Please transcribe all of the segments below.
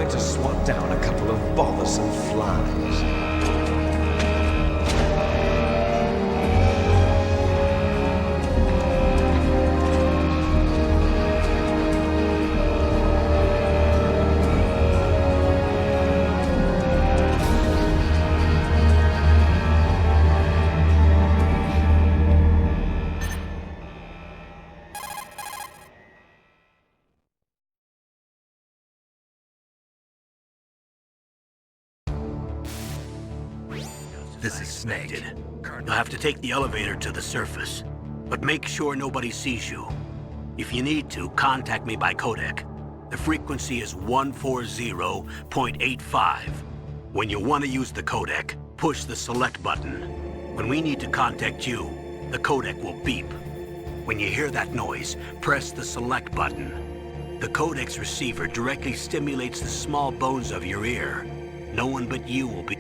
trying to swat down a couple of bothersome flies. This is Snake. You'll have to take the elevator to the surface, but make sure nobody sees you. If you need to, contact me by codec. The frequency is 140.85. When you want to use the codec, push the select button. When we need to contact you, the codec will beep. When you hear that noise, press the select button. The codec's receiver directly stimulates the small bones of your ear. No one but you will be...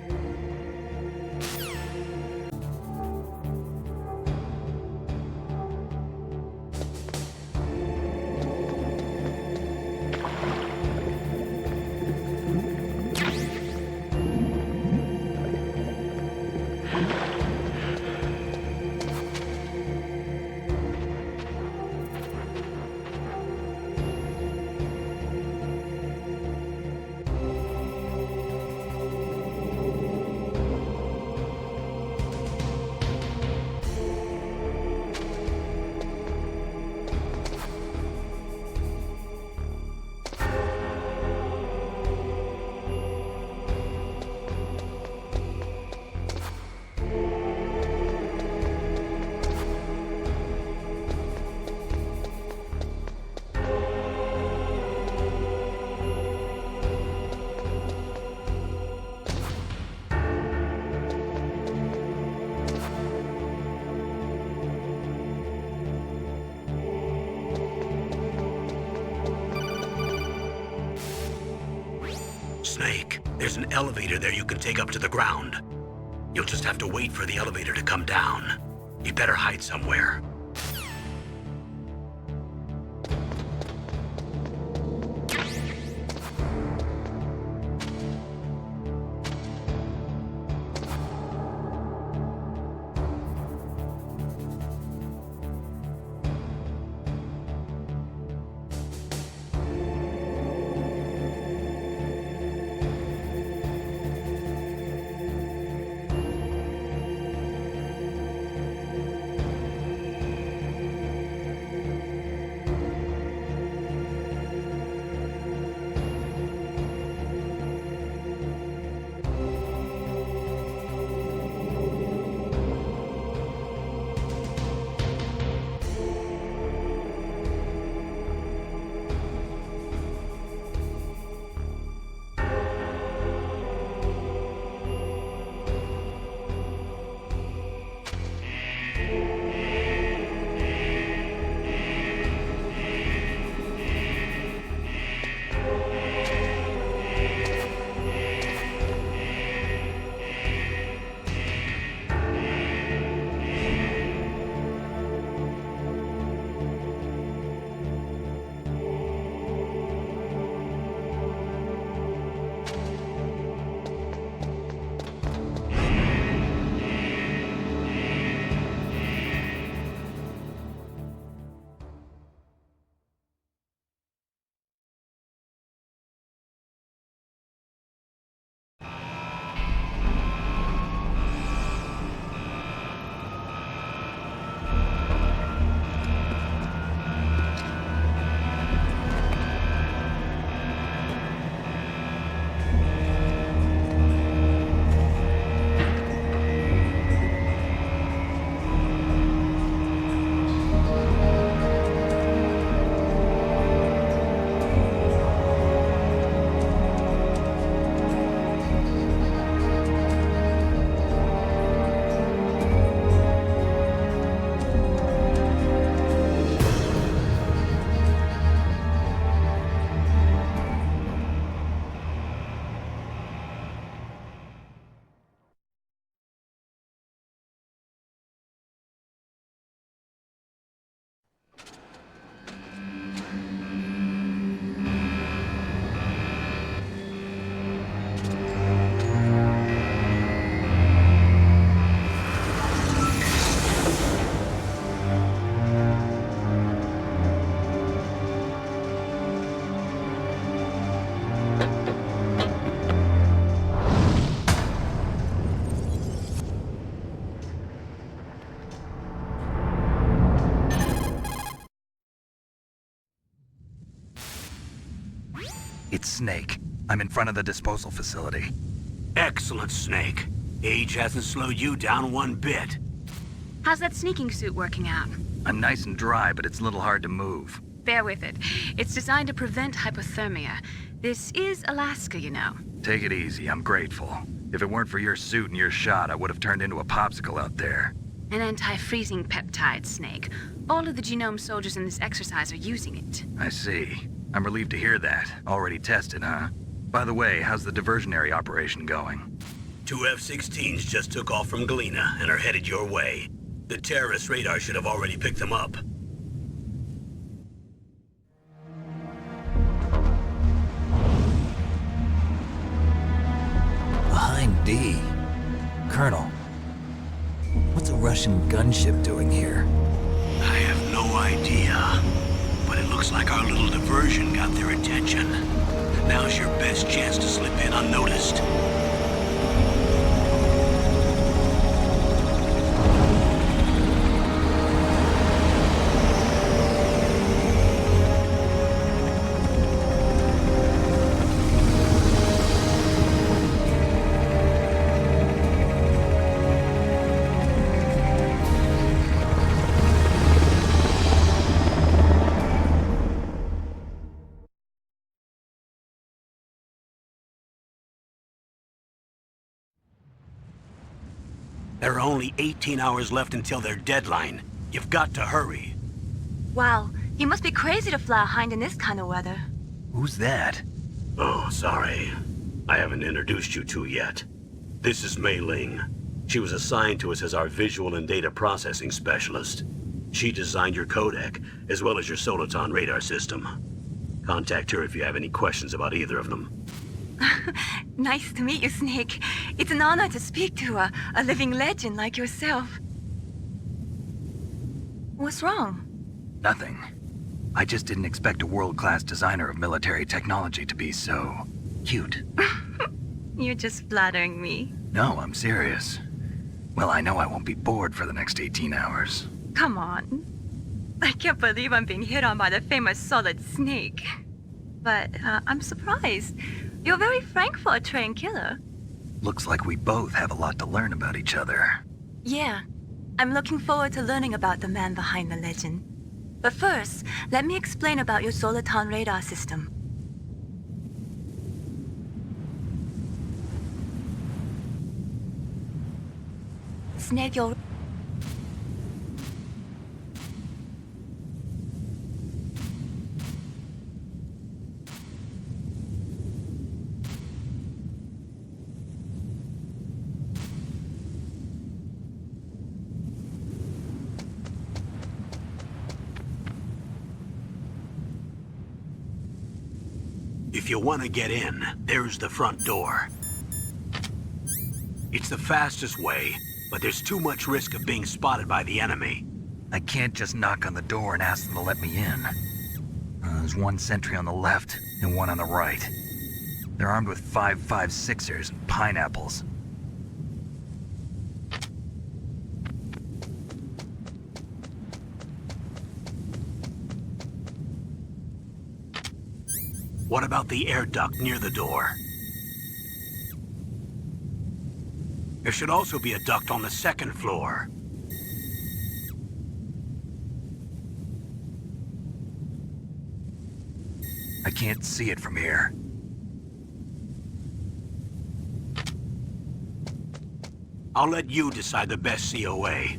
Snake, there's an elevator there you can take up to the ground. You'll just have to wait for the elevator to come down. You better hide somewhere. It's Snake. I'm in front of the disposal facility. Excellent, Snake. Age hasn't slowed you down one bit. How's that sneaking suit working out? I'm nice and dry, but it's a little hard to move. Bear with it. It's designed to prevent hypothermia. This is Alaska, you know. Take it easy, I'm grateful. If it weren't for your suit and your shot, I would have turned into a popsicle out there. An anti-freezing peptide, Snake. All of the genome soldiers in this exercise are using it. I see. I'm relieved to hear that. Already tested, huh? By the way, how's the diversionary operation going? 2 F-16s just took off from Galena and are headed your way. The terrorist radar should have already picked them up. Behind D. Colonel, what's a Russian gunship doing here? I have no idea, but it looks like our little diversion got their attention. Now's your best chance to slip in unnoticed. There are only 18 hours left until their deadline. You've got to hurry. Wow, you must be crazy to fly a hind in this kind of weather. Who's that? Oh, sorry. I haven't introduced you to yet. This is Mei Ling. She was assigned to us as our visual and data processing specialist. She designed your codec, as well as your Soliton radar system. Contact her if you have any questions about either of them. Nice to meet you, Snake. It's an honor to speak to a living legend like yourself. What's wrong? Nothing. I just didn't expect a world-class designer of military technology to be so cute. You're just flattering me. No, I'm serious. Well, I know I won't be bored for the next 18 hours. Come on. I can't believe I'm being hit on by the famous Solid Snake. But I'm surprised. You're very frank for a trained killer. Looks like we both have a lot to learn about each other. Yeah. I'm looking forward to learning about the man behind the legend. But first, let me explain about your Soliton radar system. Snake, your... If you want to get in, there's the front door. It's the fastest way, but there's too much risk of being spotted by the enemy. I can't just knock on the door and ask them to let me in. There's one sentry on the left and one on the right. They're armed with 5.56ers and pineapples. What about the air duct near the door? There should also be a duct on the second floor. I can't see it from here. I'll let you decide the best COA.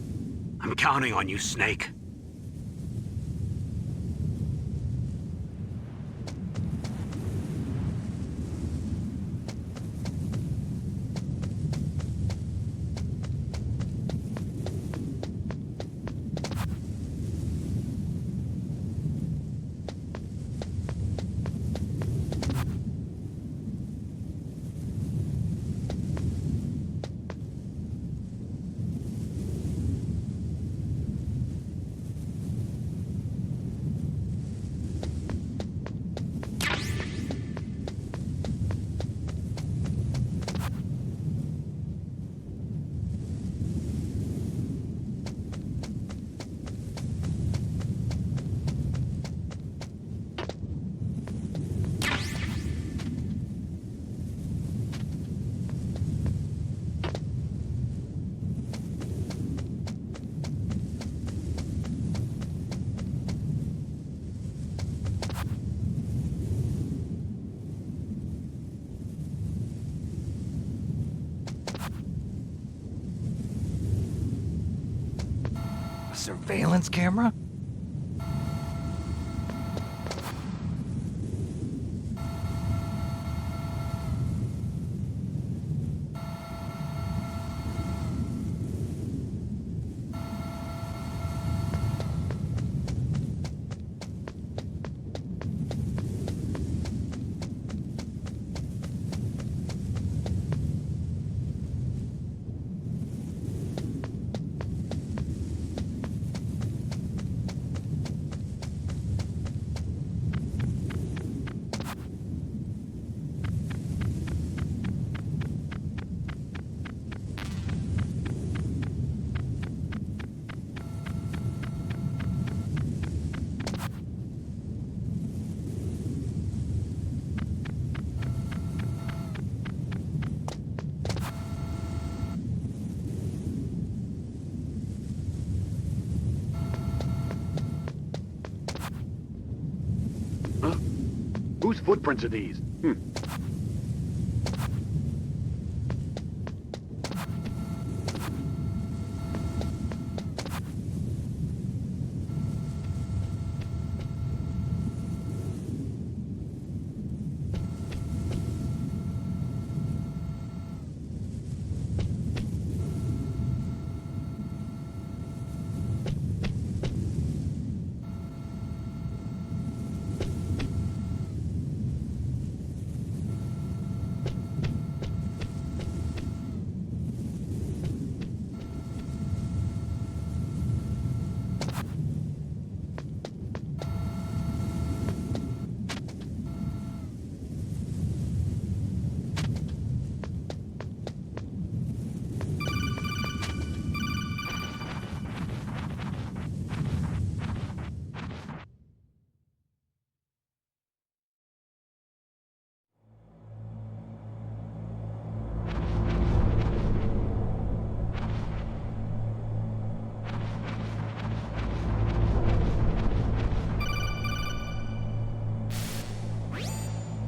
I'm counting on you, Snake. Surveillance camera? Whose footprints are these?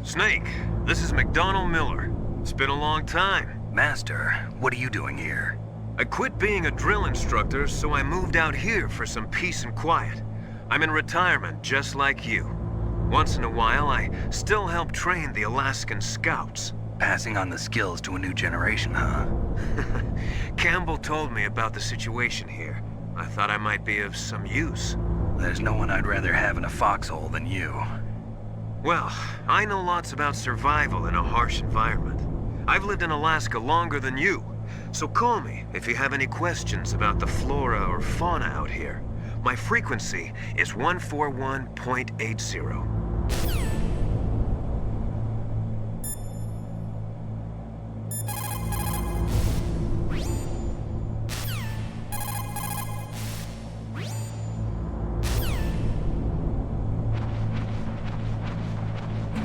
Snake, this is McDonald Miller. It's been a long time. Master, what are you doing here? I quit being a drill instructor, so I moved out here for some peace and quiet. I'm in retirement, just like you. Once in a while, I still help train the Alaskan Scouts. Passing on the skills to a new generation, huh? Campbell told me about the situation here. I thought I might be of some use. There's no one I'd rather have in a foxhole than you. Well, I know lots about survival in a harsh environment. I've lived in Alaska longer than you, so call me if you have any questions about the flora or fauna out here. My frequency is 141.80.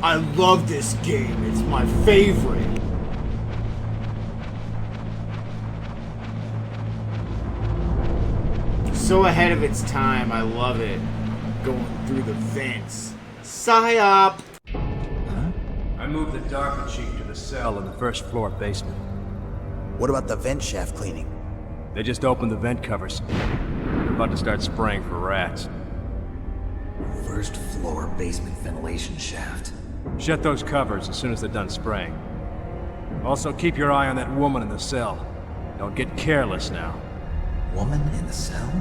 I love this game. It's my favorite. So ahead of its time. I love it. Going through the vents. Psyop! I moved the Darker Chief to the cell in the first floor basement. What about the vent shaft cleaning? They just opened the vent covers. They're about to start spraying for rats. First floor basement ventilation shaft. Shut those covers as soon as they're done spraying. Also, keep your eye on that woman in the cell. Don't get careless now. Woman in the cell?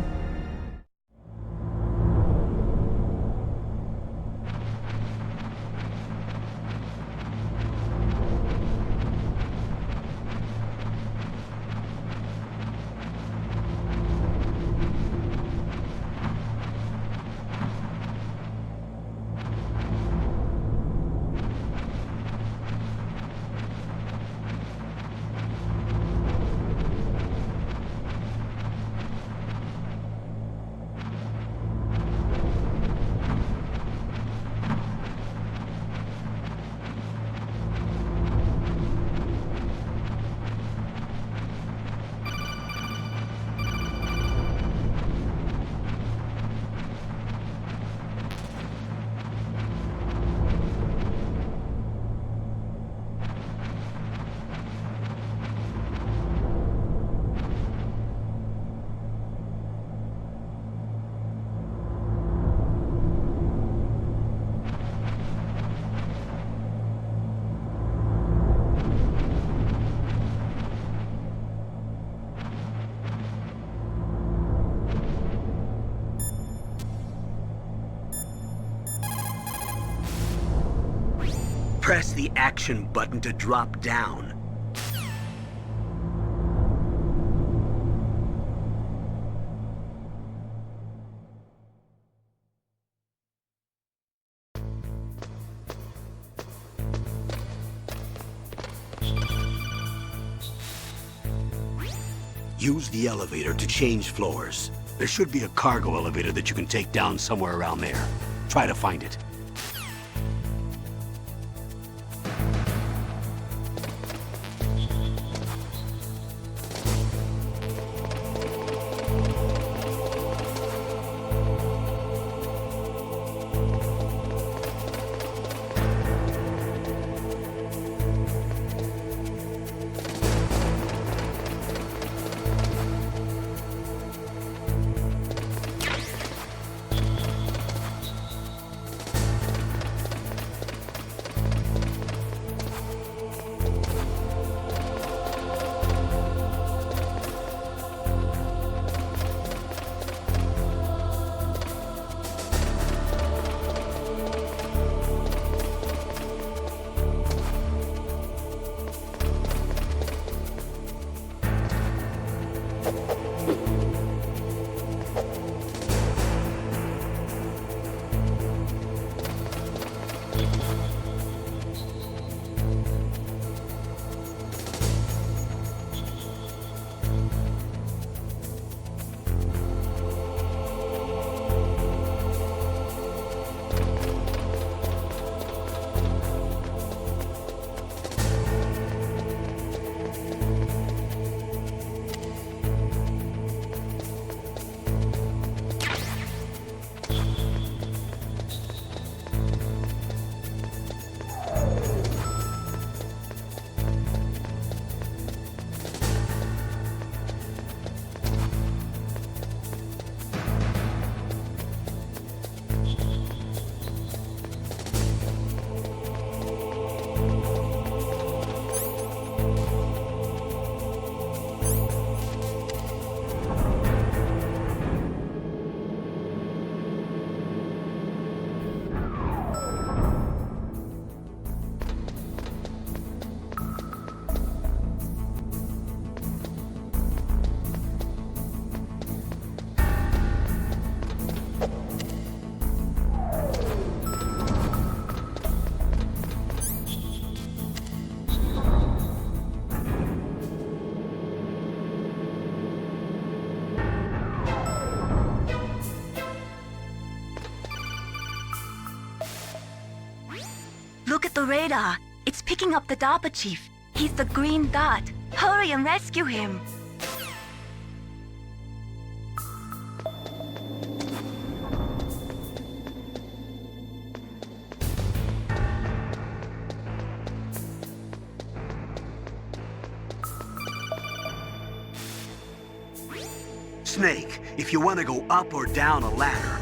Press the action button to drop down. Use the elevator to change floors. There should be a cargo elevator that you can take down somewhere around there. Try to find it. Look at the radar. It's picking up the DARPA chief. He's the green dot. Hurry and rescue him. Snake, if you want to go up or down a ladder,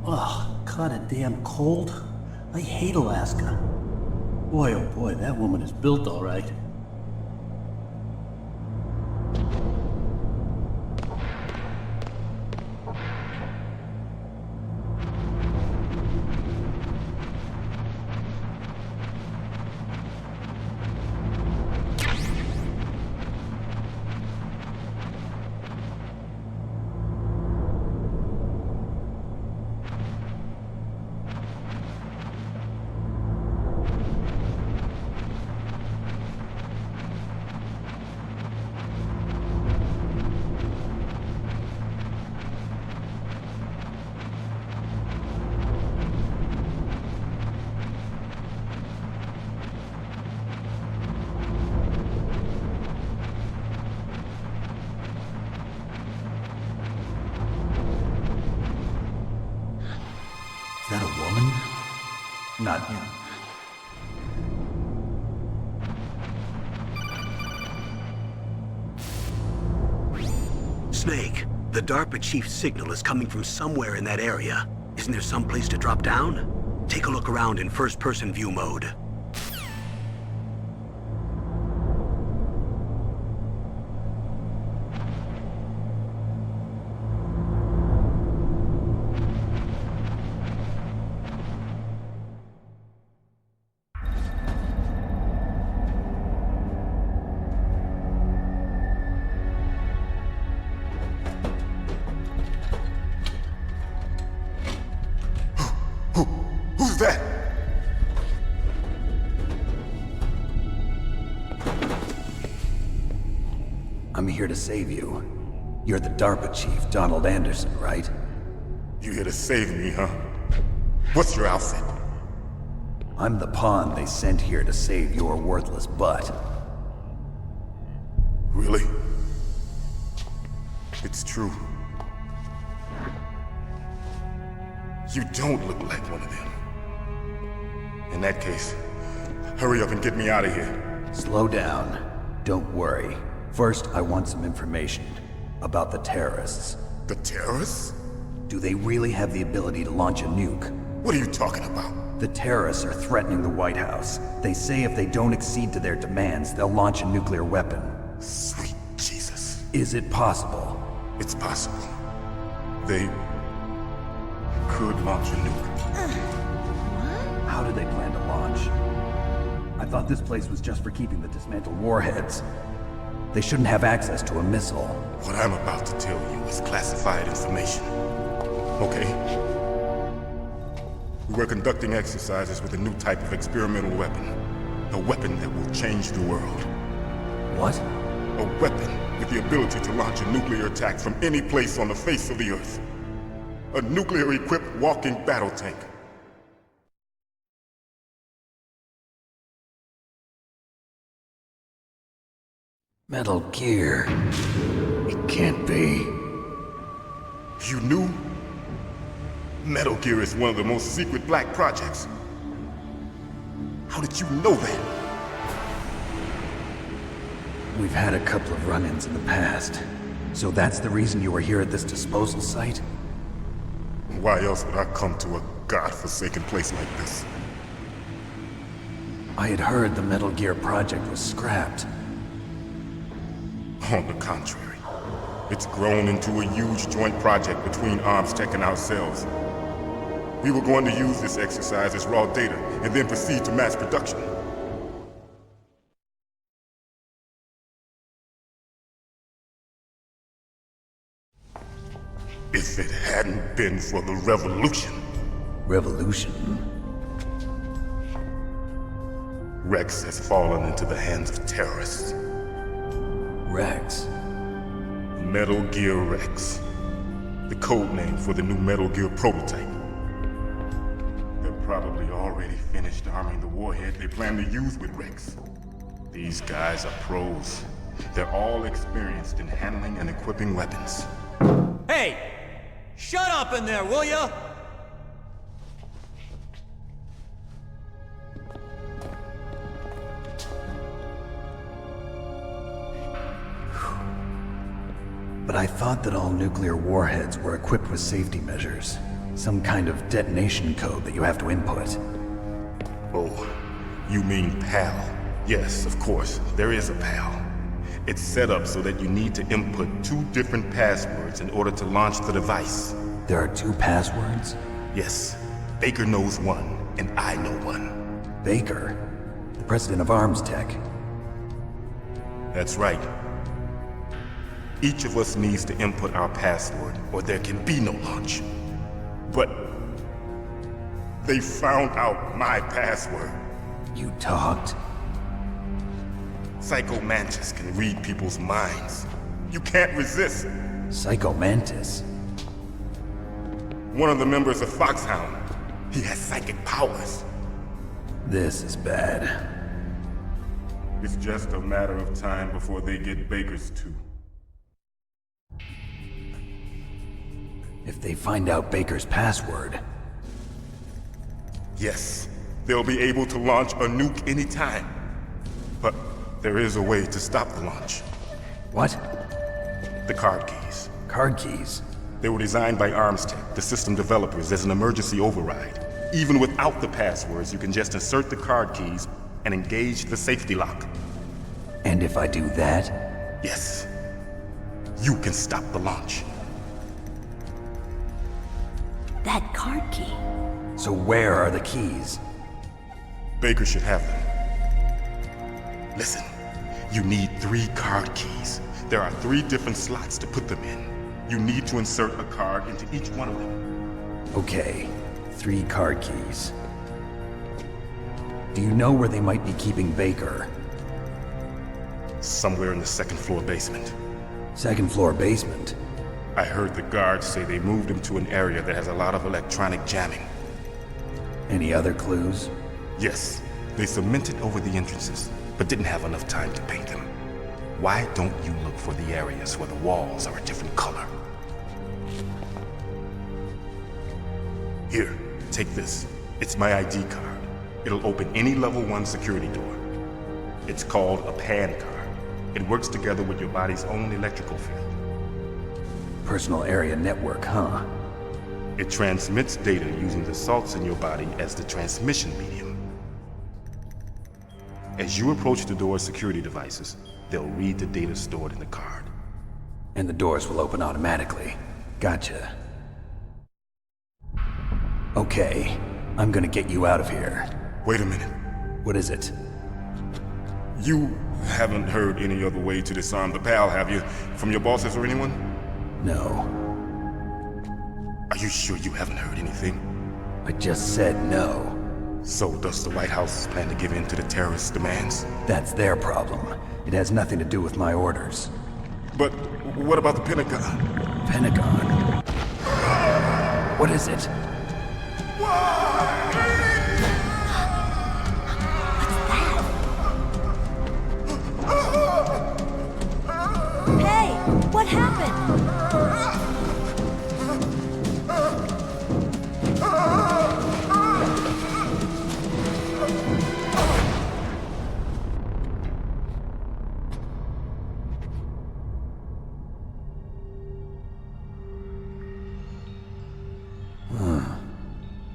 Ugh, kinda damn cold. I hate Alaska. Boy, oh boy, that woman is built all right. Is that a woman? Not yet. The DARPA chief's signal is coming from somewhere in that area. Isn't there some place to drop down? Take a look around in first-person view mode. Who's that? I'm here to save you. You're the DARPA chief, Donald Anderson, right? You here to save me, huh? What's your outfit? I'm the pawn they sent here to save your worthless butt. Really? It's true. You don't look like one of them. In that case, hurry up and get me out of here. Slow down. Don't worry. First, I want some information about the terrorists. The terrorists? Do they really have the ability to launch a nuke? What are you talking about? The terrorists are threatening the White House. They say if they don't accede to their demands, they'll launch a nuclear weapon. Sweet Jesus. Is it possible? It's possible. They could launch a nuke. How do they plan to launch? I thought this place was just for keeping the dismantled warheads. They shouldn't have access to a missile. What I'm about to tell you is classified information. Okay? We were conducting exercises with a new type of experimental weapon. A weapon that will change the world. What? A weapon with the ability to launch a nuclear attack from any place on the face of the Earth. A nuclear-equipped walking battle tank. Metal Gear. It can't be. You knew? Metal Gear is one of the most secret black projects. How did you know that? We've had a couple of run-ins in the past. So that's the reason you were here at this disposal site? Why else would I come to a godforsaken place like this? I had heard the Metal Gear project was scrapped. On the contrary, it's grown into a huge joint project between Arms Tech and ourselves. We were going to use this exercise as raw data and then proceed to mass production. If it hadn't been for the revolution. Revolution? Rex has fallen into the hands of terrorists. Rex? Metal Gear Rex. The code name for the new Metal Gear prototype. They're probably already finished arming the warhead they plan to use with Rex. These guys are pros. They're all experienced in handling and equipping weapons. Hey! Shut up in there, will ya? But I thought that all nuclear warheads were equipped with safety measures. Some kind of detonation code that you have to input. Oh, you mean PAL? Yes, of course, there is a PAL. It's set up so that you need to input 2 different passwords in order to launch the device. There are 2 passwords? Yes, Baker knows one, and I know one. Baker? The president of Arms Tech? That's right. Each of us needs to input our password, or there can be no launch. But they found out my password. You talked? Psycho Mantis can read people's minds. You can't resist. Psycho Mantis? One of the members of Foxhound. He has psychic powers. This is bad. It's just a matter of time before they get Baker's too. If they find out Baker's password... Yes, they'll be able to launch a nuke anytime. But there is a way to stop the launch. What? The card keys. Card keys? They were designed by Armstech, the system developers, as an emergency override. Even without the passwords, you can just insert the card keys and engage the safety lock. And if I do that? Yes. You can stop the launch. That card key. So where are the keys? Baker should have them. Listen, you need 3 card keys. There are 3 different slots to put them in. You need to insert a card into each one of them. Okay, 3 card keys. Do you know where they might be keeping Baker? Somewhere in the 2nd floor basement. 2nd floor basement? I heard the guards say they moved him to an area that has a lot of electronic jamming. Any other clues? Yes, they cemented over the entrances, but didn't have enough time to paint them. Why don't you look for the areas where the walls are a different color? Here, take this. It's my ID card. It'll open any level 1 security door. It's called a PAN card. It works together with your body's own electrical field. Personal area network, huh? It transmits data using the salts in your body as the transmission medium. As you approach the door's security devices, they'll read the data stored in the card. And the doors will open automatically. Gotcha. Okay, I'm gonna get you out of here. Wait a minute. What is it? You haven't heard any other way to disarm the PAL, have you? From your bosses or anyone? No. Are you sure you haven't heard anything? I just said no. So does the White House plan to give in to the terrorists' demands? That's their problem. It has nothing to do with my orders. But what about the Pentagon? Pentagon? What is it? Hey, what happened?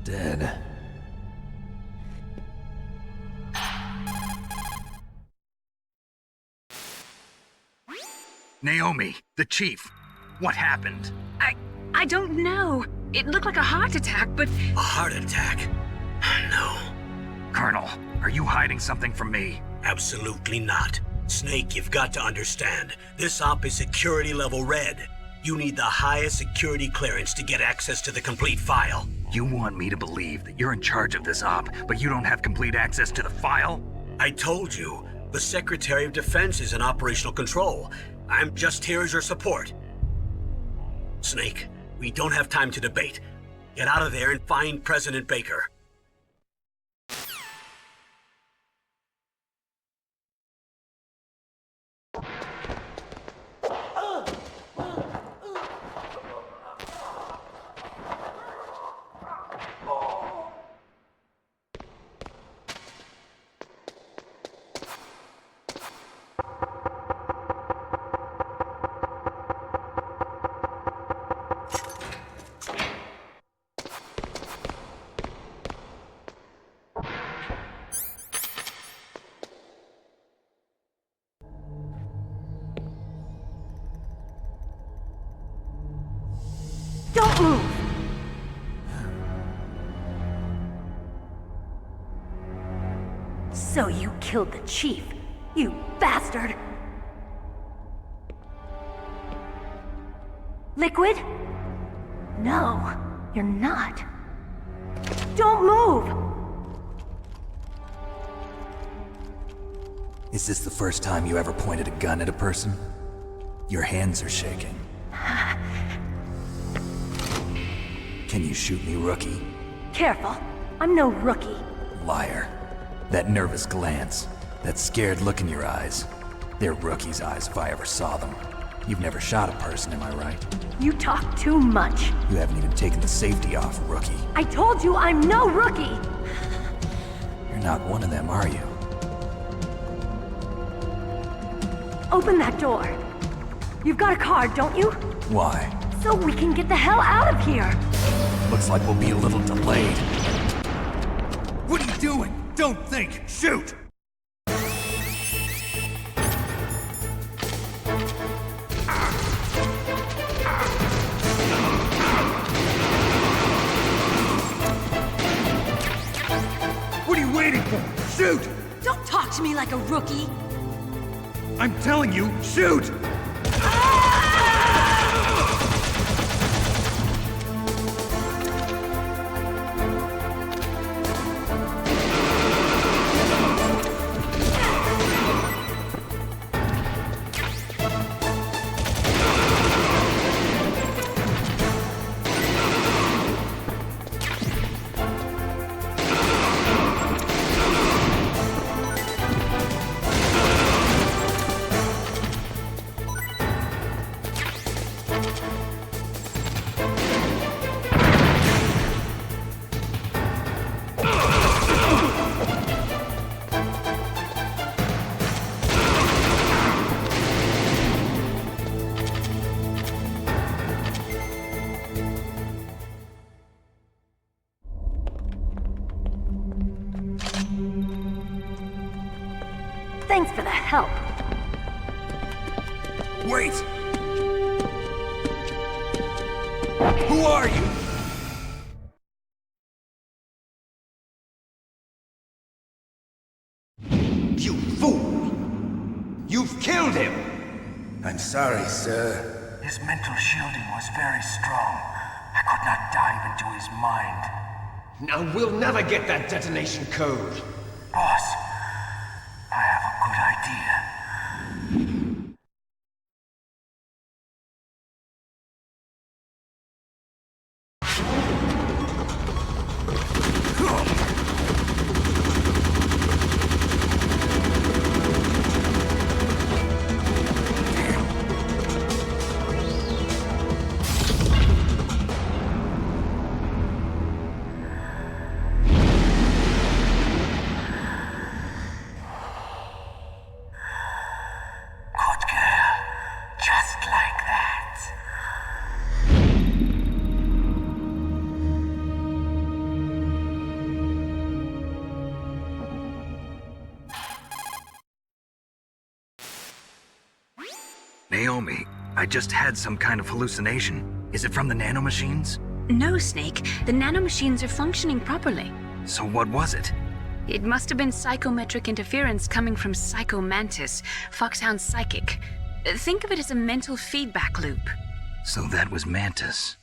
Dead. Naomi, the chief. What happened? I don't know. It looked like a heart attack, but A heart attack? No, Colonel, are you hiding something from me? absolutely not. Snake, you've got to understand. This op is security level red. You need the highest security clearance to get access to the complete file. You want me to believe that you're in charge of this op, but you don't have complete access to the file? I told you, the Secretary of Defense is in operational control. I'm just here as your support. Snake, we don't have time to debate. Get out of there and find President Baker. Don't move! So you killed the chief, you bastard! Liquid? No, you're not. Don't move! Is this the first time you ever pointed a gun at a person? Your hands are shaking. Can you shoot me, rookie? Careful, I'm no rookie. Liar. That nervous glance, that scared look in your eyes. They're rookie's eyes if I ever saw them. You've never shot a person, am I right? You talk too much. You haven't even taken the safety off, rookie. I told you I'm no rookie! You're not one of them, are you? Open that door. You've got a card, don't you? Why? So we can get the hell out of here. Looks like we'll be a little delayed. What are you doing? Don't think! Shoot! What are you waiting for? Shoot! Don't talk to me like a rookie. I'm telling you, shoot! Thanks for the help. Wait! Who are you? You fool! You've killed him! I'm sorry, sir. His mental shielding was very strong. I could not dive into his mind. Now we'll never get that detonation code. Boss, I have a good idea. Naomi, I just had some kind of hallucination. Is it from the nanomachines? No, Snake. The nanomachines are functioning properly. So what was it? It must have been psychometric interference coming from Psycho Mantis, Foxhound's psychic. Think of it as a mental feedback loop. So that was Mantis.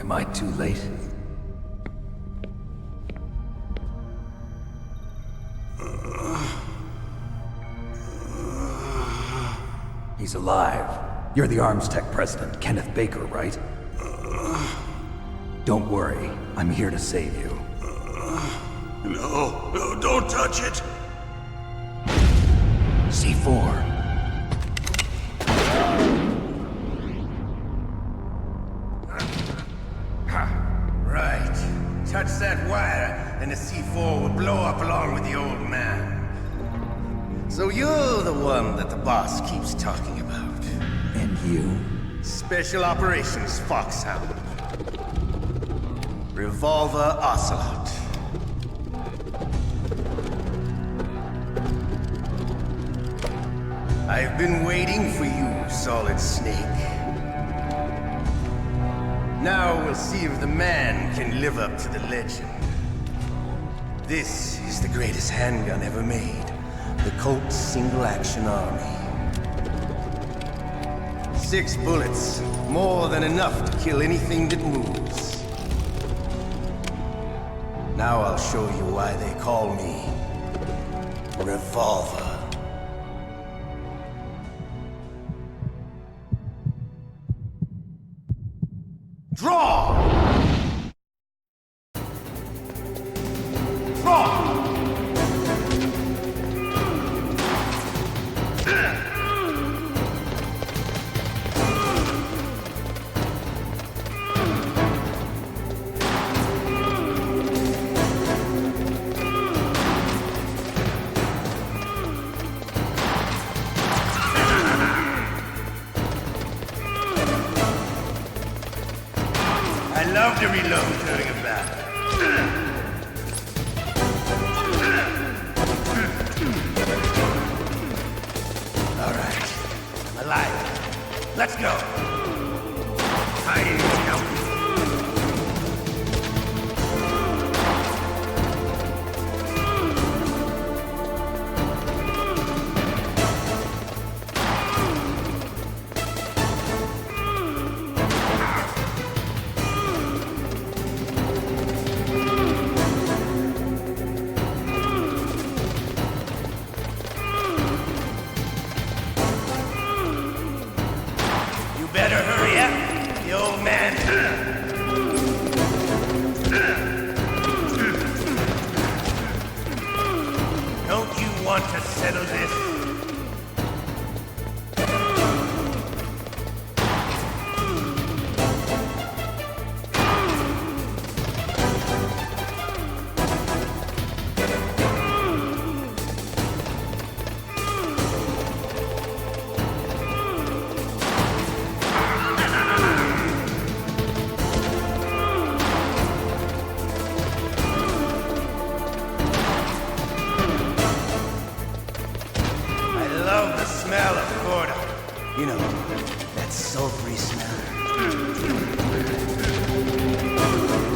Am I too late? He's alive. You're the Arms Tech president, Kenneth Baker, right? Don't worry. I'm here to save you. No, don't touch it! C4. Right. Touch that wire, and the C4 will blow up along with the old man. So you're the one that the boss keeps talking about. And you? Special Operations Foxhound. Revolver Ocelot. I've been waiting for you, Solid Snake. Now we'll see if the man can live up to the legend. This is the greatest handgun ever made. The Colt Single Action Army. 6 bullets, more than enough to kill anything that moves. Now I'll show you why they call me Revolver. Draw! Draw! I love to reload during a battle. All right, I'm alive. Let's go. Better hurry up, the old man. Don't you want to settle this? Smell of Gordo. You know, that sulfury smell.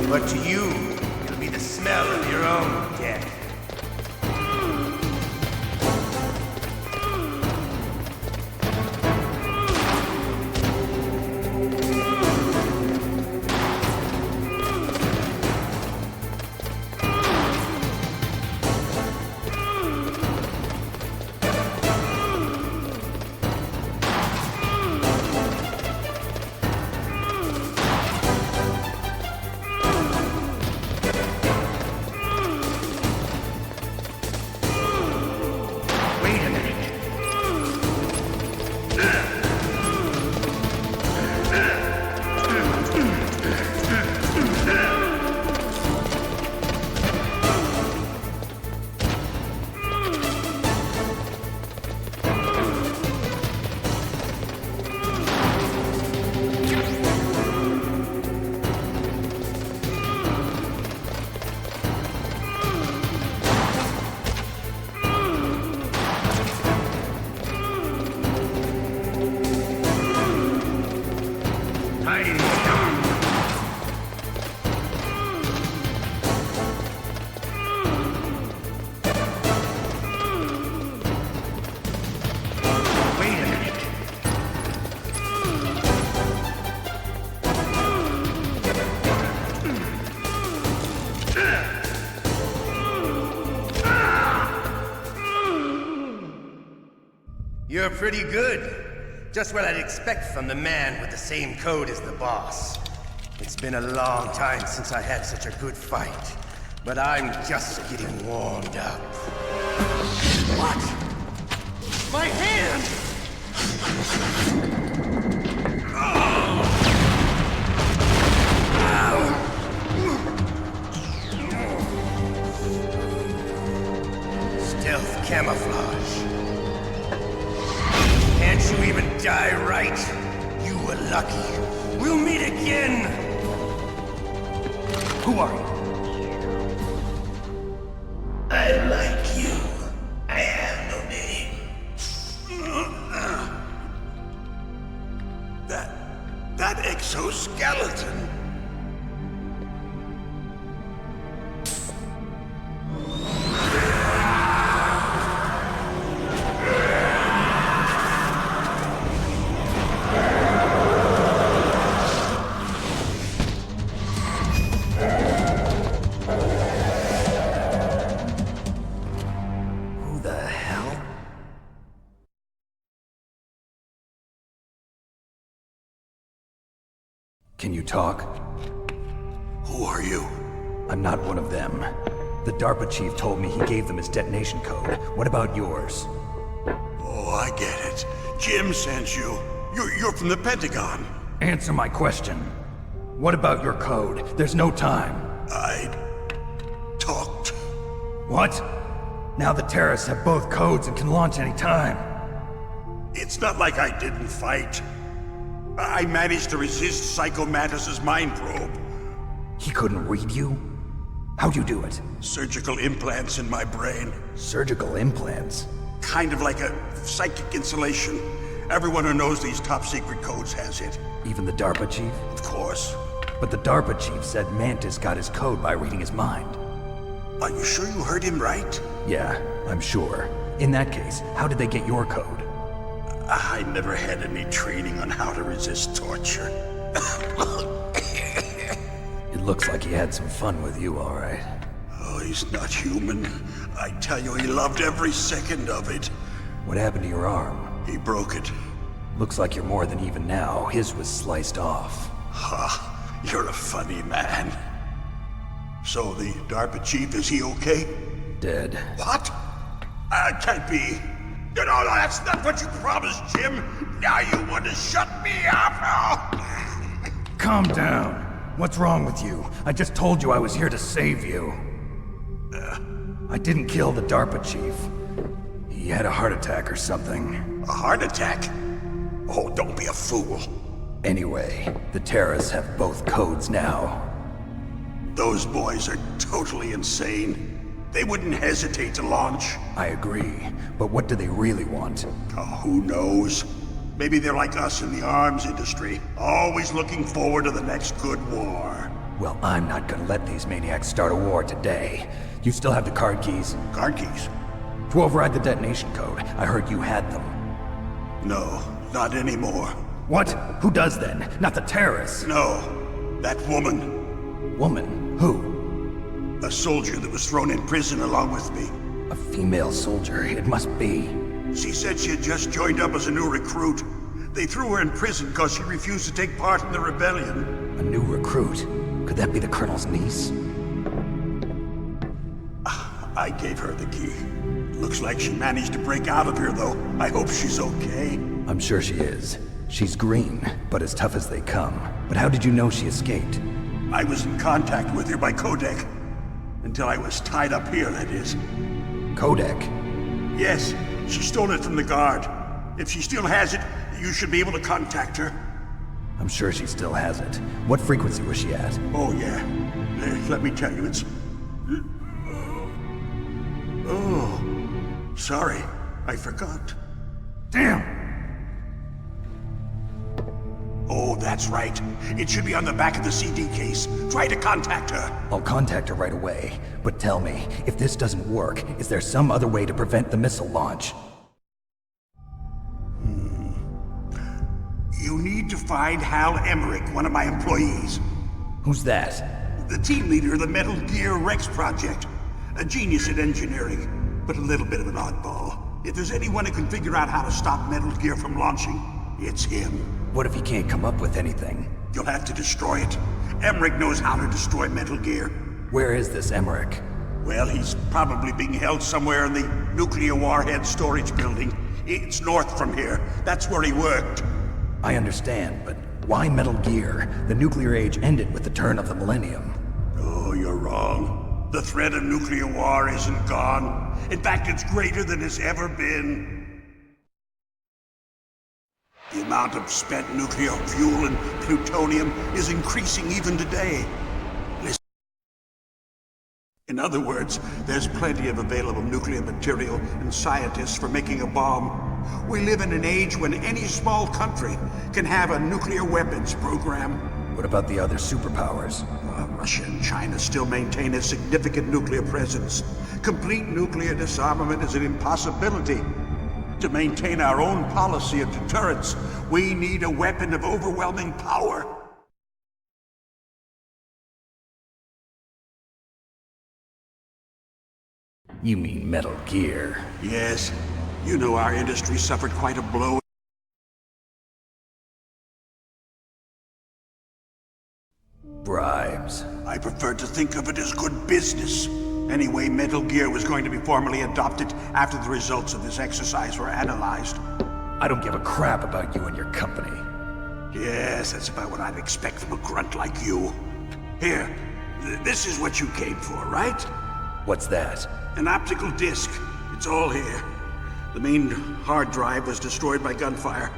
But to you, it'll be the smell of your own death. You're pretty good. Just what I'd expect from the man with the same code as the boss. It's been a long time since I had such a good fight, but I'm just getting warmed up. What? My hand! Stealth camouflage. Can't you even die right? You were lucky. We'll meet again! Who are you? I like you. I have no name. That exoskeleton. Who the hell? Can you talk? Who are you? I'm not one of them. The DARPA chief told me he gave them his detonation code. What about yours? Oh, I get it. Jim sent you. You're from the Pentagon. Answer my question. What about your code? There's no time. I talked. What? Now the terrorists have both codes and can launch any time. It's not like I didn't fight. I managed to resist Psycho Mantis's mind probe. He couldn't read you? How'd you do it? Surgical implants in my brain. Surgical implants? Kind of like a psychic insulation. Everyone who knows these top secret codes has it. Even the DARPA chief? Of course. But the DARPA chief said Mantis got his code by reading his mind. Are you sure you heard him right? Yeah, I'm sure. In that case, how did they get your code? I never had any training on how to resist torture. It looks like he had some fun with you, all right. Oh, he's not human. I tell you, he loved every second of it. What happened to your arm? He broke it. Looks like you're more than even now. His was sliced off. Ha, you're a funny man. So the DARPA chief, is he okay? Dead. What? Can't be. No, that's not what you promised, Jim. Now you want to shut me up? Calm down. What's wrong with you? I just told you I was here to save you. I didn't kill the DARPA chief. He had a heart attack or something. A heart attack? Oh, don't be a fool. Anyway, the terrorists have both codes now. Those boys are totally insane. They wouldn't hesitate to launch. I agree, but what do they really want? Oh, who knows? Maybe they're like us in the arms industry, always looking forward to the next good war. Well, I'm not gonna let these maniacs start a war today. You still have the card keys? Card keys? To override the detonation code. I heard you had them. No, not anymore. What? Who does then? Not the terrorists? No, that woman. Woman? Who? A soldier that was thrown in prison along with me. A female soldier, it must be. She said she had just joined up as a new recruit. They threw her in prison because she refused to take part in the rebellion. A new recruit? Could that be the Colonel's niece? I gave her the key. Looks like she managed to break out of here, though. I hope she's okay. I'm sure she is. She's green, but as tough as they come. But how did you know she escaped? I was in contact with her by codec. Until I was tied up here, that is. Codec? Yes, she stole it from the guard. If she still has it, you should be able to contact her. I'm sure she still has it. What frequency was she at? Oh, yeah. Let me tell you, it's... Oh, sorry. I forgot. Damn! Oh, that's right. It should be on the back of the CD case. Try to contact her. I'll contact her right away. But tell me, if this doesn't work, is there some other way to prevent the missile launch? You need to find Hal Emmerich, one of my employees. Who's that? The team leader of the Metal Gear Rex project. A genius at engineering, but a little bit of an oddball. If there's anyone who can figure out how to stop Metal Gear from launching, it's him. What if he can't come up with anything? You'll have to destroy it. Emmerich knows how to destroy Metal Gear. Where is this Emmerich? Well, he's probably being held somewhere in the nuclear warhead storage building. It's north from here. That's where he worked. I understand, but why Metal Gear? The nuclear age ended with the turn of the millennium. Oh, you're wrong. The threat of nuclear war isn't gone. In fact, it's greater than it's ever been. The amount of spent nuclear fuel and plutonium is increasing even today. Listen. In other words, there's plenty of available nuclear material and scientists for making a bomb. We live in an age when any small country can have a nuclear weapons program. What about the other superpowers? Russia and China still maintain a significant nuclear presence. Complete nuclear disarmament is an impossibility. To maintain our own policy of deterrence, we need a weapon of overwhelming power. You mean Metal Gear? Yes. You know our industry suffered quite a blow. Bribes. I prefer to think of it as good business. Anyway, Metal Gear was going to be formally adopted after the results of this exercise were analyzed. I don't give a crap about you and your company. Yes, that's about what I'd expect from a grunt like you. Here, this is what you came for, right? What's that? An optical disc. It's all here. The main hard drive was destroyed by gunfire.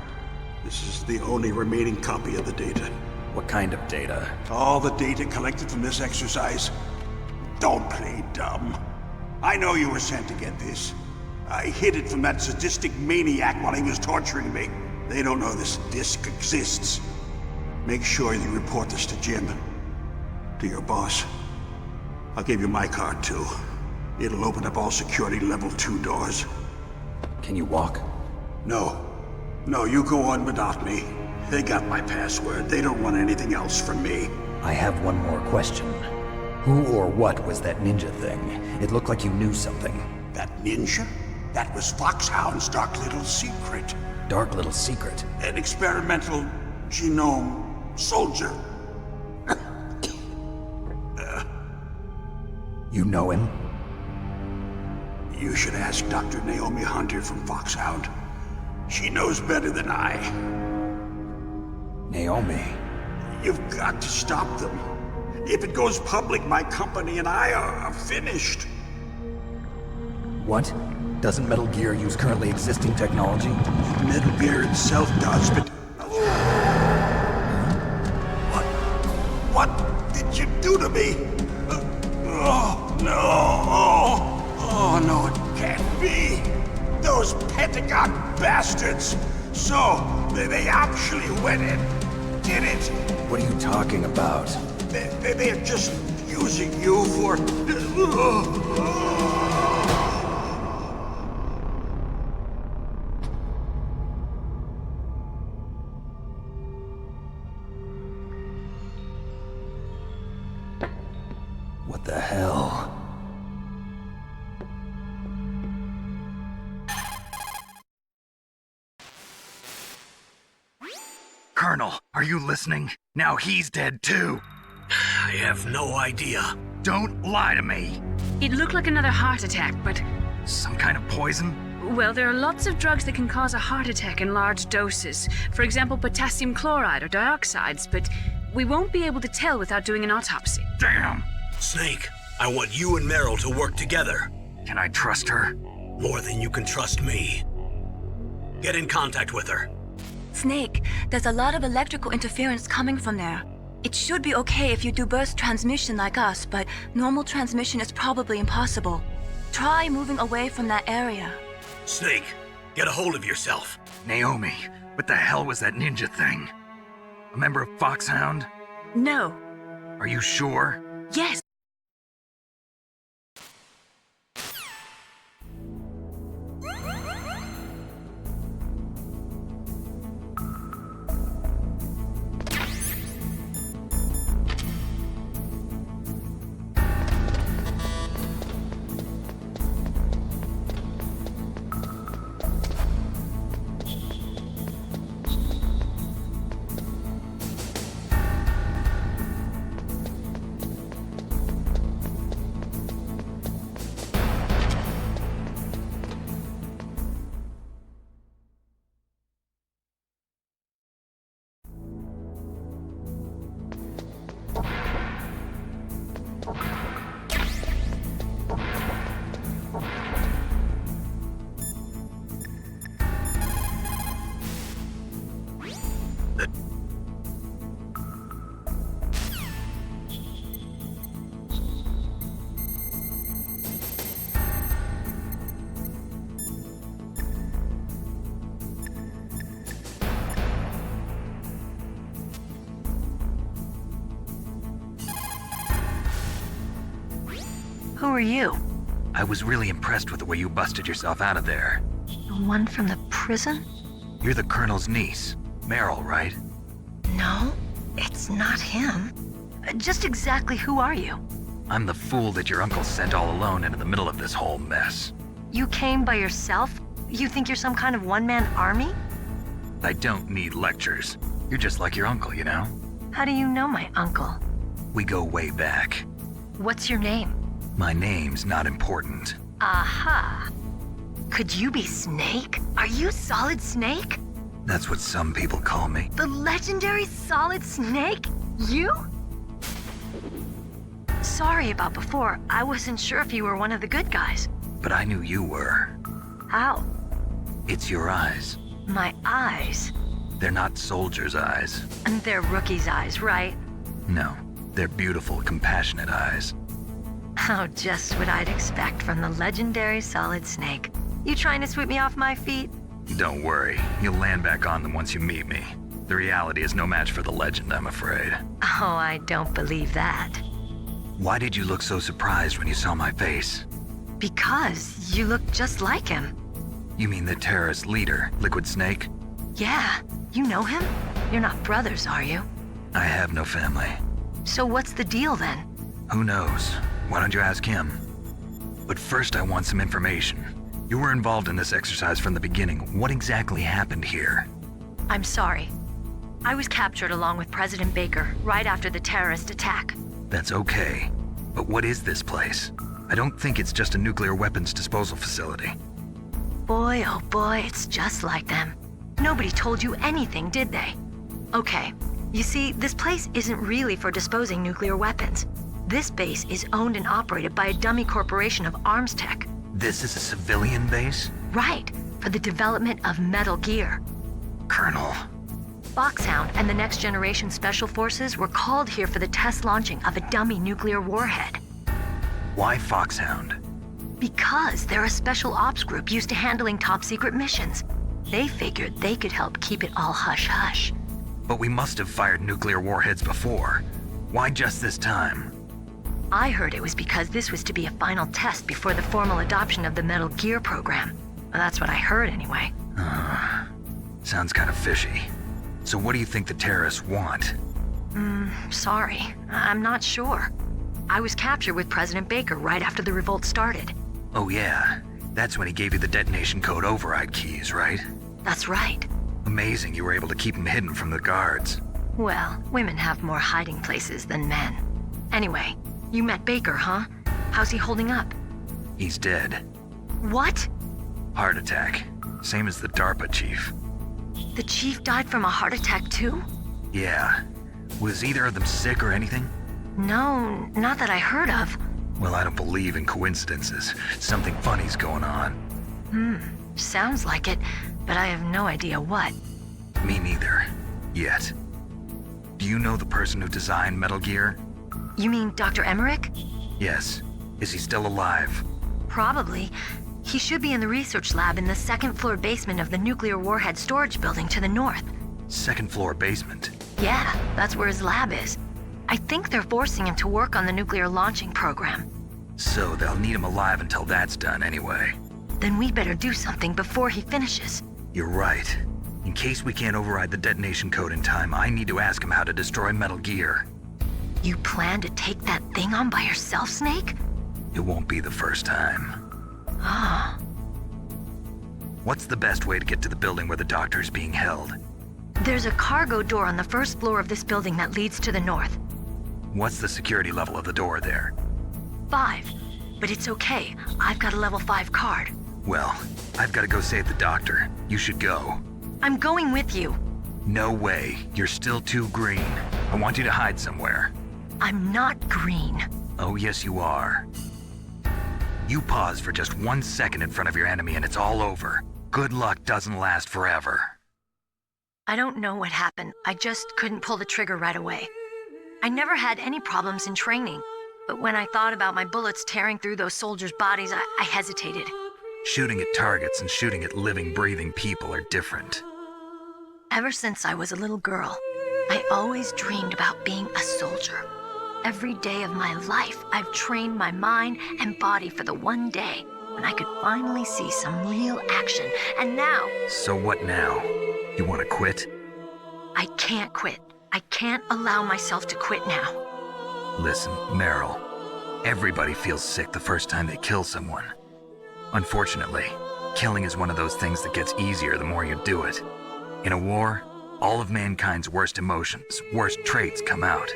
This is the only remaining copy of the data. What kind of data? All the data collected from this exercise. Don't play dumb. I know you were sent to get this. I hid it from that sadistic maniac while he was torturing me. They don't know this disc exists. Make sure you report this to Jim. To your boss. I'll give you my card too. It'll open up all security level 2 doors. Can you walk? No. No, you go on without me. They got my password. They don't want anything else from me. I have one more question. Who or what was that ninja thing? It looked like you knew something. That ninja? That was Foxhound's dark little secret. Dark little secret? An experimental genome soldier. You know him? You should ask Dr. Naomi Hunter from Foxhound. She knows better than I. Naomi? You've got to stop them. If it goes public, my company and I are finished. What? Doesn't Metal Gear use currently existing technology? Metal Gear itself does, but... What did you do to me? Oh, no. Oh, no, it can't be. Those Pentagon bastards. So, they actually went and did it. What are you talking about? They're just using you for... What the hell? Colonel, are you listening? Now he's dead too. I have no idea. Don't lie to me. It looked like another heart attack, but... Some kind of poison? Well, there are lots of drugs that can cause a heart attack in large doses. For example, potassium chloride or dioxides, but we won't be able to tell without doing an autopsy. Damn! Snake, I want you and Meryl to work together. Can I trust her? More than you can trust me. Get in contact with her. Snake, there's a lot of electrical interference coming from there. It should be okay if you do burst transmission like us, but normal transmission is probably impossible. Try moving away from that area. Snake, get a hold of yourself. Naomi, what the hell was that ninja thing? A member of Foxhound? No. Are you sure? Yes. Who are you? I was really impressed with the way you busted yourself out of there. The one from the prison? You're the Colonel's niece, Meryl, right? No, it's not him. Just exactly who are you? I'm the fool that your uncle sent all alone into the middle of this whole mess. You came by yourself? You think you're some kind of one-man army? I don't need lectures. You're just like your uncle, you know? How do you know my uncle? We go way back. What's your name? My name's not important. Aha. Could you be Snake? Are you Solid Snake? That's what some people call me. The legendary Solid Snake? You? Sorry about before. I wasn't sure if you were one of the good guys. But I knew you were. How? It's your eyes. My eyes? They're not soldiers' eyes. And they're rookies' eyes, right? No, they're beautiful, compassionate eyes. Oh, just what I'd expect from the legendary Solid Snake. You trying to sweep me off my feet? Don't worry, you'll land back on them once you meet me. The reality is no match for the legend, I'm afraid. Oh, I don't believe that. Why did you look so surprised when you saw my face? Because you look just like him. You mean the terrorist leader, Liquid Snake? Yeah, you know him? You're not brothers, are you? I have no family. So what's the deal then? Who knows? Why don't you ask him? But first I want some information. You were involved in this exercise from the beginning. What exactly happened here? I'm sorry. I was captured along with President Baker right after the terrorist attack. That's okay. But what is this place? I don't think it's just a nuclear weapons disposal facility. Boy, oh boy, it's just like them. Nobody told you anything, did they? Okay, you see, this place isn't really for disposing nuclear weapons. This base is owned and operated by a dummy corporation of arms tech. This is a civilian base? Right, for the development of Metal Gear. Colonel. Foxhound and the Next Generation Special Forces were called here for the test launching of a dummy nuclear warhead. Why Foxhound? Because they're a special ops group used to handling top-secret missions. They figured they could help keep it all hush-hush. But we must have fired nuclear warheads before. Why just this time? I heard it was because this was to be a final test before the formal adoption of the Metal Gear program. Well, that's what I heard anyway. Sounds kind of fishy. So what do you think the terrorists want? Sorry. I'm not sure. I was captured with President Baker right after the revolt started. Oh yeah, that's when he gave you the detonation code override keys, right? That's right. Amazing you were able to keep him hidden from the guards. Well, women have more hiding places than men. Anyway, you met Baker, huh? How's he holding up? He's dead. What? Heart attack. Same as the DARPA chief. The chief died from a heart attack too? Yeah. Was either of them sick or anything? No, not that I heard of. Well, I don't believe in coincidences. Something funny's going on. Sounds like it, but I have no idea what. Me neither. Yet. Do you know the person who designed Metal Gear? You mean Dr. Emmerich? Yes. Is he still alive? Probably. He should be in the research lab in the second-floor basement of the nuclear warhead storage building to the north. Second-floor basement? Yeah, that's where his lab is. I think they're forcing him to work on the nuclear launching program. So they'll need him alive until that's done anyway. Then we better do something before he finishes. You're right. In case we can't override the detonation code in time, I need to ask him how to destroy Metal Gear. You plan to take that thing on by yourself, Snake? It won't be the first time. Ah. What's the best way to get to the building where the doctor's being held? There's a cargo door on the first floor of this building that leads to the north. What's the security level of the door there? 5. But it's okay. I've got a level 5 card. Well, I've got to go save the doctor. You should go. I'm going with you. No way. You're still too green. I want you to hide somewhere. I'm not green. Oh, yes, you are. You pause for just 1 second in front of your enemy and it's all over. Good luck doesn't last forever. I don't know what happened. I just couldn't pull the trigger right away. I never had any problems in training, but when I thought about my bullets tearing through those soldiers' bodies, I hesitated. Shooting at targets and shooting at living, breathing people are different. Ever since I was a little girl, I always dreamed about being a soldier. Every day of my life, I've trained my mind and body for the one day when I could finally see some real action. And now... So what now? You want to quit? I can't quit. I can't allow myself to quit now. Listen, Meryl. Everybody feels sick the first time they kill someone. Unfortunately, killing is one of those things that gets easier the more you do it. In a war, all of mankind's worst emotions, worst traits come out.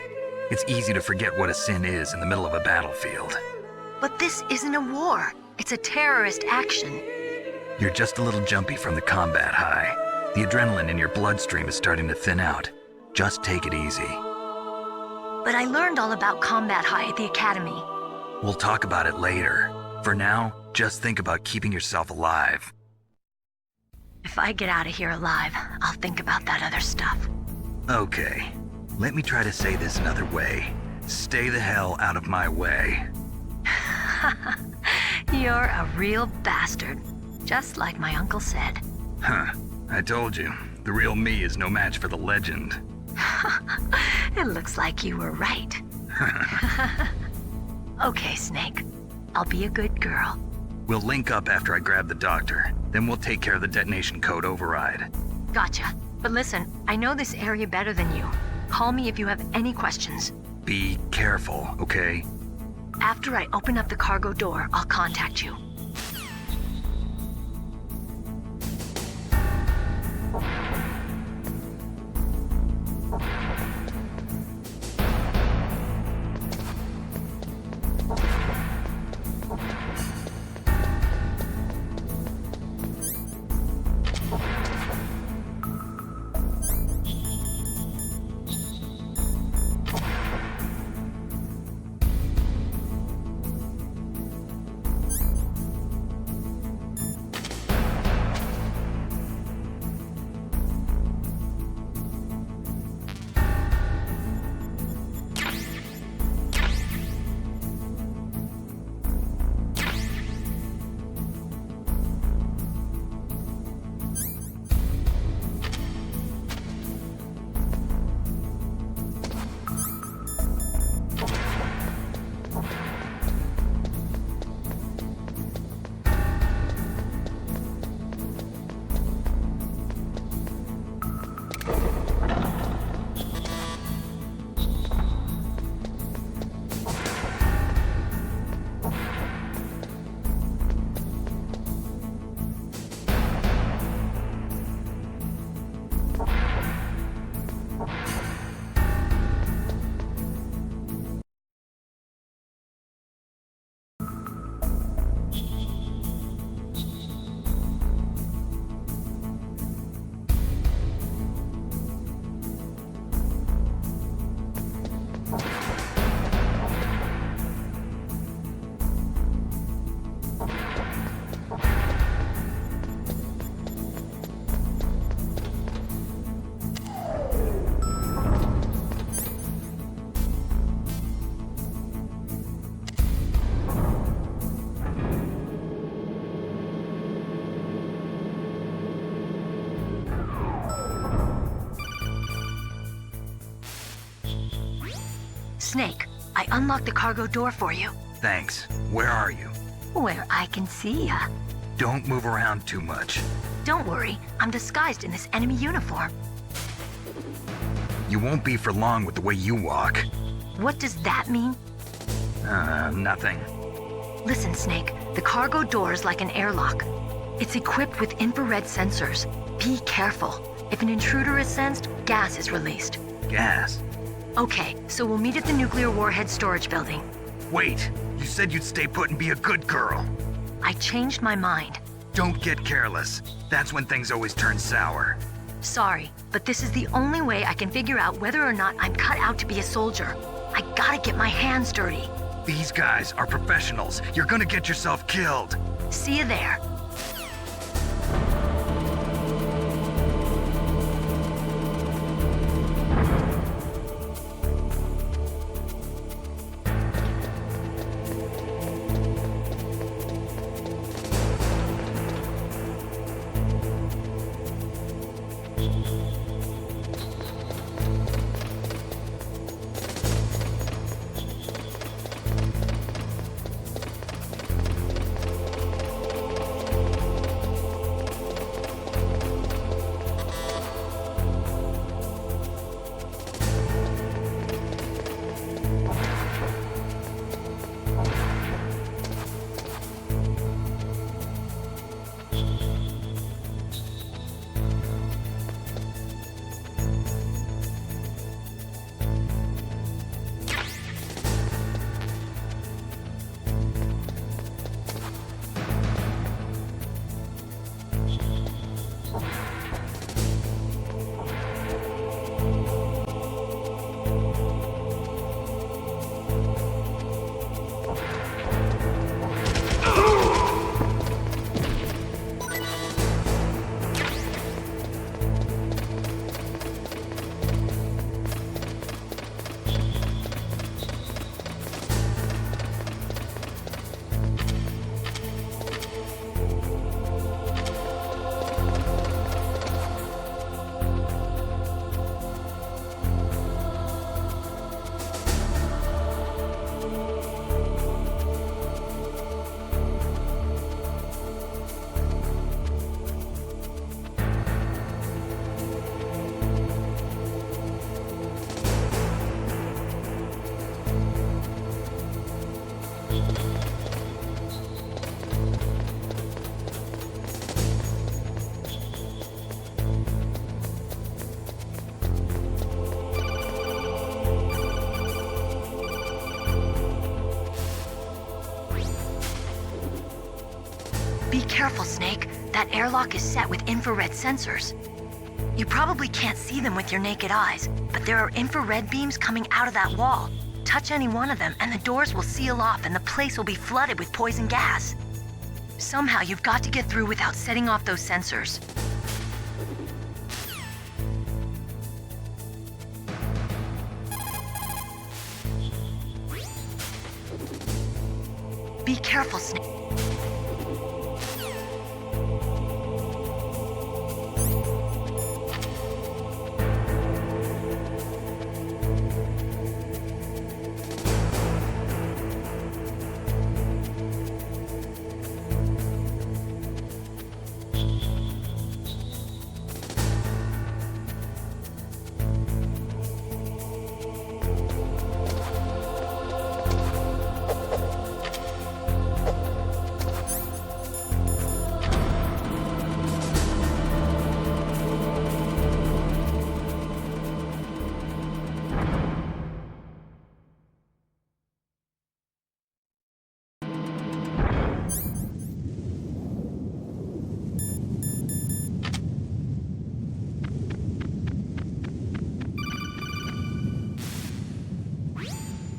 It's easy to forget what a sin is in the middle of a battlefield. But this isn't a war. It's a terrorist action. You're just a little jumpy from the combat high. The adrenaline in your bloodstream is starting to thin out. Just take it easy. But I learned all about combat high at the academy. We'll talk about it later. For now, just think about keeping yourself alive. If I get out of here alive, I'll think about that other stuff. Okay. Let me try to say this another way. Stay the hell out of my way. You're a real bastard. Just like my uncle said. Huh. I told you. The real me is no match for the legend. It looks like you were right. Okay, Snake. I'll be a good girl. We'll link up after I grab the doctor. Then we'll take care of the detonation code override. Gotcha. But listen, I know this area better than you. Call me if you have any questions. Be careful, okay? After I open up the cargo door, I'll contact you. Snake, I unlocked the cargo door for you. Thanks. Where are you? Where I can see ya. Don't move around too much. Don't worry, I'm disguised in this enemy uniform. You won't be for long with the way you walk. What does that mean? Nothing. Listen, Snake, the cargo door is like an airlock. It's equipped with infrared sensors. Be careful. If an intruder is sensed, gas is released. Gas? Okay, so we'll meet at the nuclear warhead storage building. Wait, you said you'd stay put and be a good girl. I changed my mind. Don't get careless. That's when things always turn sour. Sorry, but this is the only way I can figure out whether or not I'm cut out to be a soldier. I gotta get my hands dirty. These guys are professionals. You're gonna get yourself killed. See you there. Be careful, Snake. That airlock is set with infrared sensors. You probably can't see them with your naked eyes, but there are infrared beams coming out of that wall. Touch any one of them and the doors will seal off and the place will be flooded with poison gas. Somehow you've got to get through without setting off those sensors. Be careful, Snake.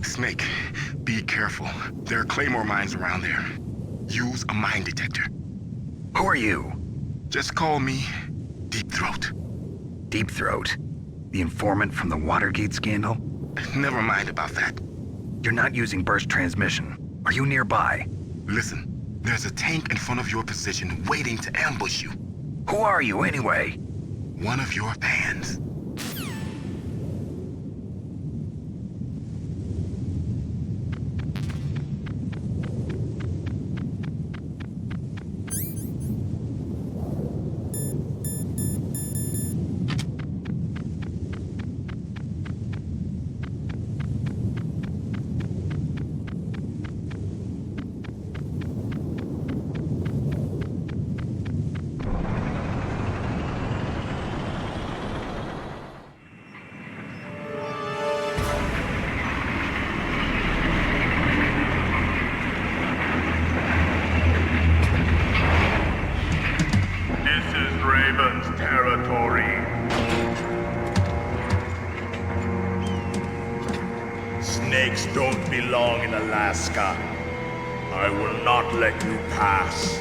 Snake, be careful. There are claymore mines around there. Use a mine detector. Who are you? Just call me Deep Throat. Deep Throat? The informant from the Watergate scandal? Never mind about that. You're not using burst transmission. Are you nearby? Listen, there's a tank in front of your position waiting to ambush you. Who are you anyway? One of your fans. Snakes don't belong in Alaska. I will not let you pass.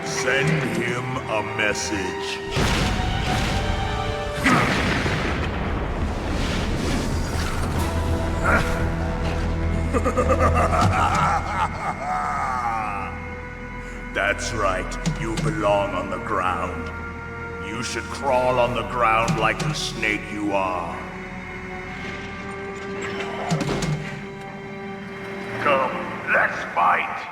Send him a message. That's right, you belong on the ground. You should crawl on the ground like the snake you are. Come, let's fight.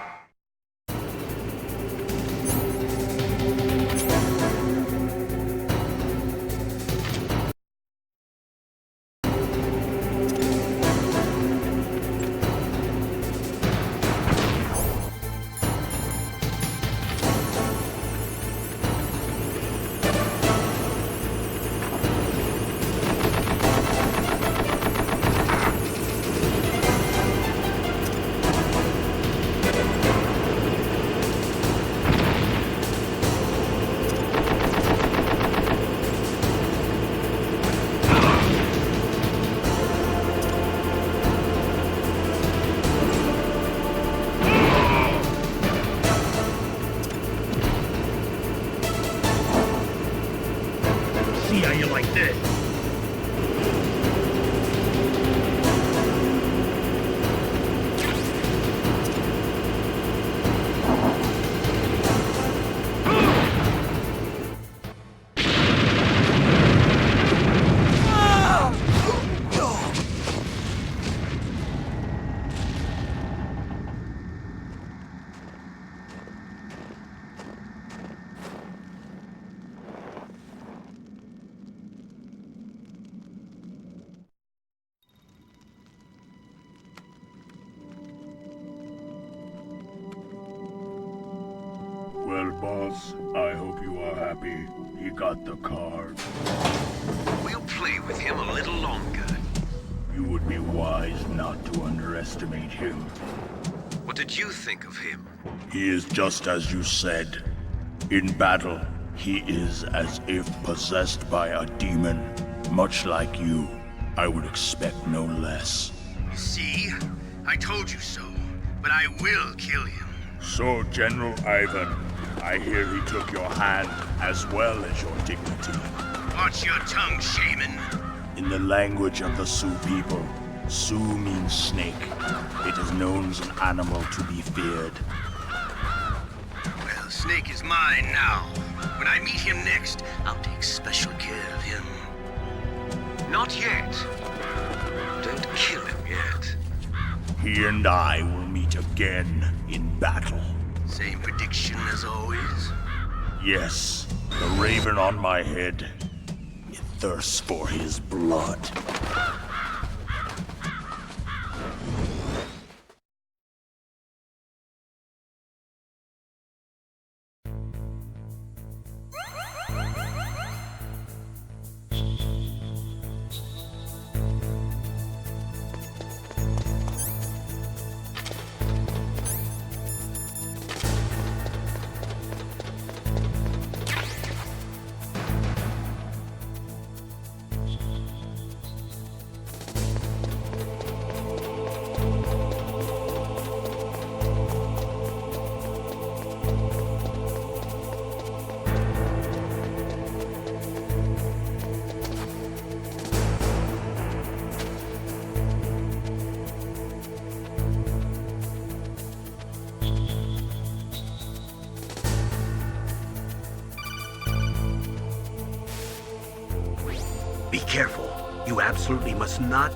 boss. I hope you are happy. He got the card. We'll play with him a little longer. You would be wise not to underestimate him. What did you think of him? He is just as you said. In battle, he is as if possessed by a demon. Much like you, I would expect no less. See? I told you so. But I will kill him. So, General Ivan, I hear he took your hand as well as your dignity. Watch your tongue, shaman. In the language of the Sioux people, Sioux means snake. It is known as an animal to be feared. Well, Snake is mine now. When I meet him next, I'll take special care of him. Not yet. Don't kill him yet. He and I will meet again in battle. Same prediction as always? Yes, the raven on my head. It thirsts for his blood. Be careful. You absolutely must not...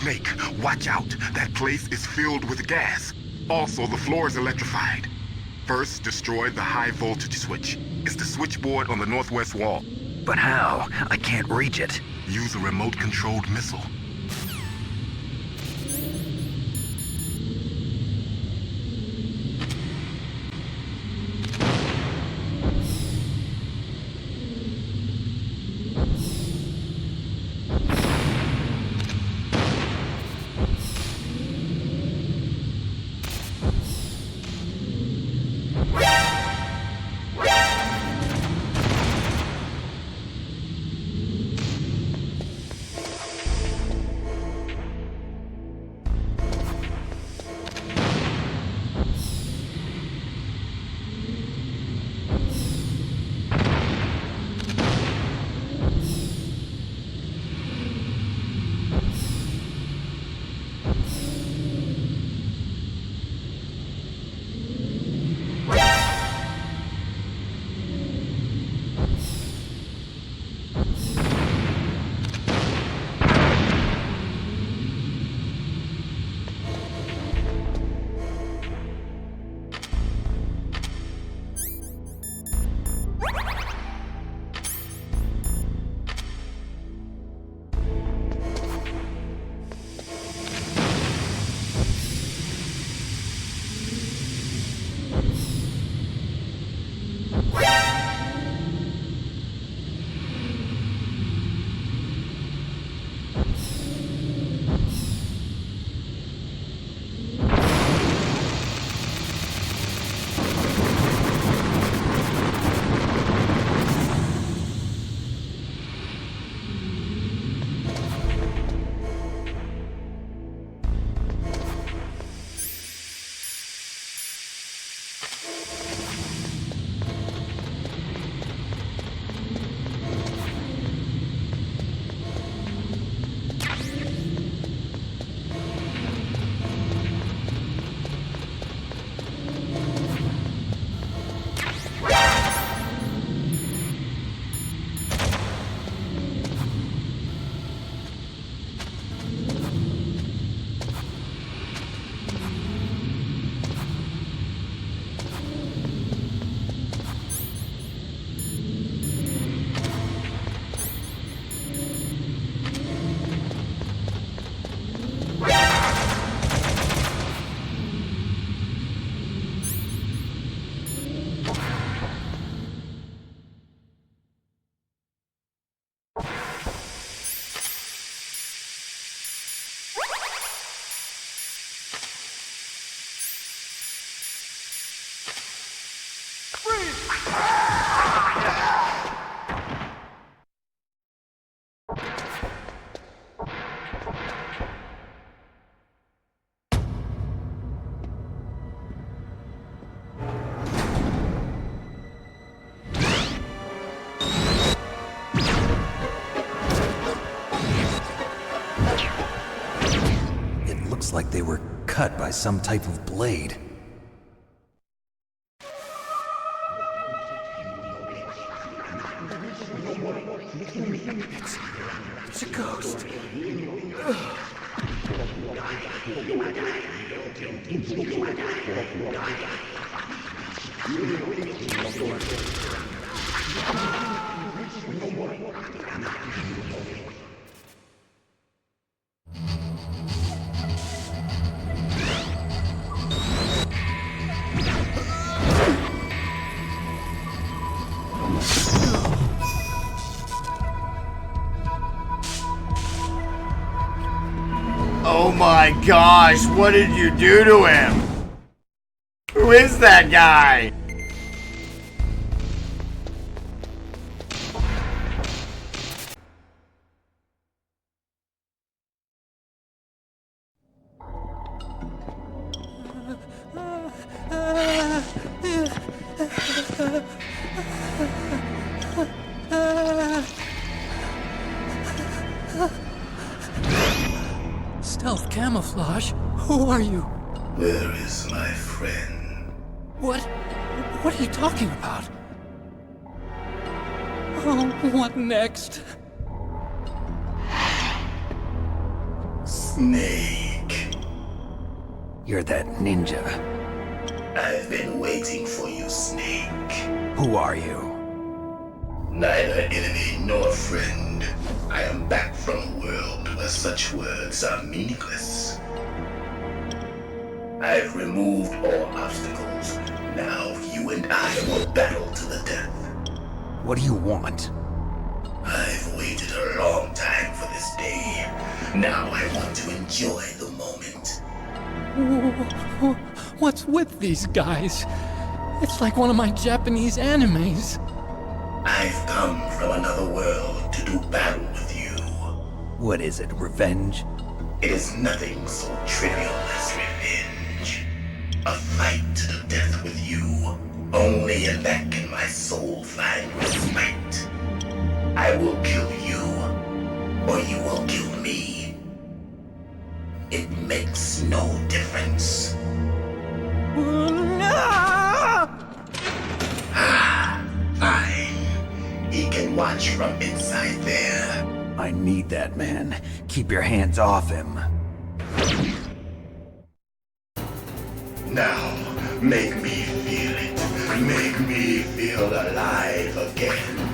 Snake, watch out. That place is filled with gas. Also, the floor is electrified. First, destroy the high voltage switch. It's the switchboard on the northwest wall. But how? I can't reach it. Use a remote-controlled missile. Looks like they were cut by some type of blade. It's a ghost. Oh my gosh, what did you do to him? Who is that guy? Stealth camouflage? Who are you? Where is my friend? What are you talking about? Oh, what next? Snake. You're that ninja. I've been waiting for you, Snake. Who are you? Neither enemy nor friend. I am back from a world where such words are meaningless. I've removed all obstacles. Now you and I will battle to the death. What do you want? I've waited a long time for this day. Now I want to enjoy the moment. What's with these guys? It's like one of my Japanese animes. I've come from another world to do battle with you. What is it, revenge? It is nothing so trivial as revenge. A fight to the death with you. Only in that can my soul find respite. I will kill you, or you will kill me. It makes no difference. Fine. He can watch from inside there. I need that man. Keep your hands off him. Now, make me feel it. Make me feel alive again.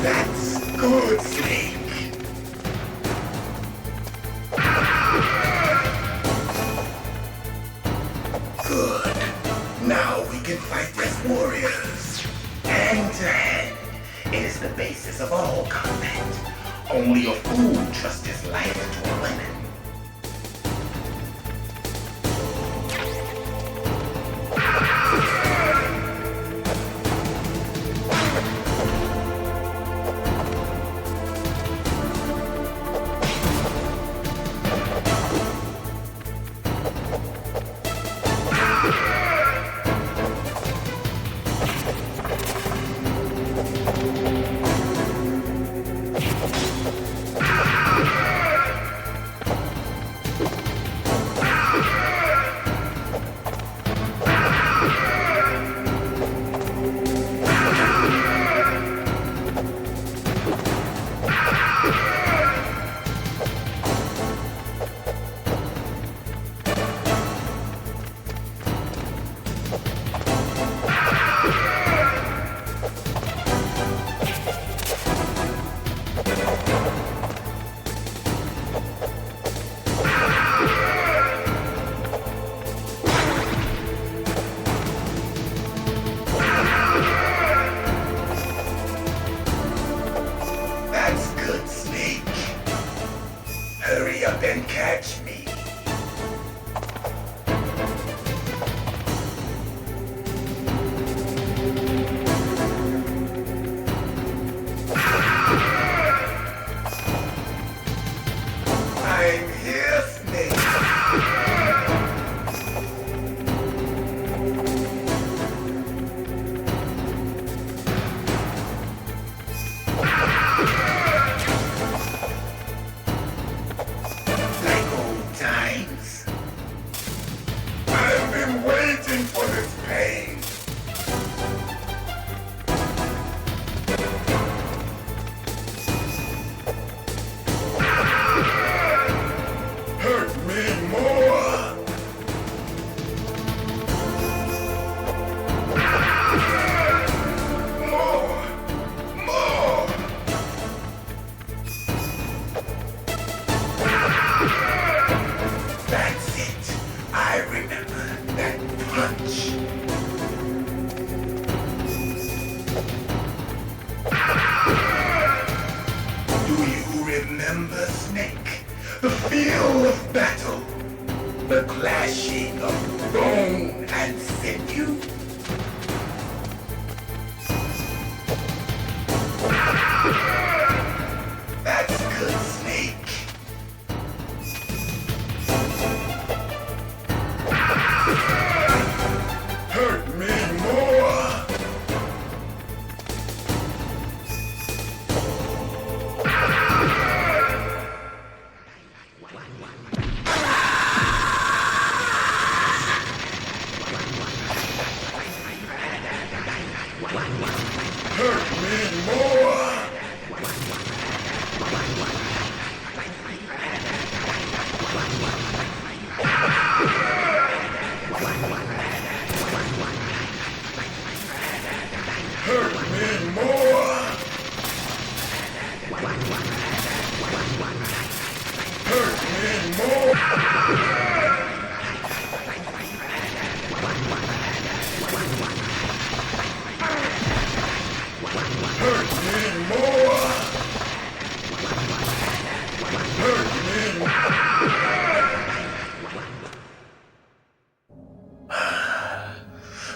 That's good, Snake. Good. Now we can fight as warriors. Hand to hand. It is the basis of all combat. Only a fool trusts his life to a weapon. Hurry up and catch me. I'm here, Snake. Like old times. I've been waiting for this pain. Hurt me more. More. That's it. I remember that punch. Do you remember, Snake? The feel of battle. The clashing of bone and sinew. That's good, Snake. Hurt me more.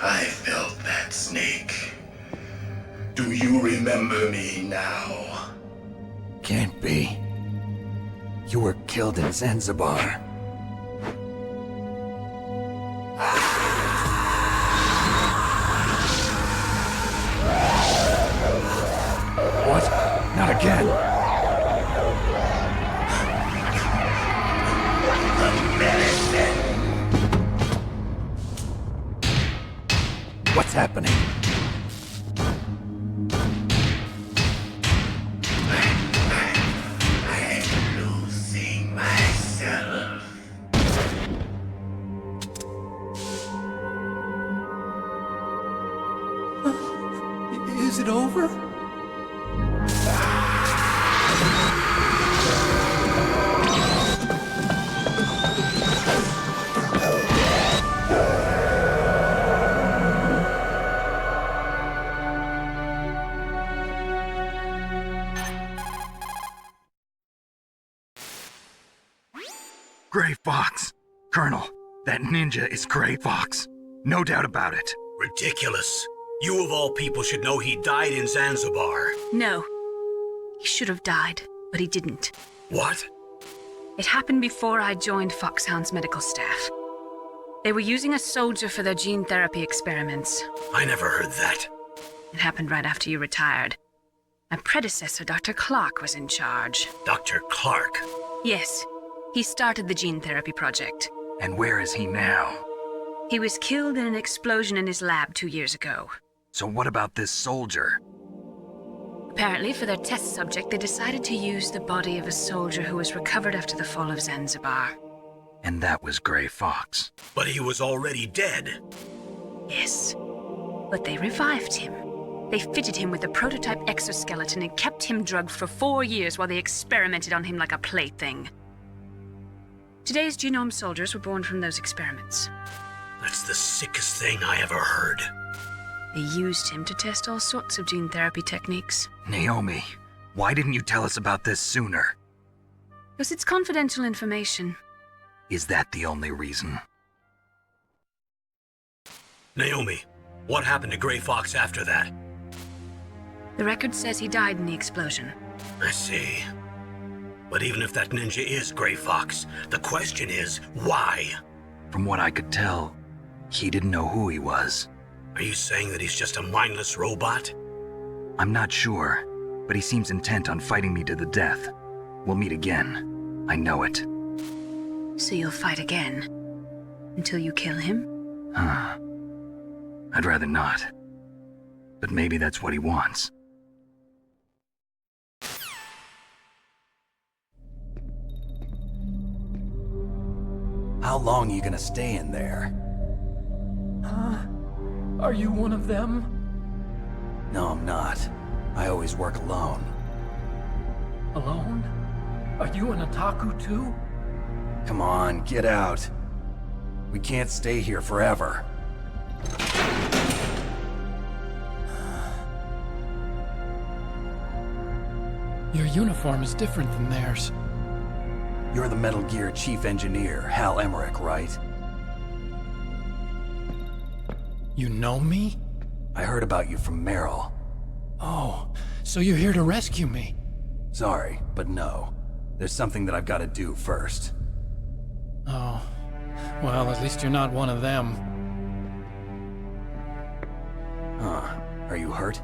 I felt that, Snake. Do you remember me now? Can't be. You were killed in Zanzibar. What? Not again. What's happening? I'm losing myself. Is it over? Gray Fox. Colonel, that ninja is Gray Fox. No doubt about it. Ridiculous. You of all people should know he died in Zanzibar. No. He should have died, but he didn't. What? It happened before I joined Foxhound's medical staff. They were using a soldier for their gene therapy experiments. I never heard that. It happened right after you retired. My predecessor, Dr. Clark, was in charge. Dr. Clark? Yes. He started the gene therapy project. And where is he now? He was killed in an explosion in his lab 2 years ago. So what about this soldier? Apparently, for their test subject, they decided to use the body of a soldier who was recovered after the fall of Zanzibar. And that was Gray Fox. But he was already dead. Yes. But they revived him. They fitted him with a prototype exoskeleton and kept him drugged for 4 years while they experimented on him like a plaything. Today's genome soldiers were born from those experiments. That's the sickest thing I ever heard. They used him to test all sorts of gene therapy techniques. Naomi, why didn't you tell us about this sooner? Because it's confidential information. Is that the only reason? Naomi, what happened to Gray Fox after that? The record says he died in the explosion. I see. But even if that ninja is Gray Fox, the question is, why? From what I could tell, he didn't know who he was. Are you saying that he's just a mindless robot? I'm not sure, but he seems intent on fighting me to the death. We'll meet again. I know it. So you'll fight again? Until you kill him? I'd rather not. But maybe that's what he wants. How long are you gonna stay in there? Huh? Are you one of them? No, I'm not. I always work alone. Alone? Are you an otaku too? Come on, get out. We can't stay here forever. Your uniform is different than theirs. You're the Metal Gear Chief Engineer, Hal Emmerich, right? You know me? I heard about you from Meryl. Oh, so you're here to rescue me? Sorry, but no. There's something that I've got to do first. Oh, well, at least you're not one of them. Huh. Are you hurt?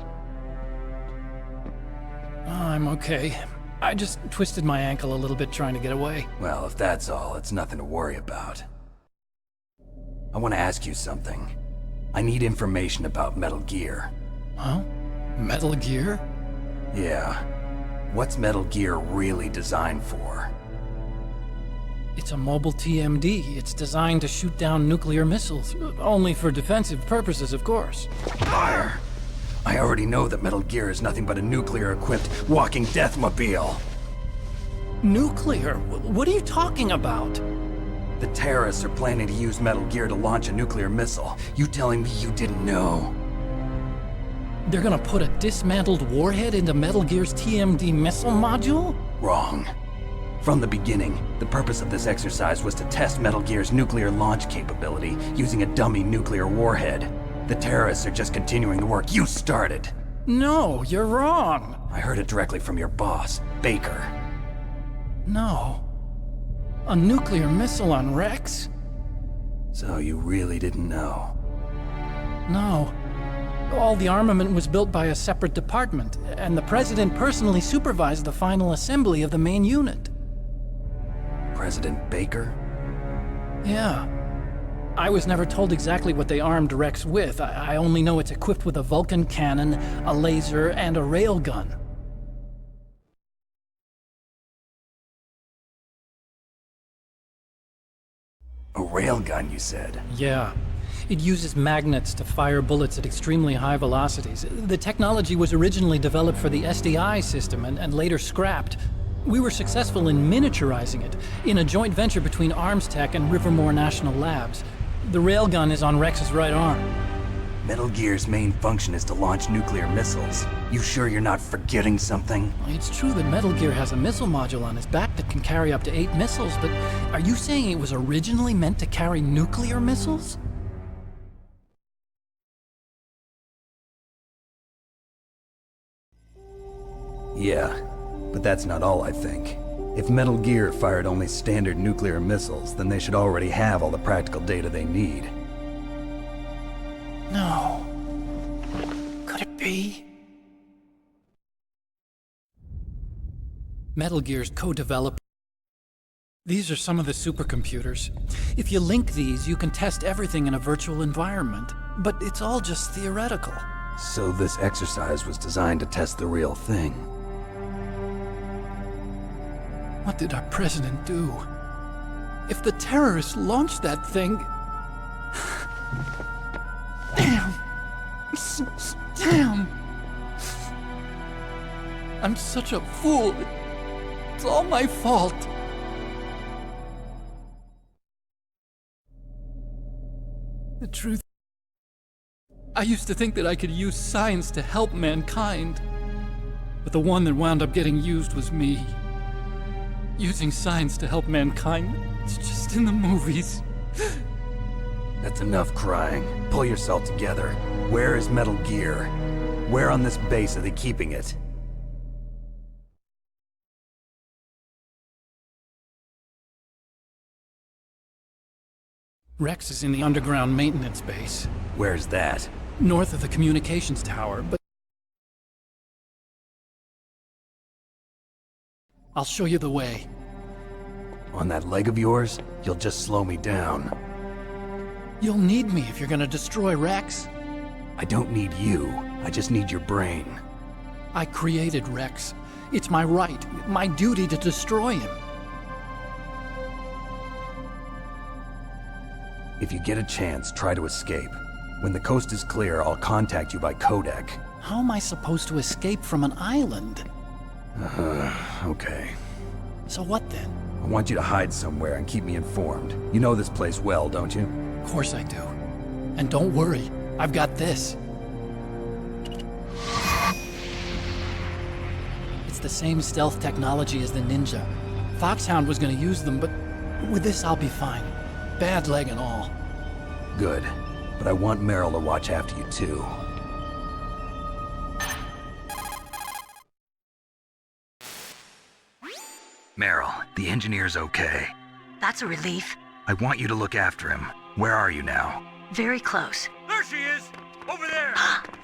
Oh, I'm okay. I just twisted my ankle a little bit trying to get away. Well, if that's all, it's nothing to worry about. I want to ask you something. I need information about Metal Gear. Huh? Metal Gear? Yeah. What's Metal Gear really designed for? It's a mobile TMD. It's designed to shoot down nuclear missiles. Only for defensive purposes, of course. Fire! I already know that Metal Gear is nothing but a nuclear-equipped walking deathmobile. Nuclear? What are you talking about? The terrorists are planning to use Metal Gear to launch a nuclear missile. You telling me you didn't know? They're gonna put a dismantled warhead into Metal Gear's TMD missile module? Wrong. From the beginning, the purpose of this exercise was to test Metal Gear's nuclear launch capability using a dummy nuclear warhead. The terrorists are just continuing the work you started. No, you're wrong. I heard it directly from your boss, Baker. No. A nuclear missile on Rex? So you really didn't know? No. All the armament was built by a separate department, and the President personally supervised the final assembly of the main unit. President Baker? Yeah. I was never told exactly what they armed Rex with. I only know it's equipped with a Vulcan cannon, a laser, and a railgun. A railgun, you said? Yeah. It uses magnets to fire bullets at extremely high velocities. The technology was originally developed for the SDI system and later scrapped. We were successful in miniaturizing it, in a joint venture between ArmsTech and Rivermore National Labs. The railgun is on Rex's right arm. Metal Gear's main function is to launch nuclear missiles. You sure you're not forgetting something? It's true that Metal Gear has a missile module on his back that can carry up to 8 missiles, but are you saying it was originally meant to carry nuclear missiles? Yeah, but that's not all I think. If Metal Gear fired only standard nuclear missiles, then they should already have all the practical data they need. No. Could it be? Metal Gear's co-developed. These are some of the supercomputers. If you link these, you can test everything in a virtual environment. But it's all just theoretical. So this exercise was designed to test the real thing. What did our president do? If the terrorists launched that thing... Damn! Damn! I'm such a fool. It's all my fault. The truth... I used to think that I could use science to help mankind. But the one that wound up getting used was me. Using science to help mankind, it's just in the movies. That's enough crying. Pull yourself together. Where is Metal Gear? Where on this base are they keeping it? Rex is in the underground maintenance base. Where's that? North of the communications tower, but... I'll show you the way. On that leg of yours, you'll just slow me down. You'll need me if you're gonna destroy Rex. I don't need you. I just need your brain. I created Rex. It's my right, my duty to destroy him. If you get a chance, try to escape. When the coast is clear, I'll contact you by codec. How am I supposed to escape from an island? Okay. So what then? I want you to hide somewhere and keep me informed. You know this place well, don't you? Of course I do. And don't worry, I've got this. It's the same stealth technology as the Ninja. Foxhound was gonna use them, but with this I'll be fine. Bad leg and all. Good. But I want Meryl to watch after you too. Meryl, the engineer's okay. That's a relief. I want you to look after him. Where are you now? Very close. There she is! Over there!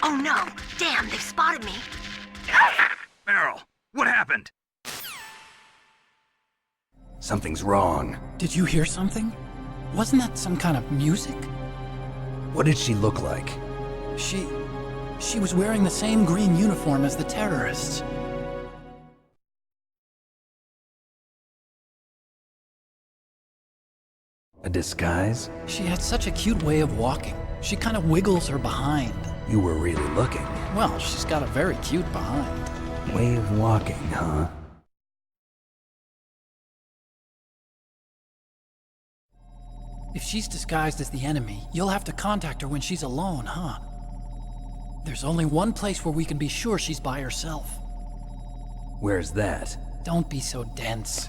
Oh no! Damn, they've spotted me! Meryl, what happened? Something's wrong. Did you hear something? Wasn't that some kind of music? What did she look like? She was wearing the same green uniform as the terrorists. A disguise? She had such a cute way of walking. She kind of wiggles her behind. You were really looking. Well, she's got a very cute behind. Way of walking, huh? If she's disguised as the enemy, you'll have to contact her when she's alone, huh? There's only one place where we can be sure she's by herself. Where's that? Don't be so dense.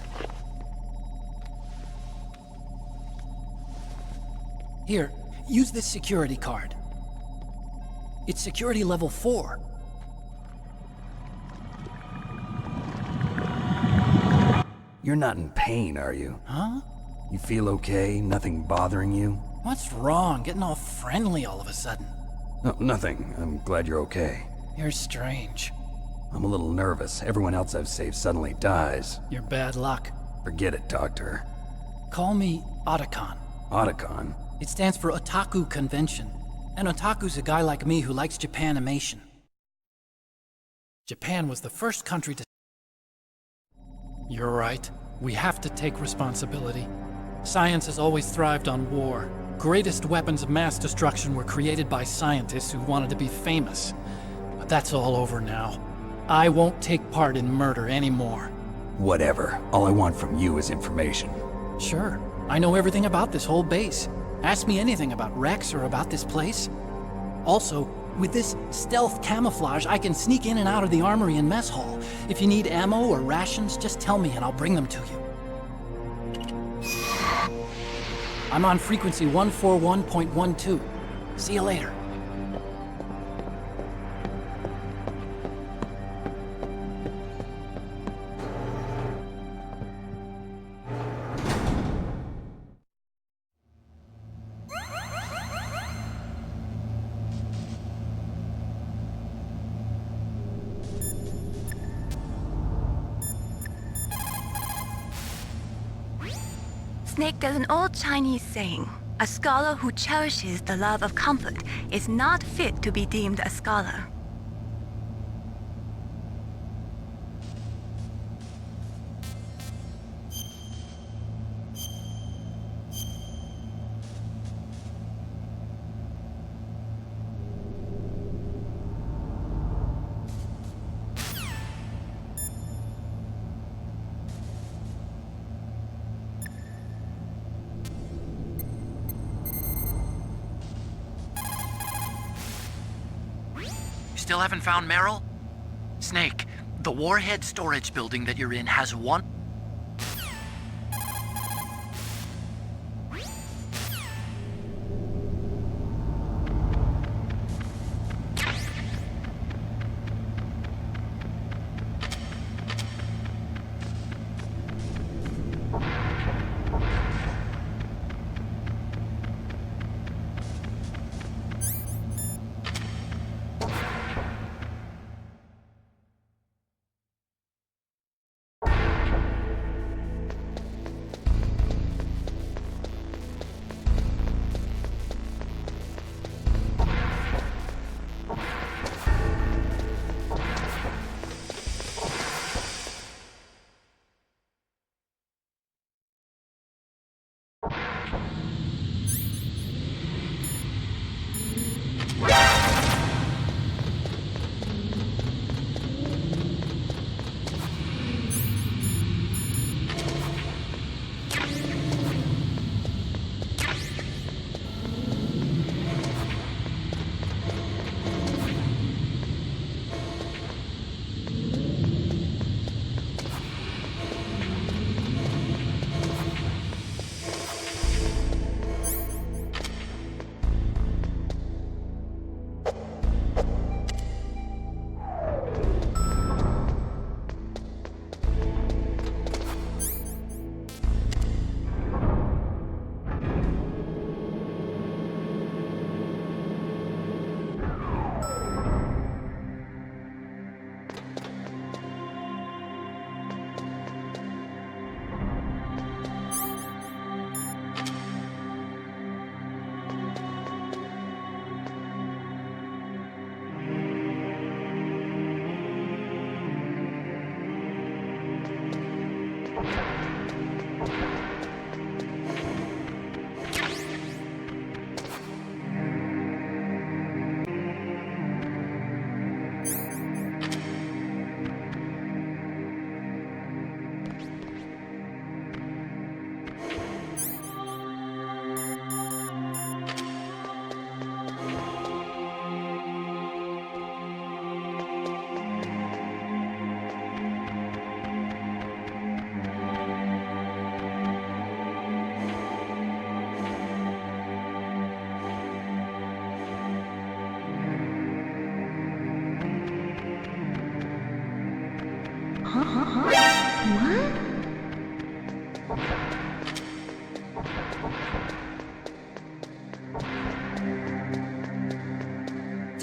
Here, use this security card. It's security level 4. You're not in pain, are you? Huh? You feel okay? Nothing bothering you? What's wrong? Getting all friendly all of a sudden. No, nothing. I'm glad you're okay. You're strange. I'm a little nervous. Everyone else I've saved suddenly dies. You're bad luck. Forget it, Doctor. Call me Otacon. Otacon? It stands for Otaku Convention. An otaku's a guy like me who likes Japanimation. Japan was the first country to... You're right. We have to take responsibility. Science has always thrived on war. Greatest weapons of mass destruction were created by scientists who wanted to be famous. But that's all over now. I won't take part in murder anymore. Whatever. All I want from you is information. Sure. I know everything about this whole base. Ask me anything about Rex or about this place. Also, with this stealth camouflage, I can sneak in and out of the armory and mess hall. If you need ammo or rations, just tell me and I'll bring them to you. I'm on frequency 141.12. See you later. Snake, there's an old Chinese saying, a scholar who cherishes the love of comfort is not fit to be deemed a scholar. Still haven't found Meryl? Snake, the warhead storage building that you're in has one...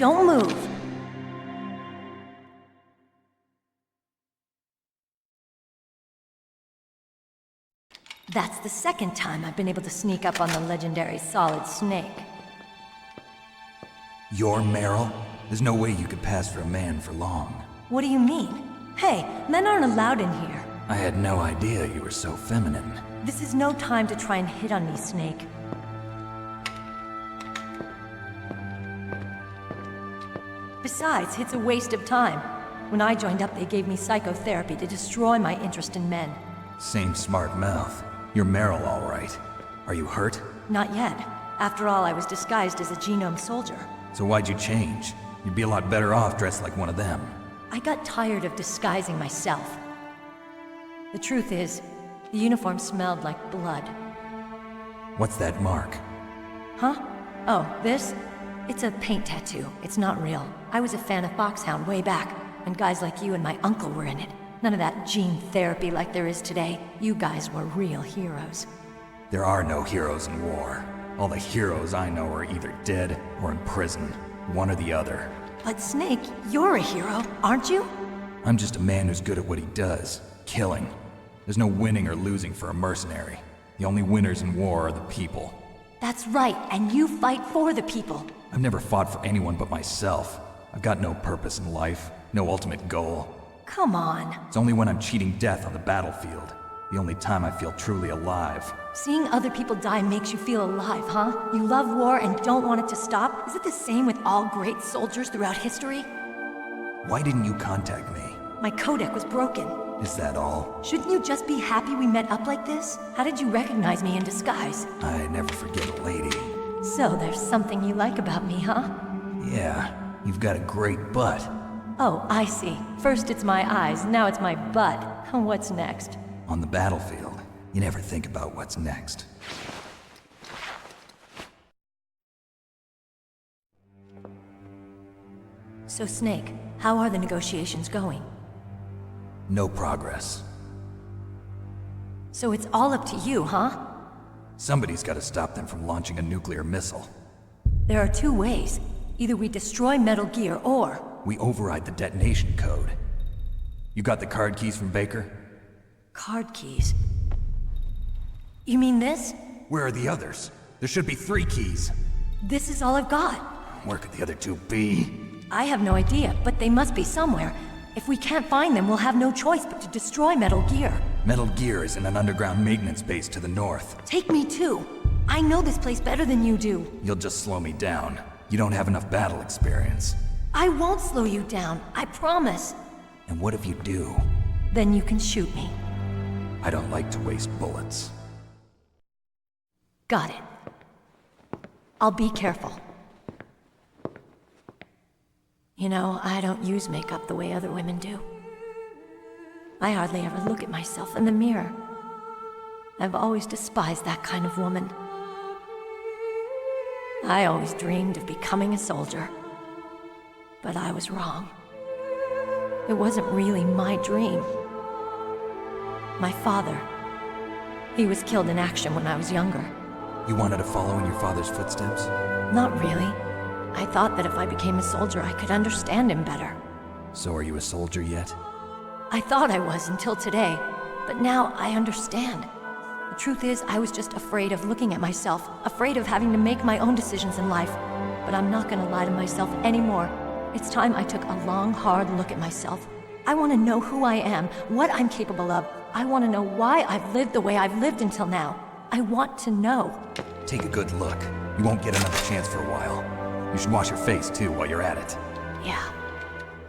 Don't move. That's the second time I've been able to sneak up on the legendary Solid Snake. You're Meryl? There's no way you could pass for a man for long. What do you mean? Hey, men aren't allowed in here. I had no idea you were so feminine. This is no time to try and hit on me, Snake. Besides, it's a waste of time. When I joined up, they gave me psychotherapy to destroy my interest in men. Same smart mouth. You're Meryl, all right. Are you hurt? Not yet. After all, I was disguised as a genome soldier. So why'd you change? You'd be a lot better off dressed like one of them. I got tired of disguising myself. The truth is, the uniform smelled like blood. What's that mark? Huh? Oh, this? It's a paint tattoo. It's not real. I was a fan of Foxhound way back, when guys like you and my uncle were in it. None of that gene therapy like there is today. You guys were real heroes. There are no heroes in war. All the heroes I know are either dead or in prison. One or the other. But Snake, you're a hero, aren't you? I'm just a man who's good at what he does. Killing. There's no winning or losing for a mercenary. The only winners in war are the people. That's right, and you fight for the people. I've never fought for anyone but myself. I've got no purpose in life, no ultimate goal. Come on. It's only when I'm cheating death on the battlefield. The only time I feel truly alive. Seeing other people die makes you feel alive, huh? You love war and don't want it to stop? Is it the same with all great soldiers throughout history? Why didn't you contact me? My codec was broken. Is that all? Shouldn't you just be happy we met up like this? How did you recognize me in disguise? I never forget a lady. So there's something you like about me, huh? Yeah, you've got a great butt. Oh, I see. First it's my eyes, now it's my butt. What's next? On the battlefield, you never think about what's next. So Snake, how are the negotiations going? No progress. So it's all up to you, huh? Somebody's got to stop them from launching a nuclear missile. There are two ways. Either we destroy Metal Gear, or... we override the detonation code. You got the card keys from Baker? Card keys? You mean this? Where are the others? There should be 3 keys. This is all I've got. Where could the other 2 be? I have no idea, but they must be somewhere. If we can't find them, we'll have no choice but to destroy Metal Gear. Metal Gear is in an underground maintenance base to the north. Take me too. I know this place better than you do. You'll just slow me down. You don't have enough battle experience. I won't slow you down, I promise. And what if you do? Then you can shoot me. I don't like to waste bullets. Got it. I'll be careful. You know, I don't use makeup the way other women do. I hardly ever look at myself in the mirror. I've always despised that kind of woman. I always dreamed of becoming a soldier. But I was wrong. It wasn't really my dream. My father, he was killed in action when I was younger. You wanted to follow in your father's footsteps? Not really. I thought that if I became a soldier, I could understand him better. So are you a soldier yet? I thought I was until today, but now I understand. The truth is, I was just afraid of looking at myself, afraid of having to make my own decisions in life. But I'm not gonna lie to myself anymore. It's time I took a long, hard look at myself. I want to know who I am, what I'm capable of. I want to know why I've lived the way I've lived until now. I want to know. Take a good look. You won't get another chance for a while. You should wash your face, too, while you're at it. Yeah.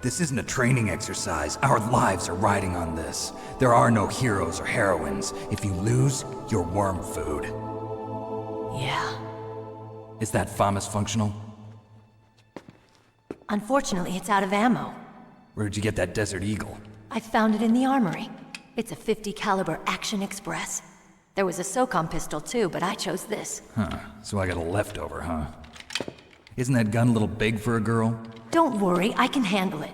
This isn't a training exercise. Our lives are riding on this. There are no heroes or heroines. If you lose, you're worm food. Yeah. Is that FAMAS functional? Unfortunately, it's out of ammo. Where'd you get that Desert Eagle? I found it in the armory. It's a .50 caliber Action Express. There was a SOCOM pistol too, but I chose this. Huh, so I got a leftover, huh? Isn't that gun a little big for a girl? Don't worry, I can handle it.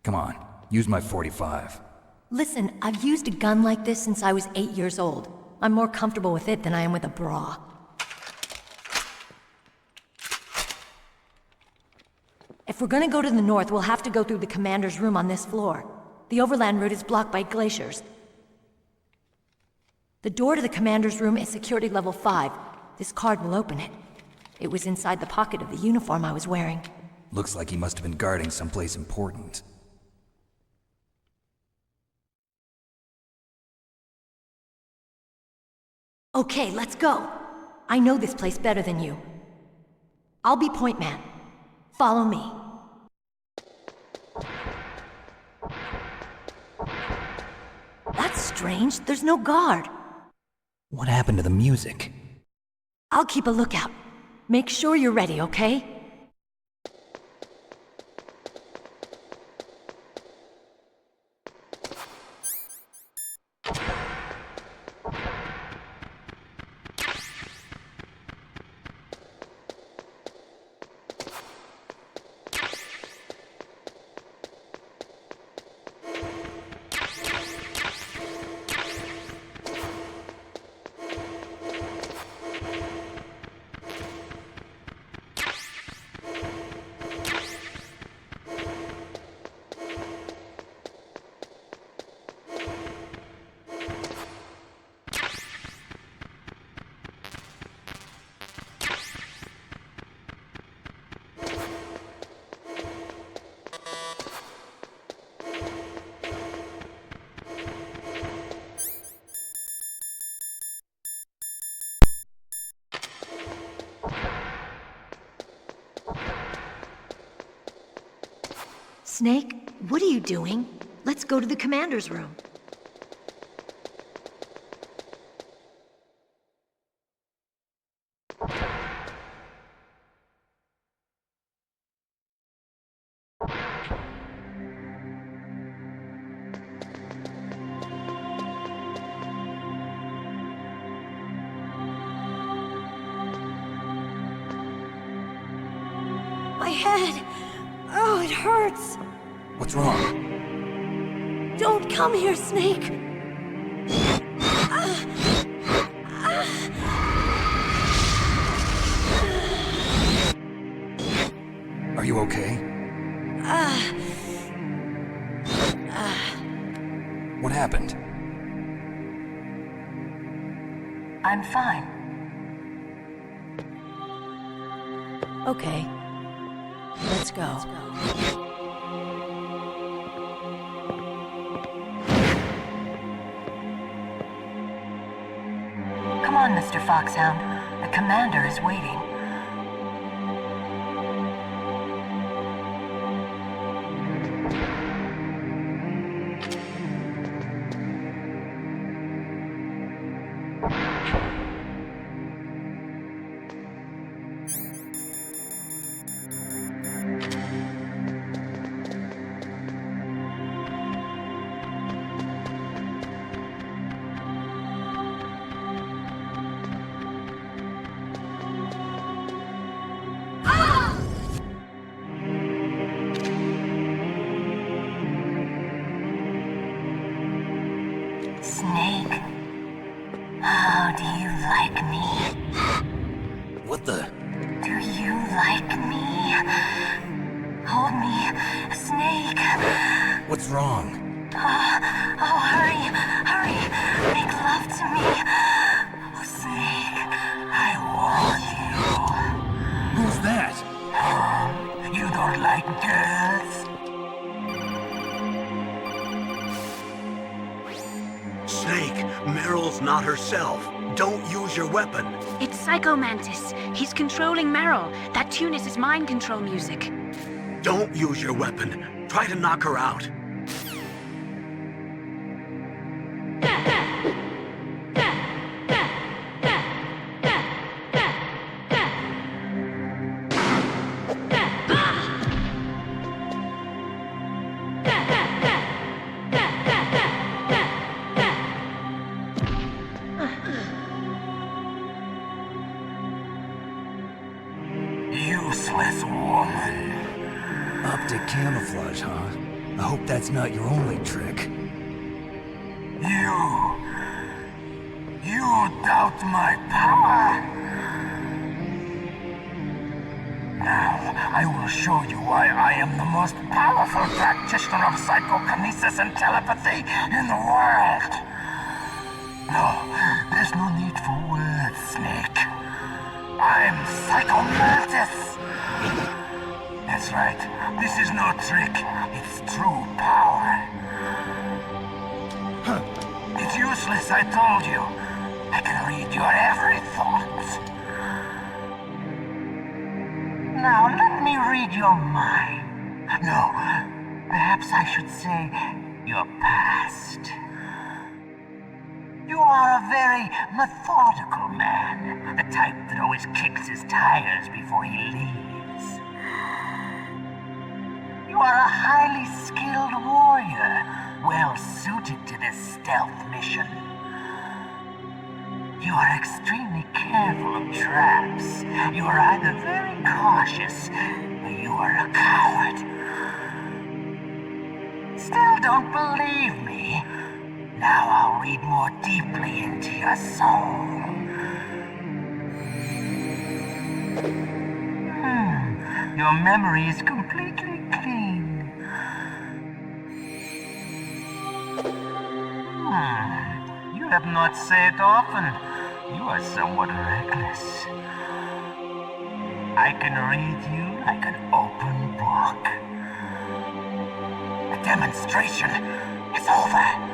Come on, use my .45. Listen, I've used a gun like this since I was 8 years old. I'm more comfortable with it than I am with a bra. If we're gonna go to the north, we'll have to go through the commander's room on this floor. The overland route is blocked by glaciers. The door to the commander's room is security level 5. This card will open it. It was inside the pocket of the uniform I was wearing. Looks like he must have been guarding someplace important. Okay, let's go. I know this place better than you. I'll be point man. Follow me. That's strange. There's no guard. What happened to the music? I'll keep a lookout. Make sure you're ready, okay? Snake, what are you doing? Let's go to the commander's room. My head! Oh, it hurts! What's wrong? Don't come here, Snake! Are you okay? What happened? I'm fine. Okay. Let's go. Come on, Mr. Foxhound. The commander is waiting. Snake, how do you like me? What the? Do you like me? Hold me, Snake. What's wrong? Oh, hurry, hurry. Make love to me. Oh, Snake, I want you. Who's that? You don't like girls? Snake, Meryl's not herself. Don't use your weapon. It's Psycho Mantis. He's controlling Meryl. That tune is his mind control music. Don't use your weapon. Try to knock her out. Useless woman. Optic camouflage, huh? I hope that's not your only trick. You doubt my power? Now, I will show you why I am the most powerful practitioner of psychokinesis and telepathy in the world. No, there's no need for words, Snake. I'm Psycho Mantis. That's right. This is no trick. It's true power. It's useless, I told you. I can read your every thought. Now, let me read your mind. No, perhaps I should say your past. You are a very methodical man, the type that always kicks his tires before he leaves. You are a highly skilled warrior, well suited to this stealth mission. You are extremely careful of traps. You are either very cautious, or you are a coward. Still don't believe me? Now I'll read more deeply into your soul. Your memory is completely clean. You have not saved often. You are somewhat reckless. I can read you like an open book. The demonstration is over.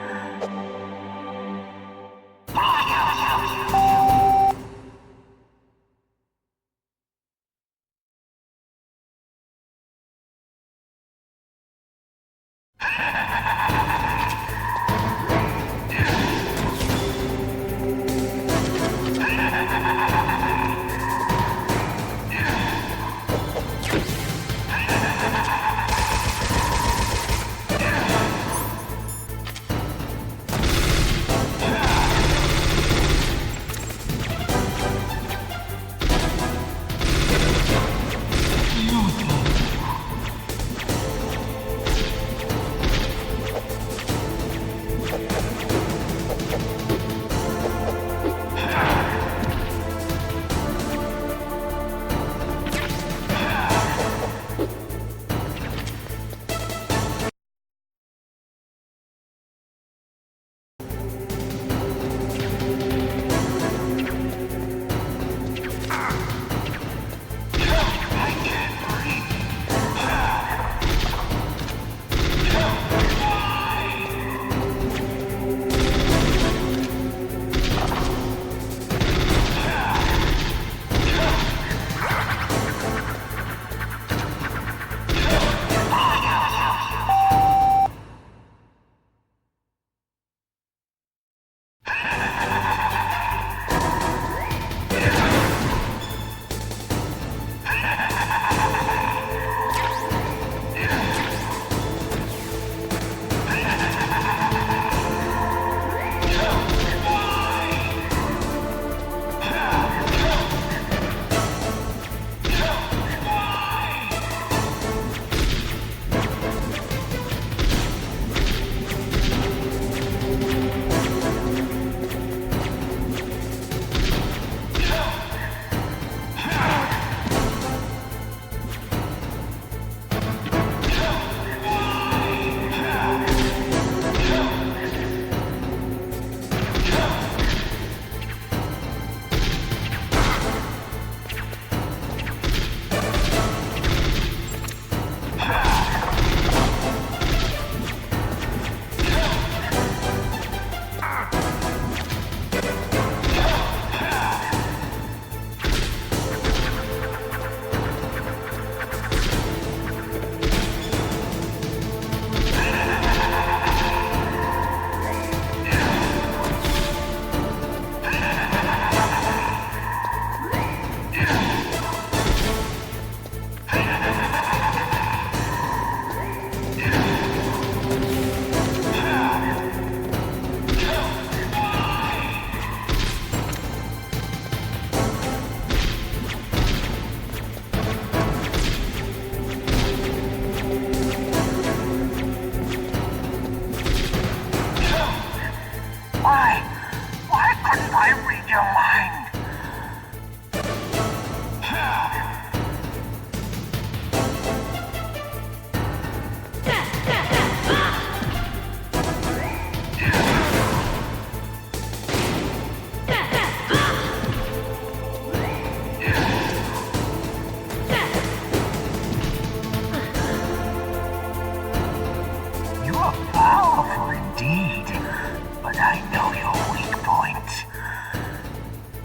but I know your weak point.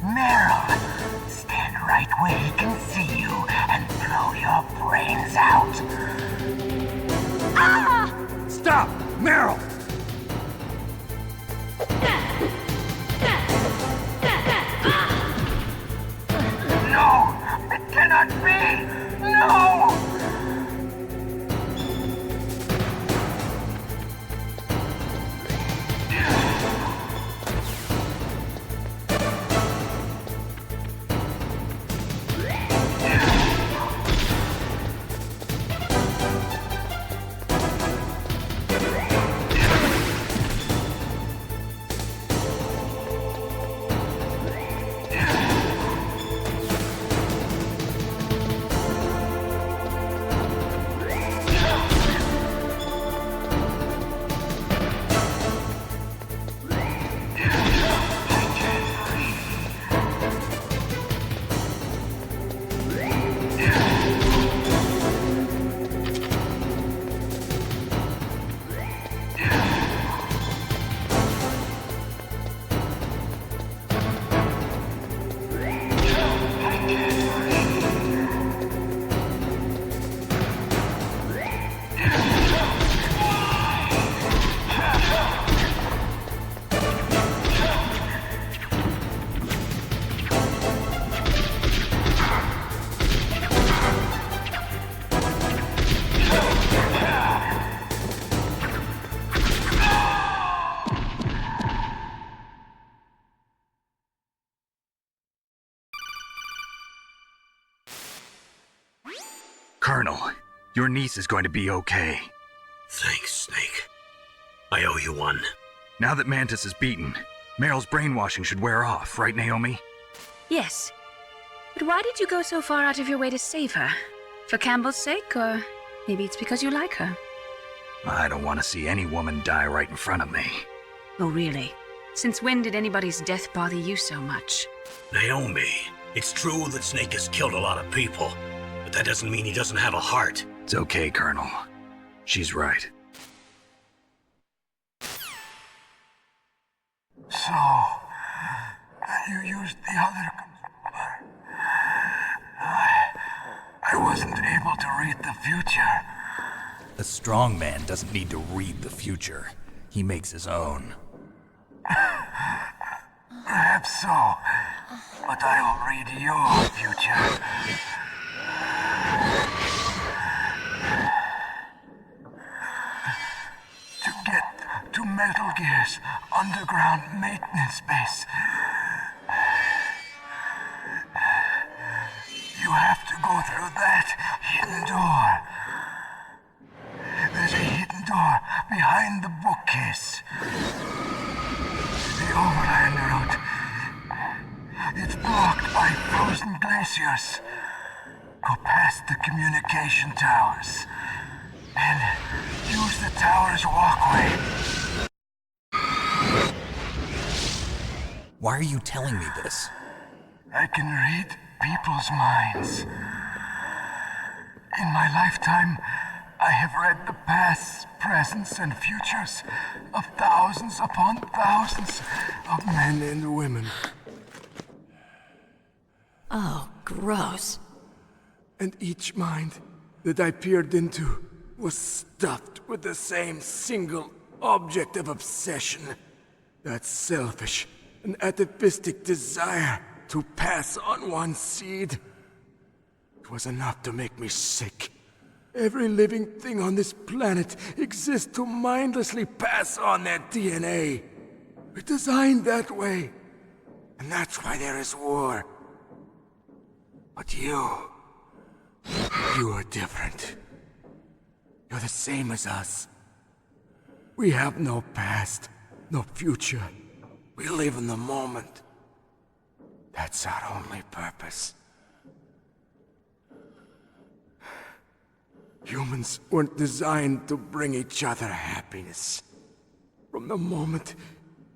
Meryl, stand right where he can see you and blow your brains out. Ah! Stop! Meryl! No! It cannot be! No! Colonel, your niece is going to be okay. Thanks, Snake. I owe you one. Now that Mantis is beaten, Meryl's brainwashing should wear off, right, Naomi? Yes. But why did you go so far out of your way to save her? For Campbell's sake, or maybe it's because you like her? I don't want to see any woman die right in front of me. Oh, really? Since when did anybody's death bother you so much? Naomi, it's true that Snake has killed a lot of people, but that doesn't mean he doesn't have a heart. It's okay, Colonel. She's right. So, you used the other... I wasn't able to read the future. A strong man doesn't need to read the future. He makes his own. Perhaps so, but I'll read your future. To get to Metal Gear's underground maintenance base, you have to go through that hidden door. There's a hidden door behind the bookcase. The overland route. It's blocked by frozen glaciers. Go past the communication towers. And use the tower's walkway. Why are you telling me this? I can read people's minds. In my lifetime, I have read the pasts, presents, and futures of thousands upon thousands of men and women. Oh, gross. And each mind that I peered into was stuffed with the same single object of obsession. That selfish and atavistic desire to pass on one's seed. It was enough to make me sick. Every living thing on this planet exists to mindlessly pass on their DNA. We're designed that way. And that's why there is war. But you are different. You're the same as us. We have no past, no future. We live in the moment. That's our only purpose. Humans weren't designed to bring each other happiness. From the moment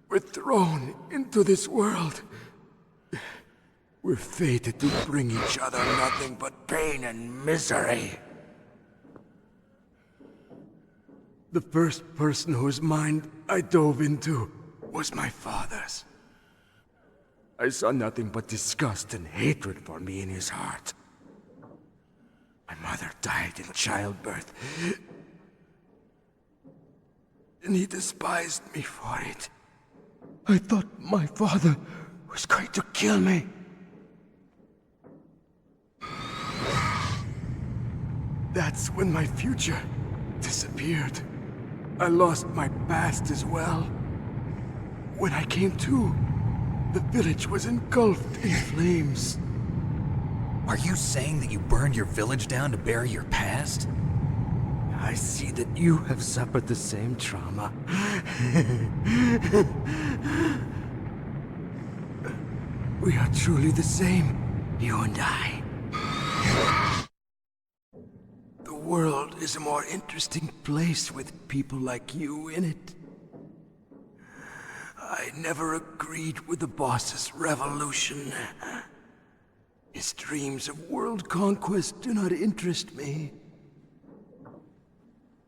we're thrown into this world, we're fated to bring each other nothing but pain and misery. The first person whose mind I dove into was my father's. I saw nothing but disgust and hatred for me in his heart. My mother died in childbirth, and he despised me for it. I thought my father was going to kill me. That's when my future disappeared. I lost my past as well. When I came to, the village was engulfed in flames. Are you saying that you burned your village down to bury your past? I see that you have suffered the same trauma. We are truly the same, you and I. The world is a more interesting place with people like you in it. I never agreed with the boss's revolution. His dreams of world conquest do not interest me.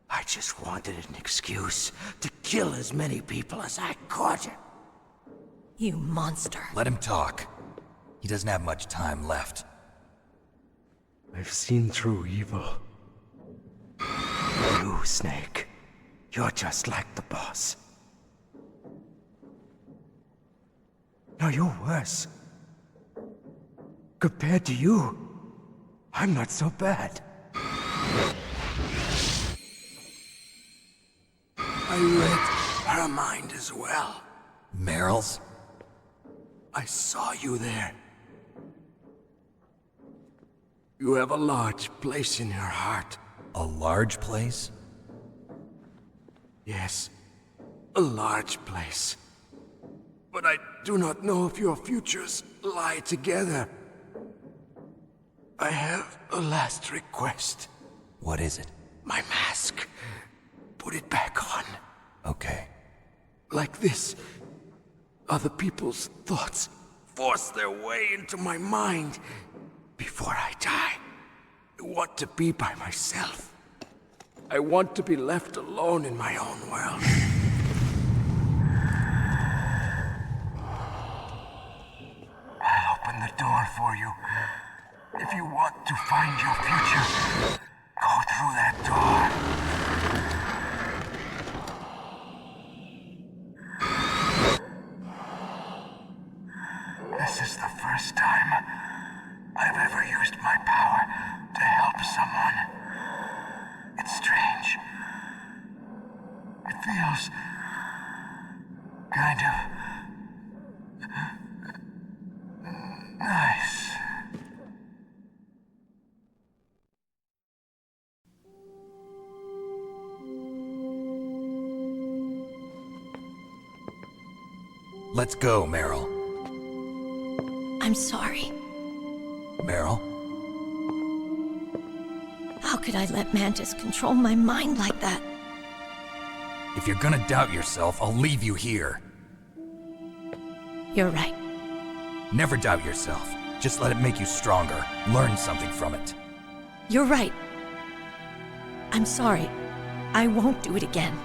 I just wanted an excuse to kill as many people as I could. You monster. Let him talk. He doesn't have much time left. I've seen through evil. You, Snake, you're just like the boss. No, you're worse. Compared to you, I'm not so bad. I read her mind as well. Meryl's? I saw you there. You have a large place in her heart. A large place? Yes, a large place. But I do not know if your futures lie together. I have a last request. What is it? My mask. Put it back on. Okay. Like this, other people's thoughts force their way into my mind. Before I die, I want to be by myself. I want to be left alone in my own world. I'll open the door for you. If you want to find your future, go through that door. This is the first time I've ever used my power to help someone. It's strange. It feels kind of nice. Let's go, Meryl. I'm sorry. Meryl? How could I let Mantis control my mind like that? If you're gonna doubt yourself, I'll leave you here. You're right. Never doubt yourself. Just let it make you stronger. Learn something from it. You're right. I'm sorry. I won't do it again.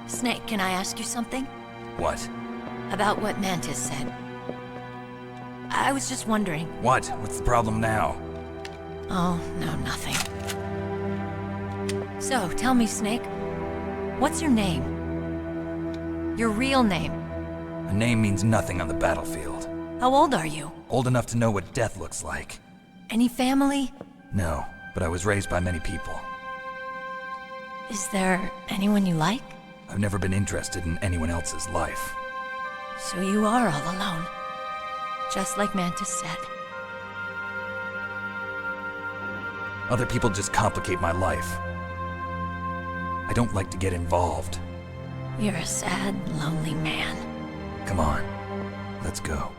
Snake, can I ask you something? What? About what Mantis said. I was just wondering. What? What's the problem now? Oh, no, nothing. So, tell me, Snake. What's your name? Your real name? A name means nothing on the battlefield. How old are you? Old enough to know what death looks like. Any family? No, but I was raised by many people. Is there anyone you like? I've never been interested in anyone else's life. So you are all alone. Just like Mantis said. Other people just complicate my life. I don't like to get involved. You're a sad, lonely man. Come on, let's go.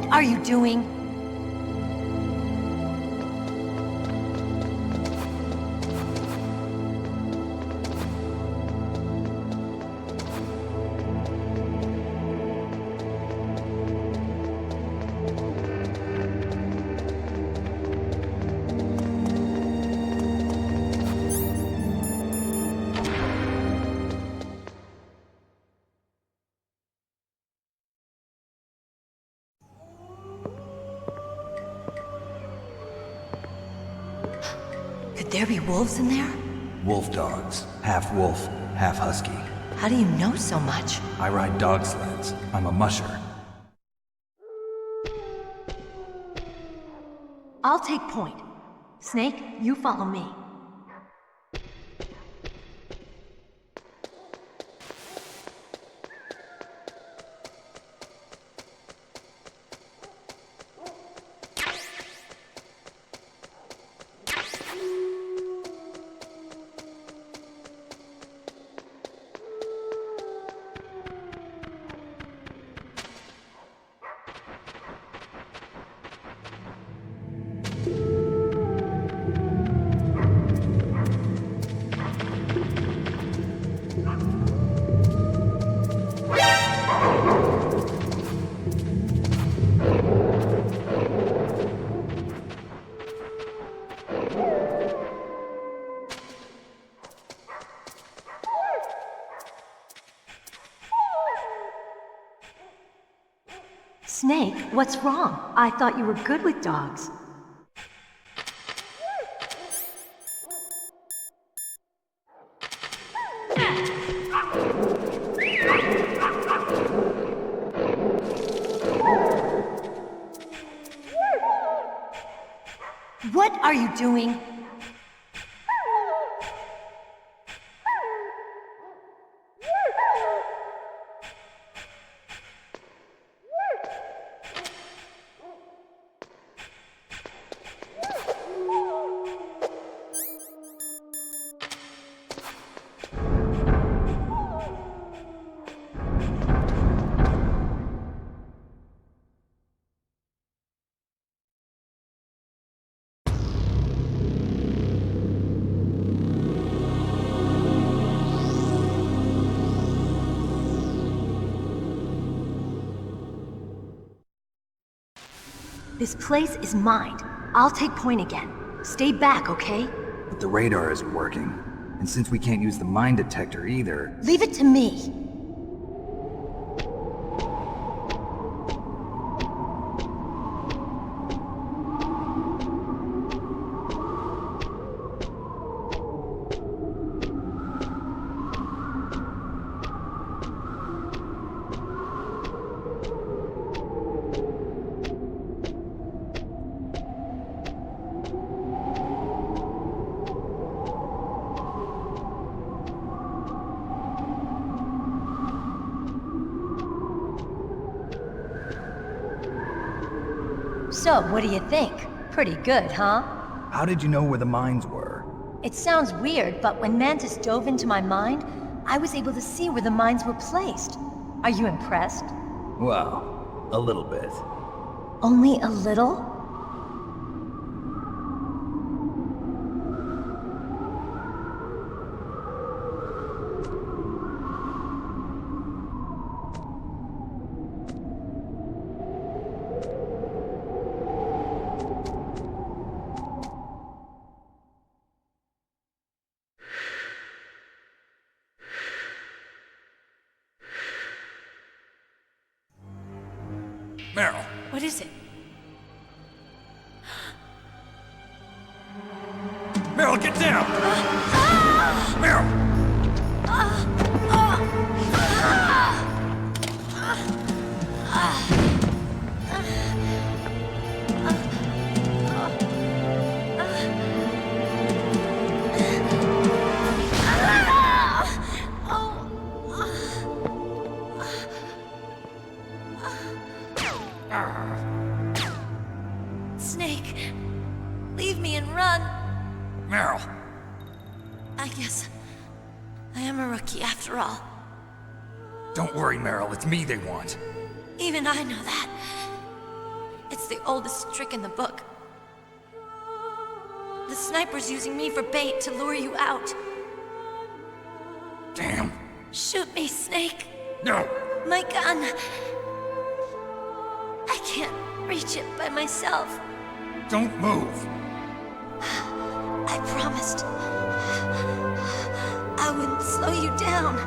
What are you doing? Could there be wolves in there? Wolf dogs. Half wolf, half husky. How do you know so much? I ride dog sleds. I'm a musher. I'll take point. Snake, you follow me. Snake, what's wrong? I thought you were good with dogs. What are you doing? This place is mine. I'll take point again. Stay back, okay? But the radar isn't working. And since we can't use the mine detector either... Leave it to me. So, what do you think? Pretty good, huh? How did you know where the mines were? It sounds weird, but when Mantis dove into my mind, I was able to see where the mines were placed. Are you impressed? Well, a little bit. Only a little? Meryl. What is it? Meryl, get down! Meryl! Snake, leave me and run. Meryl. I guess I am a rookie after all. Don't worry, Meryl. It's me they want. Even I know that. It's the oldest trick in the book. The sniper's using me for bait to lure you out. Damn. Shoot me, Snake. No. My gun. I can't reach it by myself. Don't move. I promised I wouldn't slow you down.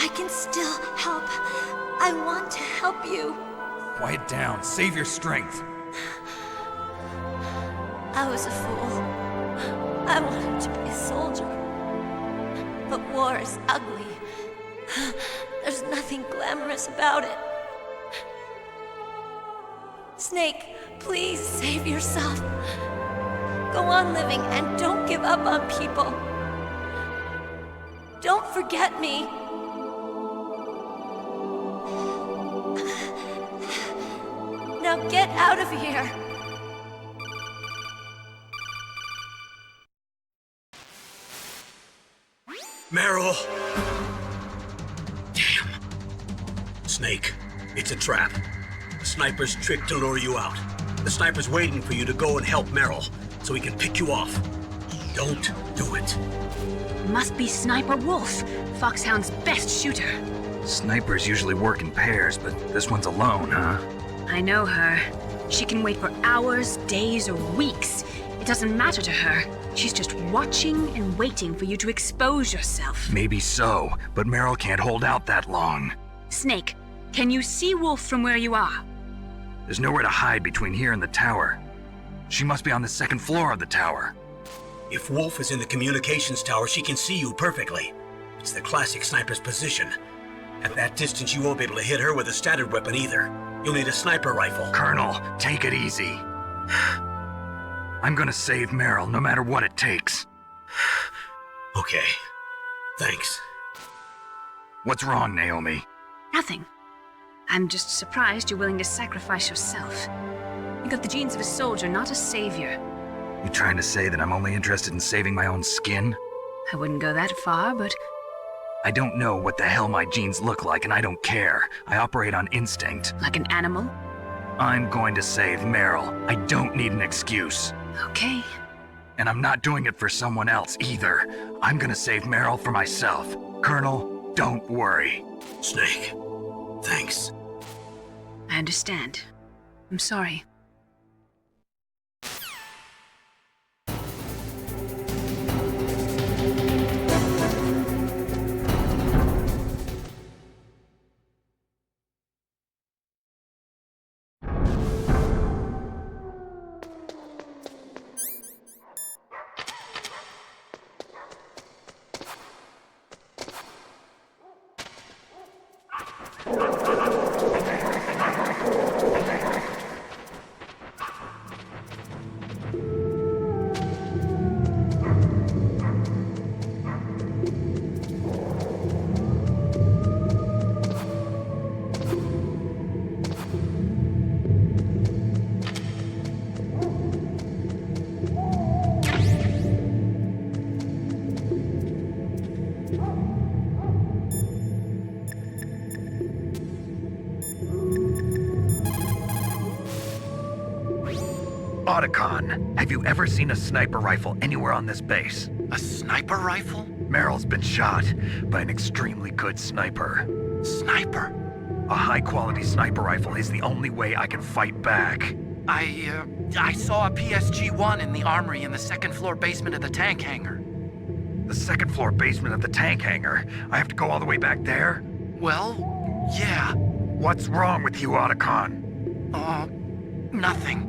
I can still help. I want to help you. Quiet down. Save your strength. I was a fool. I wanted to be a soldier. But war is ugly. There's nothing glamorous about it. Snake, please save yourself. Go on living and don't give up on people. Don't forget me. Now get out of here. Meryl! Damn. Snake, it's a trap. The sniper's trick to lure you out. The sniper's waiting for you to go and help Meryl, so he can pick you off. Don't do it. Must be Sniper Wolf, Foxhound's best shooter. Snipers usually work in pairs, but this one's alone, huh? I know her. She can wait for hours, days, or weeks. It doesn't matter to her. She's just watching and waiting for you to expose yourself. Maybe so, but Meryl can't hold out that long. Snake, can you see Wolf from where you are? There's nowhere to hide between here and the tower. She must be on the second floor of the tower. If Wolf is in the communications tower, she can see you perfectly. It's the classic sniper's position. At that distance, you won't be able to hit her with a standard weapon either. You'll need a sniper rifle. Colonel, take it easy. I'm gonna save Meryl, no matter what it takes. Okay. Thanks. What's wrong, Naomi? Nothing. I'm just surprised you're willing to sacrifice yourself. You got the genes of a soldier, not a savior. You trying to say that I'm only interested in saving my own skin? I wouldn't go that far, but... I don't know what the hell my genes look like, and I don't care. I operate on instinct. Like an animal? I'm going to save Meryl. I don't need an excuse. Okay. And I'm not doing it for someone else either. I'm gonna save Meryl for myself. Colonel, don't worry. Snake, thanks. I understand. I'm sorry. Otacon, have you ever seen a sniper rifle anywhere on this base? A sniper rifle? Meryl's been shot by an extremely good sniper. Sniper? A high-quality sniper rifle is the only way I can fight back. I saw a PSG-1 in the armory in the second-floor basement of the tank hangar. The second-floor basement of the tank hangar? I have to go all the way back there? Well, yeah. What's wrong with you, Otacon? Nothing.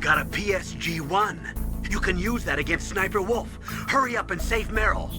got a PSG-1. You can use that against Sniper Wolf. Hurry up and save Meryl.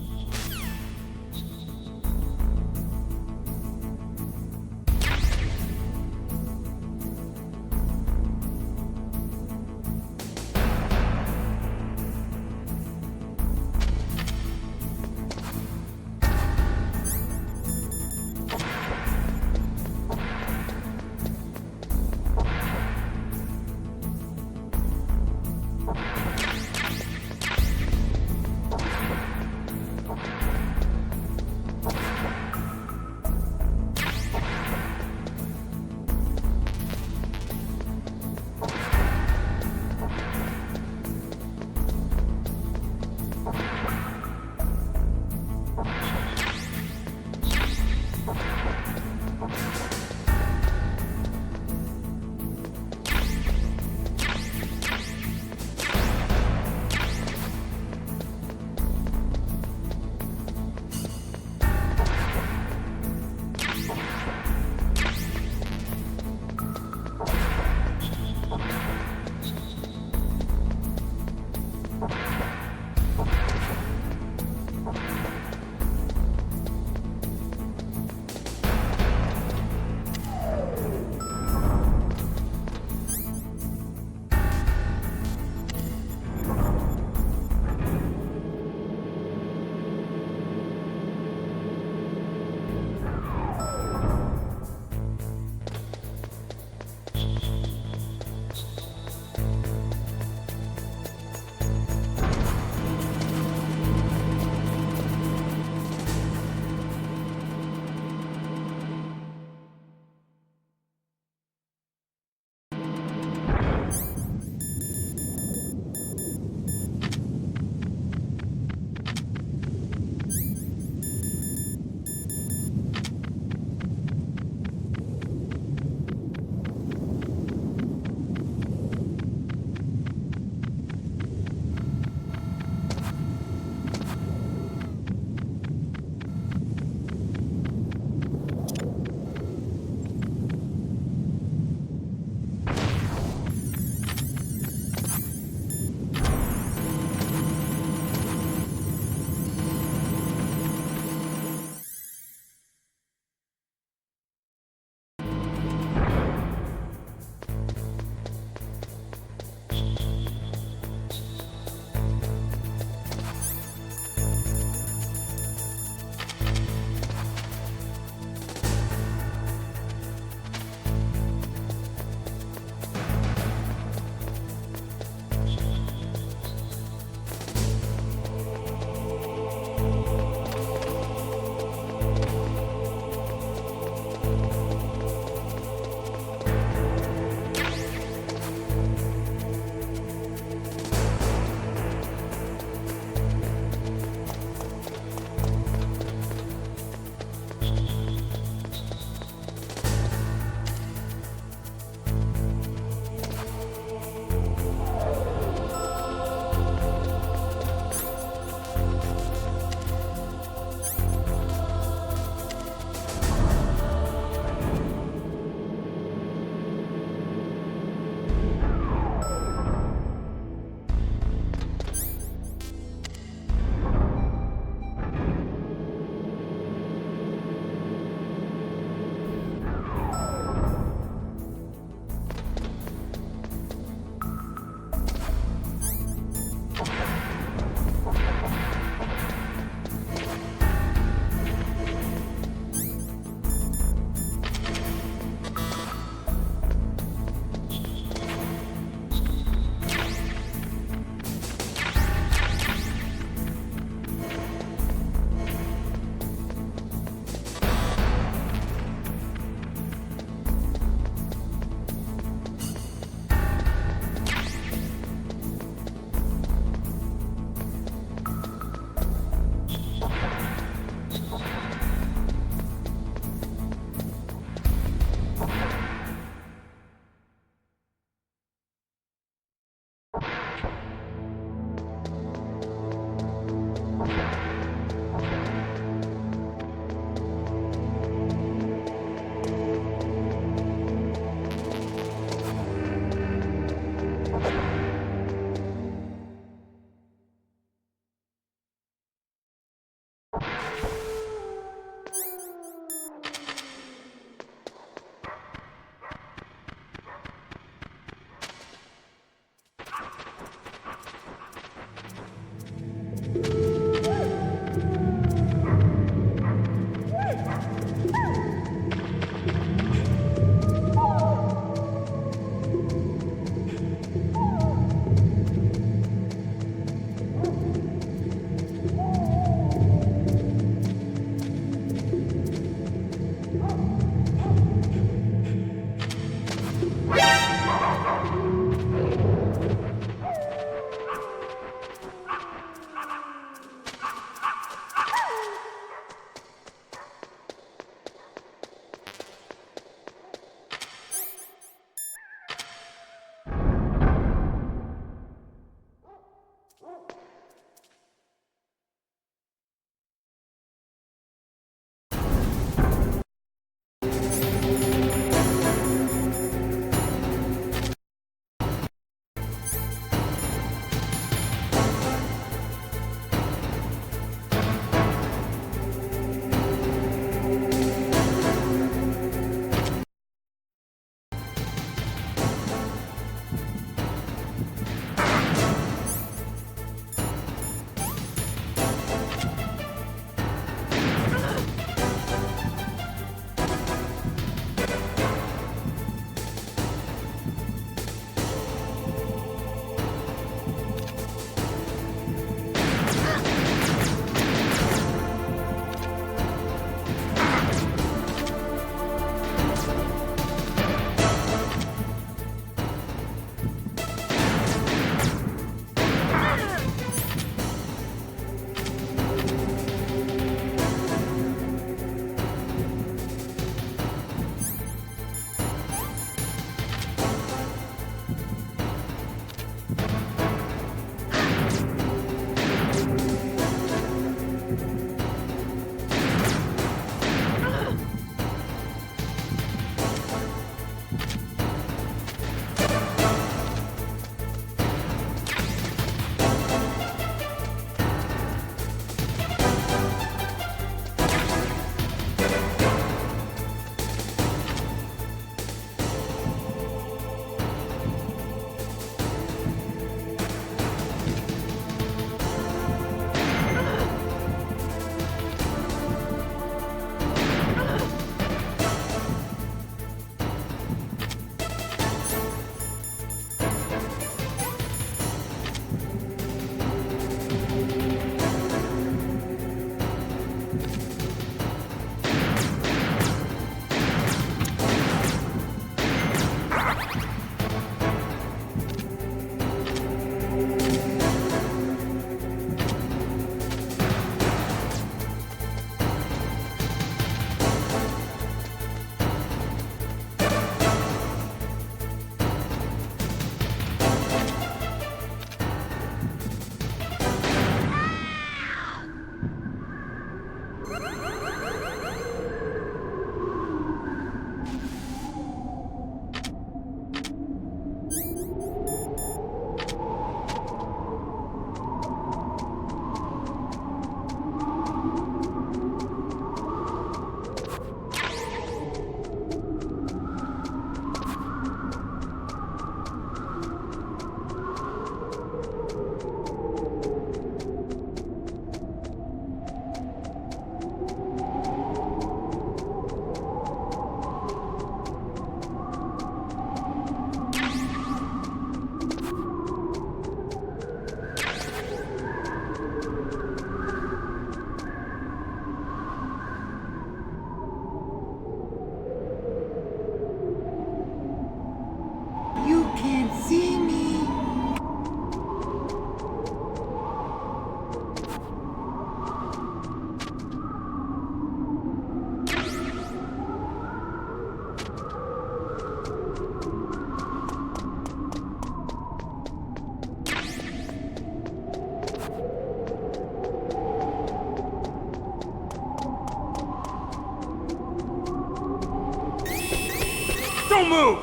Don't move!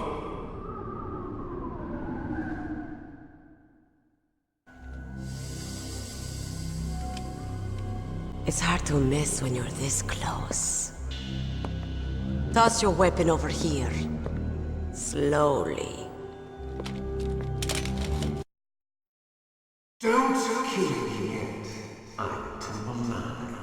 It's hard to miss when you're this close. Toss your weapon over here. Slowly. Don't kill me yet. I'm too alive.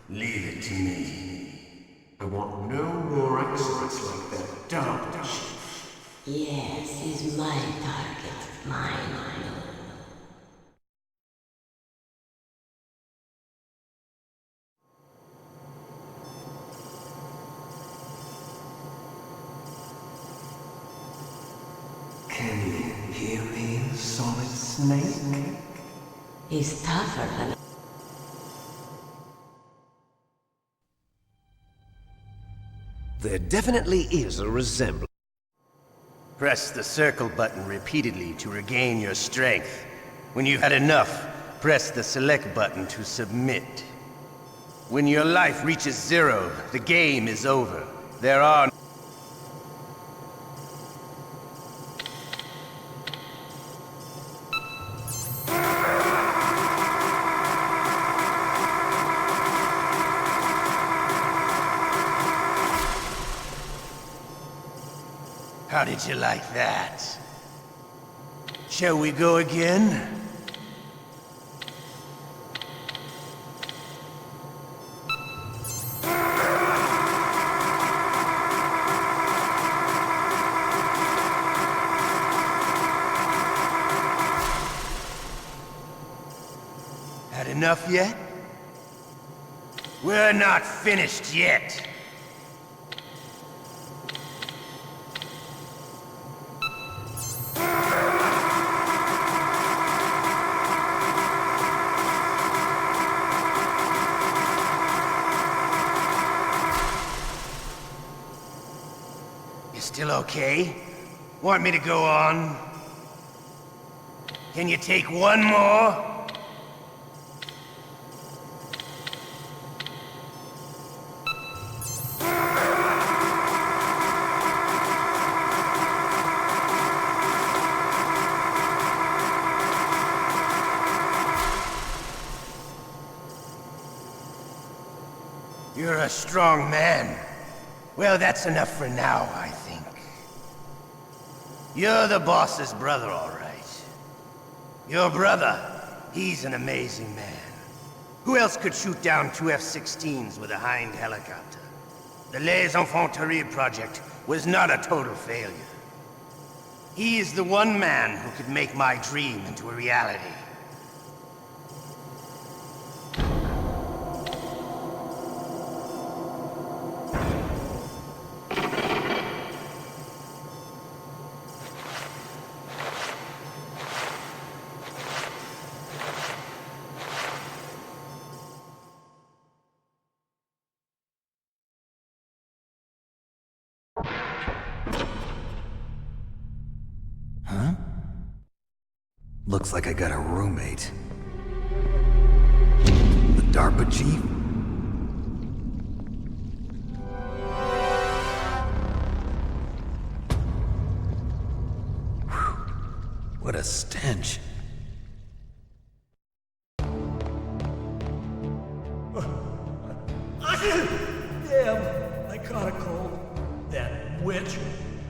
Leave it to me. I want no more accidents like that dumb chief. Yes, he's my target. Mine. Can you hear me, Solid Snake? He's tougher than... There definitely is a resemblance. Press the circle button repeatedly to regain your strength. When you've had enough, press the select button to submit. When your life reaches 0, the game is over. There are... How did you like that? Shall we go again? Had enough yet? We're not finished yet. Still okay? Want me to go on? Can you take one more? You're a strong man. Well, that's enough for now, I think. You're the boss's brother, all right. Your brother, he's an amazing man. Who else could shoot down 2 F-16s with a Hind helicopter? The Les Infanteries project was not a total failure. He is the one man who could make my dream into a reality. Huh? Looks like I got a roommate. The DARPA chief? Whew. What a stench. Damn, I caught a cold. That witch,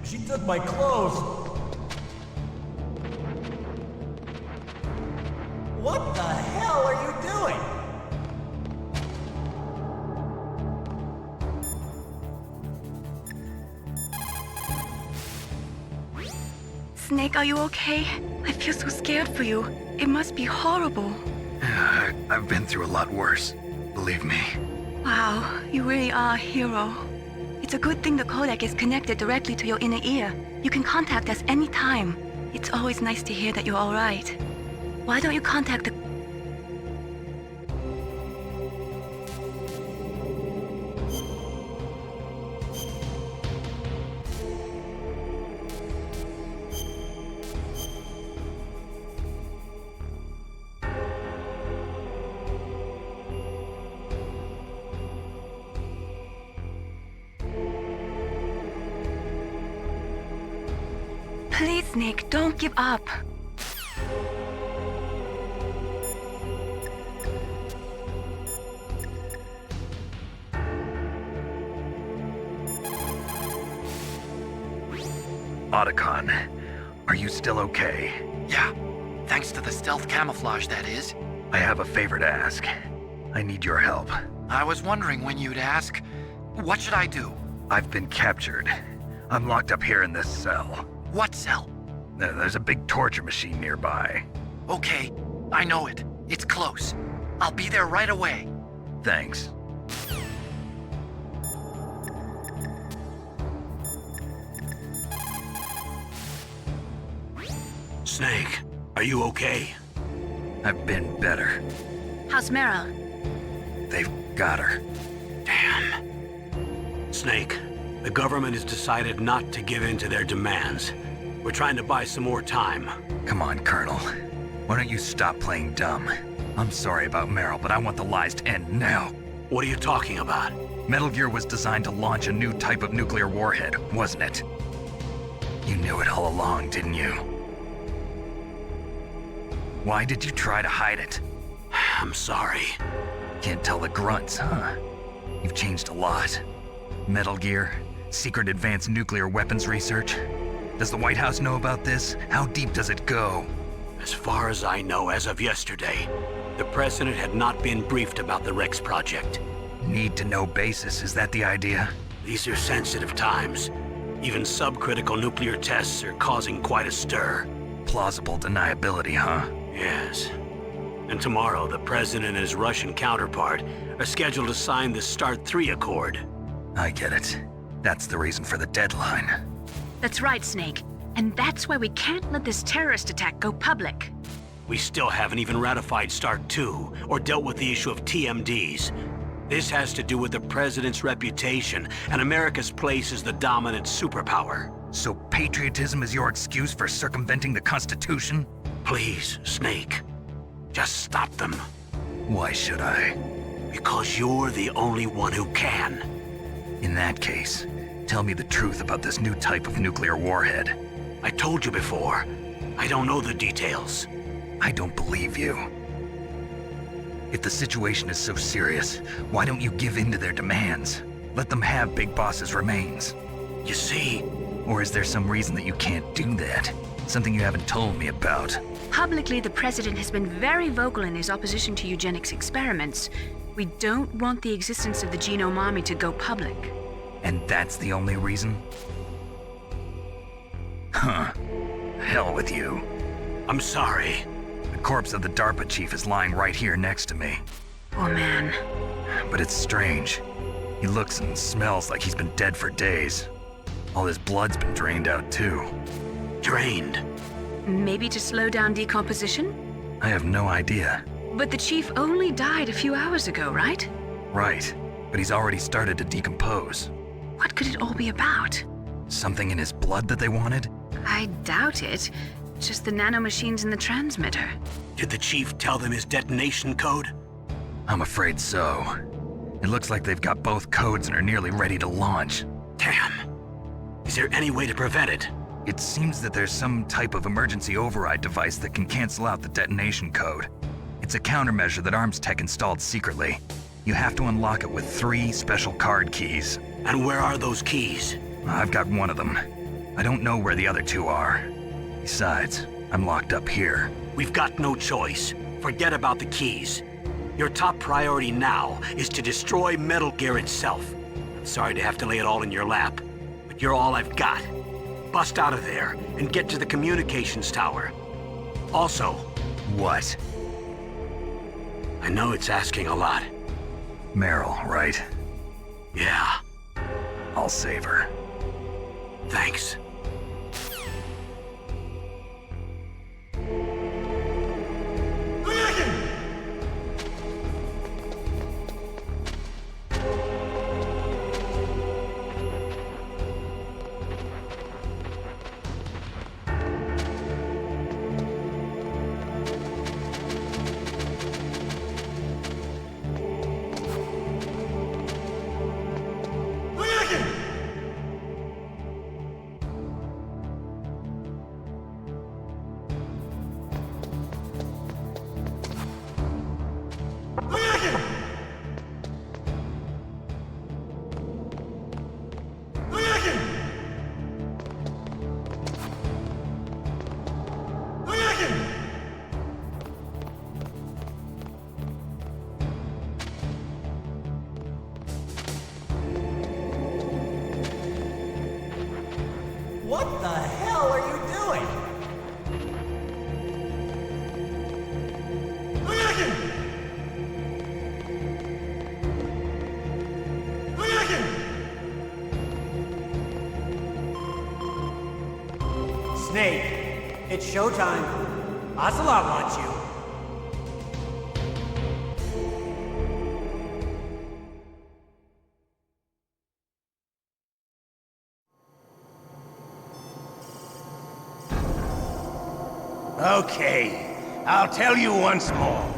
she took my clothes. What the hell are you doing? Snake, are you okay? I feel so scared for you. It must be horrible. I've been through a lot worse, believe me. Wow, you really are a hero. It's a good thing the codec is connected directly to your inner ear. You can contact us anytime. It's always nice to hear that you're all right. Why don't you contact the... Please, Snake, don't give up. Otacon, are you still okay? Yeah, thanks to the stealth camouflage, that is. I have a favor to ask. I need your help. I was wondering when you'd ask. What should I do? I've been captured. I'm locked up here in this cell. What cell? There's a big torture machine nearby. Okay, I know it. It's close. I'll be there right away. Thanks. Snake, are you okay? I've been better. How's Meryl? They've got her. Damn. Snake, the government has decided not to give in to their demands. We're trying to buy some more time. Come on, Colonel. Why don't you stop playing dumb? I'm sorry about Meryl, but I want the lies to end now. What are you talking about? Metal Gear was designed to launch a new type of nuclear warhead, wasn't it? You knew it all along, didn't you? Why did you try to hide it? I'm sorry. Can't tell the grunts, huh? You've changed a lot. Metal Gear, secret advanced nuclear weapons research. Does the White House know about this? How deep does it go? As far as I know, as of yesterday, the president had not been briefed about the Rex project. Need-to-know basis, is that the idea? These are sensitive times. Even subcritical nuclear tests are causing quite a stir. Plausible deniability, huh? Yes. And tomorrow, the president and his Russian counterpart are scheduled to sign the START 3 Accord. I get it. That's the reason for the deadline. That's right, Snake. And that's why we can't let this terrorist attack go public. We still haven't even ratified START 2 or dealt with the issue of TMDs. This has to do with the president's reputation and America's place as the dominant superpower. So patriotism is your excuse for circumventing the Constitution? Please, Snake. Just stop them. Why should I? Because you're the only one who can. In that case, tell me the truth about this new type of nuclear warhead. I told you before. I don't know the details. I don't believe you. If the situation is so serious, why don't you give in to their demands? Let them have Big Boss's remains. You see? Or is there some reason that you can't do that? Something you haven't told me about? Publicly, the president has been very vocal in his opposition to eugenics experiments. We don't want the existence of the Genome Army to go public. And that's the only reason? Huh. Hell with you. I'm sorry. The corpse of the DARPA chief is lying right here next to me. Oh, man. But it's strange. He looks and smells like he's been dead for days. All his blood's been drained out, too. Drained? Maybe to slow down decomposition? I have no idea. But the chief only died a few hours ago, right? Right. But he's already started to decompose. What could it all be about? Something in his blood that they wanted? I doubt it. Just the nanomachines in the transmitter. Did the chief tell them his detonation code? I'm afraid so. It looks like they've got both codes and are nearly ready to launch. Damn. Is there any way to prevent it? It seems that there's some type of emergency override device that can cancel out the detonation code. It's a countermeasure that Arms Tech installed secretly. You have to unlock it with 3 special card keys. And where are those keys? I've got one of them. I don't know where the other 2 are. Besides, I'm locked up here. We've got no choice. Forget about the keys. Your top priority now is to destroy Metal Gear itself. I'm sorry to have to lay it all in your lap, but you're all I've got. Bust out of there and get to the communications tower. Also... What? I know it's asking a lot. Meryl, right? Yeah. I'll save her. Thanks. What the hell are you doing? Snake, it's showtime. Ocelot wants you. Okay, I'll tell you once more.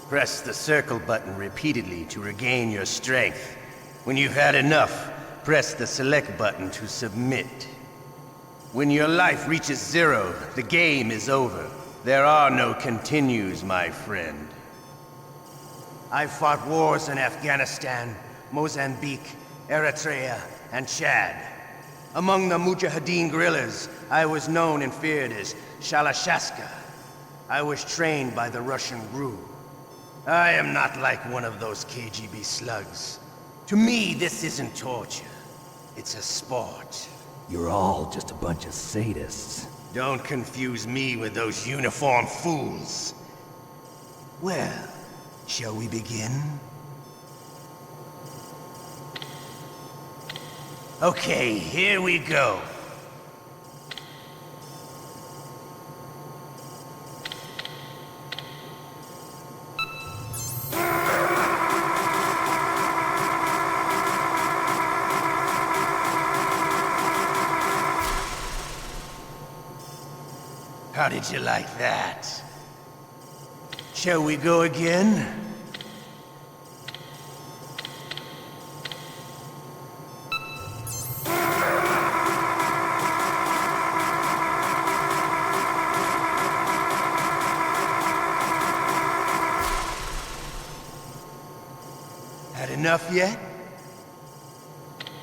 Press the circle button repeatedly to regain your strength. When you've had enough, press the select button to submit. When your life reaches 0, the game is over. There are no continues, my friend. I've fought wars in Afghanistan, Mozambique, Eritrea, and Chad. Among the Mujahideen guerrillas, I was known and feared as Shalashaska. I was trained by the Russian GRU. I am not like one of those KGB slugs. To me, this isn't torture. It's a sport. You're all just a bunch of sadists. Don't confuse me with those uniformed fools. Well, shall we begin? Okay, here we go. How did you like that? Shall we go again? Had enough yet?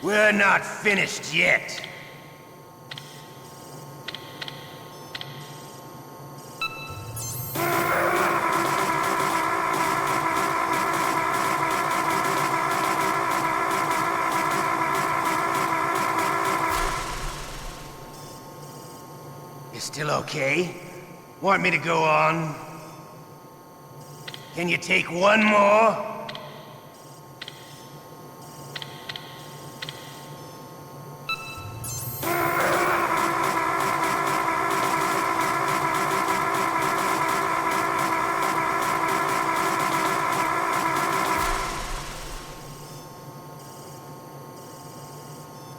We're not finished yet. You still okay? Want me to go on? Can you take one more?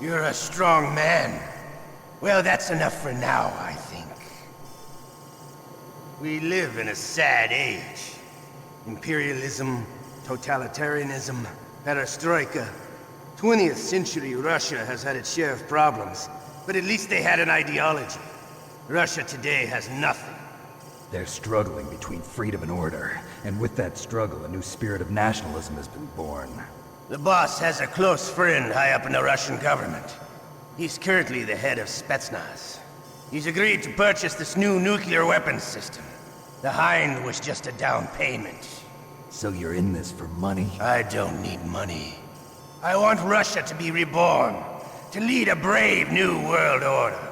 You're a strong man. Well, that's enough for now, I think. We live in a sad age. Imperialism, totalitarianism, perestroika. 20th century Russia has had its share of problems, but at least they had an ideology. Russia today has nothing. They're struggling between freedom and order, and with that struggle, a new spirit of nationalism has been born. The boss has a close friend high up in the Russian government. He's currently the head of Spetsnaz. He's agreed to purchase this new nuclear weapons system. The Hind was just a down payment. So you're in this for money? I don't need money. I want Russia to be reborn, to lead a brave new world order.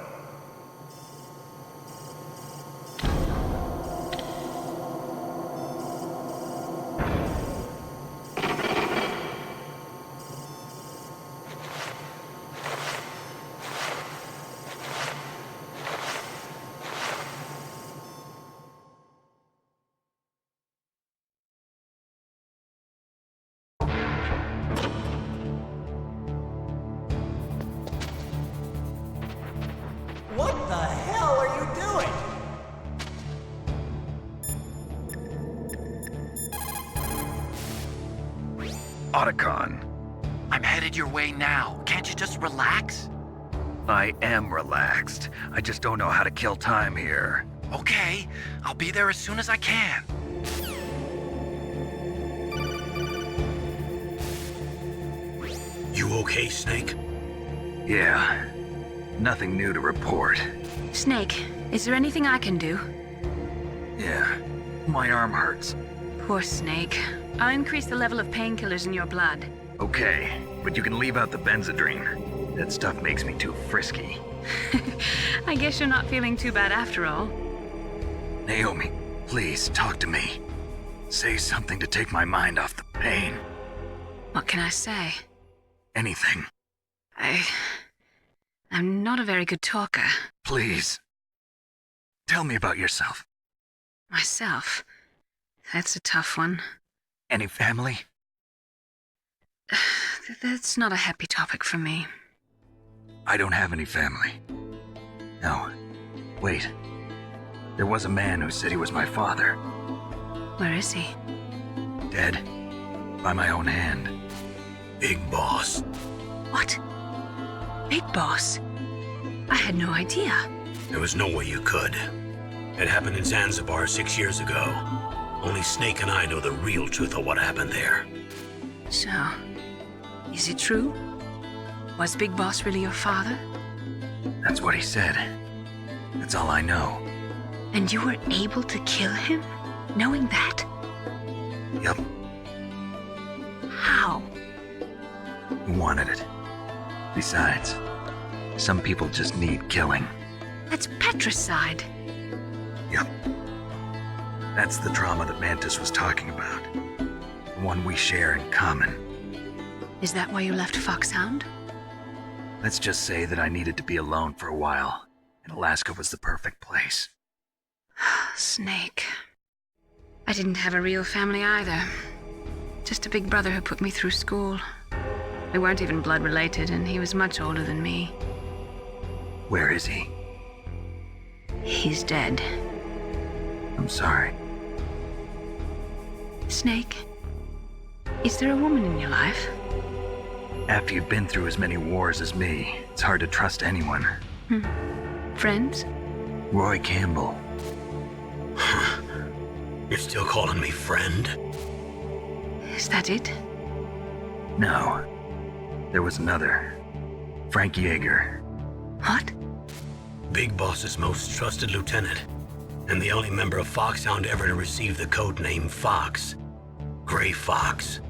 What the hell are you doing? Otacon, I'm headed your way now. Can't you just relax? I am relaxed. I just don't know how to kill time here. Okay, I'll be there as soon as I can. You okay, Snake? Yeah. Nothing new to report. Snake, is there anything I can do? Yeah. My arm hurts. Poor Snake. I'll increase the level of painkillers in your blood. Okay, but you can leave out the Benzedrine. That stuff makes me too frisky. I guess you're not feeling too bad after all. Naomi, please talk to me. Say something to take my mind off the pain. What can I say? Anything. I'm not a very good talker. Please. Tell me about yourself. Myself? That's a tough one. Any family? That's not a happy topic for me. I don't have any family. No. Wait. There was a man who said he was my father. Where is he? Dead. By my own hand. Big Boss. What? Big Boss? I had no idea. There was no way you could. It happened in Zanzibar 6 years ago. Only Snake and I know the real truth of what happened there. So, is it true? Was Big Boss really your father? That's what he said. That's all I know. And you were able to kill him, knowing that? Yup. How? He wanted it. Besides, some people just need killing. That's patricide. Yup. That's the trauma that Mantis was talking about. The one we share in common. Is that why you left Foxhound? Let's just say that I needed to be alone for a while, and Alaska was the perfect place. Snake. I didn't have a real family either. Just a big brother who put me through school. We weren't even blood related, and he was much older than me. Where is he? He's dead. I'm sorry. Snake, is there a woman in your life? After you've been through as many wars as me, it's hard to trust anyone. Friends? Roy Campbell. You're still calling me friend? Is that it? No. There was another. Frank Yeager. What? Big Boss's most trusted lieutenant, and the only member of Foxhound ever to receive the code name Fox. Gray Fox.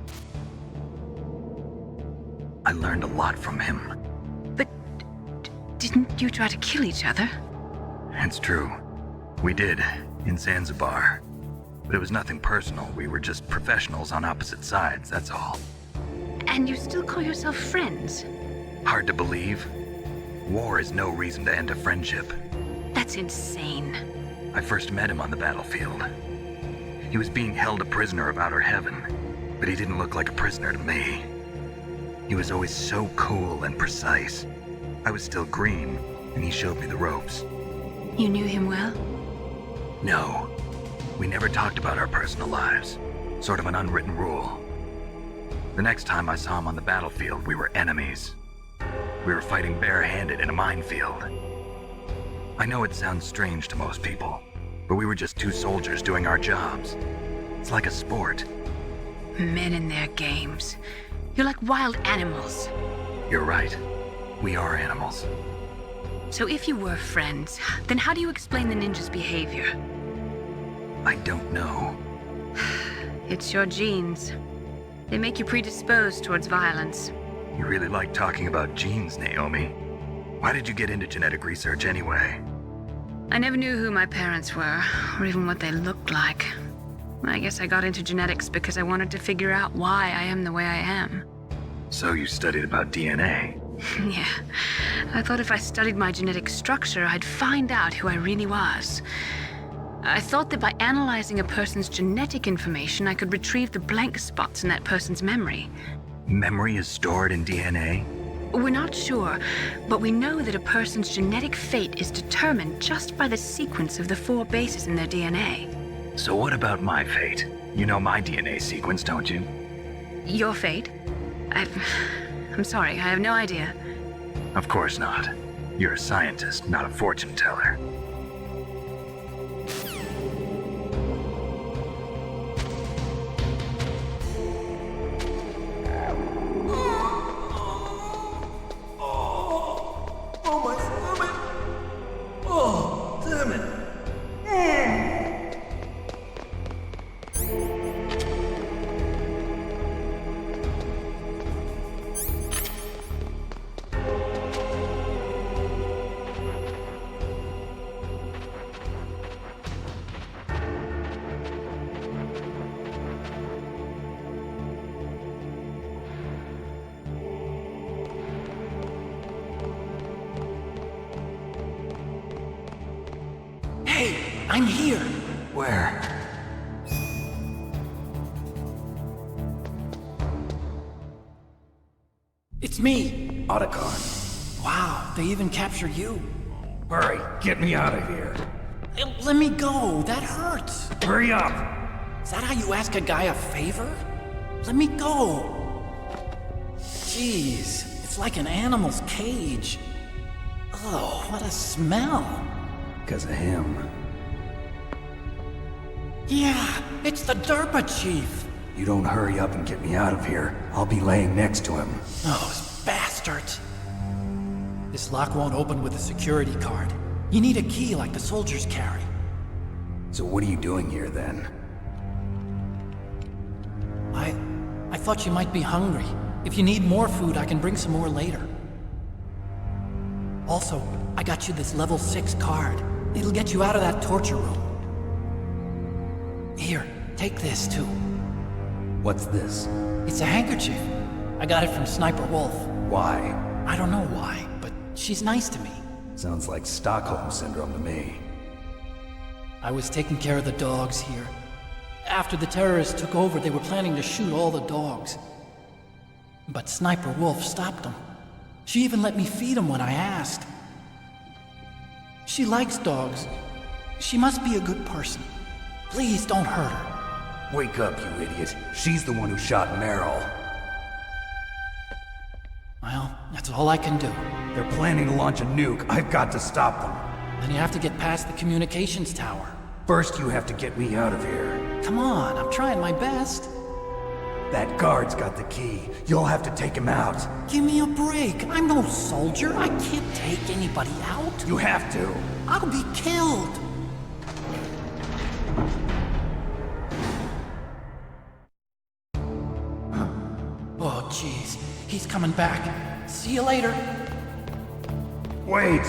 I learned a lot from him. But didn't you try to kill each other? It's true. We did, in Zanzibar. But it was nothing personal. We were just professionals on opposite sides, that's all. And you still call yourself friends? Hard to believe. War is no reason to end a friendship. That's insane. I first met him on the battlefield. He was being held a prisoner of outer heaven, but he didn't look like a prisoner to me. He was always so cool and precise. I was still green, and he showed me the ropes. You knew him well? No. We never talked about our personal lives. Sort of an unwritten rule. The next time I saw him on the battlefield, we were enemies. We were fighting barehanded in a minefield. I know it sounds strange to most people, but we were just two soldiers doing our jobs. It's like a sport. Men in their games. You're like wild animals. You're right. We are animals. So if you were friends, then how do you explain the ninja's behavior? I don't know. It's your genes. They make you predisposed towards violence. You really like talking about genes, Naomi. Why did you get into genetic research anyway? I never knew who my parents were, or even what they looked like. I guess I got into genetics because I wanted to figure out why I am the way I am. So you studied about DNA? Yeah. I thought if I studied my genetic structure, I'd find out who I really was. I thought that by analyzing a person's genetic information, I could retrieve the blank spots in that person's memory. Memory is stored in DNA? We're not sure, but we know that a person's genetic fate is determined just by the sequence of the 4 bases in their DNA. So what about my fate? You know my DNA sequence, don't you? Your fate? I'm sorry, I have no idea. Of course not. You're a scientist, not a fortune teller. Oh, my stomach! Oh, damn it! I'm here. Where? It's me. Otacon. Wow, they even captured you. Hurry, get me out of here. Let me go. That hurts. Hurry up. Is that how you ask a guy a favor? Let me go. Jeez, it's like an animal's cage. Oh, what a smell. Because of him. Yeah, it's the DARPA chief. You don't hurry up and get me out of here, I'll be laying next to him. Those bastards. This lock won't open with a security card. You need a key like the soldiers carry. So what are you doing here then? I thought you might be hungry. If you need more food, I can bring some more later. Also, I got you this level 6 card. It'll get you out of that torture room. Here, take this too. What's this? It's a handkerchief. I got it from Sniper Wolf. Why? I don't know why, but she's nice to me. Sounds like Stockholm Syndrome to me. I was taking care of the dogs here. After the terrorists took over, they were planning to shoot all the dogs. But Sniper Wolf stopped them. She even let me feed them when I asked. She likes dogs. She must be a good person. Please don't hurt her. Wake up, you idiot. She's the one who shot Meryl. Well, that's all I can do. They're planning to launch a nuke. I've got to stop them. Then you have to get past the communications tower. First, you have to get me out of here. Come on, I'm trying my best. That guard's got the key. You'll have to take him out. Give me a break. I'm no soldier. I can't take anybody out. You have to. I'll be killed. Oh, jeez. He's coming back. See you later. Wait!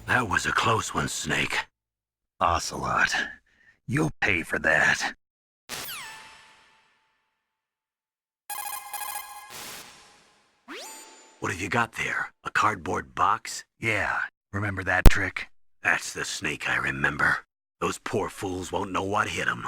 That was a close one, Snake. Ocelot, you'll pay for that. What have you got there? A cardboard box? Yeah, remember that trick? That's the Snake I remember. Those poor fools won't know what hit them.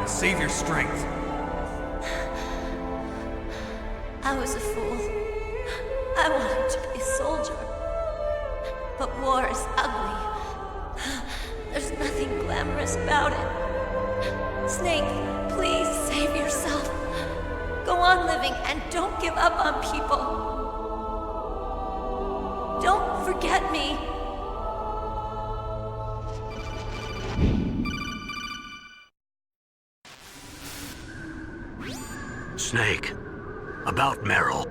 Save your strength. I was a fool. I wanted to be a soldier. But war is ugly. There's nothing glamorous about it. Snake, please save yourself. Go on living and don't give up on people. Don't forget me. Snake, about Meryl.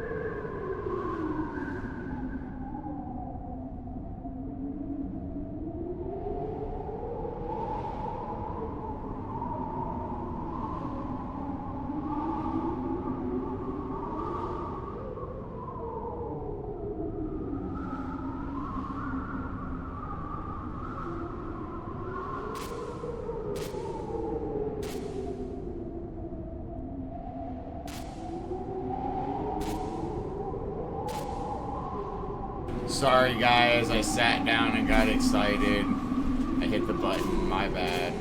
Sorry guys, I sat down and got excited. I hit the button, my bad.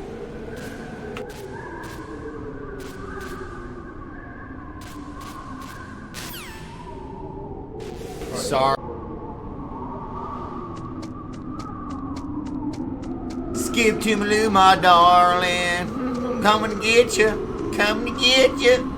Sorry. Skip to me, Lou, my darling. I'm coming to get you. Coming to get you.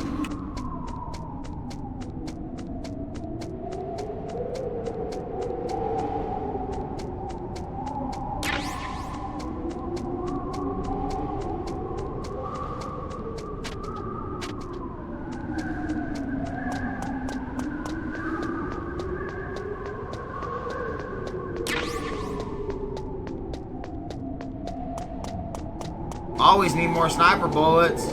Always need more sniper bullets.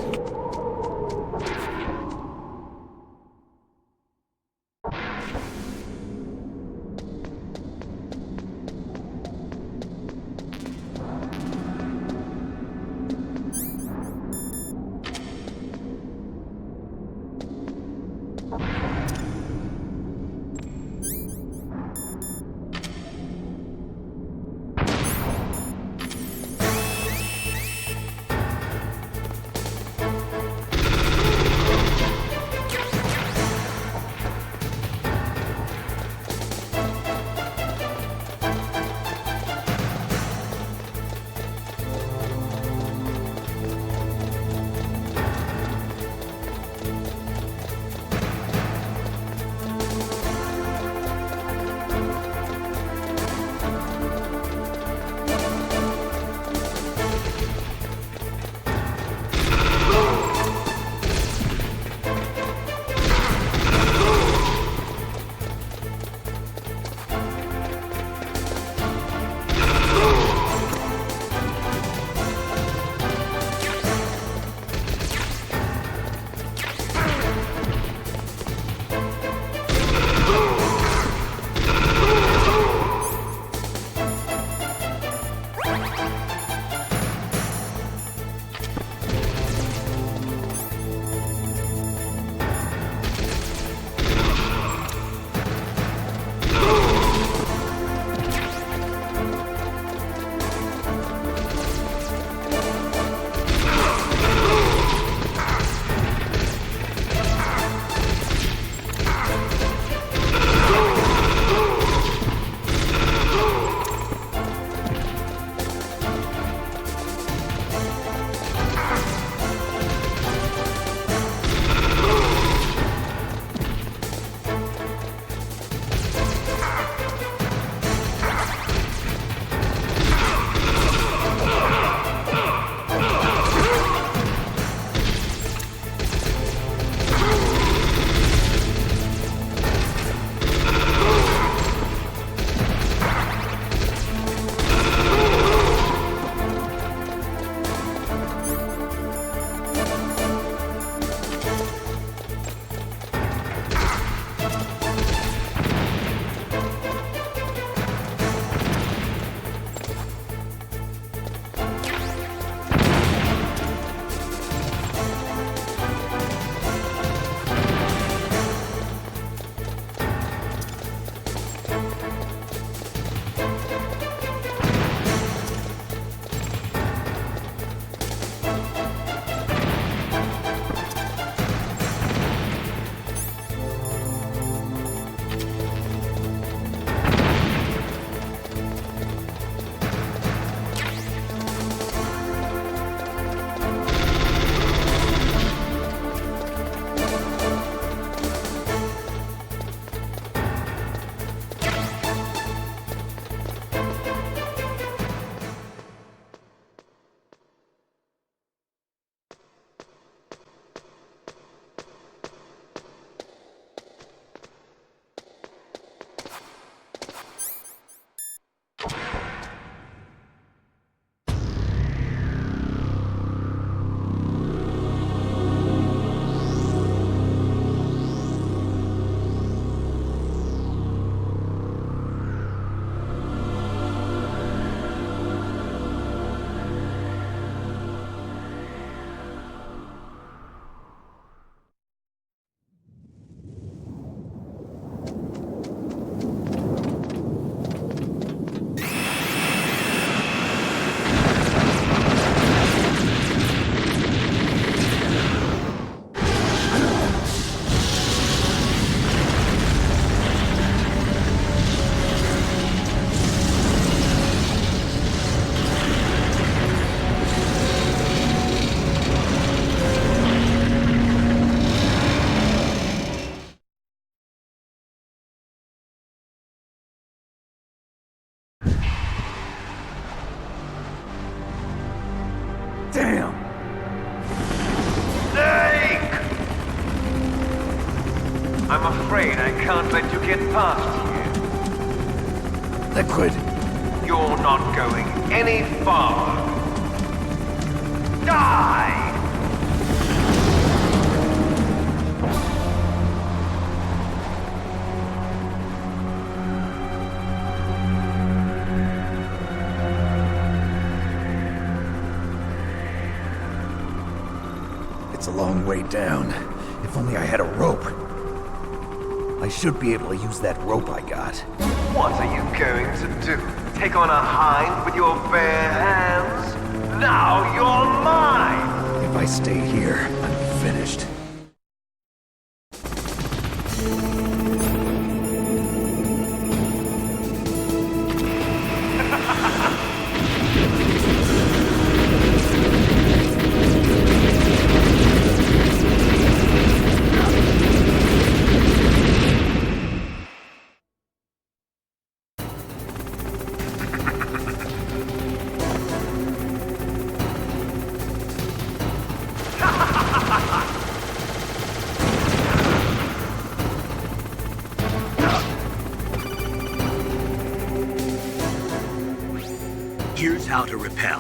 Damn! Snake! I'm afraid I can't let you get past here. Liquid. You're not going any farther. It's a long way down. If only I had a rope. I should be able to use that rope I got. What are you going to do? Take on a hind with your bare hands? Now you're mine! If I stay here, I'm finished. Here's how to repel.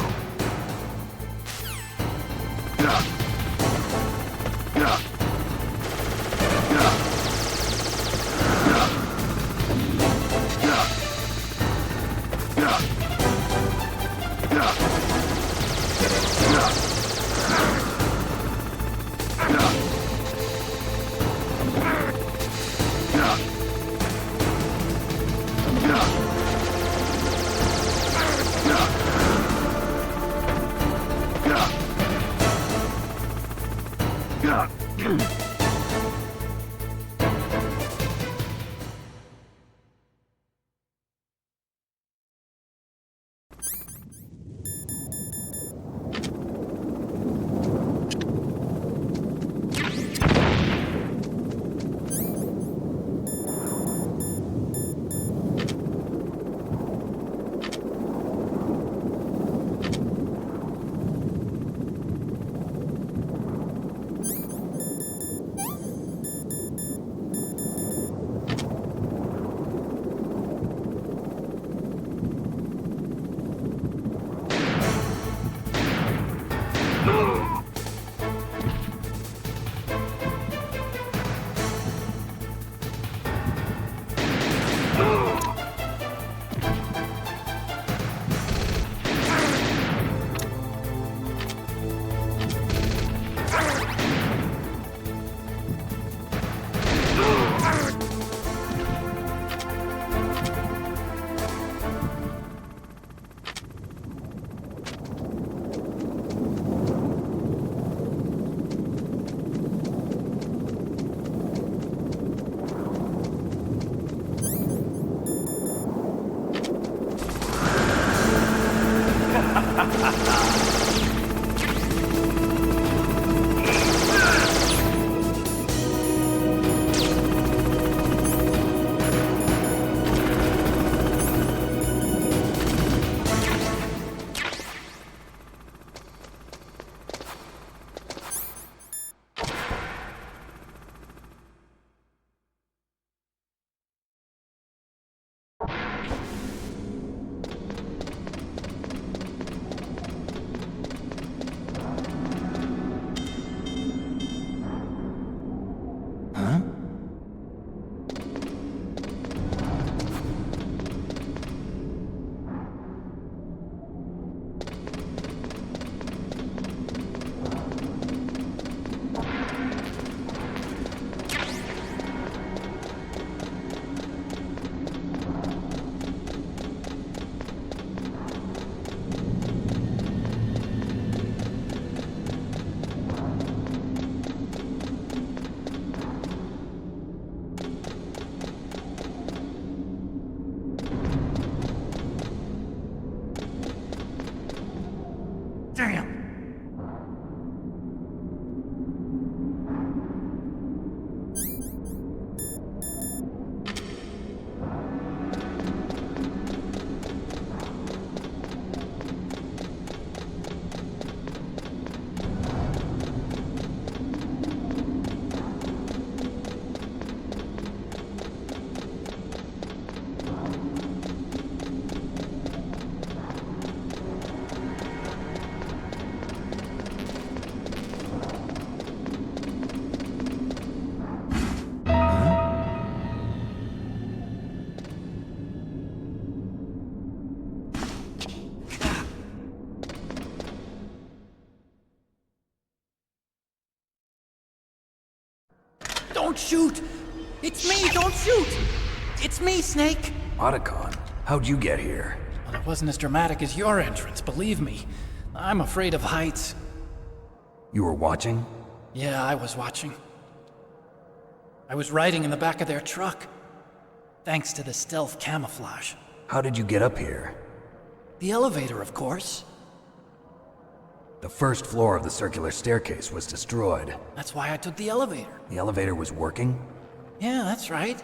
Don't shoot! It's me, don't shoot! It's me, Snake! Otacon, how'd you get here? Well, it wasn't as dramatic as your entrance, believe me. I'm afraid of heights. You were watching? Yeah, I was watching. I was riding in the back of their truck. Thanks to the stealth camouflage. How did you get up here? The elevator, of course. The first floor of the circular staircase was destroyed. That's why I took the elevator. The elevator was working? Yeah, that's right.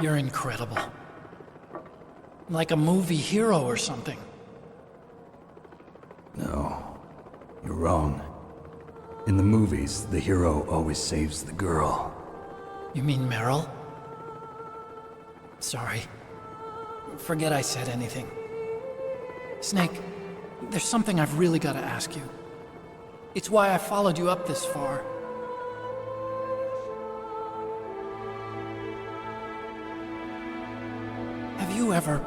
You're incredible. Like a movie hero or something. No, you're wrong. In the movies, the hero always saves the girl. You mean Meryl? Sorry. Forget I said anything. Snake, there's something I've really got to ask you. It's why I followed you up this far. Have you ever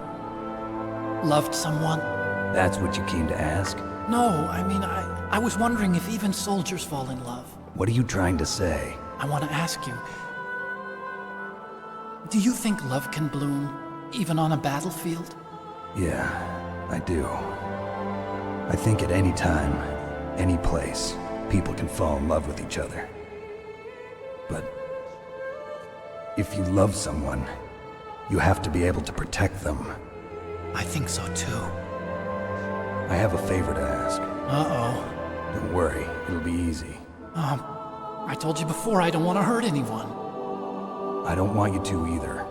loved someone? That's what you came to ask? No, I mean, I was wondering if even soldiers fall in love. What are you trying to say? I want to ask you, do you think love can bloom, even on a battlefield? Yeah, I do. I think at any time, any place, people can fall in love with each other. But if you love someone, you have to be able to protect them. I think so too. I have a favor to ask. Uh-oh. Don't worry, it'll be easy. I told you before I don't want to hurt anyone. I don't want you to either.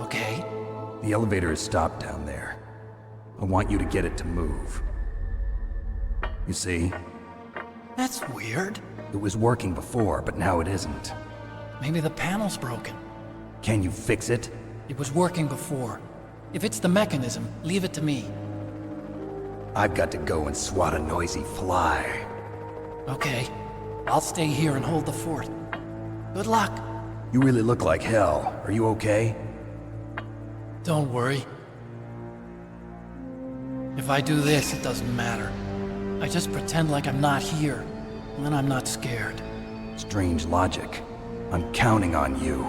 Okay. The elevator is stopped down there. I want you to get it to move. You see? That's weird. It was working before, but now it isn't. Maybe the panel's broken. Can you fix it? It was working before. If it's the mechanism, leave it to me. I've got to go and swat a noisy fly. Okay. I'll stay here and hold the fort. Good luck. You really look like hell. Are you okay? Don't worry. If I do this, it doesn't matter. I just pretend like I'm not here, and then I'm not scared. Strange logic. I'm counting on you.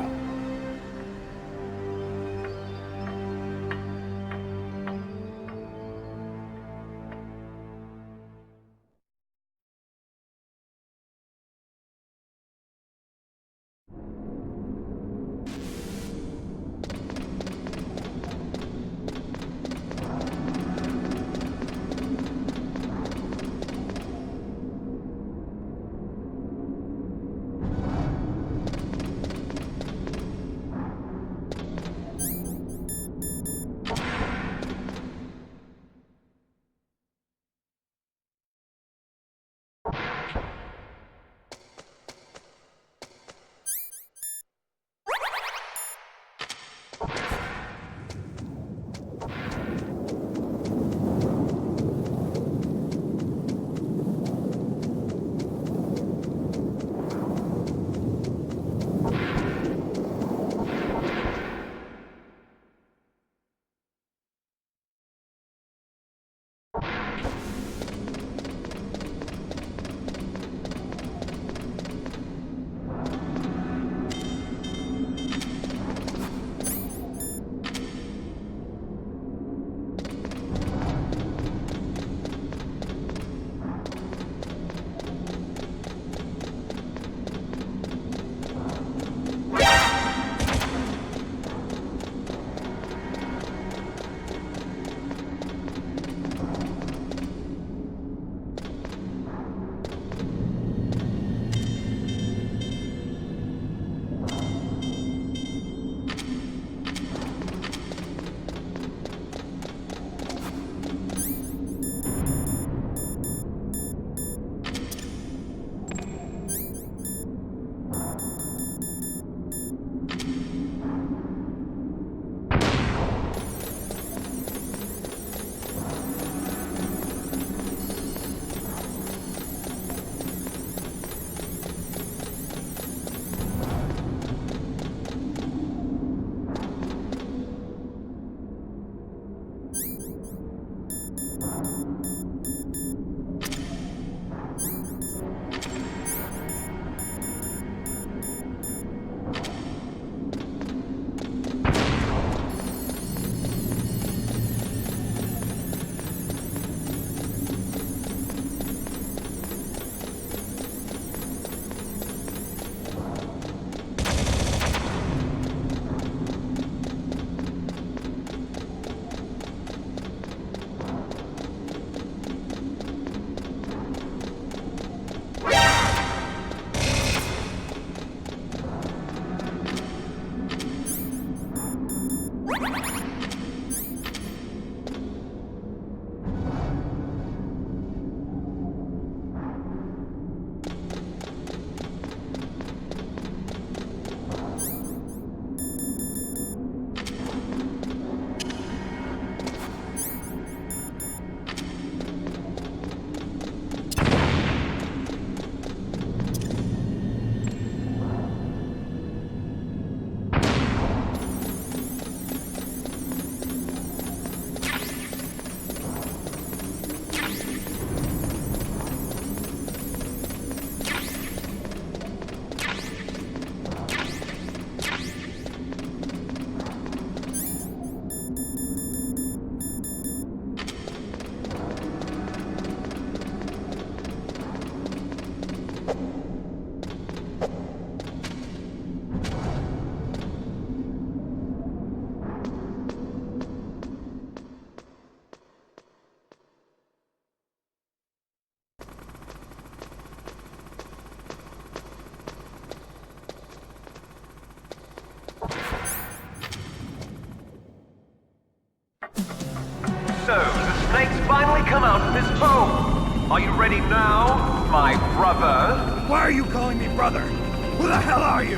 So, the snake's finally come out of his home. Are you ready now, my brother? Why are you calling me brother? Who the hell are you?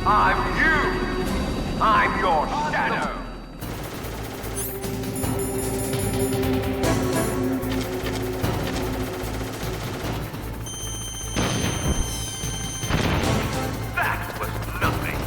I'm you. I'm your shadow. That was nothing.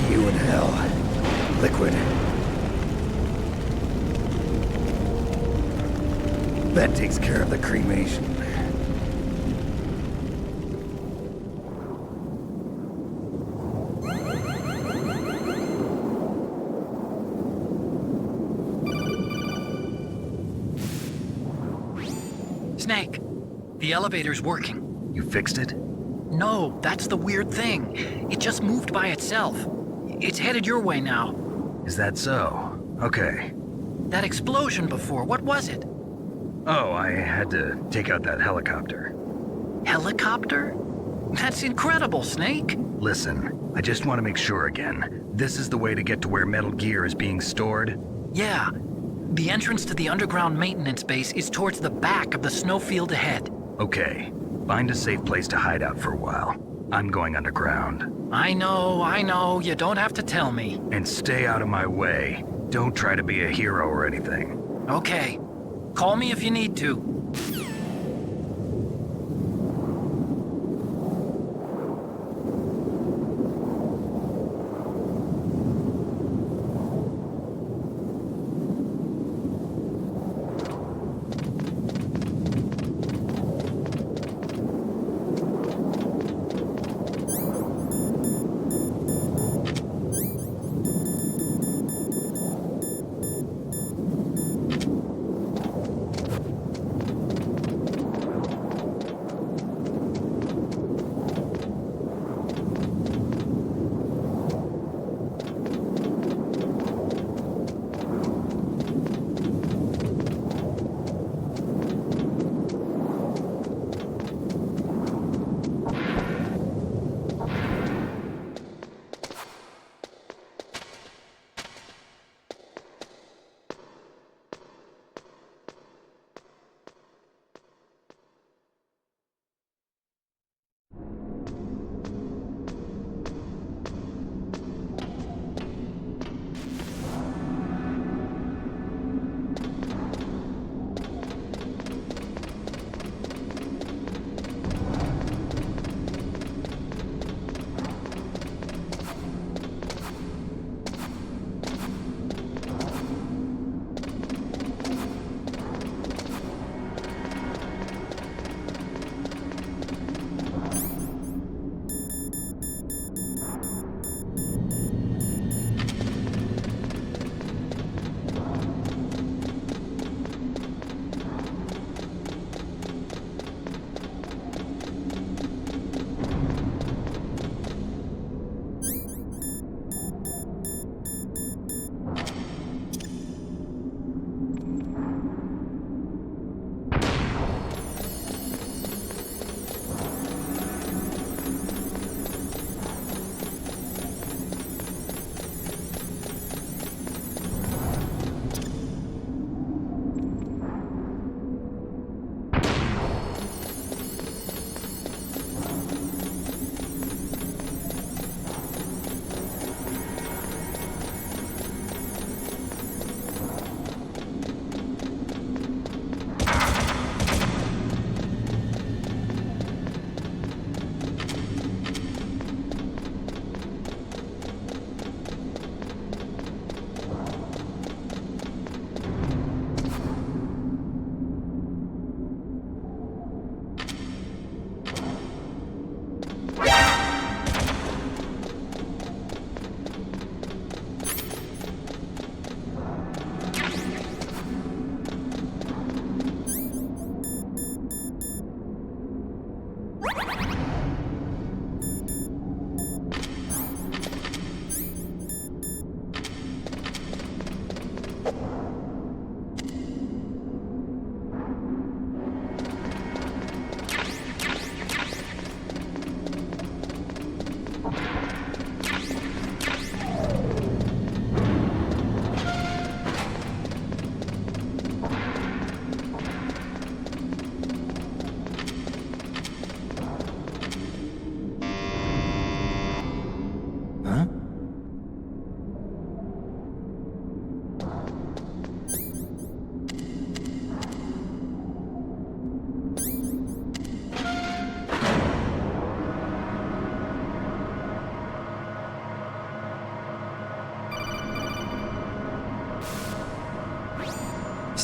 See you in hell. Liquid. That takes care of the cremation. Snake, the elevator's working. You fixed it? No, that's the weird thing. It just moved by itself. It's headed your way now. Is that so? Okay. That explosion before, what was it? Oh, I had to take out that helicopter. Helicopter? That's incredible, Snake. Listen, I just want to make sure again. This is the way to get to where Metal Gear is being stored? Yeah. The entrance to the underground maintenance base is towards the back of the snowfield ahead. Okay. Find a safe place to hide out for a while. I'm going underground. I know. You don't have to tell me. And stay out of my way. Don't try to be a hero or anything. Okay. Call me if you need to.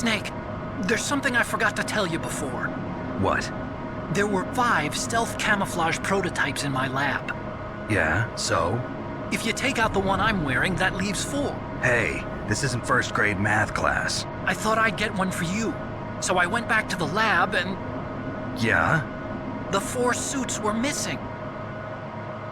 Snake, there's something I forgot to tell you before. What? There were 5 stealth camouflage prototypes in my lab. Yeah, so? If you take out the one I'm wearing, that leaves 4. Hey, this isn't first grade math class. I thought I'd get one for you. So I went back to the lab and... Yeah? The 4 suits were missing.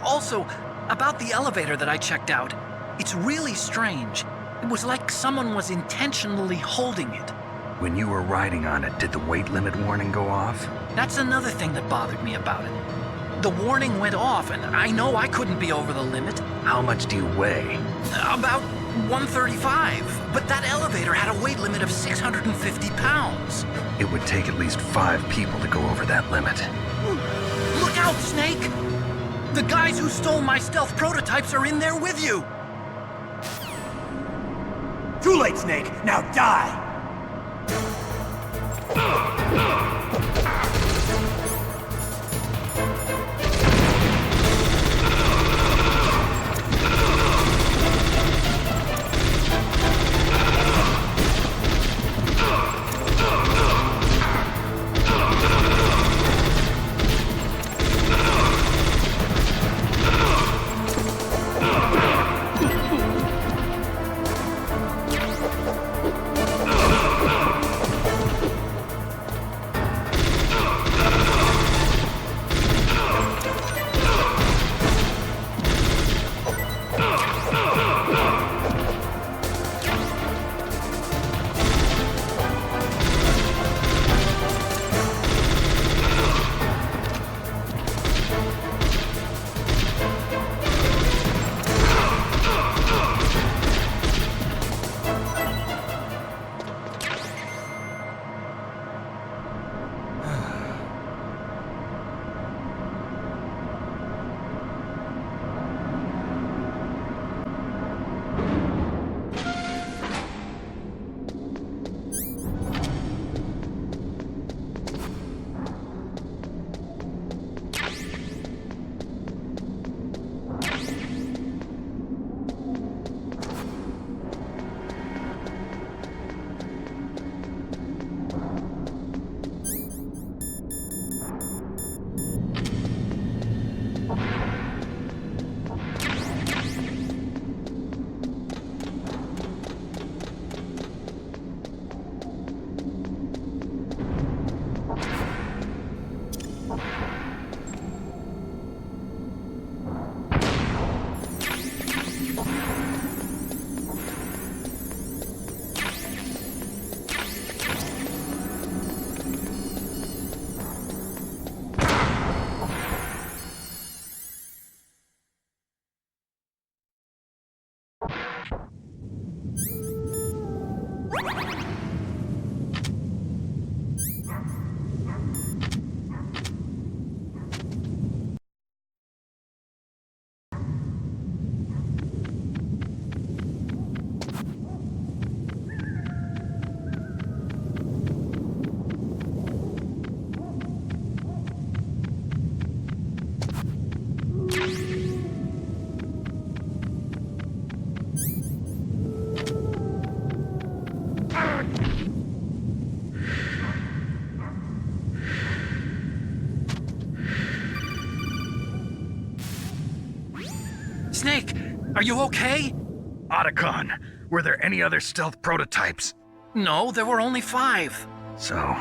Also, about the elevator that I checked out, it's really strange. It was like someone was intentionally holding it. When you were riding on it, did the weight limit warning go off? That's another thing that bothered me about it. The warning went off, and I know I couldn't be over the limit. How much do you weigh? About 135, but that elevator had a weight limit of 650 pounds. It would take at least 5 people to go over that limit. Look out, Snake! The guys who stole my stealth prototypes are in there with you! Too late, Snake! Now die! Snake, are you okay? Otacon, were there any other stealth prototypes? No, there were only 5. So,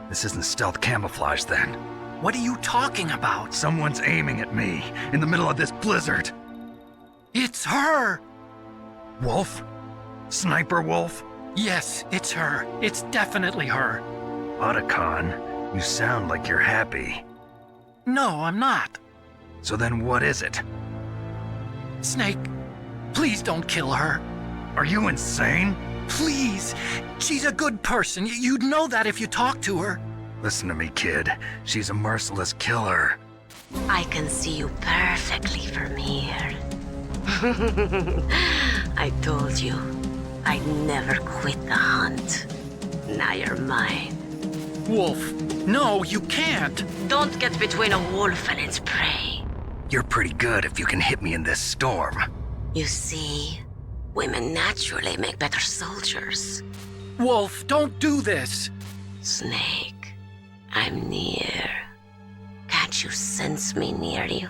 this isn't stealth camouflage then? What are you talking about? Someone's aiming at me, in the middle of this blizzard. It's her! Wolf? Sniper Wolf? Yes, it's her. It's definitely her. Otacon, you sound like you're happy. No, I'm not. So then what is it? Snake, please don't kill her. Are you insane? Please. She's a good person. You'd know that if you talked to her. Listen to me, kid. She's a merciless killer. I can see you perfectly from here. I told you, I'd never quit the hunt. Now you're mine. Wolf, no, you can't. Don't get between a wolf and its prey. You're pretty good if you can hit me in this storm. You see, women naturally make better soldiers. Wolf, don't do this! Snake, I'm near. Can't you sense me near you?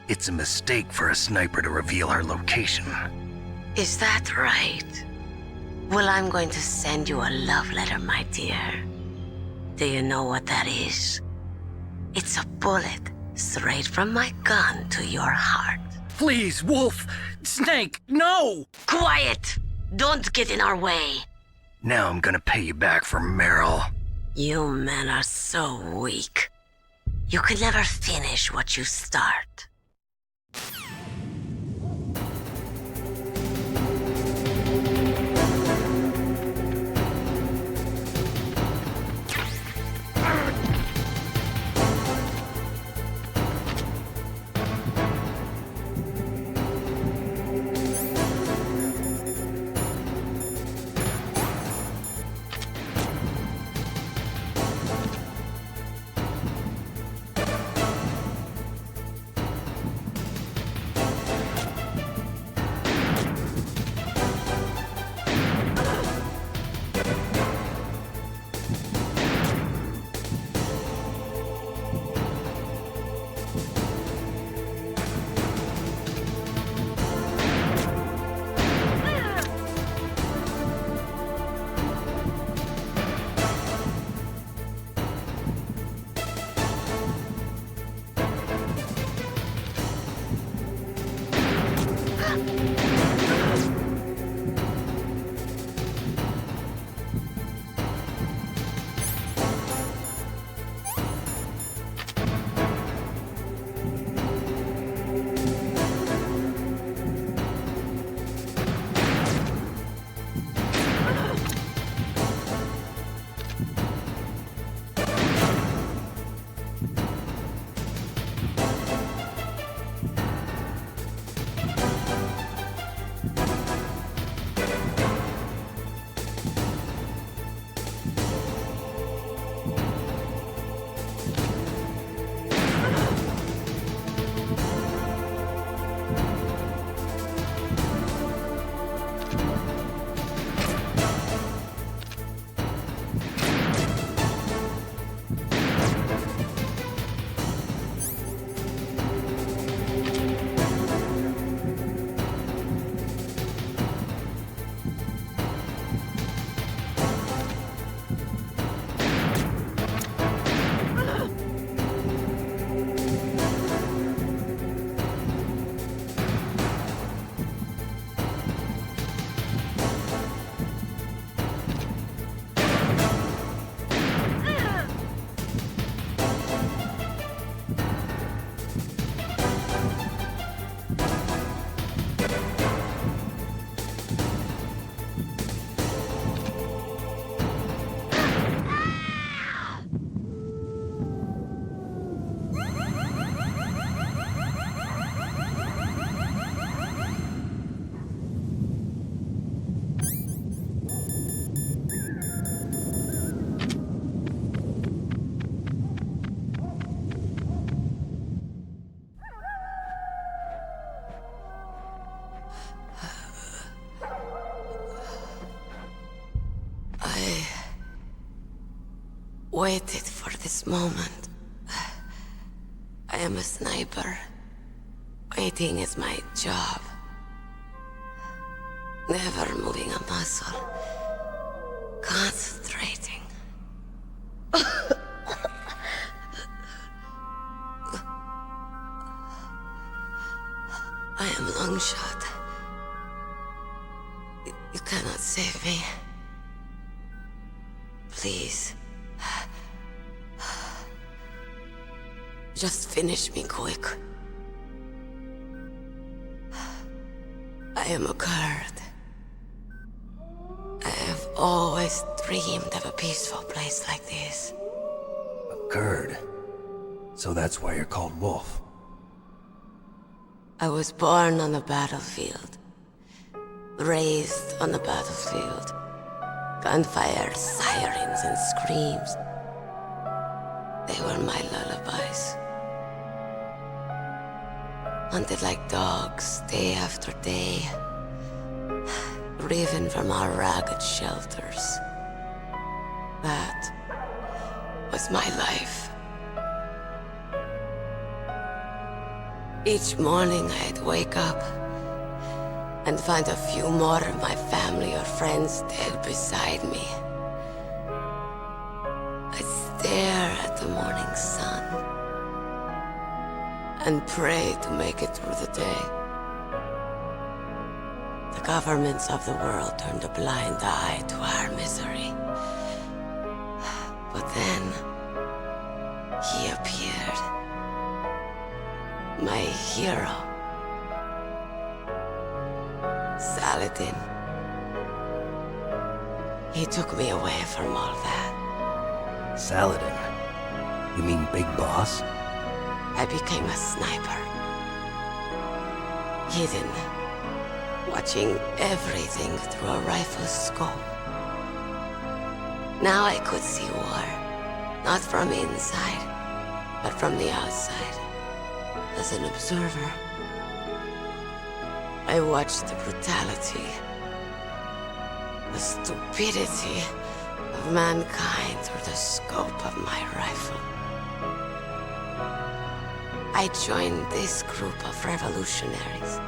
It's a mistake for a sniper to reveal our location. Is that right? Well, I'm going to send you a love letter, my dear. Do you know what that is? It's a bullet straight from my gun to your heart. Please, Wolf! Snake, no! Quiet! Don't get in our way. Now I'm gonna pay you back for Meryl. You men are so weak. You could never finish what you start. Waited for this moment. I am a sniper. Waiting is my job. Never moving a muscle. Concentrating. I am Longshot. You cannot save me. Please. Just finish me quick. I am a Kurd. I have always dreamed of a peaceful place like this. A Kurd? So that's why you're called Wolf. I was born on the battlefield. Raised on the battlefield. Gunfire, sirens, and screams. They were my lullabies. Hunted like dogs, day after day. Driven from our ragged shelters. That was my life. Each morning I'd wake up and find a few more of my family or friends dead beside me. I'd stare at the morning sun and pray to make it through the day. The governments of the world turned a blind eye to our misery. But then, he appeared. My hero. Saladin. He took me away from all that. Saladin? You mean Big Boss? I became a sniper. Hidden. Watching everything through a rifle's scope. Now I could see war. Not from inside, but from the outside. As an observer. I watched the brutality, the stupidity of mankind through the scope of my rifle. I joined this group of revolutionaries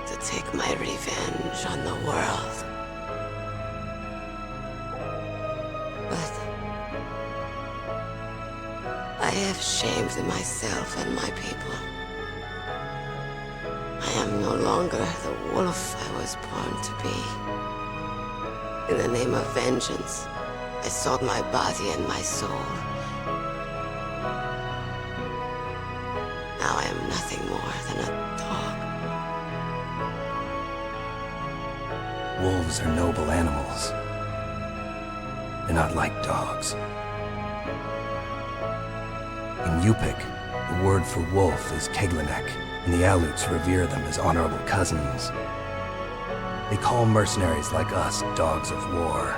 to take my revenge on the world. But I have shamed myself and my people. I am no longer the wolf I was born to be. In the name of vengeance, I sold my body and my soul. Now I am nothing more than a dog. Wolves are noble animals. They're not like dogs. In Yupik, the word for wolf is Keglanek, and the Aleuts revere them as honorable cousins. They call mercenaries like us dogs of war.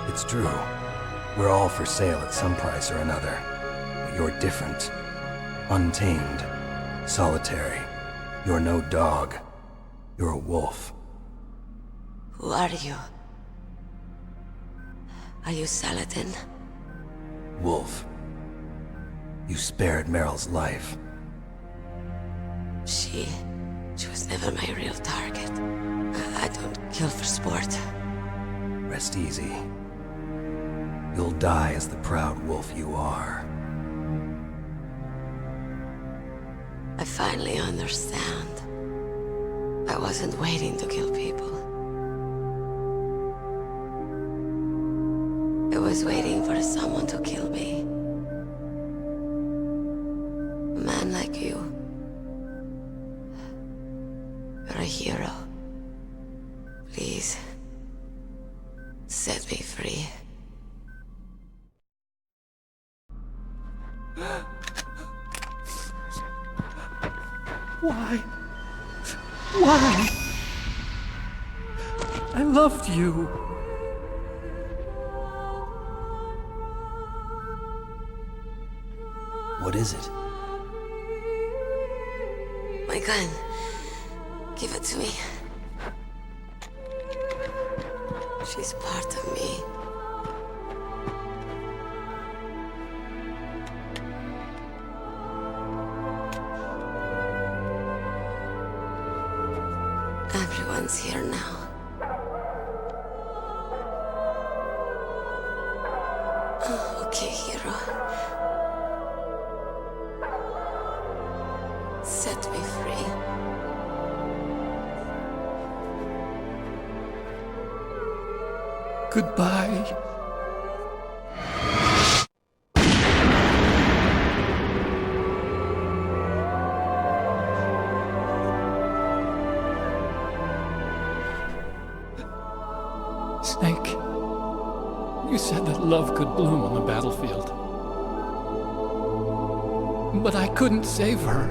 It's true. We're all for sale at some price or another. But you're different. Untamed. Solitary. You're no dog. You're a wolf. Who are you? Are you Saladin? Wolf. You spared Meryl's life. She was never my real target. I don't kill for sport. Rest easy. You'll die as the proud wolf you are. I finally understand. I wasn't waiting to kill people. I was waiting for someone to kill me. A man like you. You're a hero. Please, set me free. Why? Why? I loved you. What is it? My gun. Give it to me. She's part of me. Everyone's here now. Oh, okay, hero. Set me free. Goodbye. Snake, you said that love could bloom on the battlefield. But I couldn't save her.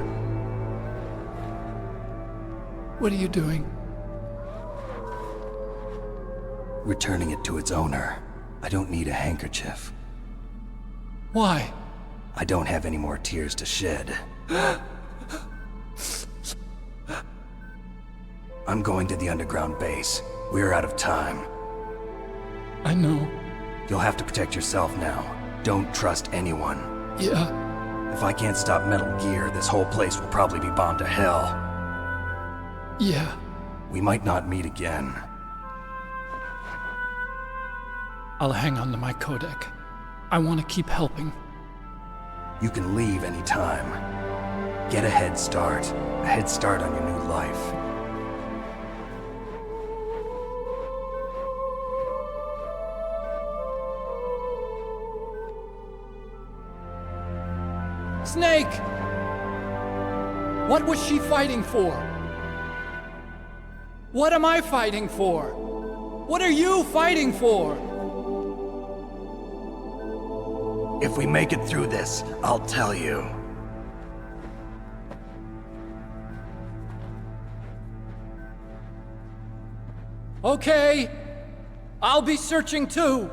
What are you doing? Returning it to its owner. I don't need a handkerchief. Why? I don't have any more tears to shed. I'm going to the underground base. We're out of time. I know. You'll have to protect yourself now. Don't trust anyone. Yeah. If I can't stop Metal Gear, this whole place will probably be bombed to hell. Yeah. We might not meet again. I'll hang on to my codec. I want to keep helping. You can leave anytime. Get a head start. A head start on your new life. Snake! What was she fighting for? What am I fighting for? What are you fighting for? If we make it through this, I'll tell you. Okay. I'll be searching too.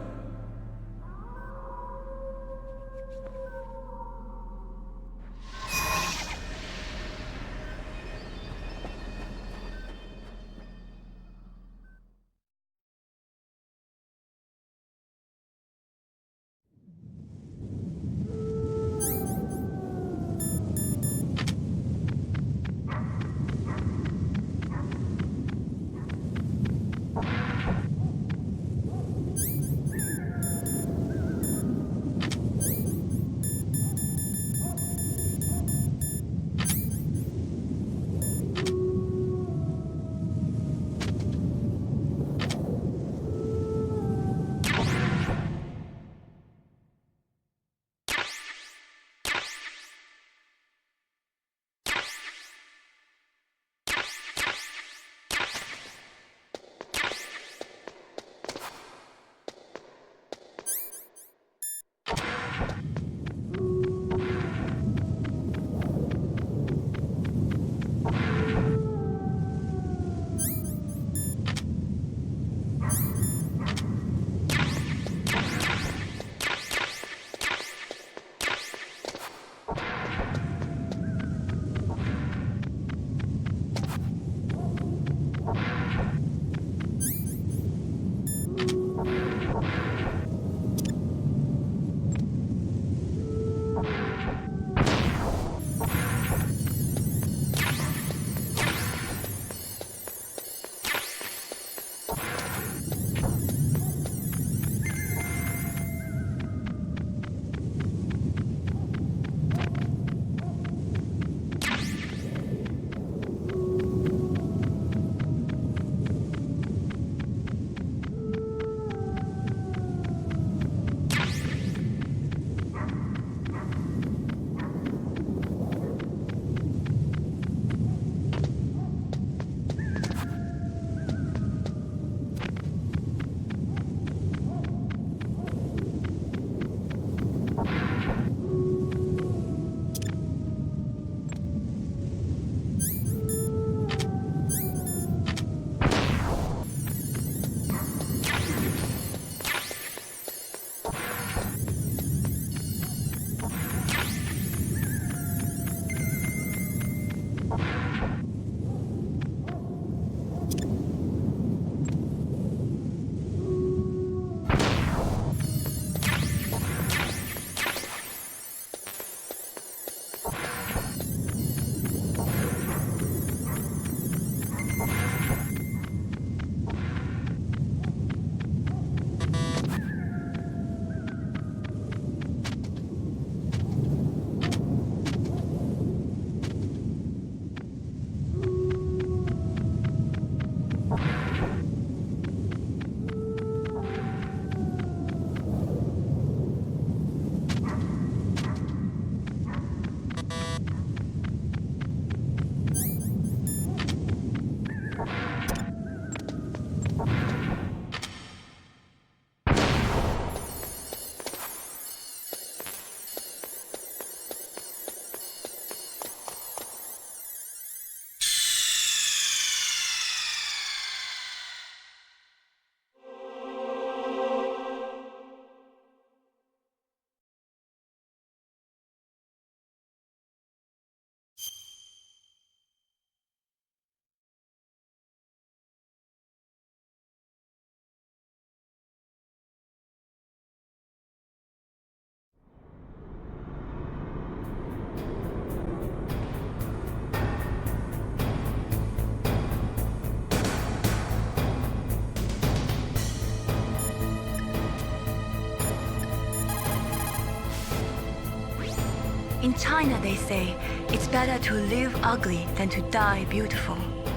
In China, they say, it's better to live ugly than to die beautiful.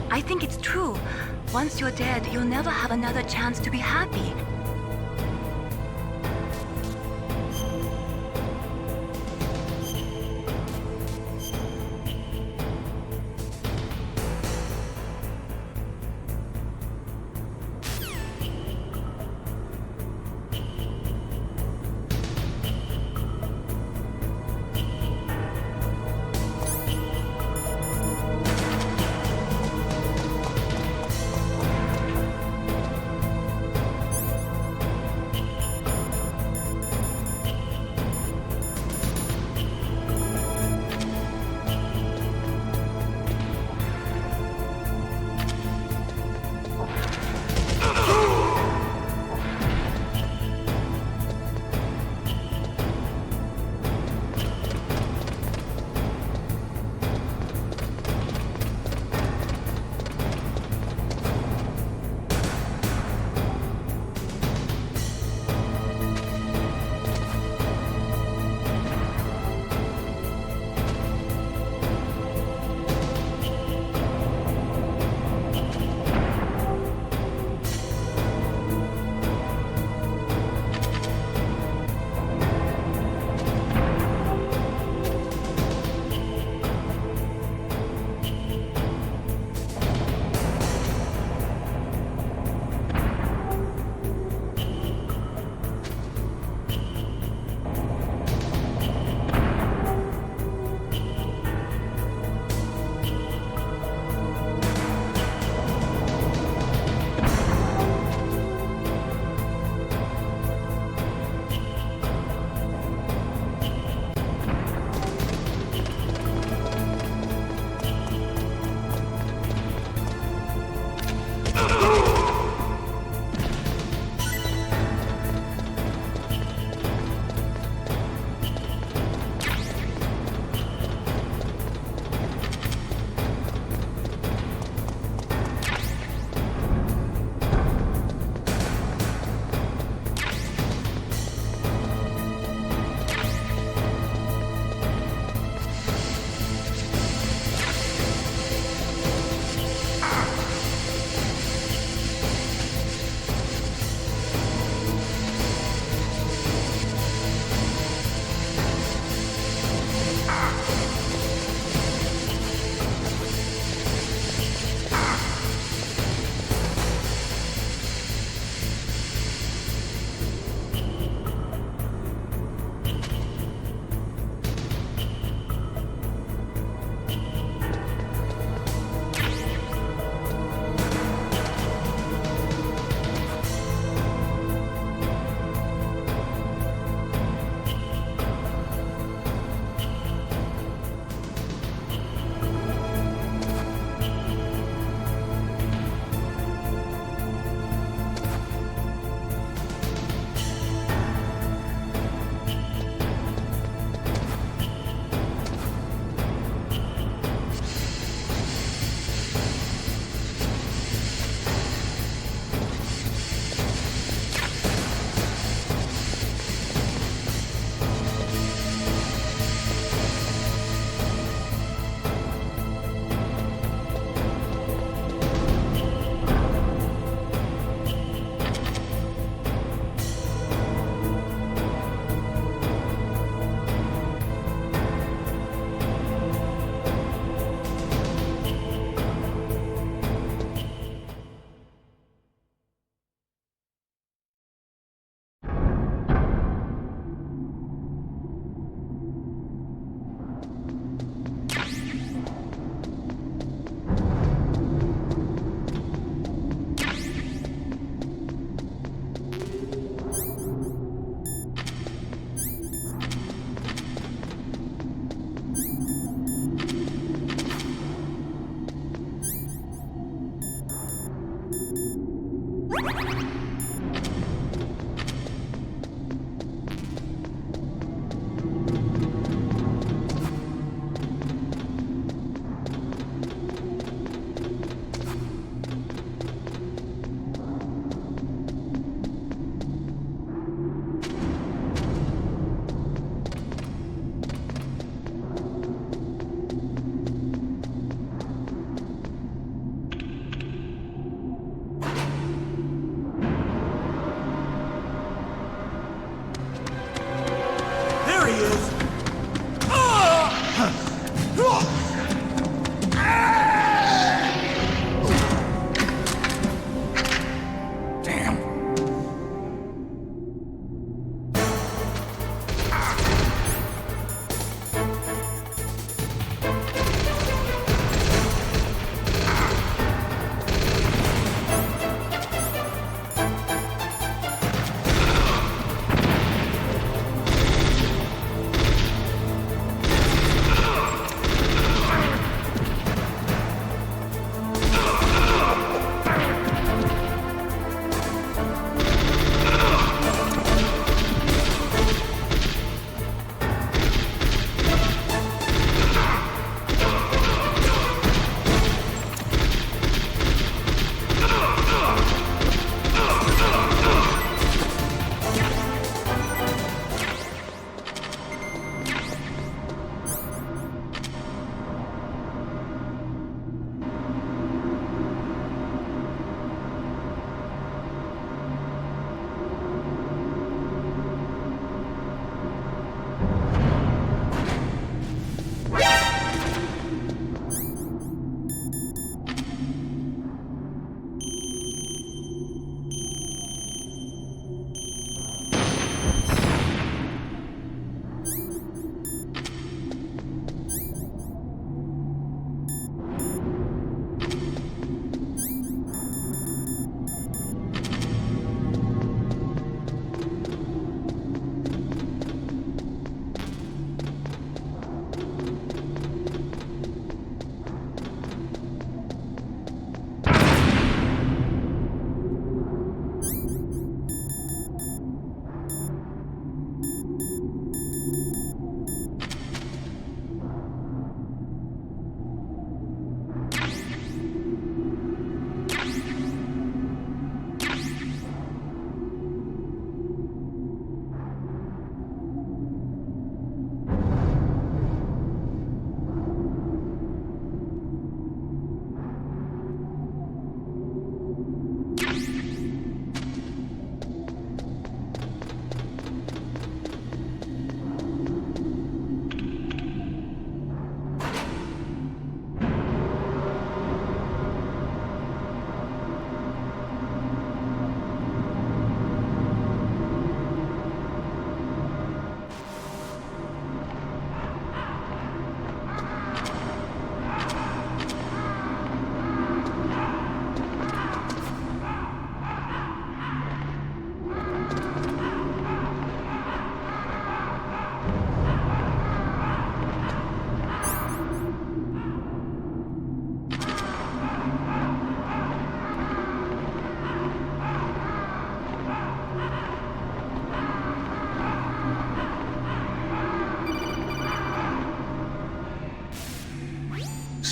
I think it's true. Once you're dead, you'll never have another chance to be happy.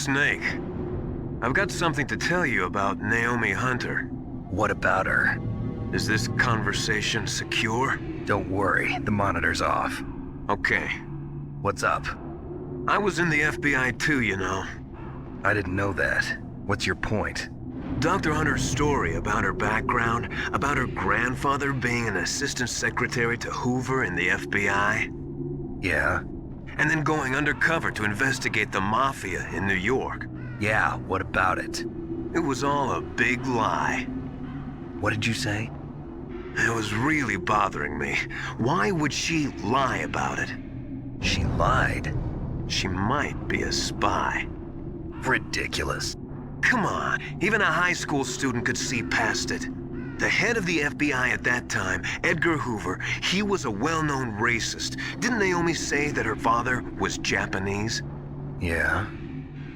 Snake. I've got something to tell you about Naomi Hunter. What about her? Is this conversation secure? Don't worry, the monitor's off. Okay. What's up? I was in the FBI too, you know. I didn't know that. What's your point? Dr. Hunter's story about her background, about her grandfather being an assistant secretary to Hoover in the FBI. Yeah? And then going undercover to investigate the Mafia in New York. Yeah, what about it? It was all a big lie. What did you say? It was really bothering me. Why would she lie about it? She lied? She might be a spy. Ridiculous. Come on, even a high school student could see past it. The head of the FBI at that time, Edgar Hoover, he was a well-known racist. Didn't Naomi say that her father was Japanese? Yeah.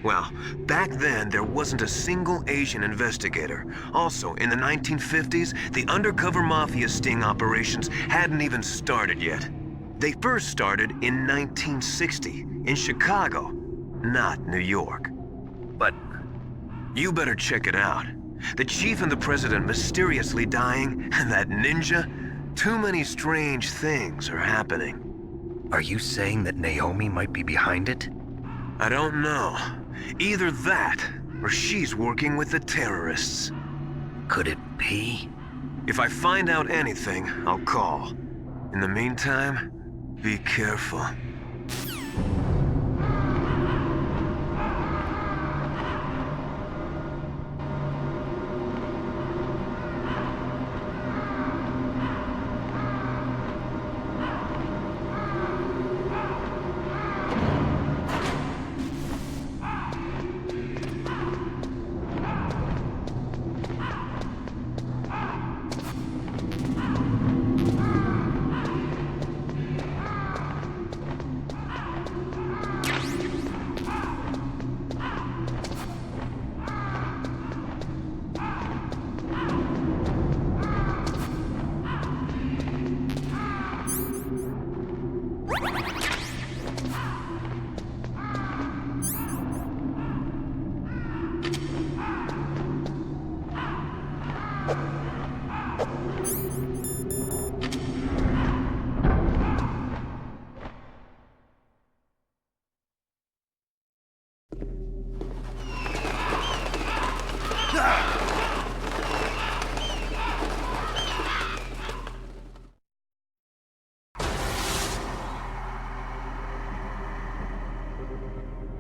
Well, back then, there wasn't a single Asian investigator. Also, in the 1950s, the undercover mafia sting operations hadn't even started yet. They first started in 1960, in Chicago, not New York. But you better check it out. The chief and the president mysteriously dying, and that ninja? Too many strange things are happening. Are you saying that Naomi might be behind it? I don't know. Either that, or she's working with the terrorists. Could it be? If I find out anything, I'll call. In the meantime, be careful.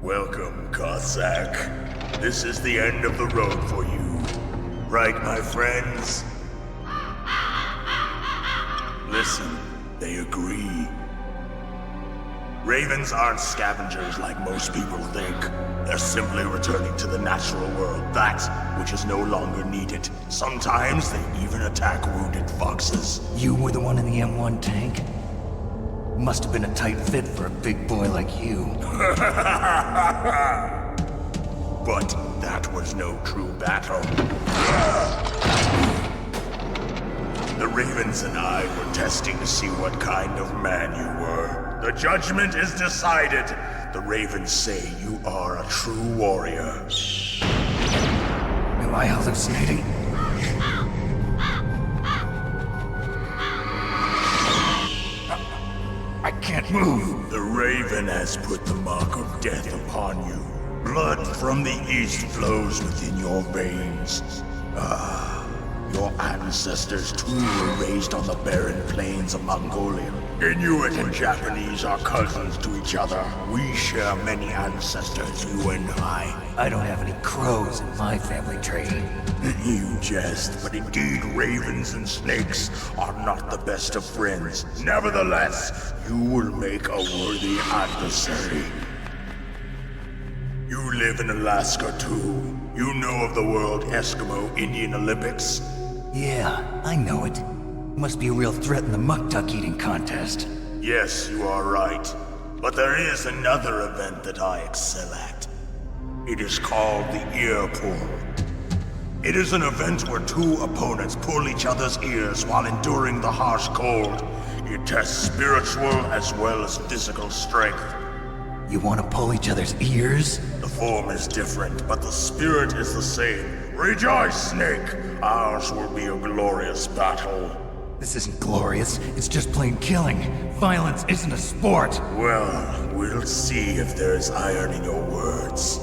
Welcome, Cossack. This is the end of the road for you. Right, my friends? Listen, they agree. Ravens aren't scavengers like most people think. They're simply returning to the natural world, that which is no longer needed. Sometimes they even attack wounded foxes. You were the one in the M1 tank? Must have been a tight fit for a big boy like you. But that was no true battle. The Ravens and I were testing to see what kind of man you were. The judgment is decided. The Ravens say you are a true warrior. Am I hallucinating? I can't move. The Raven has put the mark of death upon you. Blood from the east flows within your veins. Your ancestors too were raised on the barren plains of Mongolia. Inuit and Japanese are cousins to each other. We share many ancestors, you and I. I don't have any crows in my family tree. You jest, but indeed ravens and snakes are not the best of friends. Nevertheless, you will make a worthy adversary. You live in Alaska too. You know of the World Eskimo Indian Olympics? Yeah, I know it. Must be a real threat in the muck-duck eating contest. Yes, you are right. But there is another event that I excel at. It is called the ear pull. It is an event where two opponents pull each other's ears while enduring the harsh cold. It tests spiritual as well as physical strength. You want to pull each other's ears? The form is different, but the spirit is the same. Rejoice, Snake! Ours will be a glorious battle. This isn't glorious, it's just plain killing. Violence isn't a sport. Well, we'll see if there's iron in your words.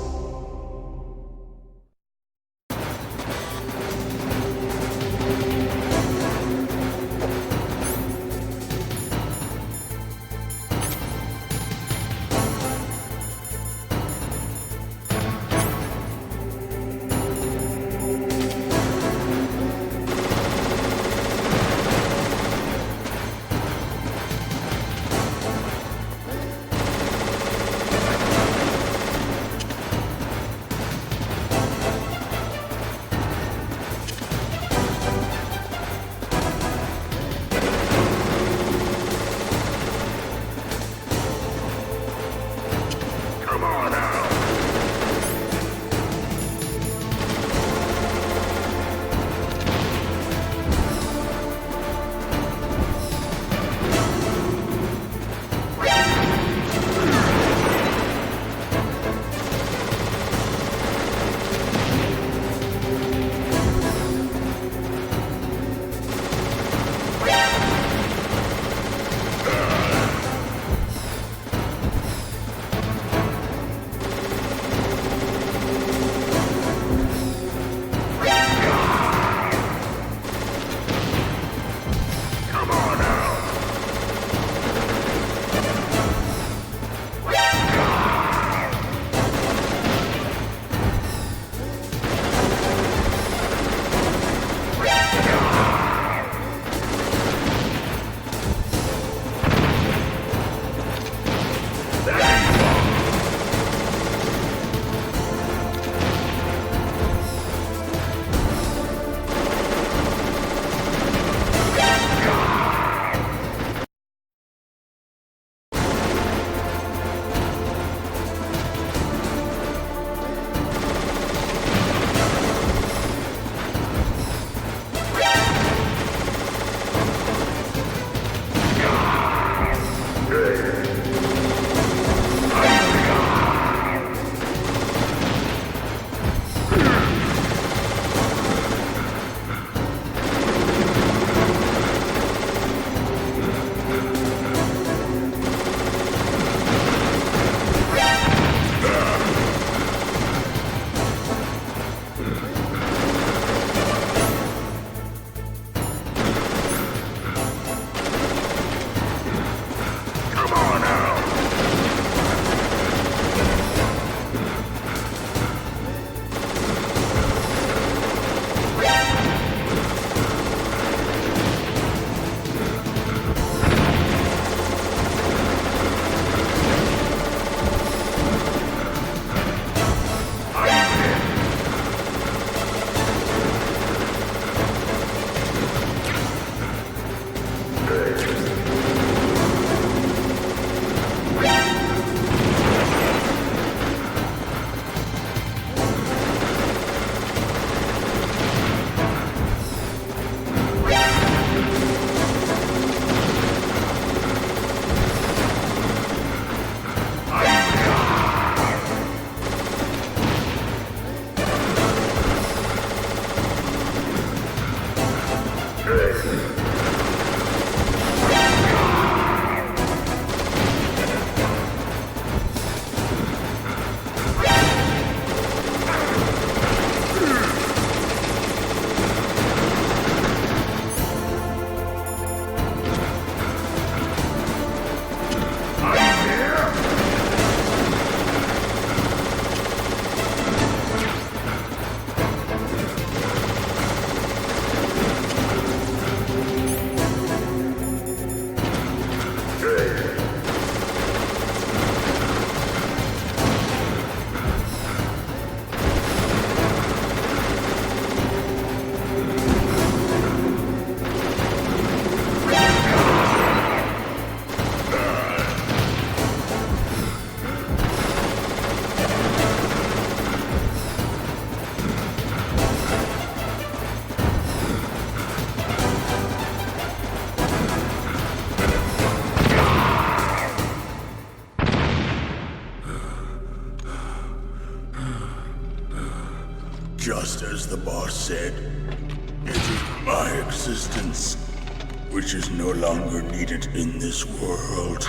Just as the boss said, it is my existence which is no longer needed in this world.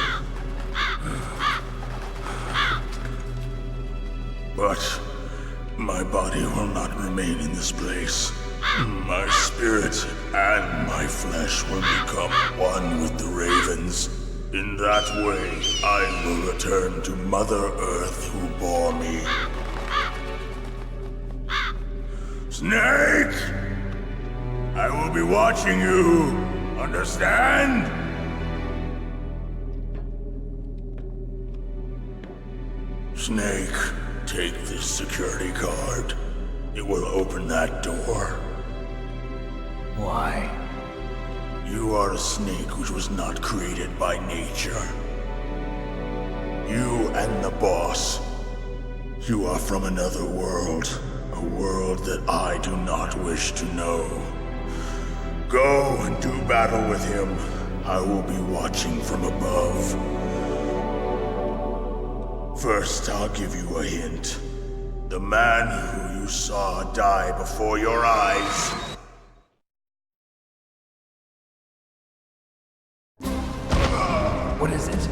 But my body will not remain in this place. My spirit and my flesh will become one with the ravens. In that way, I will return to Mother Earth who bore me. Snake! I will be watching you. Understand? Snake, take this security card. It will open that door. Why? You are a snake which was not created by nature. You and the boss. You are from another world. A world that I do not wish to know. Go and do battle with him. I will be watching from above. First, I'll give you a hint. The man who you saw die before your eyes. What is it?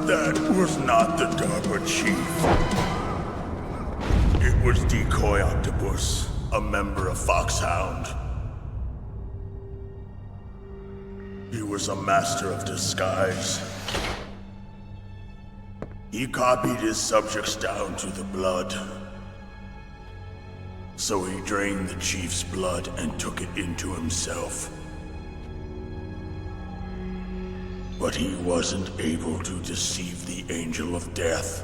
That was not the DARPA chief. It was Decoy Octopus, a member of Foxhound. He was a master of disguise. He copied his subjects down to the blood. So he drained the chief's blood and took it into himself. But he wasn't able to deceive the Angel of Death.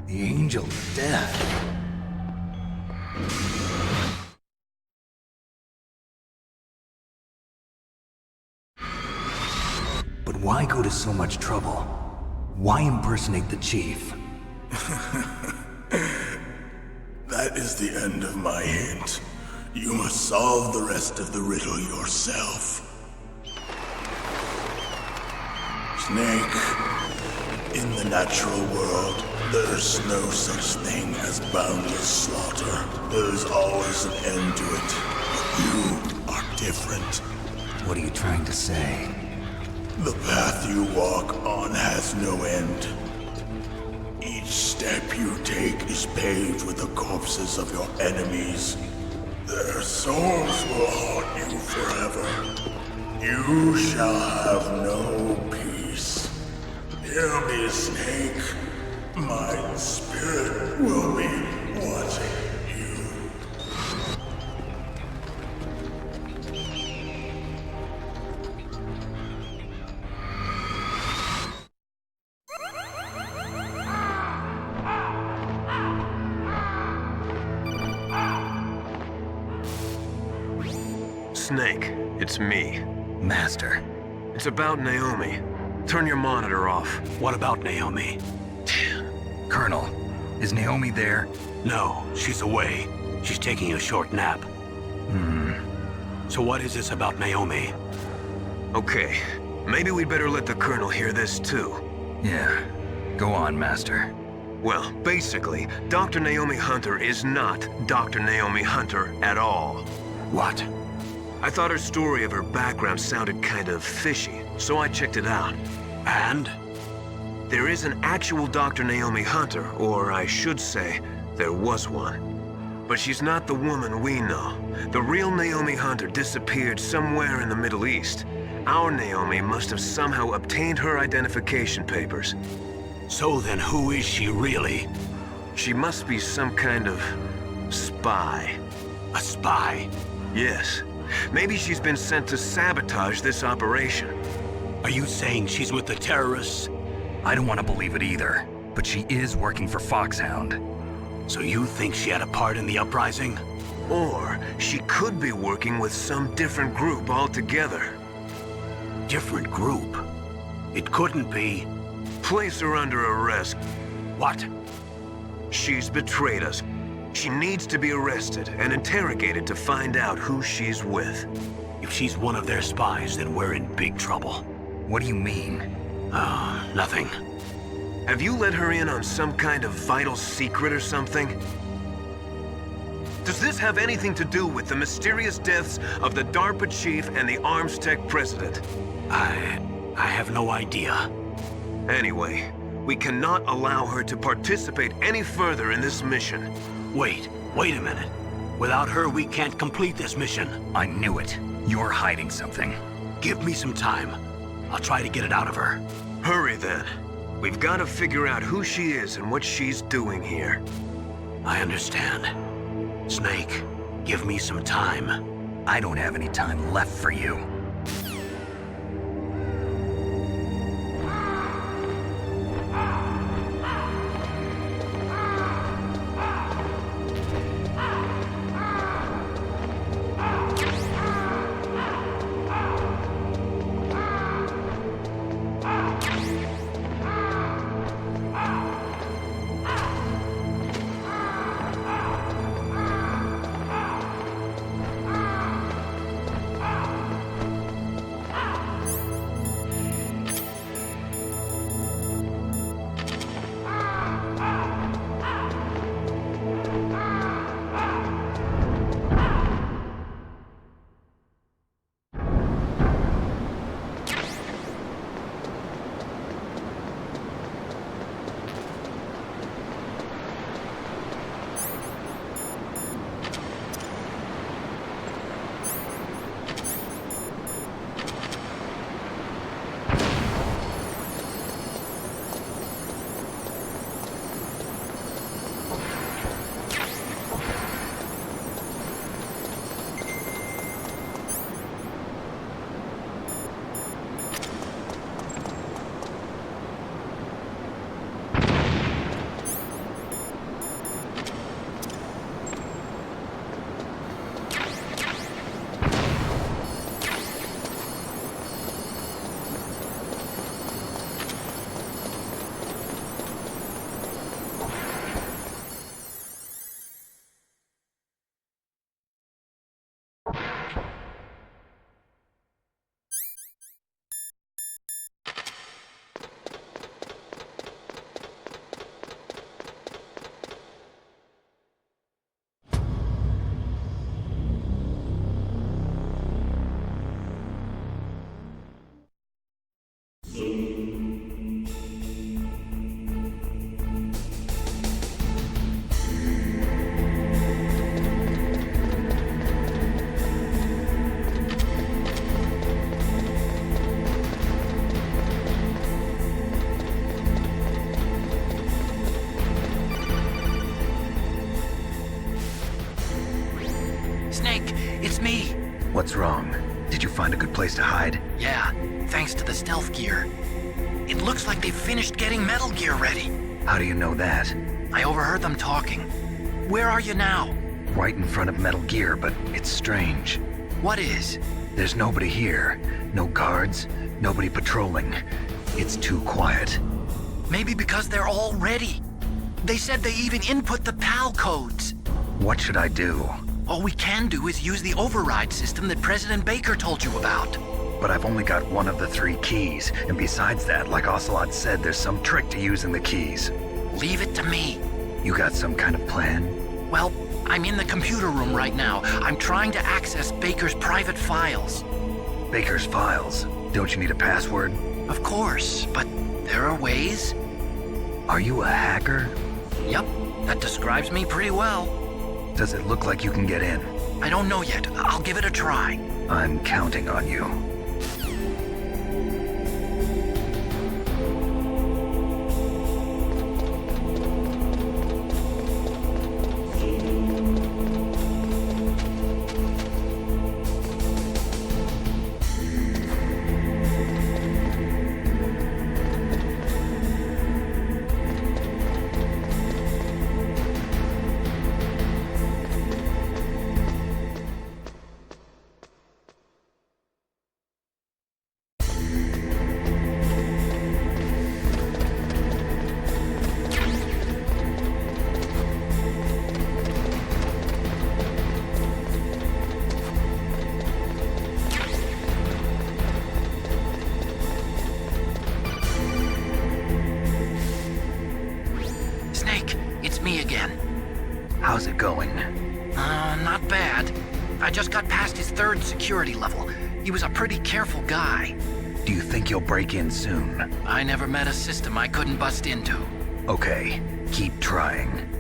The Angel of Death? But why go to so much trouble? Why impersonate the chief? That is the end of my hint. You must solve the rest of the riddle yourself. Snake, in the natural world, there's no such thing as boundless slaughter. There's always an end to it. But you are different. What are you trying to say? The path you walk on has no end. Each step you take is paved with the corpses of your enemies. Their souls will haunt you forever. You shall have no peace. Hear me, Snake. My spirit will be watching you. Snake, it's me. Master. It's about Naomi. Turn your monitor off. What about Naomi? Colonel, is Naomi there? No, she's away. She's taking a short nap. So what is this about Naomi? Okay, maybe we'd better let the Colonel hear this too. Yeah, go on, Master. Well, basically, Dr. Naomi Hunter is not Dr. Naomi Hunter at all. What? I thought her story of her background sounded kind of fishy, so I checked it out. And? There is an actual Dr. Naomi Hunter, or I should say, there was one. But she's not the woman we know. The real Naomi Hunter disappeared somewhere in the Middle East. Our Naomi must have somehow obtained her identification papers. So then who is she really? She must be some kind of spy. A spy? Yes. Maybe she's been sent to sabotage this operation. Are you saying she's with the terrorists? I don't want to believe it either, but she is working for Foxhound. So you think she had a part in the uprising? Or she could be working with some different group altogether. Different group? It couldn't be. Place her under arrest. What? She's betrayed us. She needs to be arrested and interrogated to find out who she's with. If she's one of their spies, then we're in big trouble. What do you mean? Nothing. Have you let her in on some kind of vital secret or something? Does this have anything to do with the mysterious deaths of the DARPA chief and the Arms Tech president? I have no idea. Anyway, we cannot allow her to participate any further in this mission. Wait a minute. Without her, we can't complete this mission. I knew it. You're hiding something. Give me some time. I'll try to get it out of her. Hurry then. We've got to figure out who she is and what she's doing here. I understand. Snake, give me some time. I don't have any time left for you. What's wrong? Did you find a good place to hide? Yeah, thanks to the stealth gear. It looks like they've finished getting Metal Gear ready. How do you know that? I overheard them talking. Where are you now? Right in front of Metal Gear, but it's strange. What is? There's nobody here. No guards, nobody patrolling. It's too quiet. Maybe because they're all ready. They said they even input the PAL codes. What should I do? All we can do is use the override system that President Baker told you about. But I've only got one of the 3 keys, and besides that, like Ocelot said, there's some trick to using the keys. Leave it to me. You got some kind of plan? Well, I'm in the computer room right now. I'm trying to access Baker's private files. Baker's files? Don't you need a password? Of course, but there are ways. Are you a hacker? Yep, that describes me pretty well. Does it look like you can get in? I don't know yet. I'll give it a try. I'm counting on you. How's it going? Not bad. I just got past his 3rd security level. He was a pretty careful guy. Do you think you'll break in soon? I never met a system I couldn't bust into. Okay, keep trying.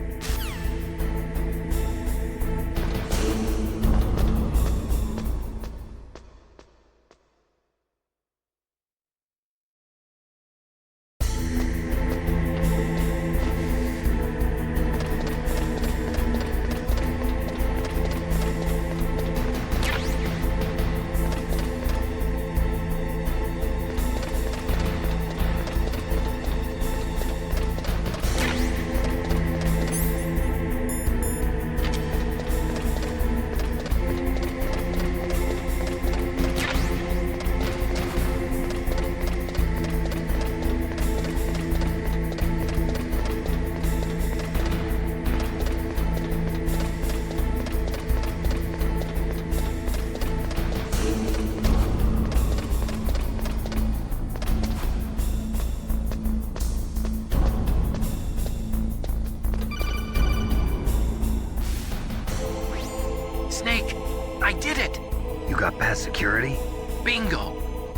Snake, I did it! You got past security? Bingo!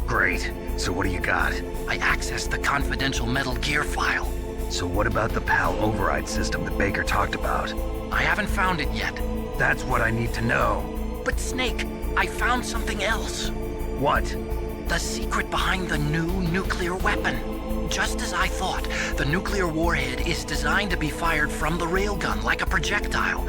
Great. So what do you got? I accessed the confidential Metal Gear file. So what about the PAL override system that Baker talked about? I haven't found it yet. That's what I need to know. But Snake, I found something else. What? The secret behind the new nuclear weapon. Just as I thought, the nuclear warhead is designed to be fired from the railgun like a projectile.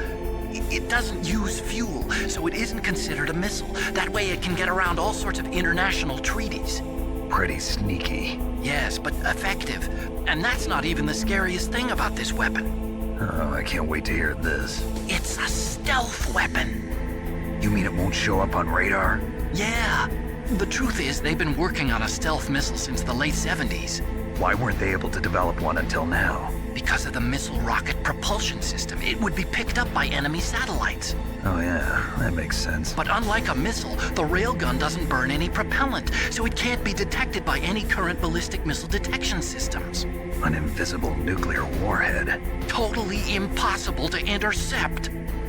It doesn't use fuel, so it isn't considered a missile. That way it can get around all sorts of international treaties. Pretty sneaky. Yes, but effective. And that's not even the scariest thing about this weapon. Oh, I can't wait to hear this. It's a stealth weapon. You mean it won't show up on radar? Yeah. The truth is, they've been working on a stealth missile since the late 70s. Why weren't they able to develop one until now? Because of the missile rocket propulsion system. It would be picked up by enemy satellites. Oh yeah, that makes sense. But unlike a missile, the railgun doesn't burn any propellant, so it can't be detected by any current ballistic missile detection systems. An invisible nuclear warhead. Totally impossible to intercept.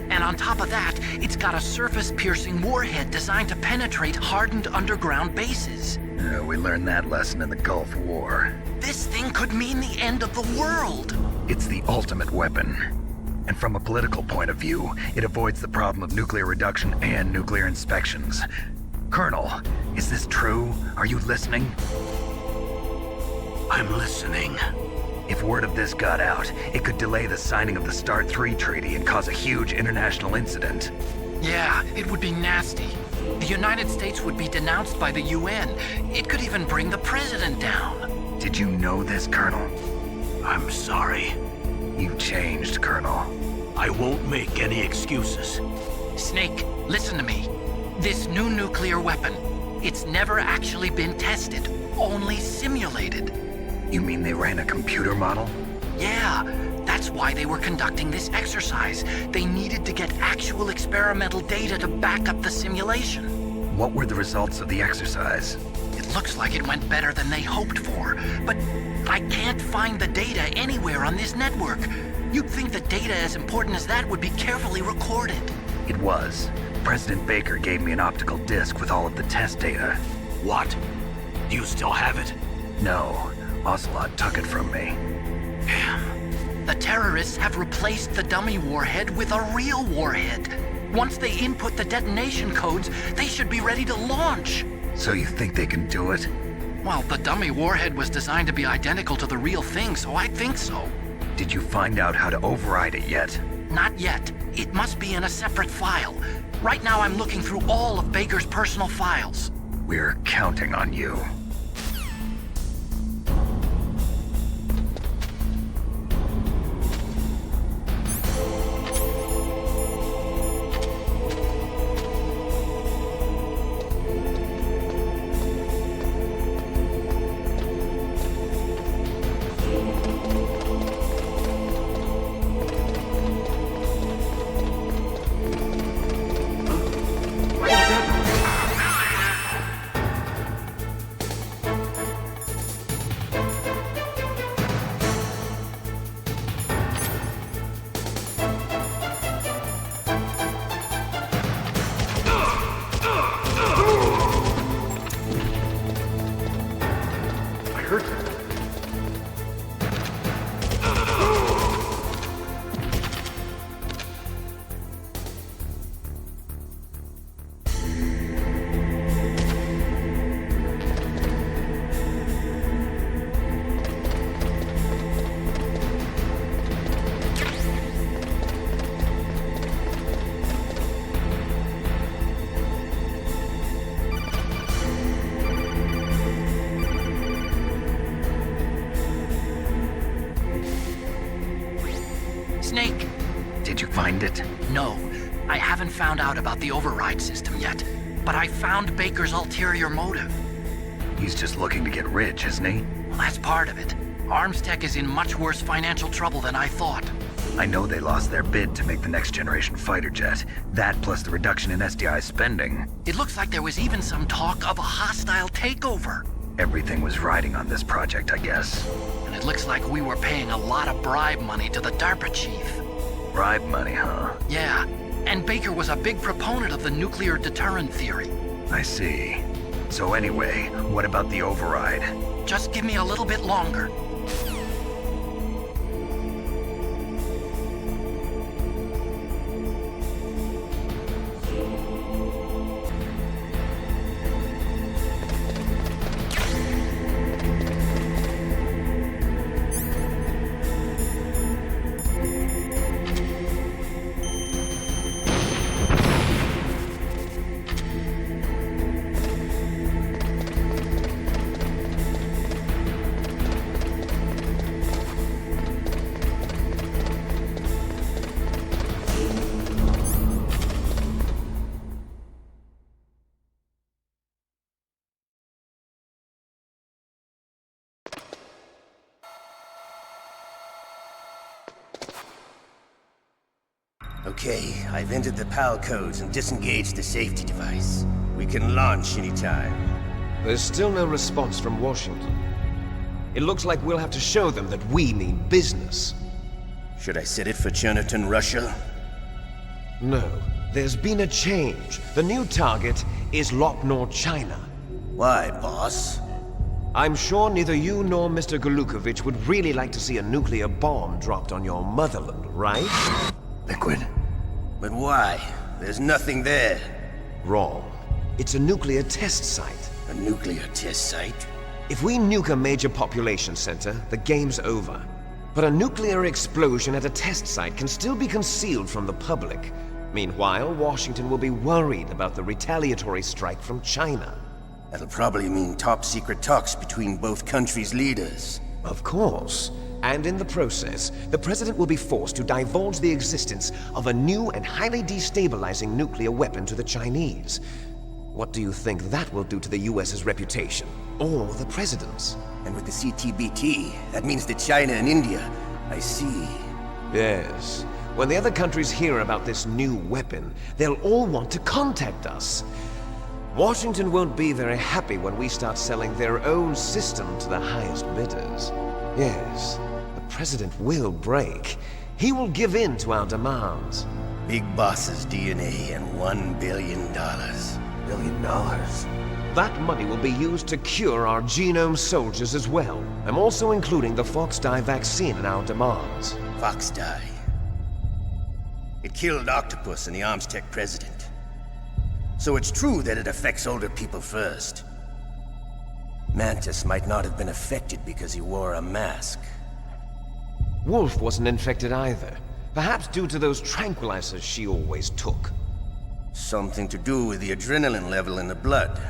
And on top of that, it's got a surface-piercing warhead designed to penetrate hardened underground bases. We learned that lesson in the Gulf War. This thing could mean the end of the world. It's the ultimate weapon. And from a political point of view, it avoids the problem of nuclear reduction and nuclear inspections. Colonel, is this true? Are you listening? I'm listening. If word of this got out, it could delay the signing of the START 3 treaty and cause a huge international incident. Yeah, it would be nasty. The United States would be denounced by the UN. It could even bring the president down. Did you know this, Colonel? I'm sorry. You've changed, Colonel. I won't make any excuses. Snake, listen to me. This new nuclear weapon, it's never actually been tested, only simulated. You mean they ran a computer model? Yeah, that's why they were conducting this exercise. They needed to get actual experimental data to back up the simulation. What were the results of the exercise? It looks like it went better than they hoped for, but I can't find the data anywhere on this network. You'd think the data as important as that would be carefully recorded. It was. President Baker gave me an optical disc with all of the test data. What? Do you still have it? No. Ocelot took it from me. The terrorists have replaced the dummy warhead with a real warhead. Once they input the detonation codes, they should be ready to launch. So you think they can do it? Well, the dummy warhead was designed to be identical to the real thing, so I think so. Did you find out how to override it yet? Not yet. It must be in a separate file. Right now I'm looking through all of Baker's personal files. We're counting on you. hurt him. Snake! Did you find it? No, I haven't found out about the override system yet, but I found Baker's ulterior motive. He's just looking to get rich, isn't he? Well, that's part of it. Armstech is in much worse financial trouble than I thought. I know they lost their bid to make the next generation fighter jet. That plus the reduction in SDI spending. It looks like there was even some talk of a hostile takeover. Everything was riding on this project, I guess. And it looks like we were paying a lot of bribe money to the DARPA chief. Bribe money, huh? Yeah, and Baker was a big proponent of the nuclear deterrent theory. I see. So anyway, what about the override? Just give me a little bit longer. Okay, I've entered the PAL codes and disengaged the safety device. We can launch anytime. There's still no response from Washington. It looks like we'll have to show them that we mean business. Should I set it for Cherniton, Russia? No. There's been a change. The new target is Lopnor, China. Why, boss? I'm sure neither you nor Mr. Golukovich would really like to see a nuclear bomb dropped on your motherland, right? Liquid. But why? There's nothing there. Wrong. It's a nuclear test site. A nuclear test site? If we nuke a major population center, the game's over. But a nuclear explosion at a test site can still be concealed from the public. Meanwhile, Washington will be worried about the retaliatory strike from China. That'll probably mean top-secret talks between both countries' leaders. Of course. And in the process, the President will be forced to divulge the existence of a new and highly destabilizing nuclear weapon to the Chinese. What do you think that will do to the US's reputation? Or the President's? And with the CTBT, that means that China and India. I see. Yes. When the other countries hear about this new weapon, they'll all want to contact us. Washington won't be very happy when we start selling their own system to the highest bidders. Yes, the President will break. He will give in to our demands. Big Boss's DNA and $1 billion. $1 billion? That money will be used to cure our genome soldiers as well. I'm also including the Fox-Die vaccine in our demands. Fox-Die? It killed Octopus and the Armstech president. So it's true that it affects older people first. Mantis might not have been affected because he wore a mask. Wolf wasn't infected either. Perhaps due to those tranquilizers she always took. Something to do with the adrenaline level in the blood.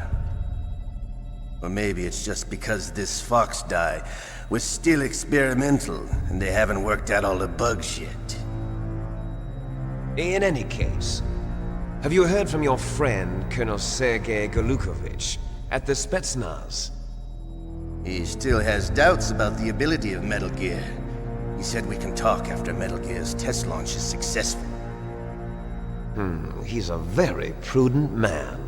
Or maybe it's just because this Fox-Die was still experimental and they haven't worked out all the bugs yet. In any case, have you heard from your friend, Colonel Sergei Golukovich, at the Spetsnaz? He still has doubts about the ability of Metal Gear. He said we can talk after Metal Gear's test launch is successful. He's a very prudent man.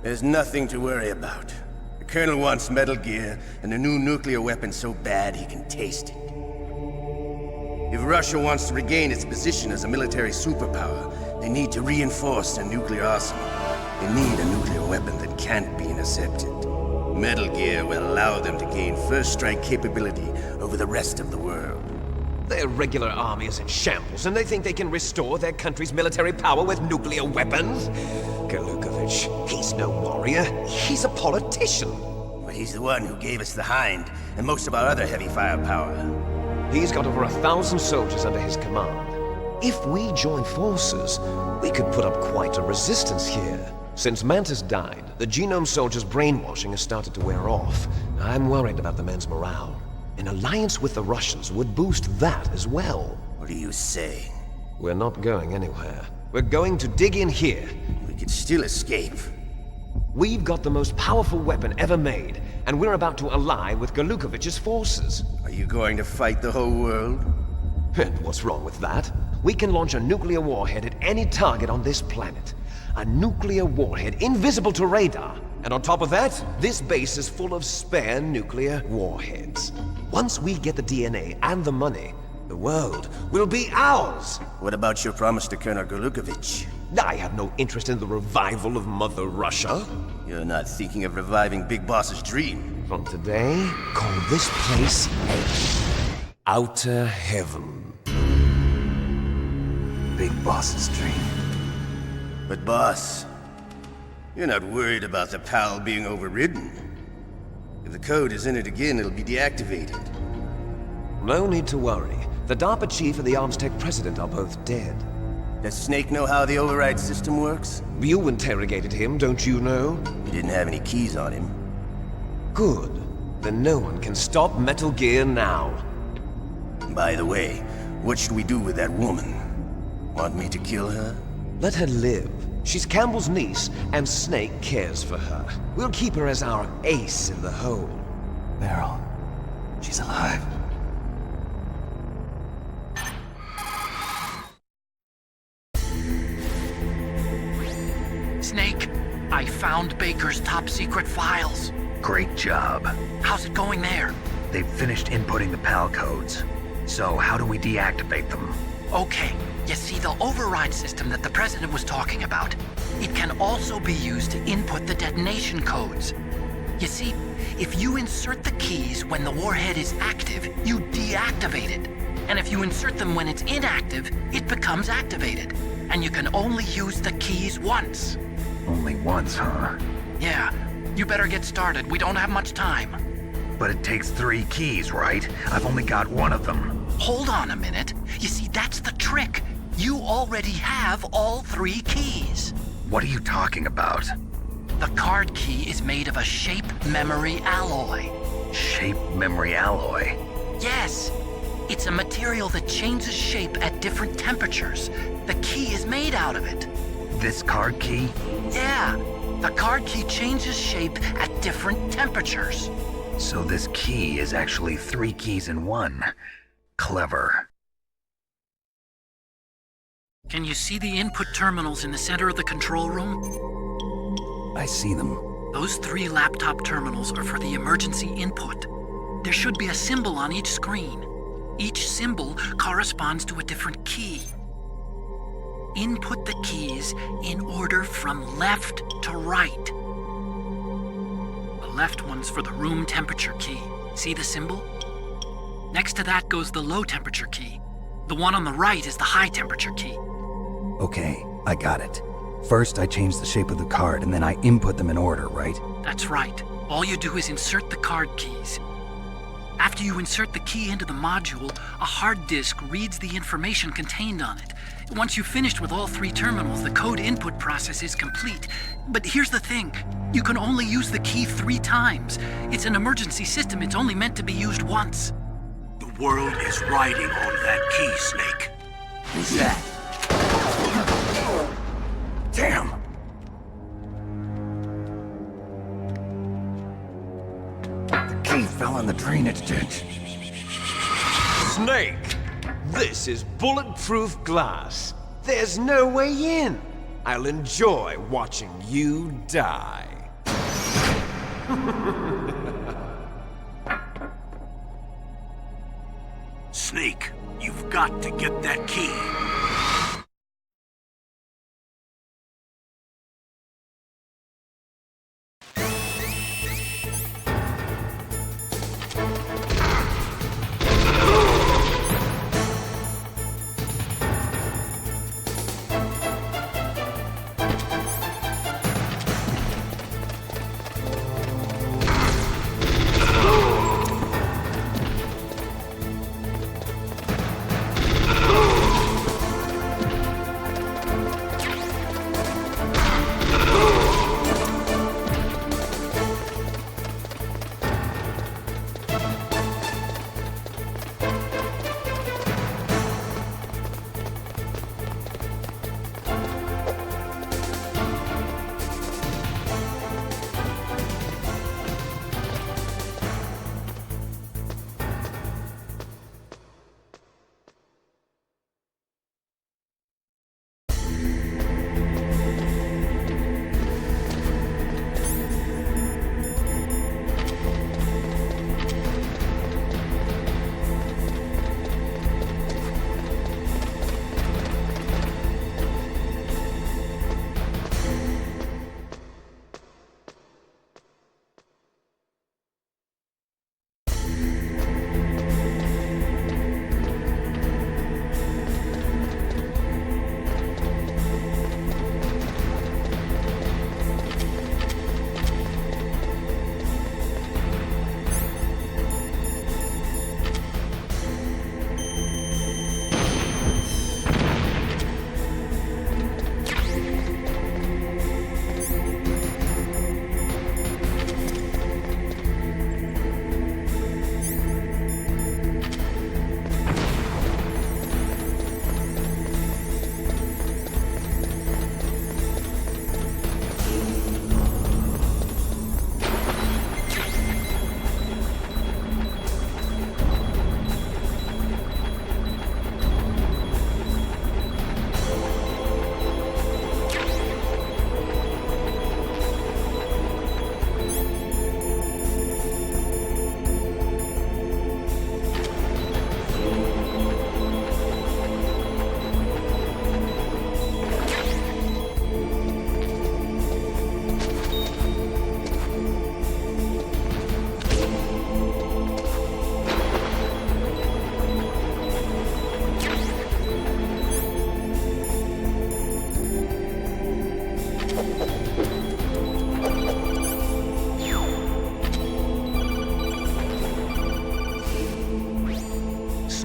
There's nothing to worry about. The Colonel wants Metal Gear and a new nuclear weapon so bad he can taste it. If Russia wants to regain its position as a military superpower, they need to reinforce their nuclear arsenal. They need a nuclear weapon that can't be intercepted. Metal Gear will allow them to gain first strike capability over the rest of the world. Their regular army is in shambles, and they think they can restore their country's military power with nuclear weapons? Galukovich, he's no warrior. He's a politician. But he's the one who gave us the Hind and most of our other heavy firepower. He's got over 1,000 soldiers under his command. If we join forces, we could put up quite a resistance here. Since Mantis died, the Genome Soldier's brainwashing has started to wear off. I'm worried about the men's morale. An alliance with the Russians would boost that as well. What are you saying? We're not going anywhere. We're going to dig in here. We could still escape. We've got the most powerful weapon ever made, and we're about to ally with Galukovich's forces. Are you going to fight the whole world? And what's wrong with that? We can launch a nuclear warhead at any target on this planet. A nuclear warhead invisible to radar. And on top of that, this base is full of spare nuclear warheads. Once we get the DNA and the money, the world will be ours! What about your promise to Colonel Galukovich? I have no interest in the revival of Mother Russia. You're not thinking of reviving Big Boss's dream. From today, call this place Outer Heaven. Big Boss's dream. But boss, you're not worried about the PAL being overridden. If the code is in it again, it'll be deactivated. No need to worry. The DARPA chief and the Armstech president are both dead. Does Snake know how the override system works? You interrogated him, don't you know? He didn't have any keys on him. Good. Then no one can stop Metal Gear now. By the way, what should we do with that woman? Want me to kill her? Let her live. She's Campbell's niece, and Snake cares for her. We'll keep her as our ace in the hole. Meryl, she's alive. Snake, I found Baker's top-secret files. Great job. How's it going there? They've finished inputting the PAL codes. So how do we deactivate them? Okay, you see the override system that the President was talking about? It can also be used to input the detonation codes. You see, if you insert the keys when the warhead is active, you deactivate it. And if you insert them when it's inactive, it becomes activated. And you can only use the keys once. Only once, huh? Yeah, you better get started. We don't have much time. But it takes 3 keys, right? I've only got 1 of them. Hold on a minute. You see, that's the trick. You already have all 3 keys. What are you talking about? The card key is made of a shape memory alloy. Shape memory alloy? Yes. It's a material that changes shape at different temperatures. The key is made out of it. This card key? Yeah. The card key changes shape at different temperatures. So this key is actually 3 keys in 1. Clever. Can you see the input terminals in the center of the control room? I see them. Those 3 laptop terminals are for the emergency input. There should be a symbol on each screen. Each symbol corresponds to a different key. Input the keys in order from left to right. The left one's for the room temperature key. See the symbol? Next to that goes the low temperature key. The one on the right is the high temperature key. Okay, I got it. First, I change the shape of the card, and then I input them in order, right? That's right. All you do is insert the card keys. After you insert the key into the module, a hard disk reads the information contained on it. Once you've finished with all 3 terminals, the code input process is complete. But here's the thing. You can only use the key 3 times. It's an emergency system. It's only meant to be used once. The world is riding on that key, Snake. Who's that? Damn! The key fell in the drainage ditch. Snake! This is bulletproof glass. There's no way in. I'll enjoy watching you die. Snake, you've got to get that key.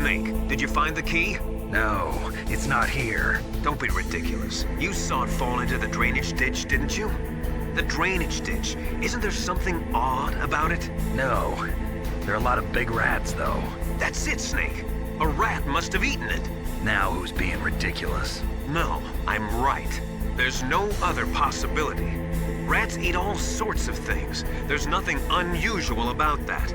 Snake, did you find the key? No, it's not here. Don't be ridiculous. You saw it fall into the drainage ditch, didn't you? The drainage ditch. Isn't there something odd about it? No. There are a lot of big rats, though. That's it, Snake. A rat must have eaten it. Now who's being ridiculous? No, I'm right. There's no other possibility. Rats eat all sorts of things. There's nothing unusual about that.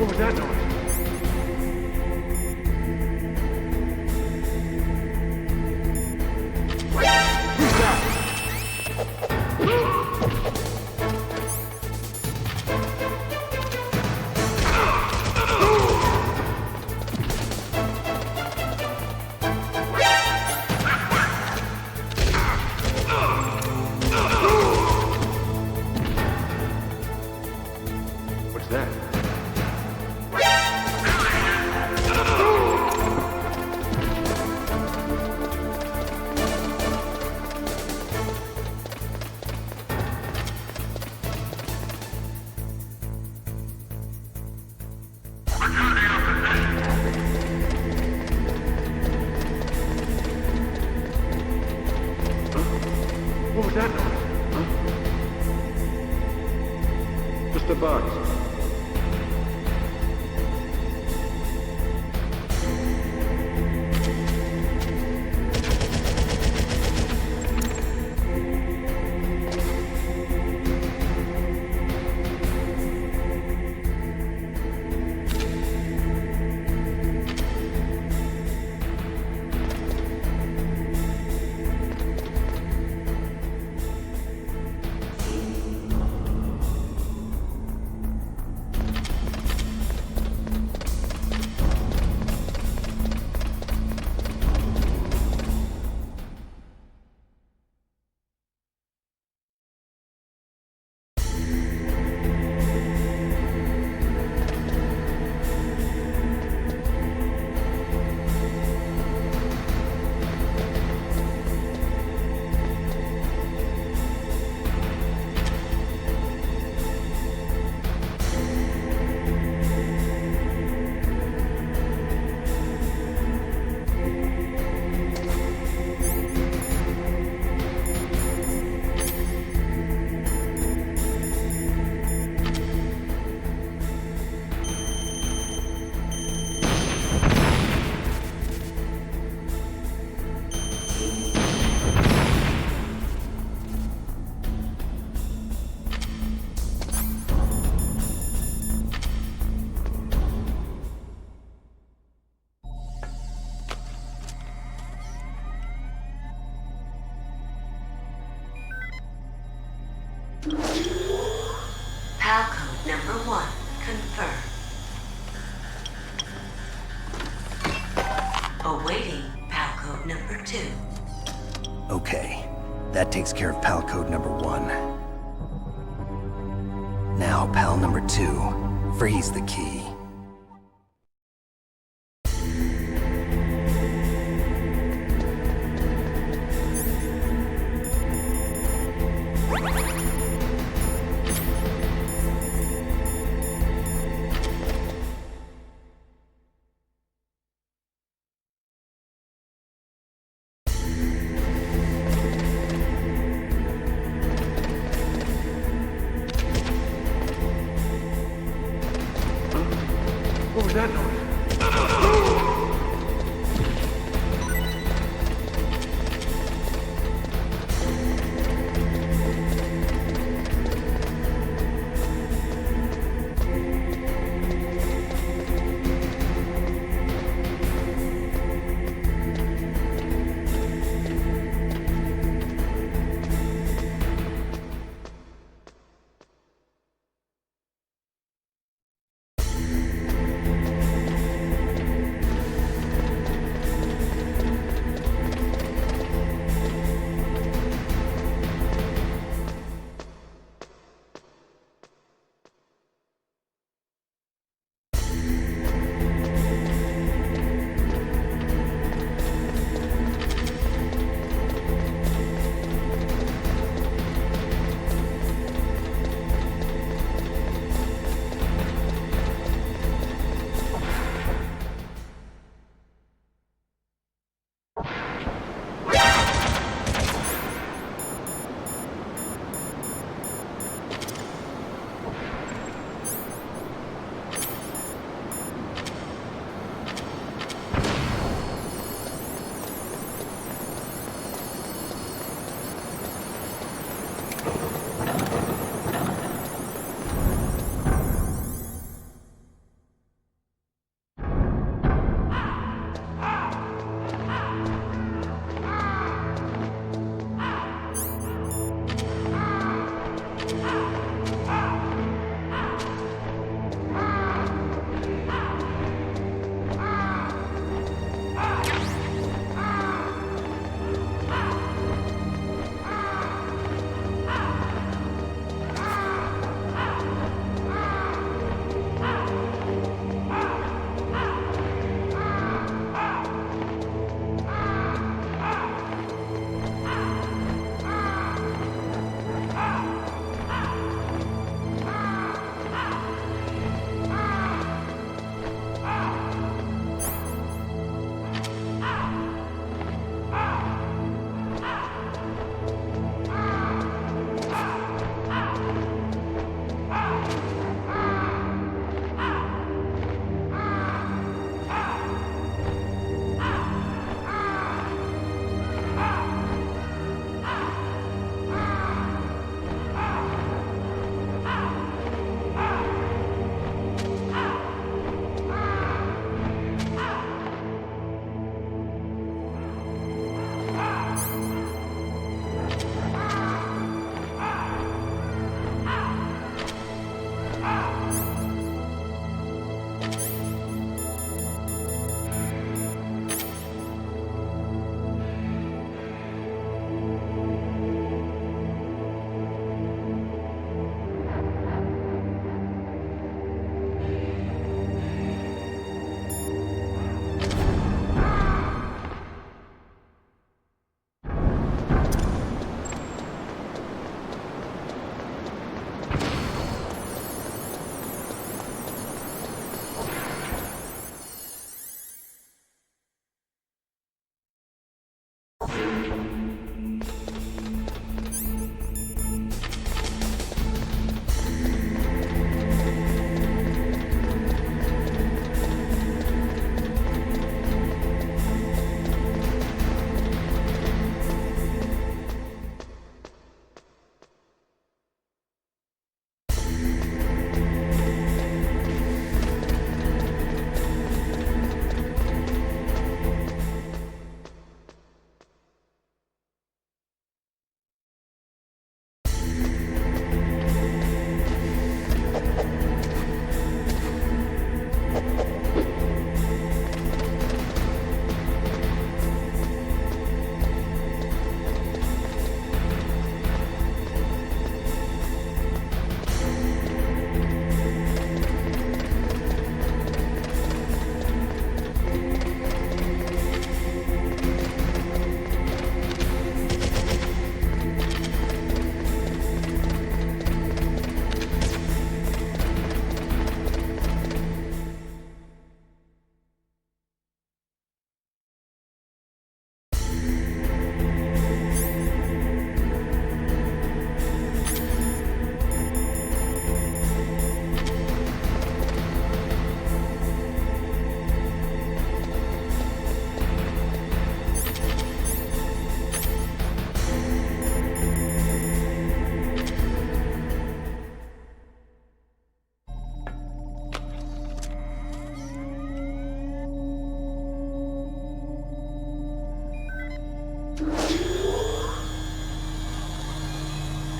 What was that noise? Huh? Just a buzz. PAL code number 1 confirmed. Awaiting PAL code number 2. Okay, that takes care of PAL code number 1. Now, PAL number 2, freeze the key. What was that noise?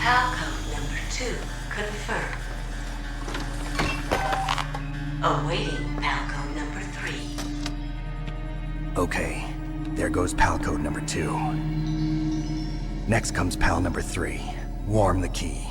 PAL code number 2 confirmed. Awaiting PAL code number 3. Okay, there goes PAL code number 2. Next comes PAL number 3. Warm the key.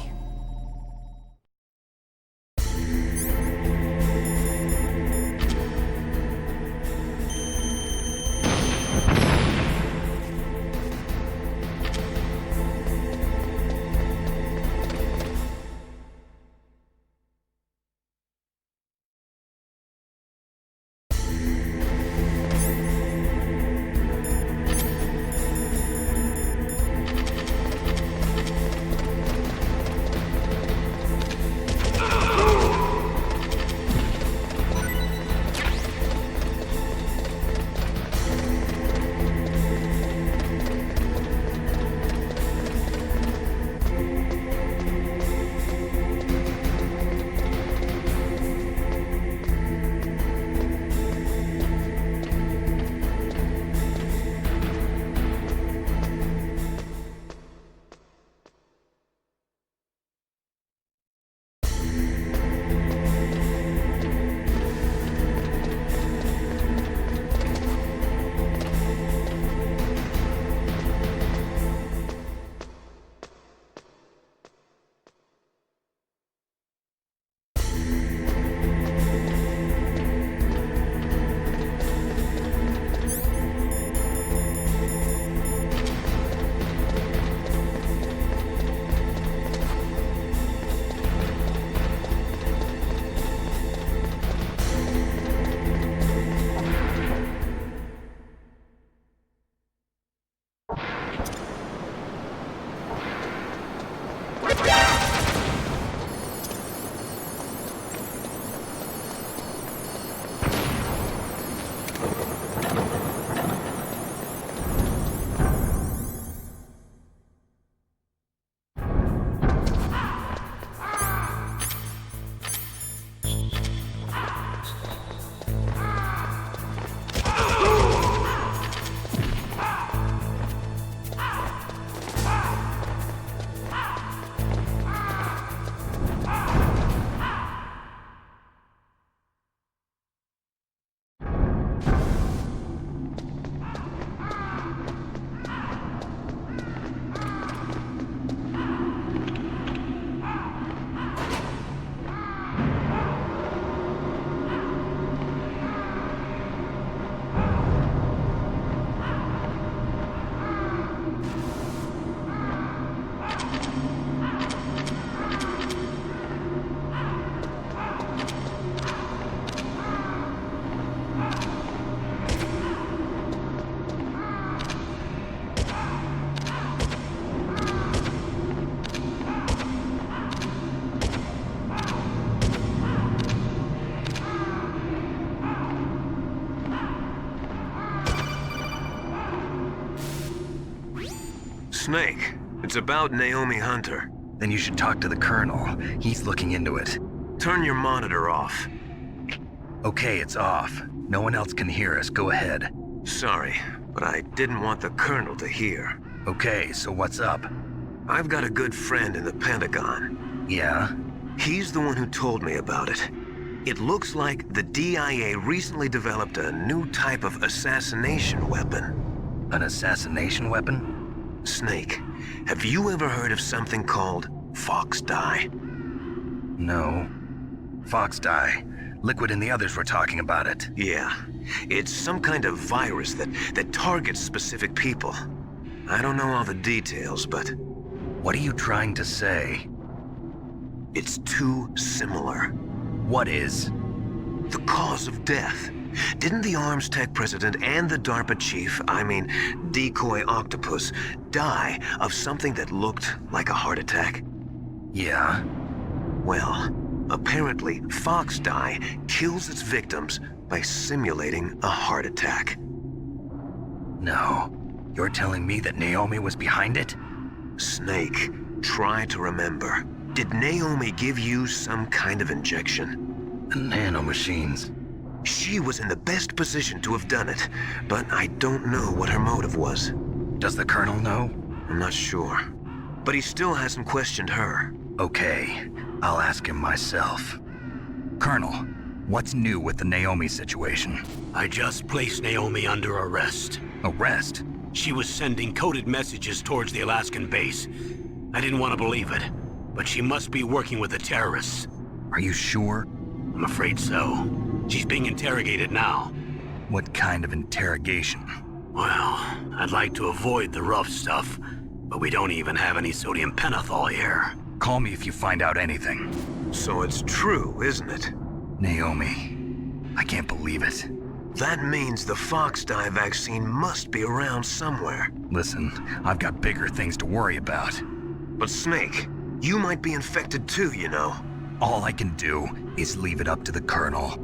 Snake, it's about Naomi Hunter. Then you should talk to the Colonel. He's looking into it. Turn your monitor off. Okay, it's off. No one else can hear us. Go ahead. Sorry, but I didn't want the Colonel to hear. Okay, so what's up? I've got a good friend in the Pentagon. Yeah? He's the one who told me about it. It looks like the DIA recently developed a new type of assassination weapon. An assassination weapon? Snake, have you ever heard of something called Fox Dye? No. Fox Dye. Liquid and the others were talking about it. Yeah. It's some kind of virus that targets specific people. I don't know all the details, but... What are you trying to say? It's too similar. What is? The cause of death. Didn't the Arms Tech president and the DARPA chief, Decoy Octopus, die of something that looked like a heart attack? Yeah? Well, apparently Fox Dye kills its victims by simulating a heart attack. No. You're telling me that Naomi was behind it? Snake, try to remember. Did Naomi give you some kind of injection? The nanomachines. She was in the best position to have done it, but I don't know what her motive was. Does the Colonel know? I'm not sure. but he still hasn't questioned her. Okay, I'll ask him myself. Colonel, what's new with the Naomi situation? I just placed Naomi under arrest. Arrest? She was sending coded messages towards the Alaskan base. I didn't want to believe it, but she must be working with the terrorists. Are you sure? I'm afraid so. She's being interrogated now. What kind of interrogation? Well, I'd like to avoid the rough stuff, but we don't even have any sodium pentothal here. Call me if you find out anything. So it's true, isn't it? Naomi, I can't believe it. That means the Fox dye vaccine must be around somewhere. Listen, I've got bigger things to worry about. But Snake, you might be infected too, you know. All I can do is leave it up to the Colonel.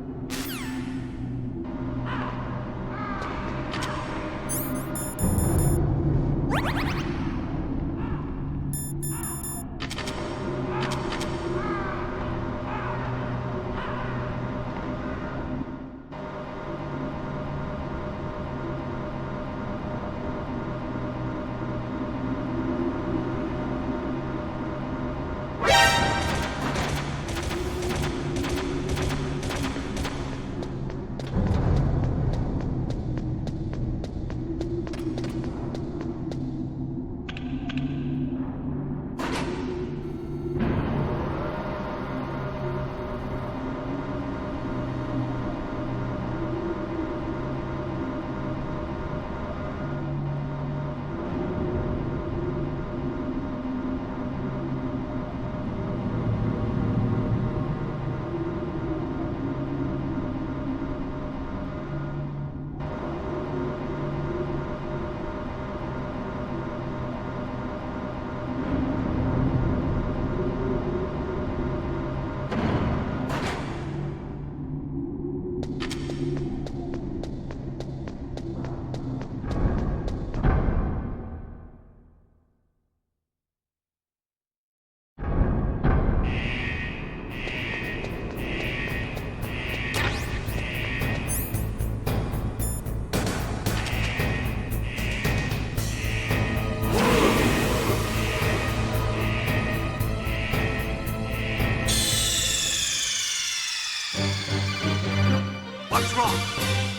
What's wrong?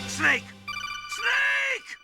Snake! Snake!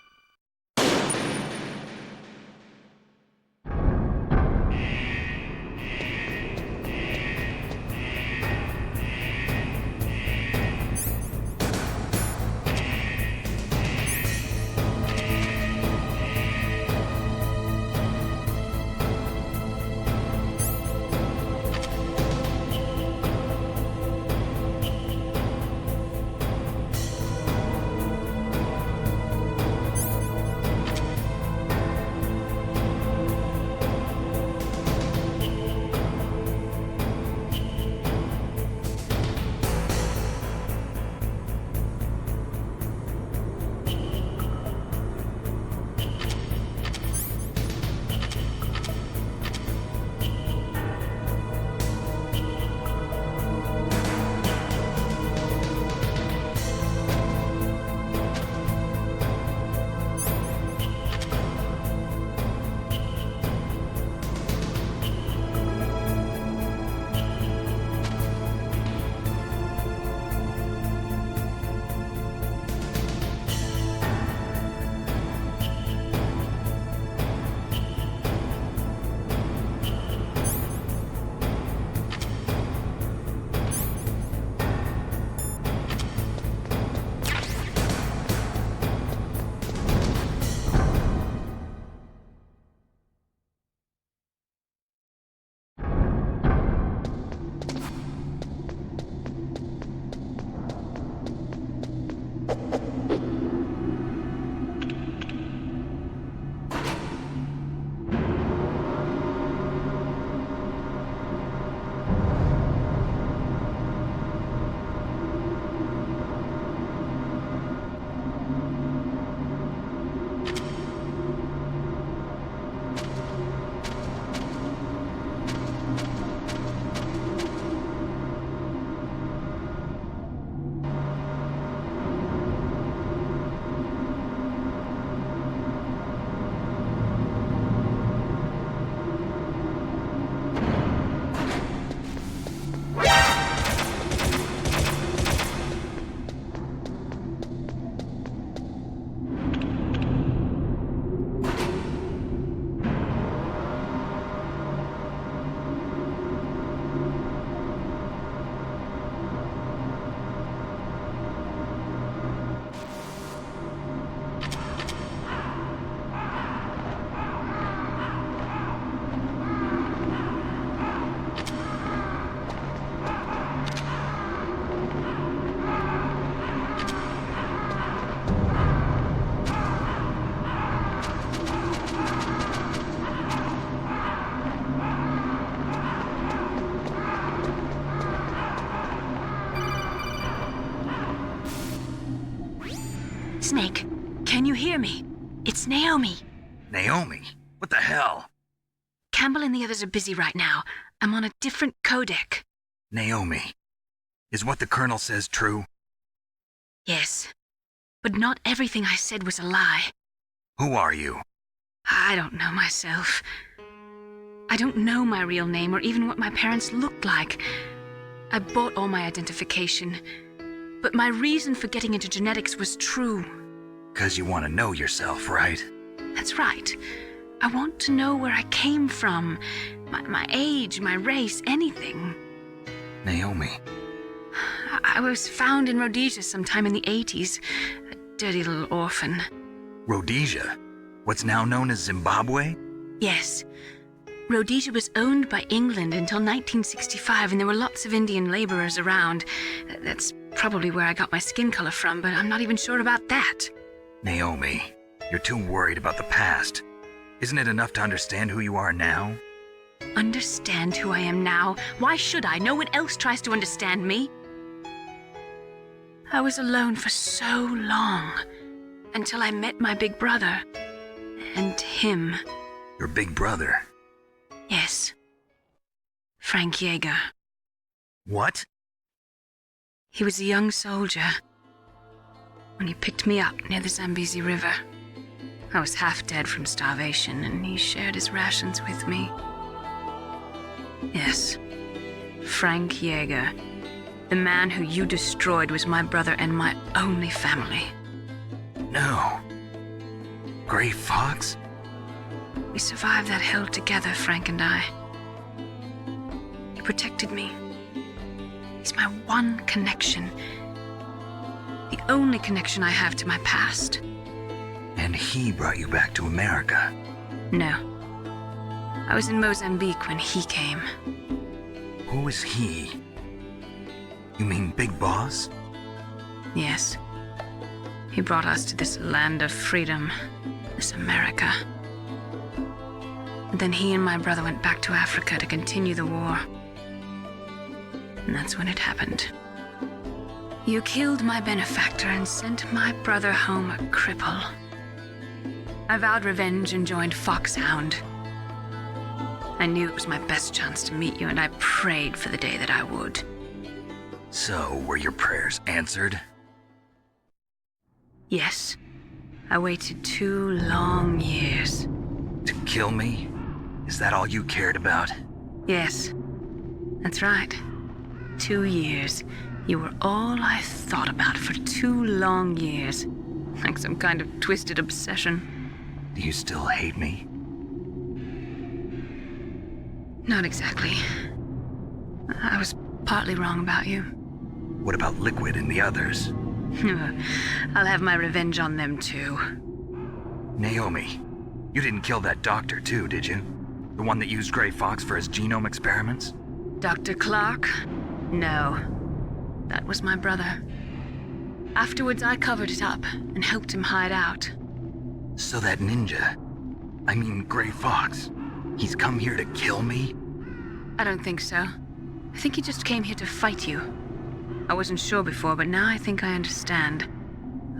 Snake, can you hear me? It's Naomi. Naomi? What the hell? Campbell and the others are busy right now. I'm on a different codec. Naomi, is what the Colonel says true? Yes, but not everything I said was a lie. Who are you? I don't know myself. I don't know my real name or even what my parents looked like. I bought all my identification, but my reason for getting into genetics was true. 'Cause you want to know yourself, right? That's right. I want to know where I came from, my age, my race, anything. Naomi. I was found in Rhodesia sometime in the 80s, a dirty little orphan. Rhodesia? What's now known as Zimbabwe? Yes. Rhodesia was owned by England until 1965, and there were lots of Indian laborers around. That's probably where I got my skin color from, but I'm not even sure about that. Naomi, you're too worried about the past. Isn't it enough to understand who you are now? Understand who I am now? Why should I? No one else tries to understand me. I was alone for so long, until I met my big brother. And him. Your big brother? Yes. Frank Yeager. What? He was a young soldier when he picked me up near the Zambezi River. I was half dead from starvation, and he shared his rations with me. Yes, Frank Yeager. The man who you destroyed was my brother and my only family. No. Gray Fox? We survived that hell together, Frank and I. He protected me. He's my one connection. The only connection I have to my past. And he brought you back to America? No. I was in Mozambique when he came. Who is he? You mean Big Boss? Yes. He brought us to this land of freedom, this America. And then he and my brother went back to Africa to continue the war. And that's when it happened. You killed my benefactor and sent my brother home a cripple. I vowed revenge and joined Foxhound. I knew it was my best chance to meet you, and I prayed for the day that I would. So, were your prayers answered? Yes. I waited 2 long years. To kill me? Is that all you cared about? Yes. That's right. 2 years. You were all I thought about for 2 long years. Like some kind of twisted obsession. Do you still hate me? Not exactly. I was partly wrong about you. What about Liquid and the others? I'll have my revenge on them too. Naomi, you didn't kill that doctor too, did you? The one that used Gray Fox for his genome experiments? Dr. Clark? No. That was my brother. Afterwards, I covered it up and helped him hide out. So that ninja, I mean Gray Fox, he's come here to kill me? I don't think so. I think he just came here to fight you. I wasn't sure before, but now I think I understand.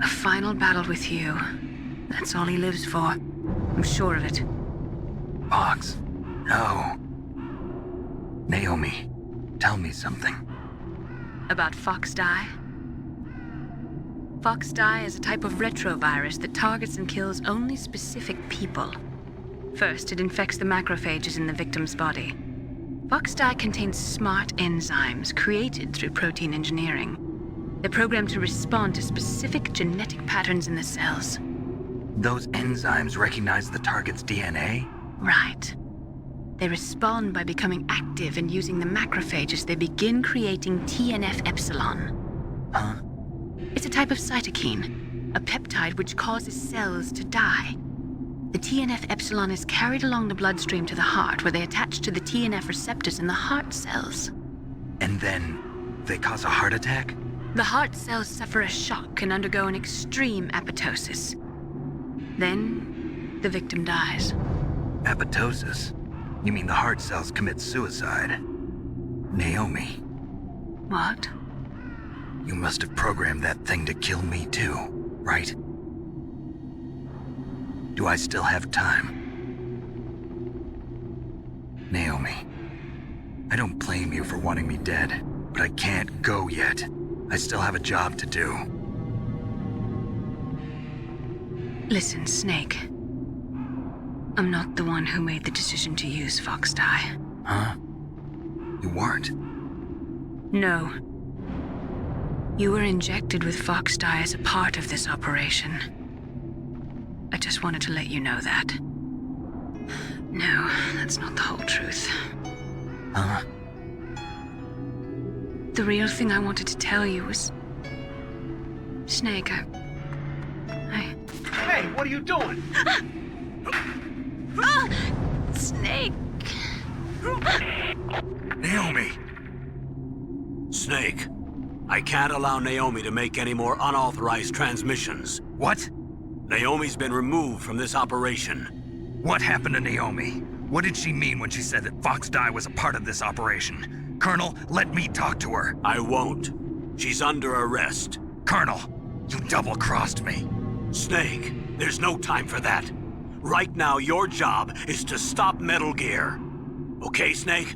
A final battle with you. That's all he lives for. I'm sure of it. Fox? No. Naomi, tell me something. About Fox Die? Fox Die is a type of retrovirus that targets and kills only specific people. First, it infects the macrophages in the victim's body. Fox Die contains smart enzymes created through protein engineering. They're programmed to respond to specific genetic patterns in the cells. Those enzymes recognize the target's DNA? Right. They respond by becoming active and using the macrophages. They begin creating TNF-epsilon. Huh? It's a type of cytokine, a peptide which causes cells to die. The TNF-epsilon is carried along the bloodstream to the heart, where they attach to the TNF receptors in the heart cells. And then they cause a heart attack? The heart cells suffer a shock and undergo an extreme apoptosis. Then, the victim dies. Apoptosis? You mean the heart cells commit suicide? Naomi. What? You must have programmed that thing to kill me too, right? Do I still have time? Naomi, I don't blame you for wanting me dead, but I can't go yet. I still have a job to do. Listen, Snake. I'm not the one who made the decision to use Fox-Die. Huh? You weren't? No. You were injected with Fox-Die as a part of this operation. I just wanted to let you know that. No, that's not the whole truth. Huh? The real thing I wanted to tell you was... Snake, I... Hey, what are you doing? Snake! Naomi! Snake, I can't allow Naomi to make any more unauthorized transmissions. What? Naomi's been removed from this operation. What happened to Naomi? What did she mean when she said that Fox-Die was a part of this operation? Colonel, let me talk to her. I won't. She's under arrest. Colonel, you double-crossed me. Snake, there's no time for that. Right now, your job is to stop Metal Gear. Okay, Snake?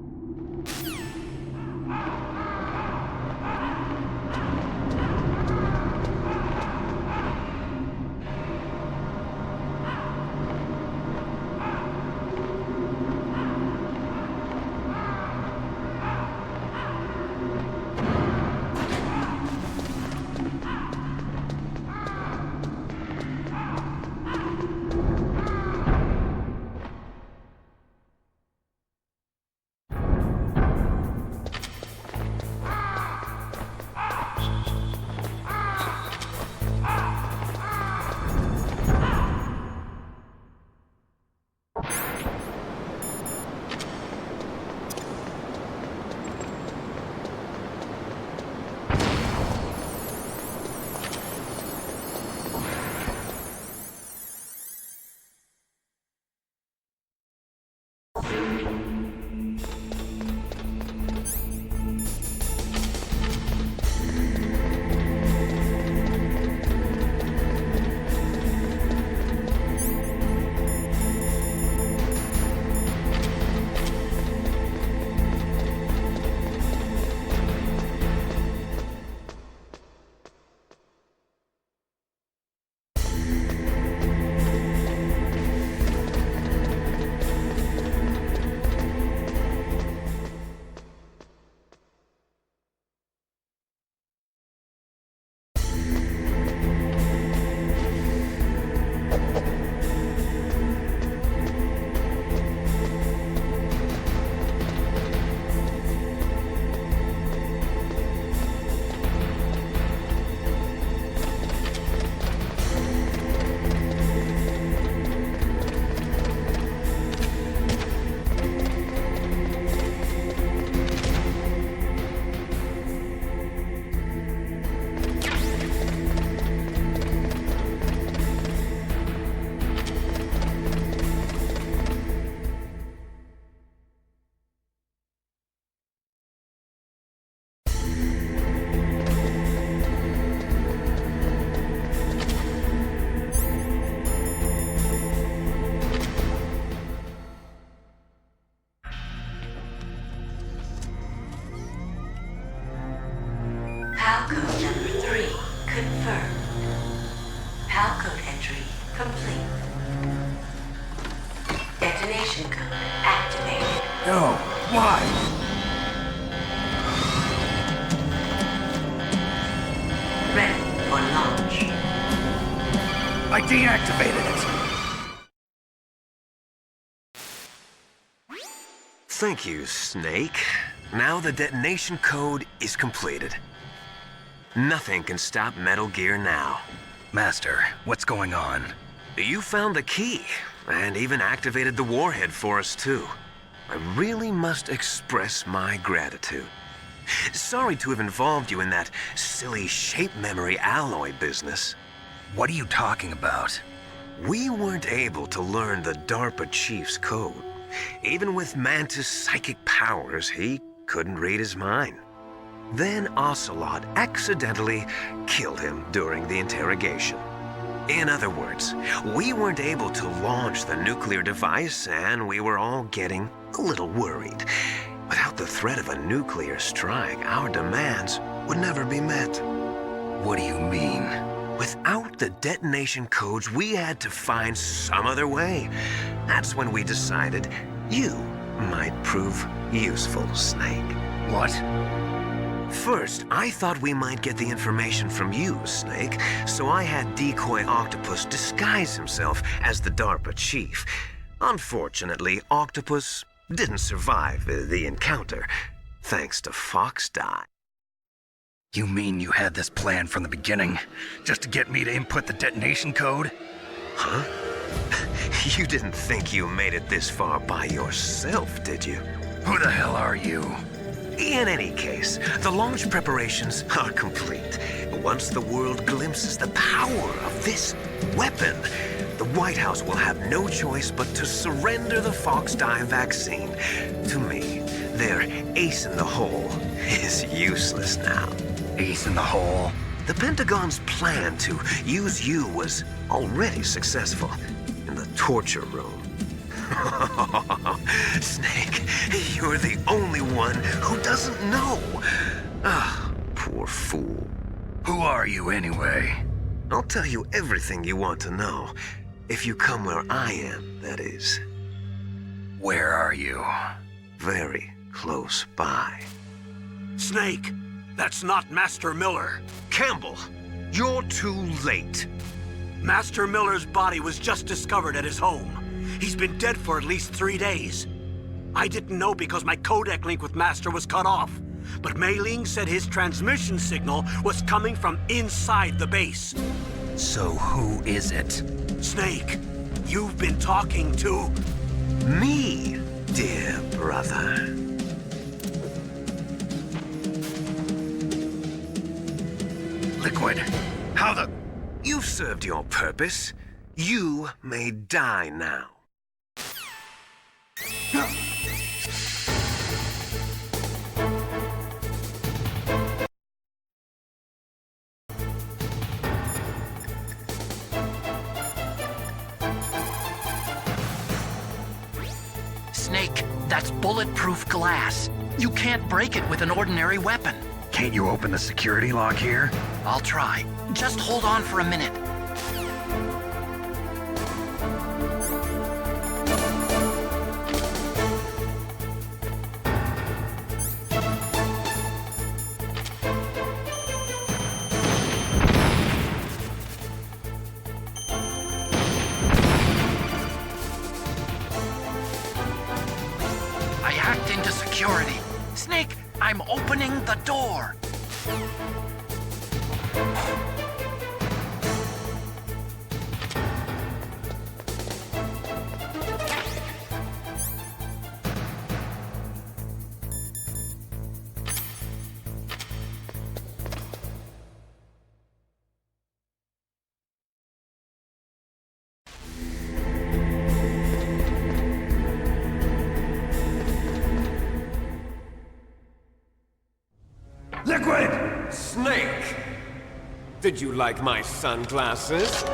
PAL code number 3 confirmed. PAL code entry complete. Detonation code activated. No, why? Ready for launch. I deactivated it. Thank you, Snake. Now the detonation code is completed. Nothing can stop Metal Gear now. Master, what's going on? You found the key, and even activated the warhead for us, too. I really must express my gratitude. Sorry to have involved you in that silly shape memory alloy business. What are you talking about? We weren't able to learn the DARPA chief's code. Even with Mantis' psychic powers, he couldn't read his mind. Then Ocelot accidentally killed him during the interrogation. In other words, we weren't able to launch the nuclear device, and we were all getting a little worried. Without the threat of a nuclear strike, our demands would never be met. What do you mean? Without the detonation codes, we had to find some other way. That's when we decided you might prove useful, Snake. What? First, I thought we might get the information from you, Snake, so I had Decoy Octopus disguise himself as the DARPA chief. Unfortunately, Octopus didn't survive the encounter, thanks to Fox Die. You mean you had this plan from the beginning, just to get me to input the detonation code? Huh? You didn't think you made it this far by yourself, did you? Who the hell are you? In any case, the launch preparations are complete. Once the world glimpses the power of this weapon, the White House will have no choice but to surrender the Fox Die vaccine to me. Their ace in the hole is useless now. Ace in the hole? The Pentagon's plan to use you was already successful in the torture room. Snake, you're the only one who doesn't know. Ah, poor fool. Who are you anyway? I'll tell you everything you want to know. If you come where I am, that is. Where are you? Very close by. Snake, that's not Master Miller. Campbell, you're too late. Master Miller's body was just discovered at his home. He's been dead for at least 3 days. I didn't know because my codec link with Master was cut off. But Mei Ling said his transmission signal was coming from inside the base. So who is it? Snake, you've been talking to... me, dear brother. Liquid, how the... You've served your purpose. You may die now. Snake, that's bulletproof glass. You can't break it with an ordinary weapon. Can't you open the security lock here? I'll try. Just hold on for a minute. I hacked into security. Snake, I'm opening the door. Liquid! Snake! Did you like my sunglasses?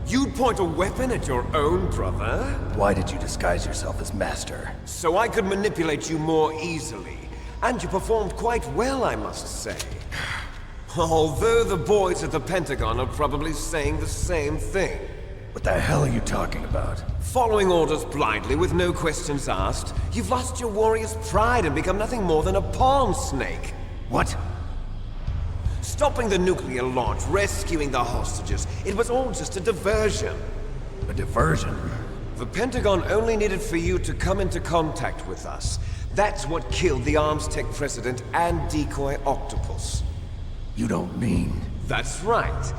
You'd point a weapon at your own brother? Why did you disguise yourself as Master? So I could manipulate you more easily. And you performed quite well, I must say. Although the boys at the Pentagon are probably saying the same thing. What the hell are you talking about? Following orders blindly with no questions asked, you've lost your warrior's pride and become nothing more than a pawn, Snake. What? Stopping the nuclear launch, rescuing the hostages, it was all just a diversion. A diversion? The Pentagon only needed for you to come into contact with us. That's what killed the Arms Tech president and Decoy Octopus. You don't mean... That's right.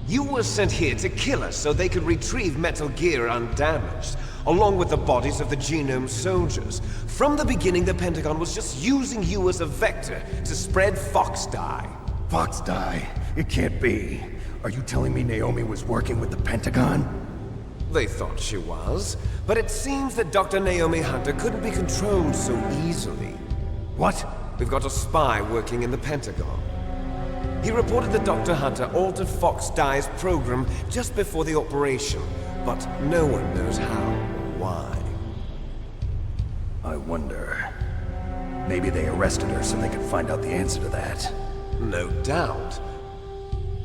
You were sent here to kill us so they could retrieve Metal Gear undamaged, along with the bodies of the Genome soldiers. From the beginning, the Pentagon was just using you as a vector to spread Fox Die. Fox Die? It can't be. Are you telling me Naomi was working with the Pentagon? They thought she was, but it seems that Dr. Naomi Hunter couldn't be controlled so easily. What? We've got a spy working in the Pentagon. He reported that Dr. Hunter altered Fox Dye's program just before the operation, but no one knows how or why. I wonder... maybe they arrested her so they could find out the answer to that. No doubt.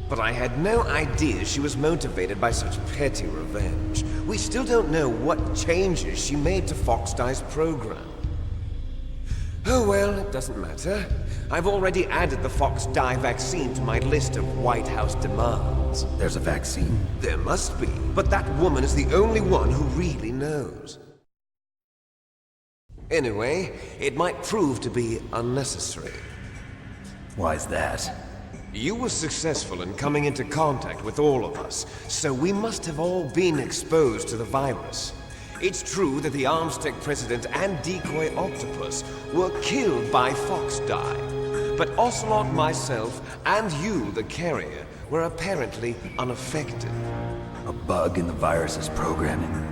But I had no idea she was motivated by such petty revenge. We still don't know what changes she made to Fox Dye's program. Oh well, it doesn't matter. I've already added the Fox Dye vaccine to my list of White House demands. There's a vaccine? There must be, but that woman is the only one who really knows. Anyway, it might prove to be unnecessary. Why's that? You were successful in coming into contact with all of us, so we must have all been exposed to the virus. It's true that the Armstech president and decoy octopus were killed by Fox Dye, but Ocelot, myself, and you, the carrier, were apparently unaffected. A bug in the virus's programming?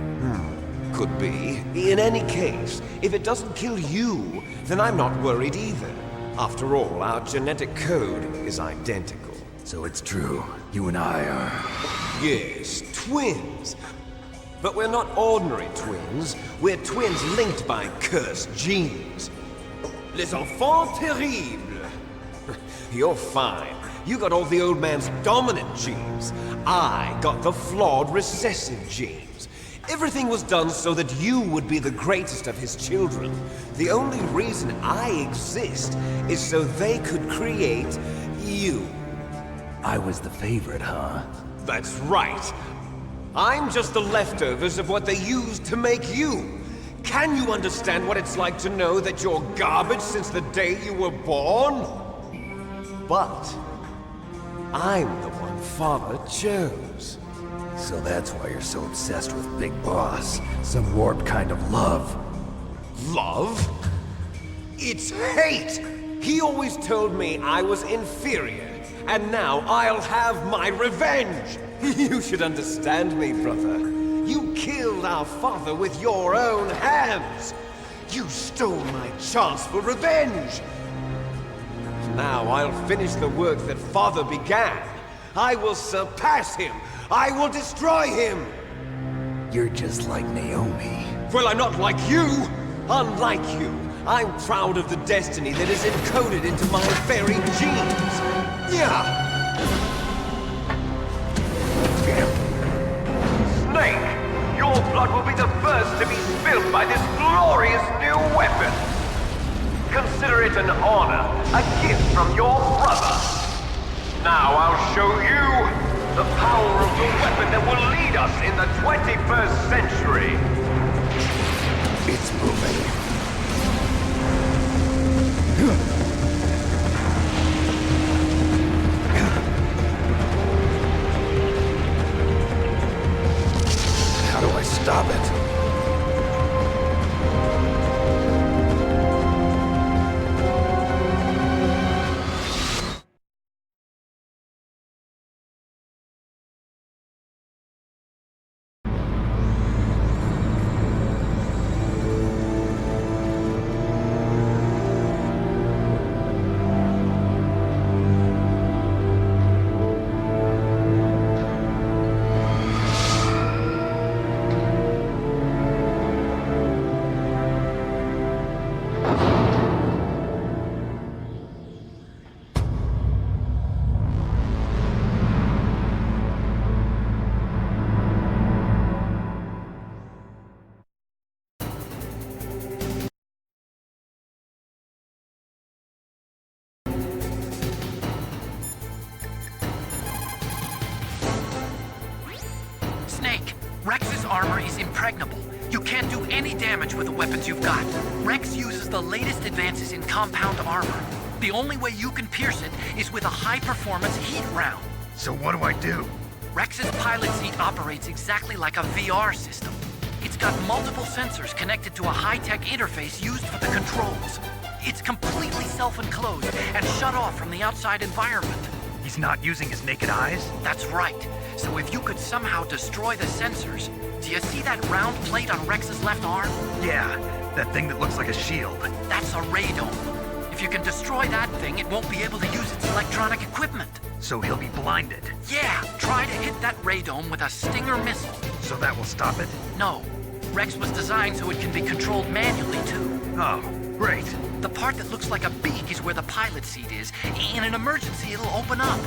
Could be. In any case, if it doesn't kill you, then I'm not worried either. After all, our genetic code is identical. So it's true. You and I are... Yes, twins. But we're not ordinary twins. We're twins linked by cursed genes. Les enfants terribles. You're fine. You got all the old man's dominant genes. I got the flawed recessive genes. Everything was done so that you would be the greatest of his children. The only reason I exist is so they could create you. I was the favorite, huh? That's right. I'm just the leftovers of what they used to make you. Can you understand what it's like to know that you're garbage since the day you were born? But I'm the one Father chose. So that's why you're so obsessed with Big Boss. Some warped kind of love. Love? It's hate! He always told me I was inferior, and now I'll have my revenge! You should understand me, brother. You killed our father with your own hands! You stole my chance for revenge! Now I'll finish the work that Father began. I will surpass him! I will destroy him! You're just like Naomi. Well, I'm not like you! Unlike you, I'm proud of the destiny that is encoded into my very genes! Yeah! Snake, your blood will be the first to be spilled by this glorious new weapon! Consider it an honor, a gift from your brother! Now I'll show you the power of the weapon that will lead us in the 21st century! It's moving. How do I stop it? Snake, Rex's armor is impregnable. You can't do any damage with the weapons you've got. Rex uses the latest advances in compound armor. The only way you can pierce it is with a high-performance heat round. So what do I do? Rex's pilot seat operates exactly like a VR system. It's got multiple sensors connected to a high-tech interface used for the controls. It's completely self-enclosed and shut off from the outside environment. He's not using his naked eyes? That's right. So if you could somehow destroy the sensors... Do you see that round plate on Rex's left arm? Yeah, that thing that looks like a shield. That's a radome. If you can destroy that thing, it won't be able to use its electronic equipment. So he'll be blinded. Yeah, try to hit that radome with a Stinger missile. So that will stop it? No. Rex was designed so it can be controlled manually, too. Oh, great. The part that looks like a beak is where the pilot seat is. In an emergency, it'll open up.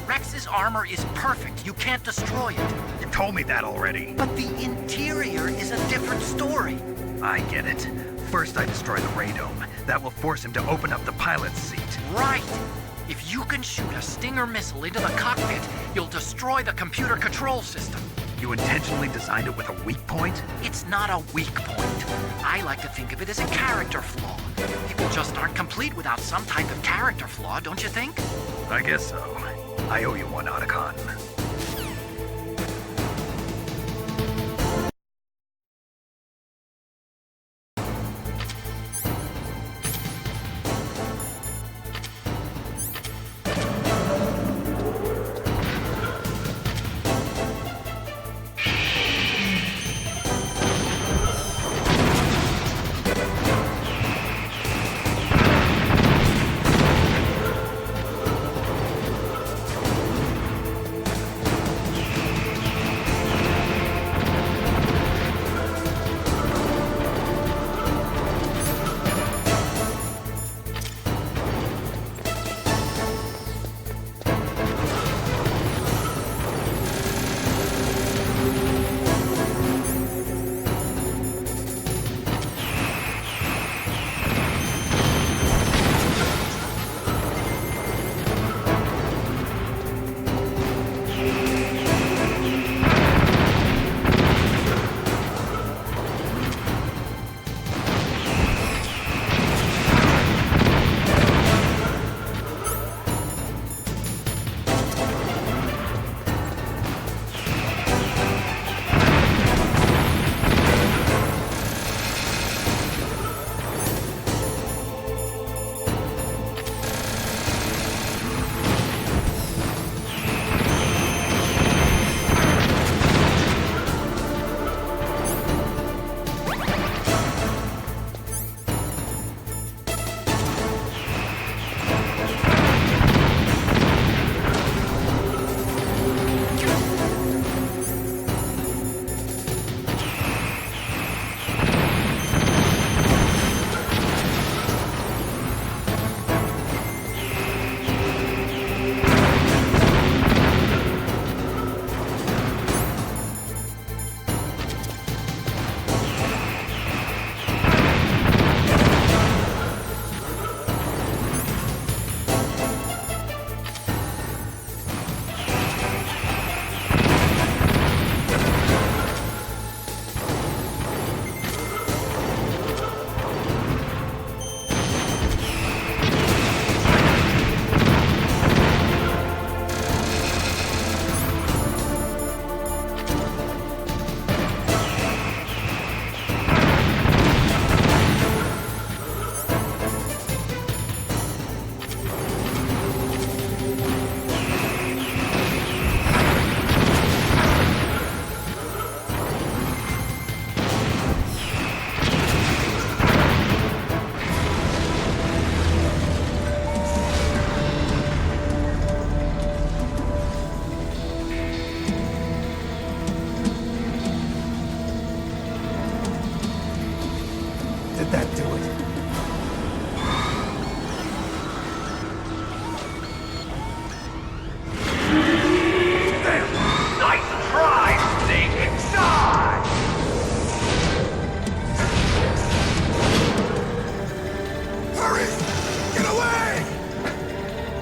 Rex's armor is perfect. You can't destroy it. You told me that already. But the interior is a different story. I get it. First I destroy the radome. That will force him to open up the pilot's seat. Right. If you can shoot a Stinger missile into the cockpit, you'll destroy the computer control system. You intentionally designed it with a weak point? It's not a weak point. I like to think of it as a character flaw. People just aren't complete without some type of character flaw, don't you think? I guess so. I owe you one, Otacon.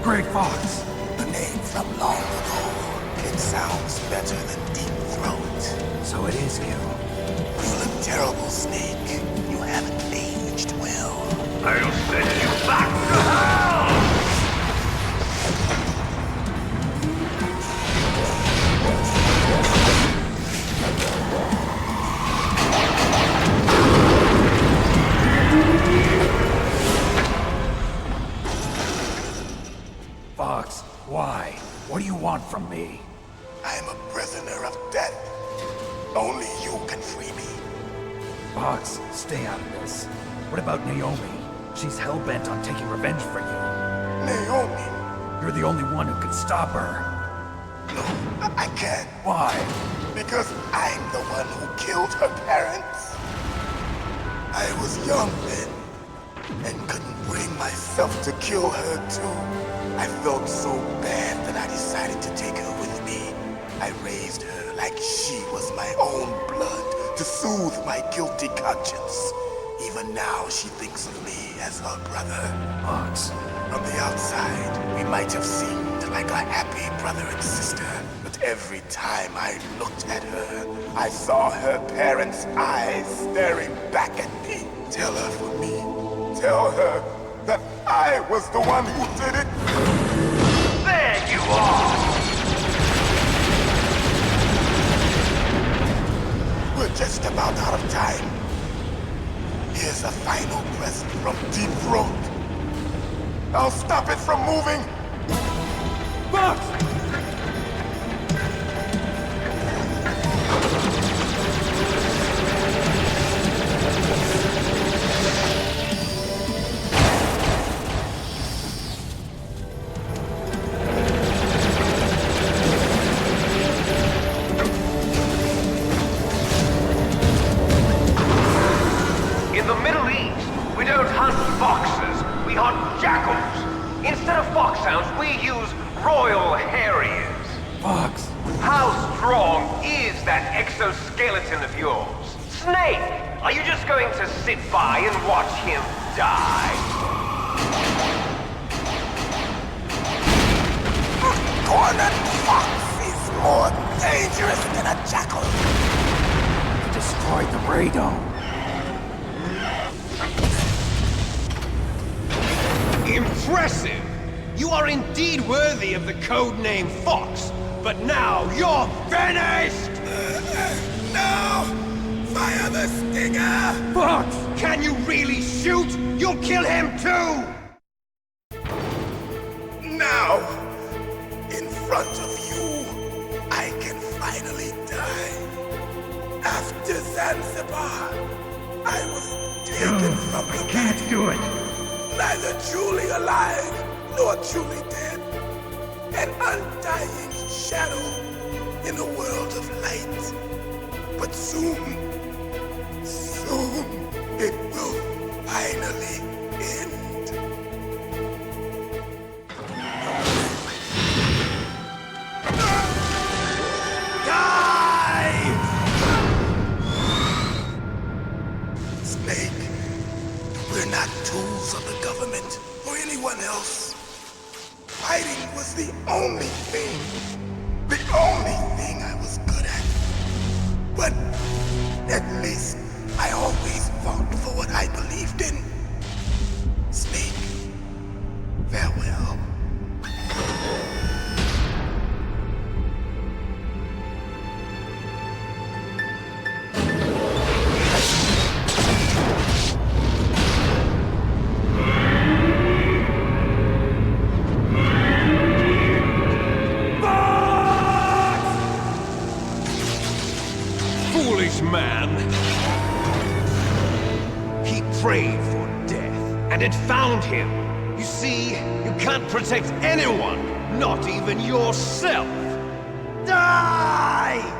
Grey Fox. The name from long ago. It sounds better than Deep Throat. So it is you. You look terrible, Snake. You haven't aged well. I'll send you back to hell! Fox, why? What do you want from me? I am a prisoner of death. Only you can free me. Fox, stay out of this. What about Naomi? She's hell-bent on taking revenge for you. Naomi! You're the only one who can stop her. No, I can't. Why? Because I'm the one who killed her parents. I was young then, and couldn't bring myself to kill her too. I felt so bad that I decided to take her with me. I raised her like she was my own blood to soothe my guilty conscience. Even now, she thinks of me as her brother. Fox. From the outside, we might have seemed like a happy brother and sister, but every time I looked at her, I saw her parents' eyes staring back at me. Tell her for me. Tell her that I was the one who did it. There you are! We're just about out of time. Here's a final present from Deep Throat. I'll stop it from moving. Fox! In the Middle East, we don't hunt foxes, we hunt jackals. Instead of foxhounds, we use royal harriers. Fox! How strong is that exoskeleton of yours? Snake, are you just going to sit by and watch him die? Cornered fox is more dangerous than a jackal. You destroyed the radome. Impressive! You are indeed worthy of the codename Fox, but now you're finished! No! Fire the stinger! Fox! Can you really shoot? You'll kill him too! Now, in front of you, I can finally die. After Zanzibar, I was taken from the Can't do it. neither truly alive nor truly dead. An undying shadow in a world of light. But soon it will finally end. Die! Snake, we're not tools of the government or anyone else. Fighting was the only thing I was good at. But at least I always fought for what I believed in. Snake, farewell. Foolish man! He prayed for death, and it found him. You see, you can't protect anyone, not even yourself. Die!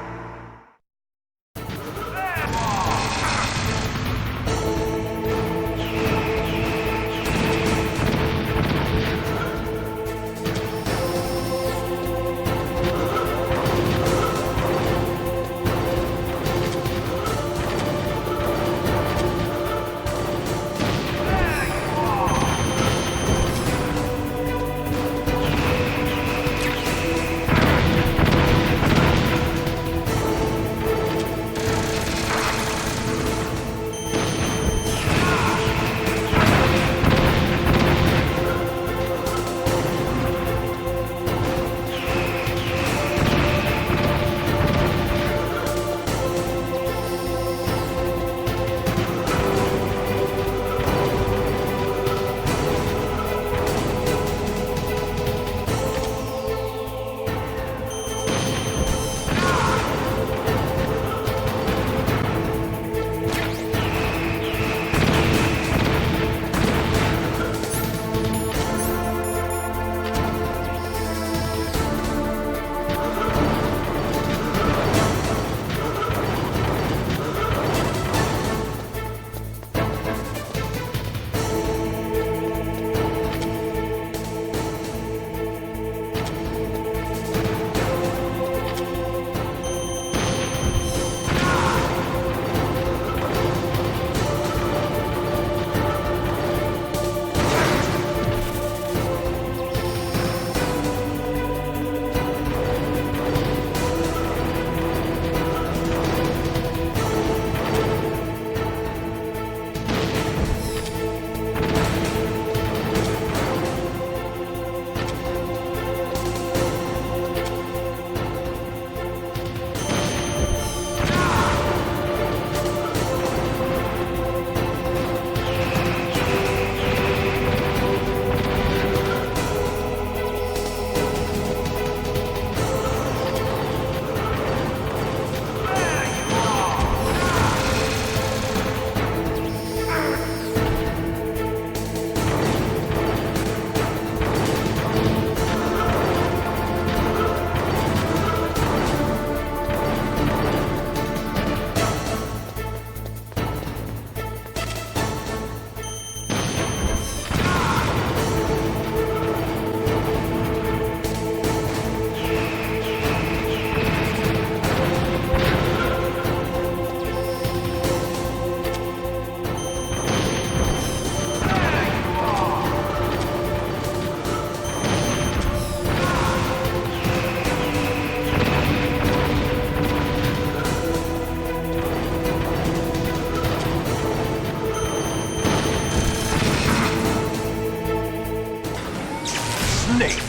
snake!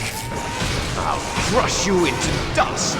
I'll crush you into dust!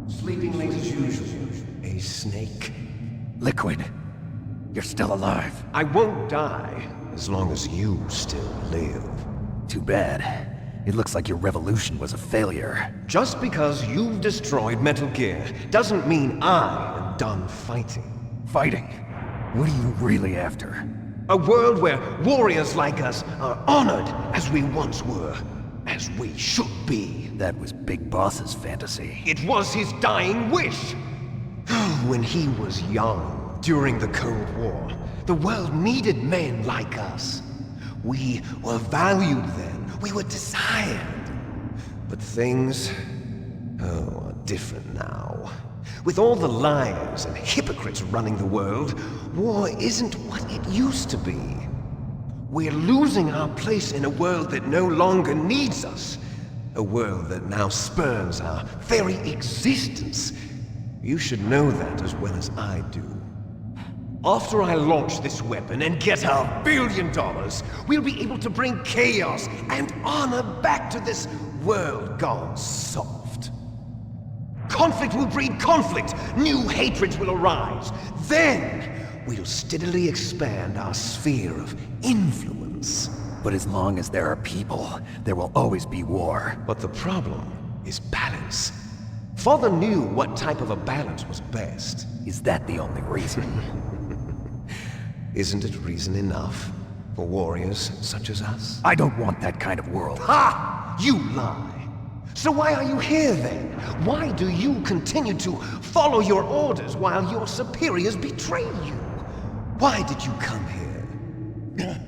Sleeping late as usual, a snake. Liquid, you're still alive. I won't die as long as you still live. Too bad. It looks like your revolution was a failure. Just because you've destroyed Metal Gear doesn't mean I am done fighting. Fighting? What are you really after? A world where warriors like us are honored as we once were. As we should be. That was Big Boss's fantasy. It was his dying wish! When he was young, during the Cold War, the world needed men like us. We were valued then. We were desired. But things... are different now. With all the liars and hypocrites running the world, war isn't what it used to be. We're losing our place in a world that no longer needs us. A world that now spurns our very existence. You should know that as well as I do. After I launch this weapon and get our $1 billion, we'll be able to bring chaos and honor back to this world gone soft. Conflict will breed conflict. New hatreds will arise. Then we'll steadily expand our sphere of influence. But as long as there are people, there will always be war. But the problem is balance. Father knew what type of a balance was best. Is that the only reason? Isn't it reason enough for warriors such as us? I don't want that kind of world. Ha! You lie! So why are you here then? Why do you continue to follow your orders while your superiors betray you? Why did you come here?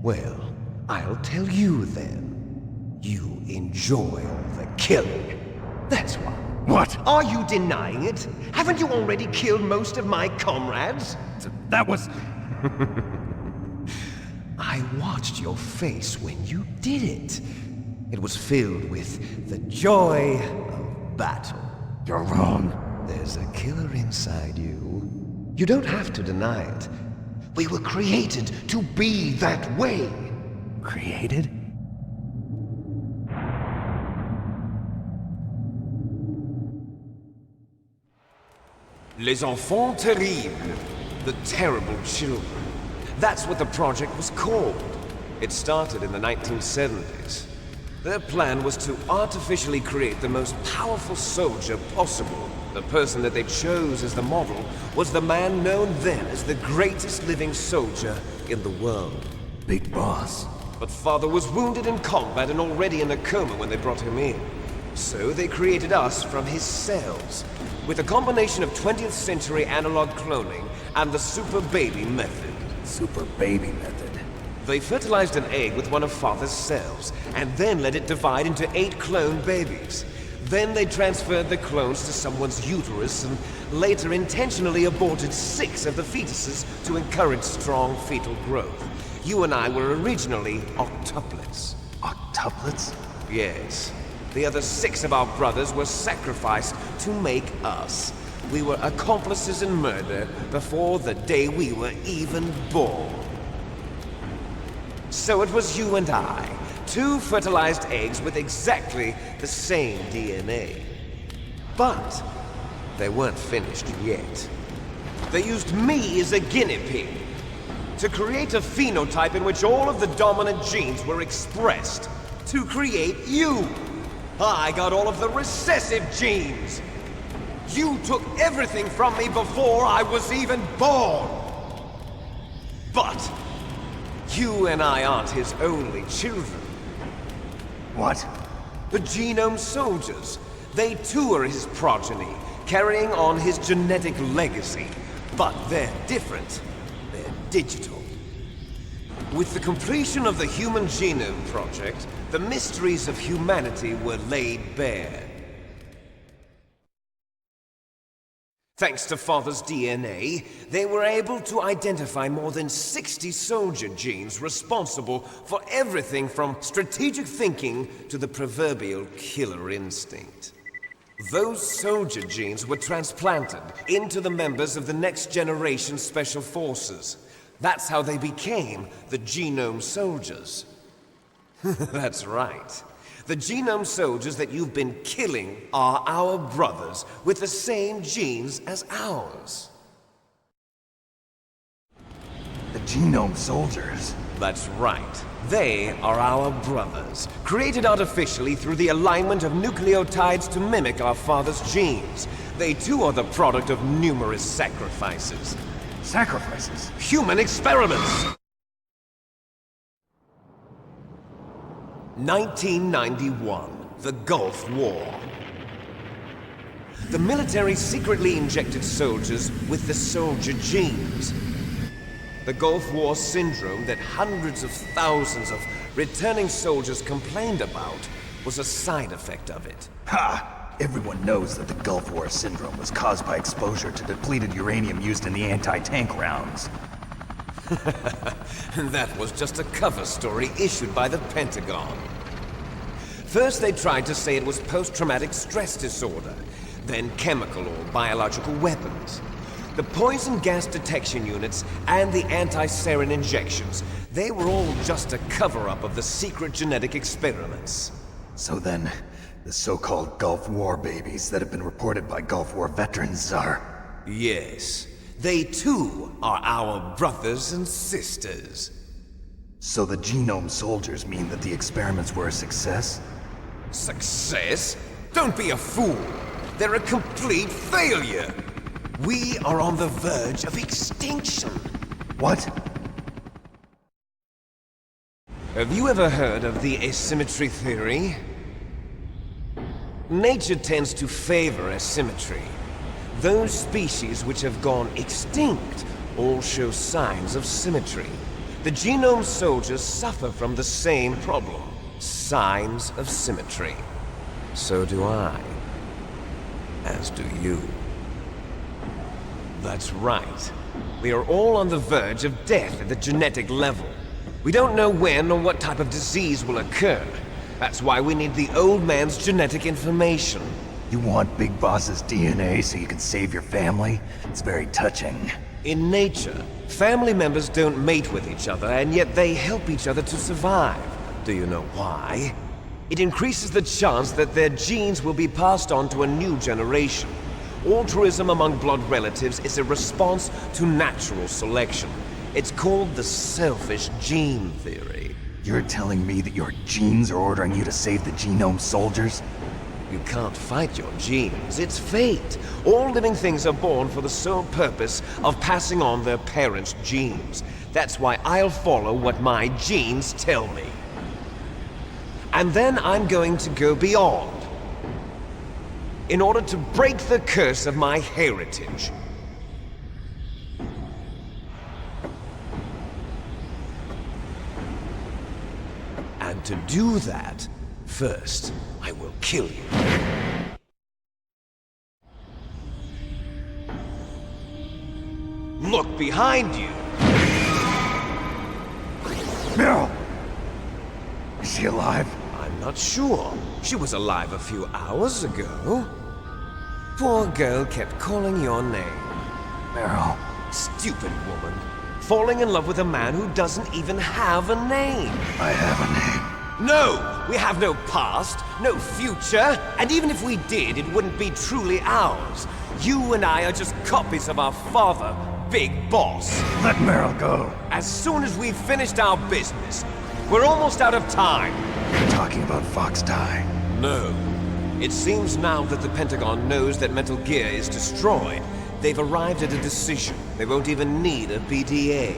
Well, I'll tell you then. You enjoy all the killing. That's why. What? Are you denying it? Haven't you already killed most of my comrades? That was... I watched your face when you did it. It was filled with the joy of battle. You're wrong. There's a killer inside you. You don't have to deny it. We were created to be that way. Created? Les enfants terribles. The terrible children. That's what the project was called. It started in the 1970s. Their plan was to artificially create the most powerful soldier possible. The person that they chose as the model was the man known then as the greatest living soldier in the world. Big Boss. But Father was wounded in combat and already in a coma when they brought him in. So they created us from his cells, with a combination of 20th century analog cloning and the super baby method. Super baby method. They fertilized an egg with one of Father's cells, and then let it divide into 8 clone babies. Then they transferred the clones to someone's uterus and later intentionally aborted 6 of the fetuses to encourage strong fetal growth. You and I were originally octuplets. Octuplets? Yes. The other 6 of our brothers were sacrificed to make us. We were accomplices in murder before the day we were even born. So it was you and I, 2 fertilized eggs with exactly the same DNA. But they weren't finished yet. They used me as a guinea pig to create a phenotype in which all of the dominant genes were expressed to create you. I got all of the recessive genes. You took everything from me before I was even born. But you and I aren't his only children. What? The Genome Soldiers. They too are his progeny, carrying on his genetic legacy. But they're different. They're digital. With the completion of the Human Genome Project, the mysteries of humanity were laid bare. Thanks to Father's DNA, they were able to identify more than 60 soldier genes responsible for everything from strategic thinking to the proverbial killer instinct. Those soldier genes were transplanted into the members of the next generation Special Forces. That's how they became the Genome Soldiers. That's right. The Genome Soldiers that you've been killing are our brothers with the same genes as ours. The Genome Soldiers? That's right. They are our brothers, created artificially through the alignment of nucleotides to mimic our father's genes. They too are the product of numerous sacrifices. Sacrifices? Human experiments! 1991, the Gulf War. The military secretly injected soldiers with the soldier genes. The Gulf War syndrome that hundreds of thousands of returning soldiers complained about was a side effect of it. Ha! Everyone knows that the Gulf War syndrome was caused by exposure to depleted uranium used in the anti-tank rounds. That was just a cover story issued by the Pentagon. First they tried to say it was post-traumatic stress disorder, then chemical or biological weapons. The poison gas detection units and the anti-sarin injections, they were all just a cover-up of the secret genetic experiments. So then, the so-called Gulf War babies that have been reported by Gulf War veterans are... Yes. They too are our brothers and sisters. So the Genome Soldiers mean that the experiments were a success? Success? Don't be a fool! They're a complete failure! We are on the verge of extinction. What? Have you ever heard of the asymmetry theory? Nature tends to favor asymmetry. Those species which have gone extinct all show signs of symmetry. The Genome Soldiers suffer from the same problem. Signs of symmetry. So do I. As do you. That's right. We are all on the verge of death at the genetic level. We don't know when or what type of disease will occur. That's why we need the old man's genetic information. You want Big Boss's DNA so you can save your family? It's very touching. In nature, family members don't mate with each other, and yet they help each other to survive. Do you know why? It increases the chance that their genes will be passed on to a new generation. Altruism among blood relatives is a response to natural selection. It's called the selfish gene theory. You're telling me that your genes are ordering you to save the Genome Soldiers? You can't fight your genes. It's fate. All living things are born for the sole purpose of passing on their parents' genes. That's why I'll follow what my genes tell me. And then I'm going to go beyond. In order to break the curse of my heritage. And to do that, first, I will kill you. Look behind you! Meryl! Is she alive? I'm not sure. She was alive a few hours ago. Poor girl kept calling your name. Meryl. Stupid woman. Falling in love with a man who doesn't even have a name. I have a name. No! We have no past, no future, and even if we did, it wouldn't be truly ours. You and I are just copies of our father, Big Boss. Let Meryl go. As soon as we've finished our business, we're almost out of time. You're talking about Fox Die. No. It seems now that the Pentagon knows that Metal Gear is destroyed. They've arrived at a decision. They won't even need a PDA.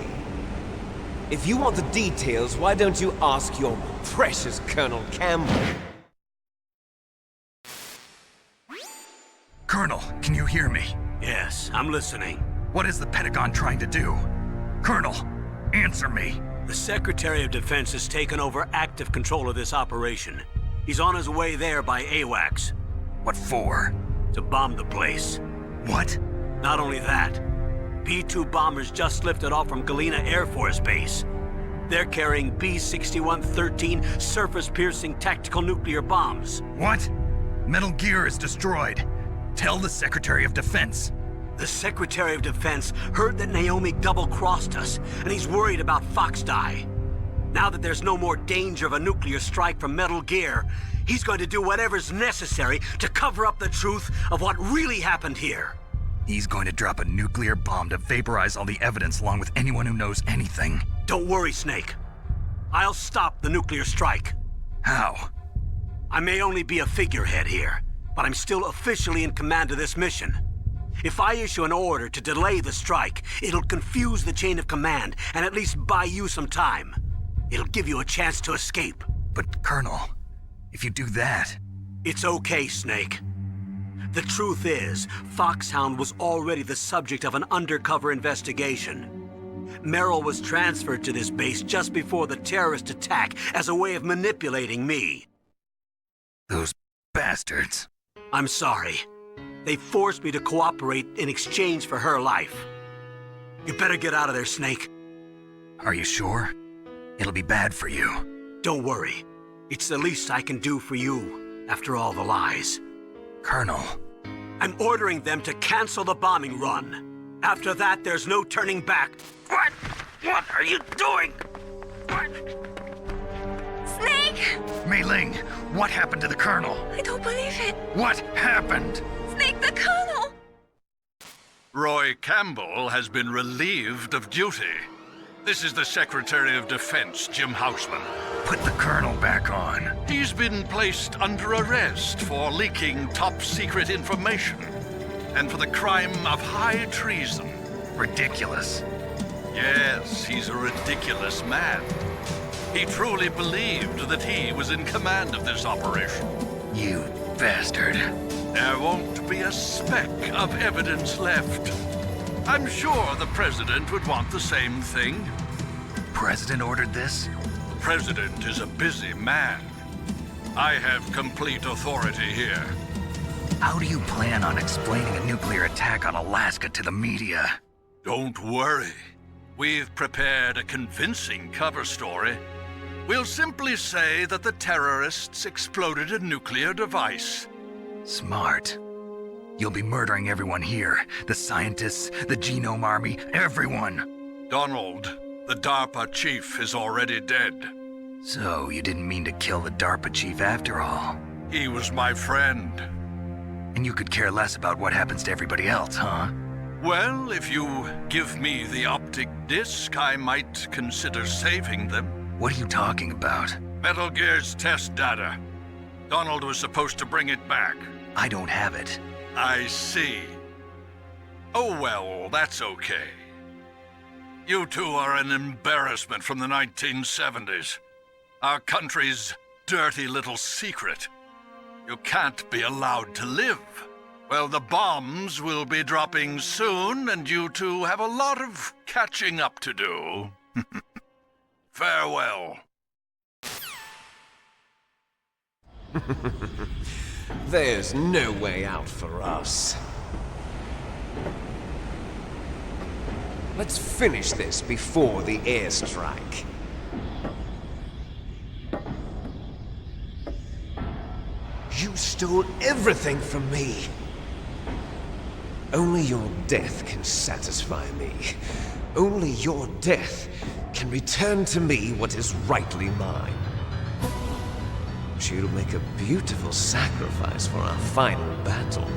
If you want the details, why don't you ask your precious Colonel Campbell? Colonel, can you hear me? Yes, I'm listening. What is the Pentagon trying to do? Colonel, answer me. The Secretary of Defense has taken over active control of this operation. He's on his way there by AWACS. What for? To bomb the place. What? Not only that, B-2 bombers just lifted off from Galena Air Force Base. They're carrying B-6113 surface-piercing tactical nuclear bombs. What? Metal Gear is destroyed. Tell the Secretary of Defense. The Secretary of Defense heard that Naomi double-crossed us, and he's worried about Fox Die. Now that there's no more danger of a nuclear strike from Metal Gear, he's going to do whatever's necessary to cover up the truth of what really happened here. He's going to drop a nuclear bomb to vaporize all the evidence along with anyone who knows anything. Don't worry, Snake. I'll stop the nuclear strike. How? I may only be a figurehead here, but I'm still officially in command of this mission. If I issue an order to delay the strike, it'll confuse the chain of command and at least buy you some time. It'll give you a chance to escape. But, Colonel, if you do that... It's okay, Snake. The truth is, Foxhound was already the subject of an undercover investigation. Meryl was transferred to this base just before the terrorist attack as a way of manipulating me. Those bastards. I'm sorry. They forced me to cooperate in exchange for her life. You better get out of there, Snake. Are you sure? It'll be bad for you. Don't worry. It's the least I can do for you, after all the lies. Colonel. I'm ordering them to cancel the bombing run. After that, there's no turning back. What? What are you doing? What? Snake! Mei Ling, what happened to the Colonel? I don't believe it. What happened? Snake, the Colonel! Roy Campbell has been relieved of duty. This is the Secretary of Defense, Jim Houseman. Put the Colonel back on. He's been placed under arrest for leaking top-secret information and for the crime of high treason. Ridiculous. Yes, he's a ridiculous man. He truly believed that he was in command of this operation. You bastard. There won't be a speck of evidence left. I'm sure the President would want the same thing. President ordered this? The President is a busy man. I have complete authority here. How do you plan on explaining a nuclear attack on Alaska to the media? Don't worry. We've prepared a convincing cover story. We'll simply say that the terrorists exploded a nuclear device. Smart. You'll be murdering everyone here. The scientists, the Genome Army, everyone. Donald, the DARPA chief, is already dead. So you didn't mean to kill the DARPA chief after all? He was my friend. And you could care less about what happens to everybody else, huh? Well, if you give me the optic disc, I might consider saving them. What are you talking about? Metal Gear's test data. Donald was supposed to bring it back. I don't have it. I see. Oh well, that's okay. You two are an embarrassment from the 1970s. Our country's dirty little secret. You can't be allowed to live. Well, the bombs will be dropping soon, and you two have a lot of catching up to do. Farewell. There's no way out for us. Let's finish this before the airstrike. You stole everything from me. Only your death can satisfy me. Only your death can return to me what is rightly mine. She'll make a beautiful sacrifice for our final battle.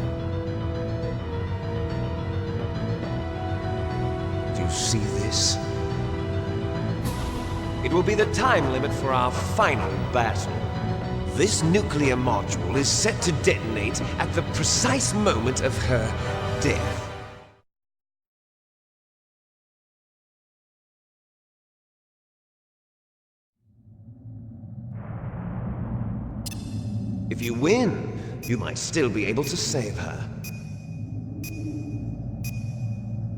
see this? It will be the time limit for our final battle. This nuclear module is set to detonate at the precise moment of her death. If you win, you might still be able to save her.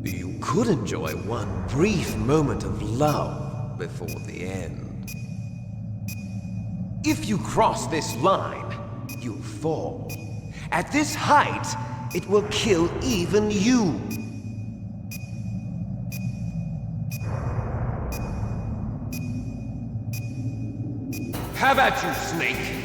You could enjoy one brief moment of love before the end. If you cross this line, you'll fall. At this height, it will kill even you. Have at you, Snake!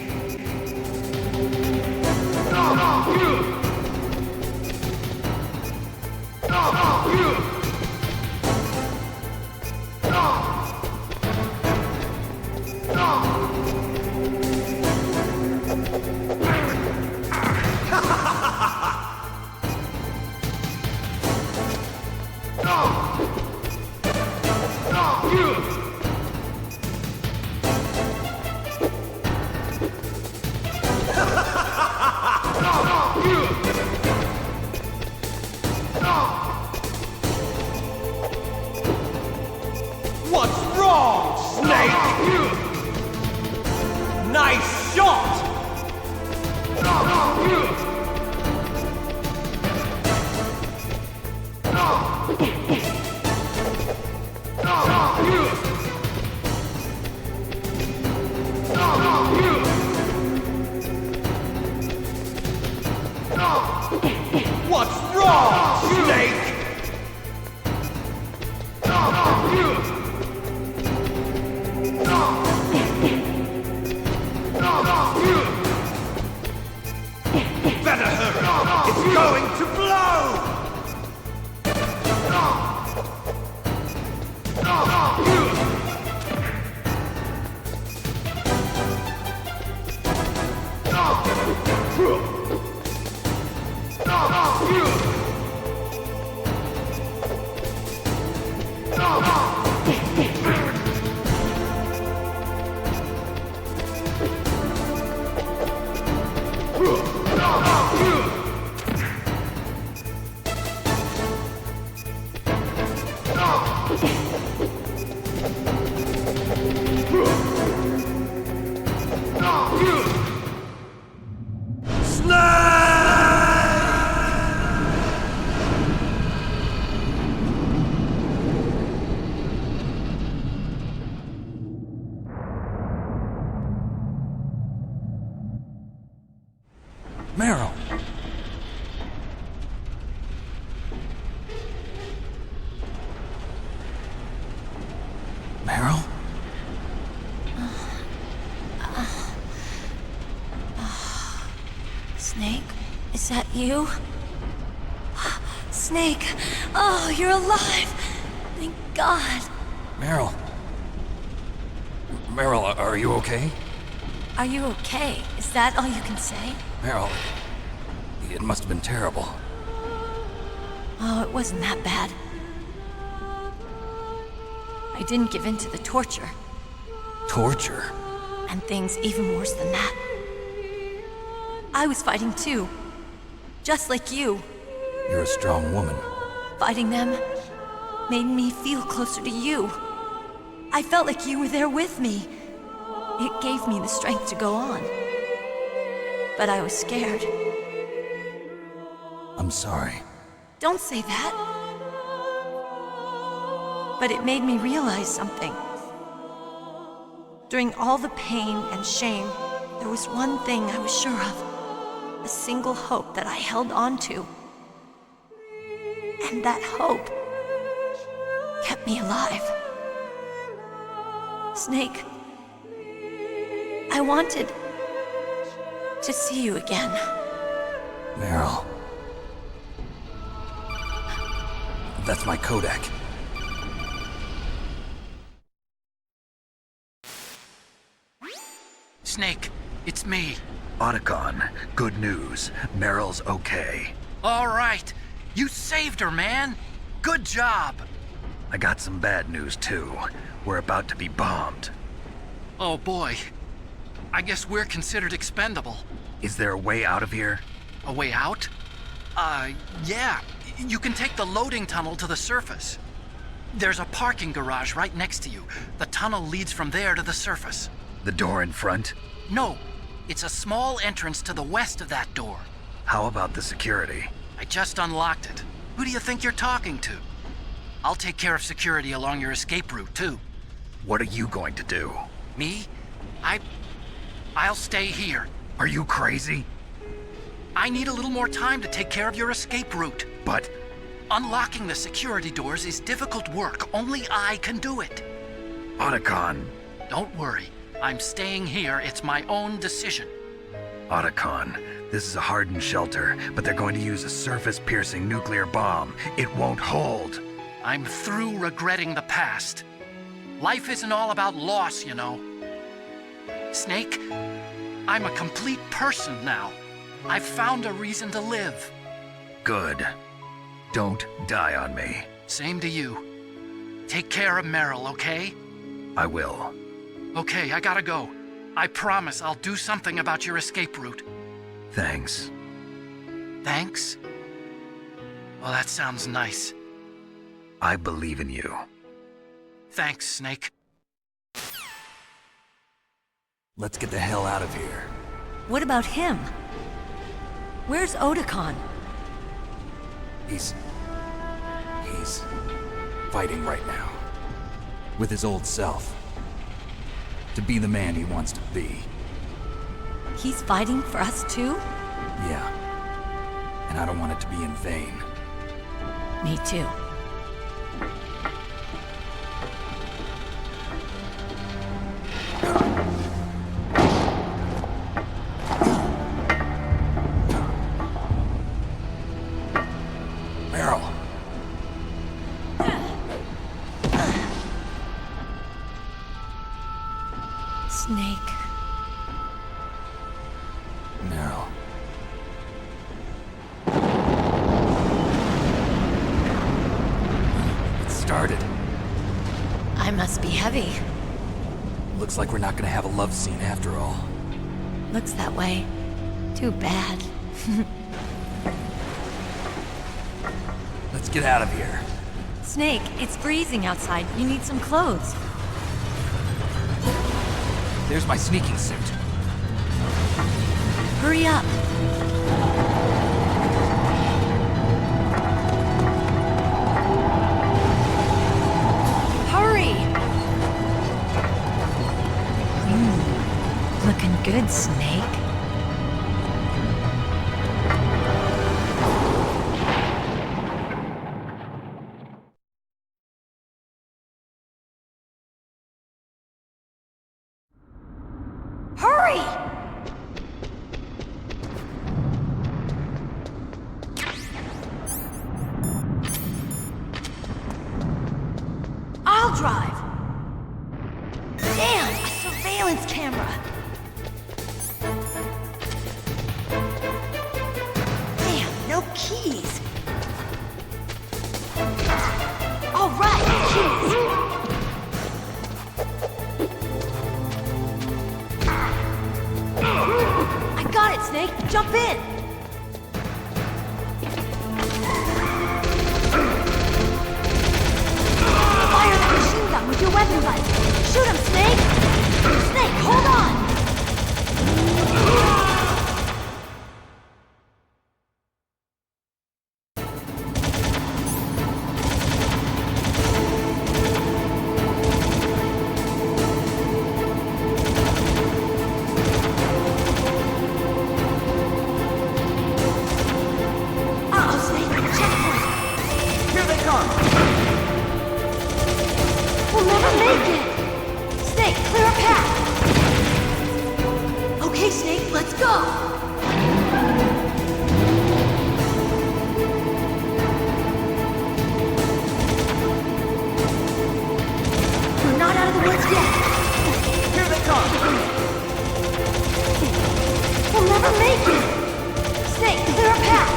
What's wrong, Snake? Nice shot! What's wrong, Snake? Better hurry! It's going to blow! Meryl! Meryl? Snake, is that you? Snake, oh, you're alive! Thank God. Meryl? Meryl, are you okay? Are you okay? Is that all you can say? Meryl, it must have been terrible. Oh, it wasn't that bad. I didn't give in to the torture. Torture? And things even worse than that. I was fighting too. Just like you. You're a strong woman. Fighting them made me feel closer to you. I felt like you were there with me. It gave me the strength to go on. But I was scared. I'm sorry. Don't say that. But it made me realize something. During all the pain and shame, there was one thing I was sure of. A single hope that I held on to. And that hope kept me alive. Snake, I wanted to see you again. Meryl. That's my codec. Snake, it's me. Otacon, good news. Meryl's okay. All right. You saved her, man. Good job. I got some bad news too. We're about to be bombed. Oh boy. I guess we're considered expendable. Is there a way out of here? A way out? Yeah. You can take the loading tunnel to the surface. There's a parking garage right next to you. The tunnel leads from there to the surface. The door in front? No. It's a small entrance to the west of that door. How about the security? I just unlocked it. Who do you think you're talking to? I'll take care of security along your escape route, too. What are you going to do? Me? I'll stay here. Are you crazy? I need a little more time to take care of your escape route. But... unlocking the security doors is difficult work. Only I can do it. Otacon. Don't worry. I'm staying here. It's my own decision. Otacon, this is a hardened shelter, but they're going to use a surface-piercing nuclear bomb. It won't hold. I'm through regretting the past. Life isn't all about loss, you know. Snake, I'm a complete person now. I've found a reason to live. Good. Don't die on me. Same to you. Take care of Meryl, okay? I will. Okay, I gotta go. I promise I'll do something about your escape route. Thanks. Thanks? Well, that sounds nice. I believe in you. Thanks, Snake. Let's get the hell out of here. What about him? Where's Otacon? He's fighting right now. With his old self. To be the man he wants to be. He's fighting for us too? Yeah. And I don't want it to be in vain. Me too. Meryl. Snake. Meryl. It started. I must be heavy. Looks like we're not gonna have a love scene after all. Looks that way. Too bad. Let's get out of here. Snake, it's freezing outside. You need some clothes. There's my sneaking suit. Hurry up. Hurry! Looking good, Snake. Hurry! I'll drive. Damn, a surveillance camera. Damn, no keys. All right, keys. I got it, Snake. Jump in. Fire the machine gun with your weapon light. Shoot him, Snake. Snake, hold on. We'll never make it! Snake, clear a path! Okay, Snake, let's go! We're not out of the woods yet! Here they come! We'll never make it! Snake, clear a path!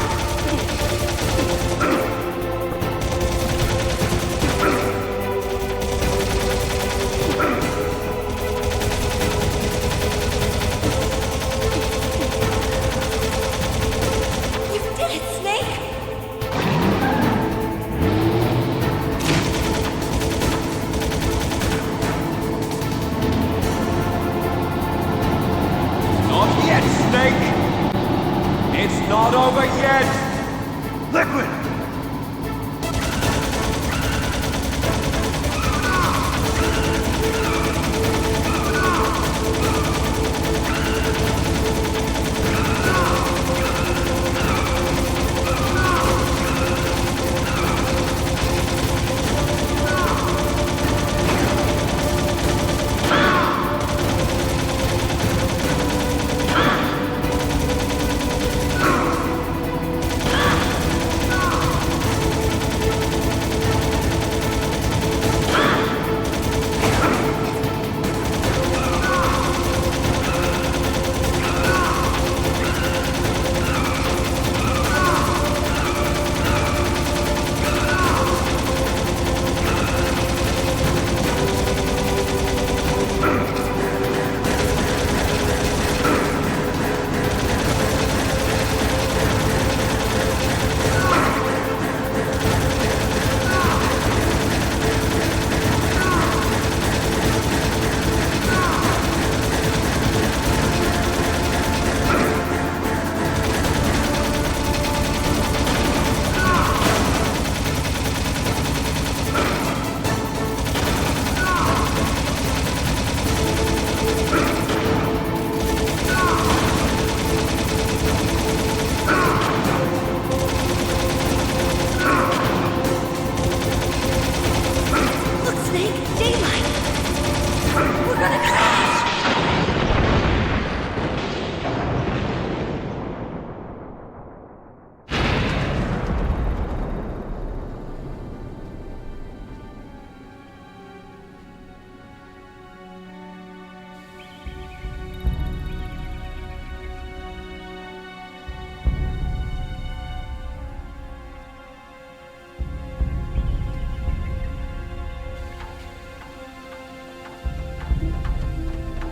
over yet! Liquid!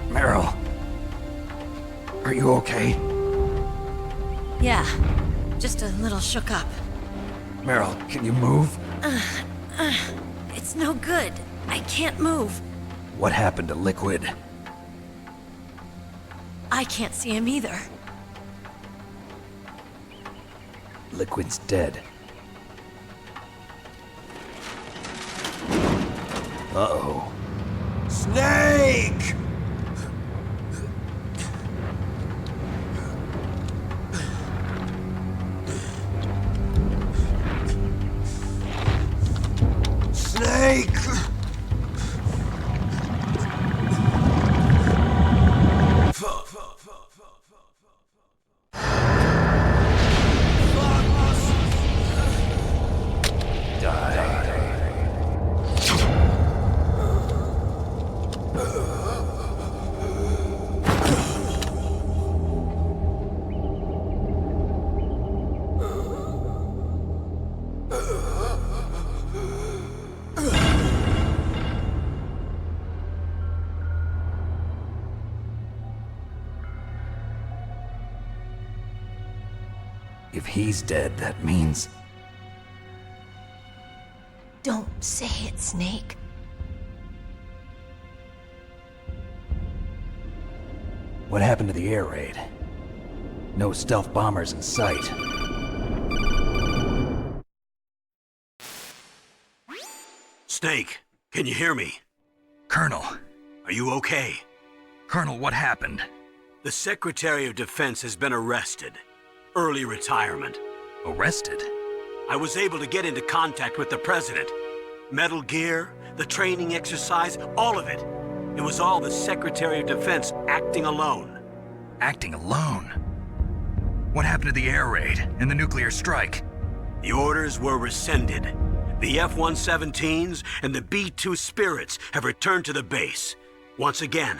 Meryl. Are you okay? Yeah, just a little shook up. Meryl, can you move? It's no good. I can't move. What happened to Liquid? I can't see him either. Liquid's dead. Uh-oh. Snake! Snake! If he's dead, that means... Don't say it, Snake. What happened to the air raid? No stealth bombers in sight. Snake, can you hear me? Colonel. Are you okay? Colonel, what happened? The Secretary of Defense has been arrested. Early retirement. Arrested? I was able to get into contact with the President. Metal Gear, the training exercise, all of it. It was all the Secretary of Defense acting alone. Acting alone? What happened to the air raid and the nuclear strike? The orders were rescinded. The F-117s and the B-2 Spirits have returned to the base. Once again,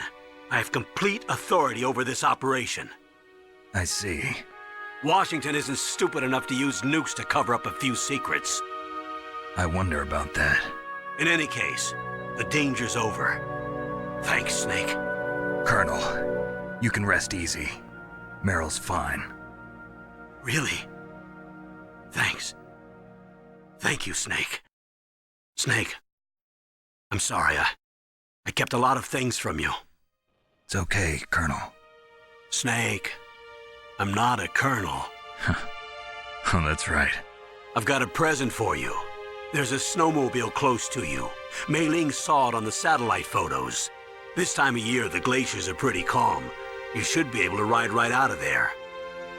I have complete authority over this operation. I see. Washington isn't stupid enough to use nukes to cover up a few secrets. I wonder about that. In any case, the danger's over. Thanks, Snake. Colonel, you can rest easy. Meryl's fine. Really? Thanks. Thank you, Snake. Snake, I'm sorry. I kept a lot of things from you. It's okay, Colonel. Snake, I'm not a colonel. Oh, that's right. I've got a present for you. There's a snowmobile close to you. Mei Ling saw it on the satellite photos. This time of year, the glaciers are pretty calm. You should be able to ride right out of there.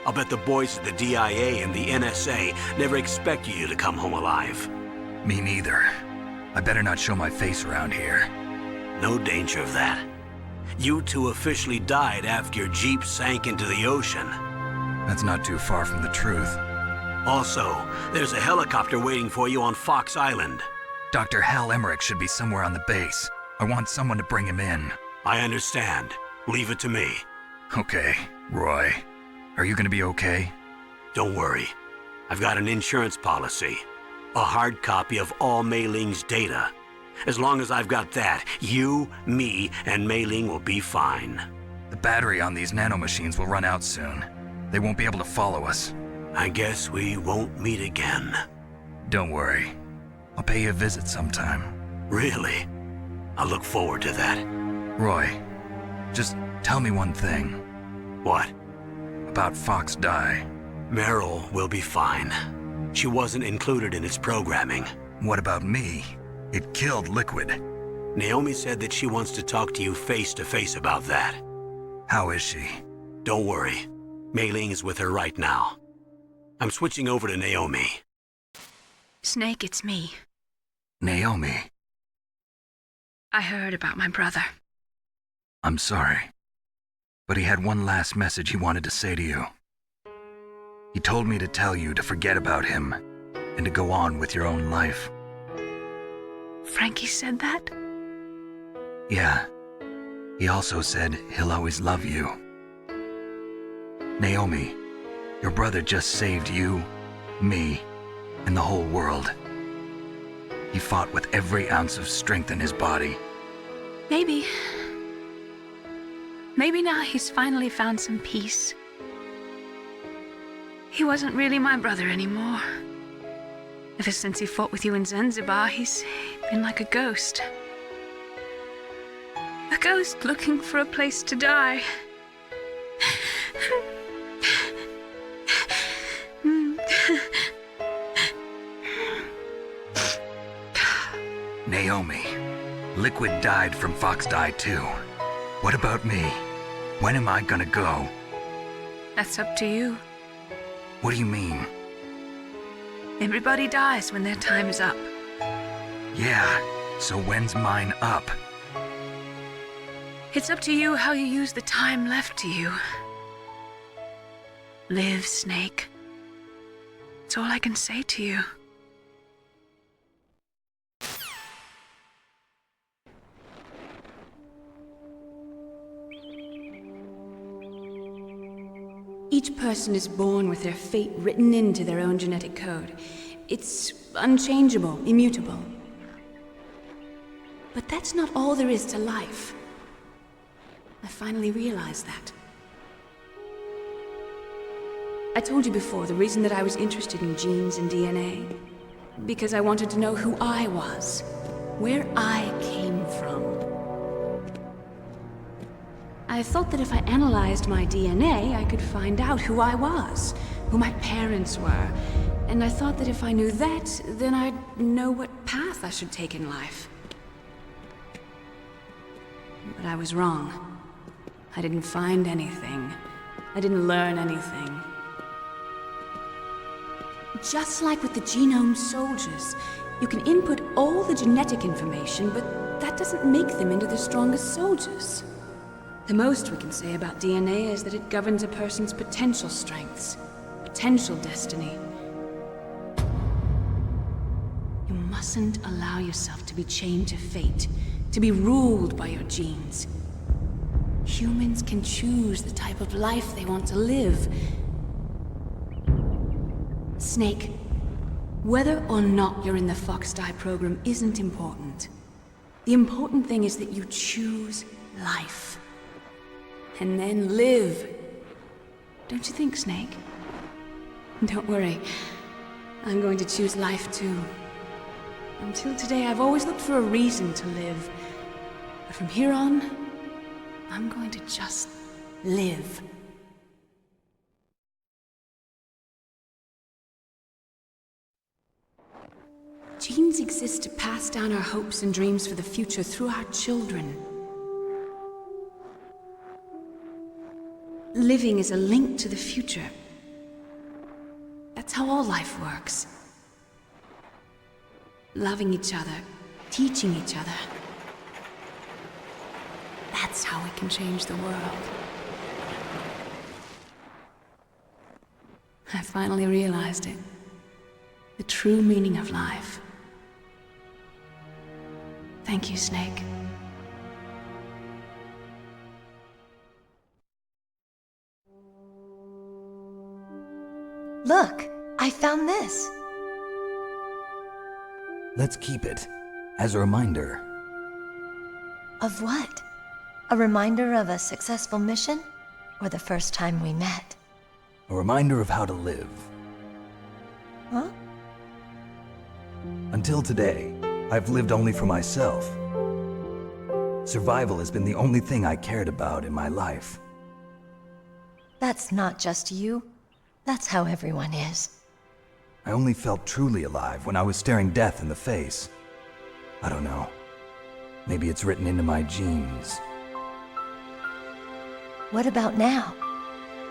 I'll bet the boys at the DIA and the NSA never expected you to come home alive. Me neither. I better not show my face around here. No danger of that. You two officially died after your Jeep sank into the ocean. That's not too far from the truth. Also, there's a helicopter waiting for you on Fox Island. Dr. Hal Emmerich should be somewhere on the base. I want someone to bring him in. I understand. Leave it to me. Okay, Roy. Are you gonna be okay? Don't worry. I've got an insurance policy. A hard copy of all Mei Ling's data. As long as I've got that, you, me, and Mei Ling will be fine. The battery on these nanomachines will run out soon. They won't be able to follow us. I guess we won't meet again. Don't worry. I'll pay you a visit sometime. Really? I look forward to that. Roy, just tell me one thing. What? About Fox Die. Meryl will be fine. She wasn't included in its programming. What about me? It killed Liquid. Naomi said that she wants to talk to you face to face about that. How is she? Don't worry. Mei Ling is with her right now. I'm switching over to Naomi. Snake, it's me. Naomi. I heard about my brother. I'm sorry. But he had one last message he wanted to say to you. He told me to tell you to forget about him and to go on with your own life. Frankie said that? Yeah. He also said he'll always love you. Naomi, your brother just saved you, me, and the whole world. He fought with every ounce of strength in his body. Maybe. Maybe now he's finally found some peace. He wasn't really my brother anymore. Ever since he fought with you in Zanzibar, he's been like a ghost. A ghost looking for a place to die. Naomi, Liquid died from Fox Die too. What about me? When am I gonna go? That's up to you. What do you mean? Everybody dies when their time is up. Yeah, so when's mine up? It's up to you how you use the time left to you. Live, Snake. That's all I can say to you. Each person is born with their fate written into their own genetic code. It's unchangeable, immutable. But that's not all there is to life. I finally realized that. I told you before the reason that I was interested in genes and DNA. Because I wanted to know who I was, where I came from. I thought that if I analyzed my DNA, I could find out who I was, who my parents were. And I thought that if I knew that, then I'd know what path I should take in life. But I was wrong. I didn't find anything. I didn't learn anything. Just like with the genome soldiers, you can input all the genetic information, but that doesn't make them into the strongest soldiers. The most we can say about DNA is that it governs a person's potential strengths, potential destiny. You mustn't allow yourself to be chained to fate, to be ruled by your genes. Humans can choose the type of life they want to live. Snake, whether or not you're in the Fox Die program isn't important. The important thing is that you choose life. And then live. Don't you think, Snake? Don't worry. I'm going to choose life too. Until today, I've always looked for a reason to live. But from here on, I'm going to just live. Genes exist to pass down our hopes and dreams for the future through our children. Living is a link to the future. That's how all life works. Loving each other, teaching each other. That's how we can change the world. I finally realized it. The true meaning of life. Thank you, Snake. Look, I found this. Let's keep it as a reminder. Of what? A reminder of a successful mission? Or the first time we met? A reminder of how to live. Huh? Until today, I've lived only for myself. Survival has been the only thing I cared about in my life. That's not just you. That's how everyone is. I only felt truly alive when I was staring death in the face. I don't know. Maybe it's written into my genes. What about now?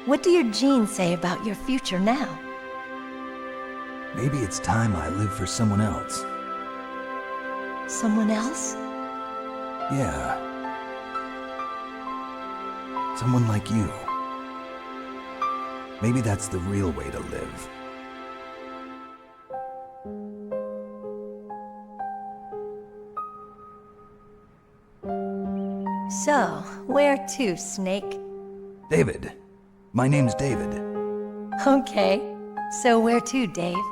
What do your genes say about your future now? Maybe it's time I live for someone else. Someone else? Yeah. Someone like you. Maybe that's the real way to live. So, where to, Snake? David. My name's David. Okay. So where to, Dave?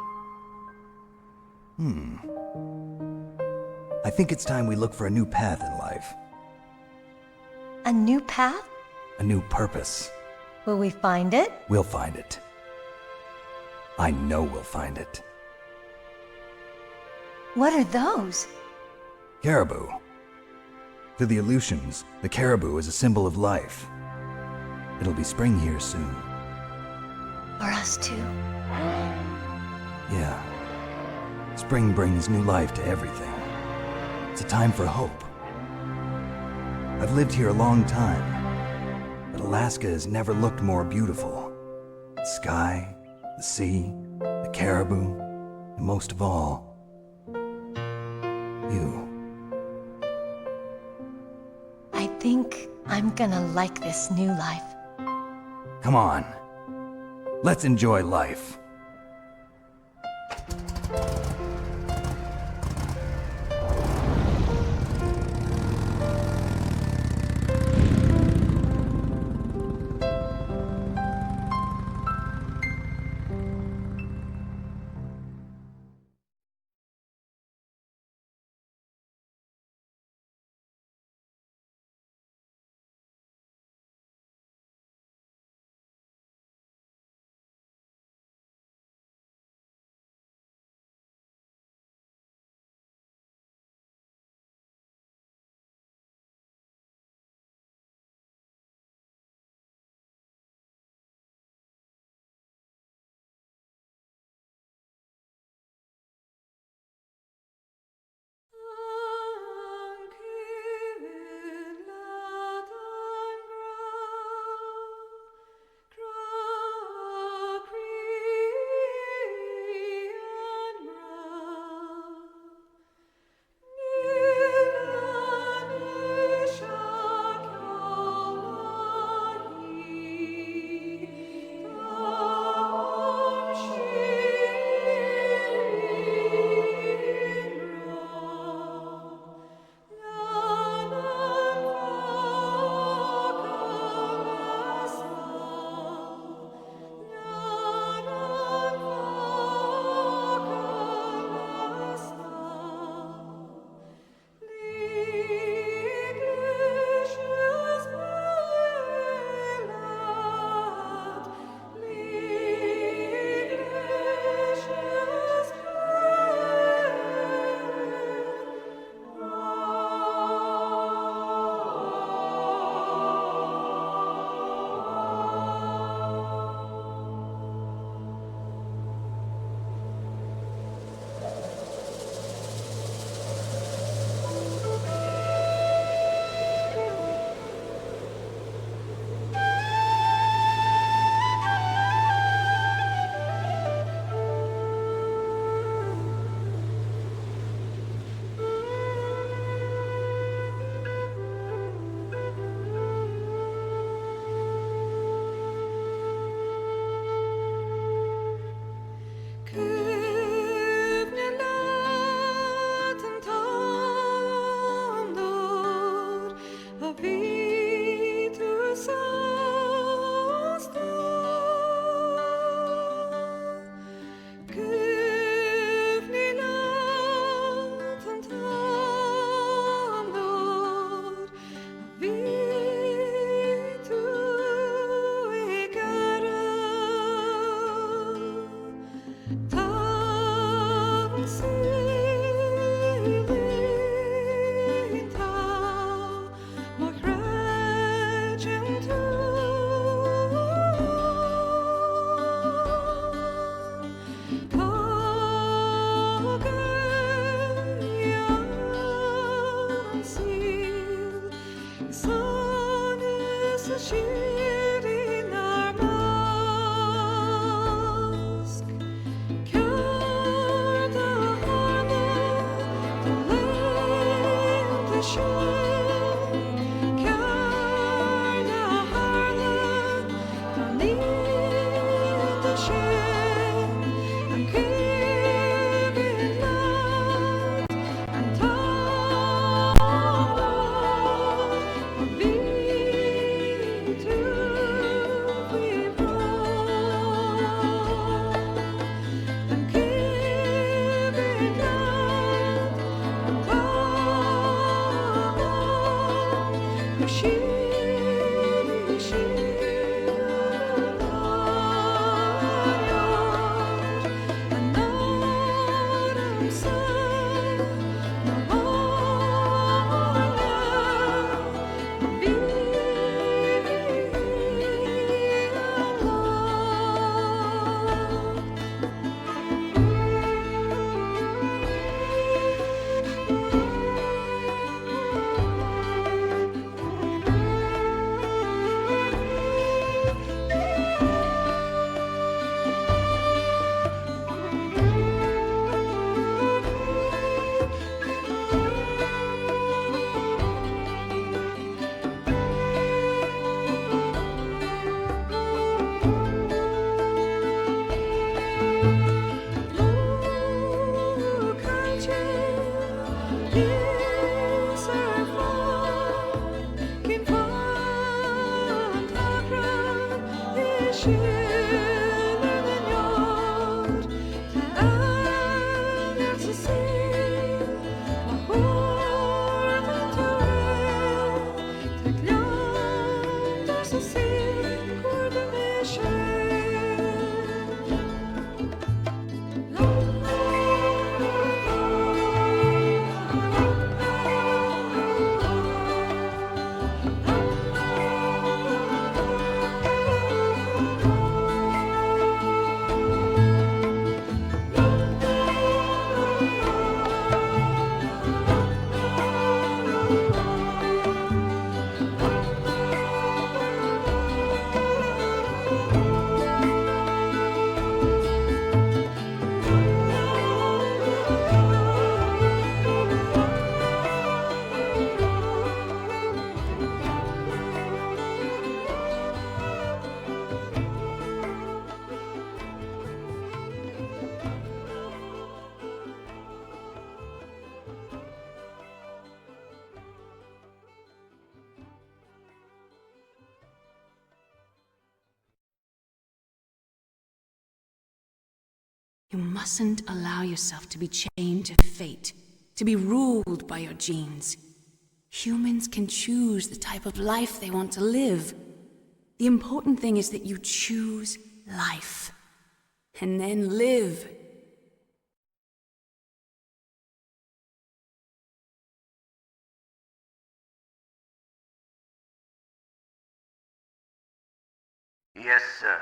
I think it's time we look for a new path in life. A new path? A new purpose. Will we find it? We'll find it. I know we'll find it. What are those? Caribou. To the Aleutians, the caribou is a symbol of life. It'll be spring here soon. For us too? Yeah. Spring brings new life to everything. It's a time for hope. I've lived here a long time, but Alaska has never looked more beautiful. The sky, the sea, the caribou, and most of all, you. I think I'm gonna like this new life. Come on. Let's enjoy life. You mustn't allow yourself to be chained to fate, to be ruled by your genes. Humans can choose the type of life they want to live. The important thing is that you choose life. And then live. Yes, sir.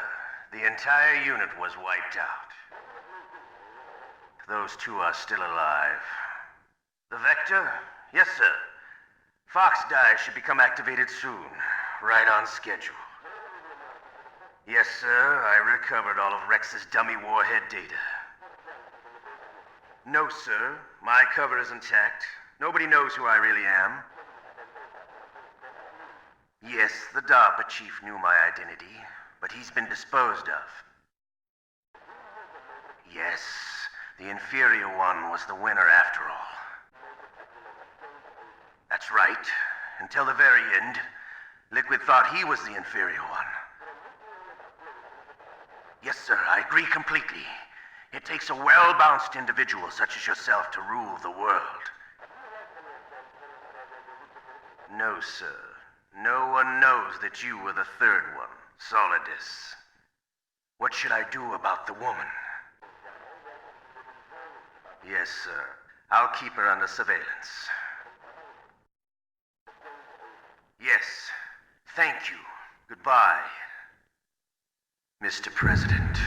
The entire unit was wiped out. Those two are still alive. The Vector? Yes, sir. Fox Die should become activated soon. Right on schedule. Yes, sir. I recovered all of Rex's dummy warhead data. No, sir. My cover is intact. Nobody knows who I really am. Yes, the DARPA chief knew my identity, but he's been disposed of. Yes, the inferior one was the winner after all. That's right. Until the very end, Liquid thought he was the inferior one. Yes, sir, I agree completely. It takes a well-balanced individual such as yourself to rule the world. No, sir. No one knows that you were the third one, Solidus. What should I do about the woman? Yes, sir. I'll keep her under surveillance. Yes. Thank you. Goodbye, Mr. President.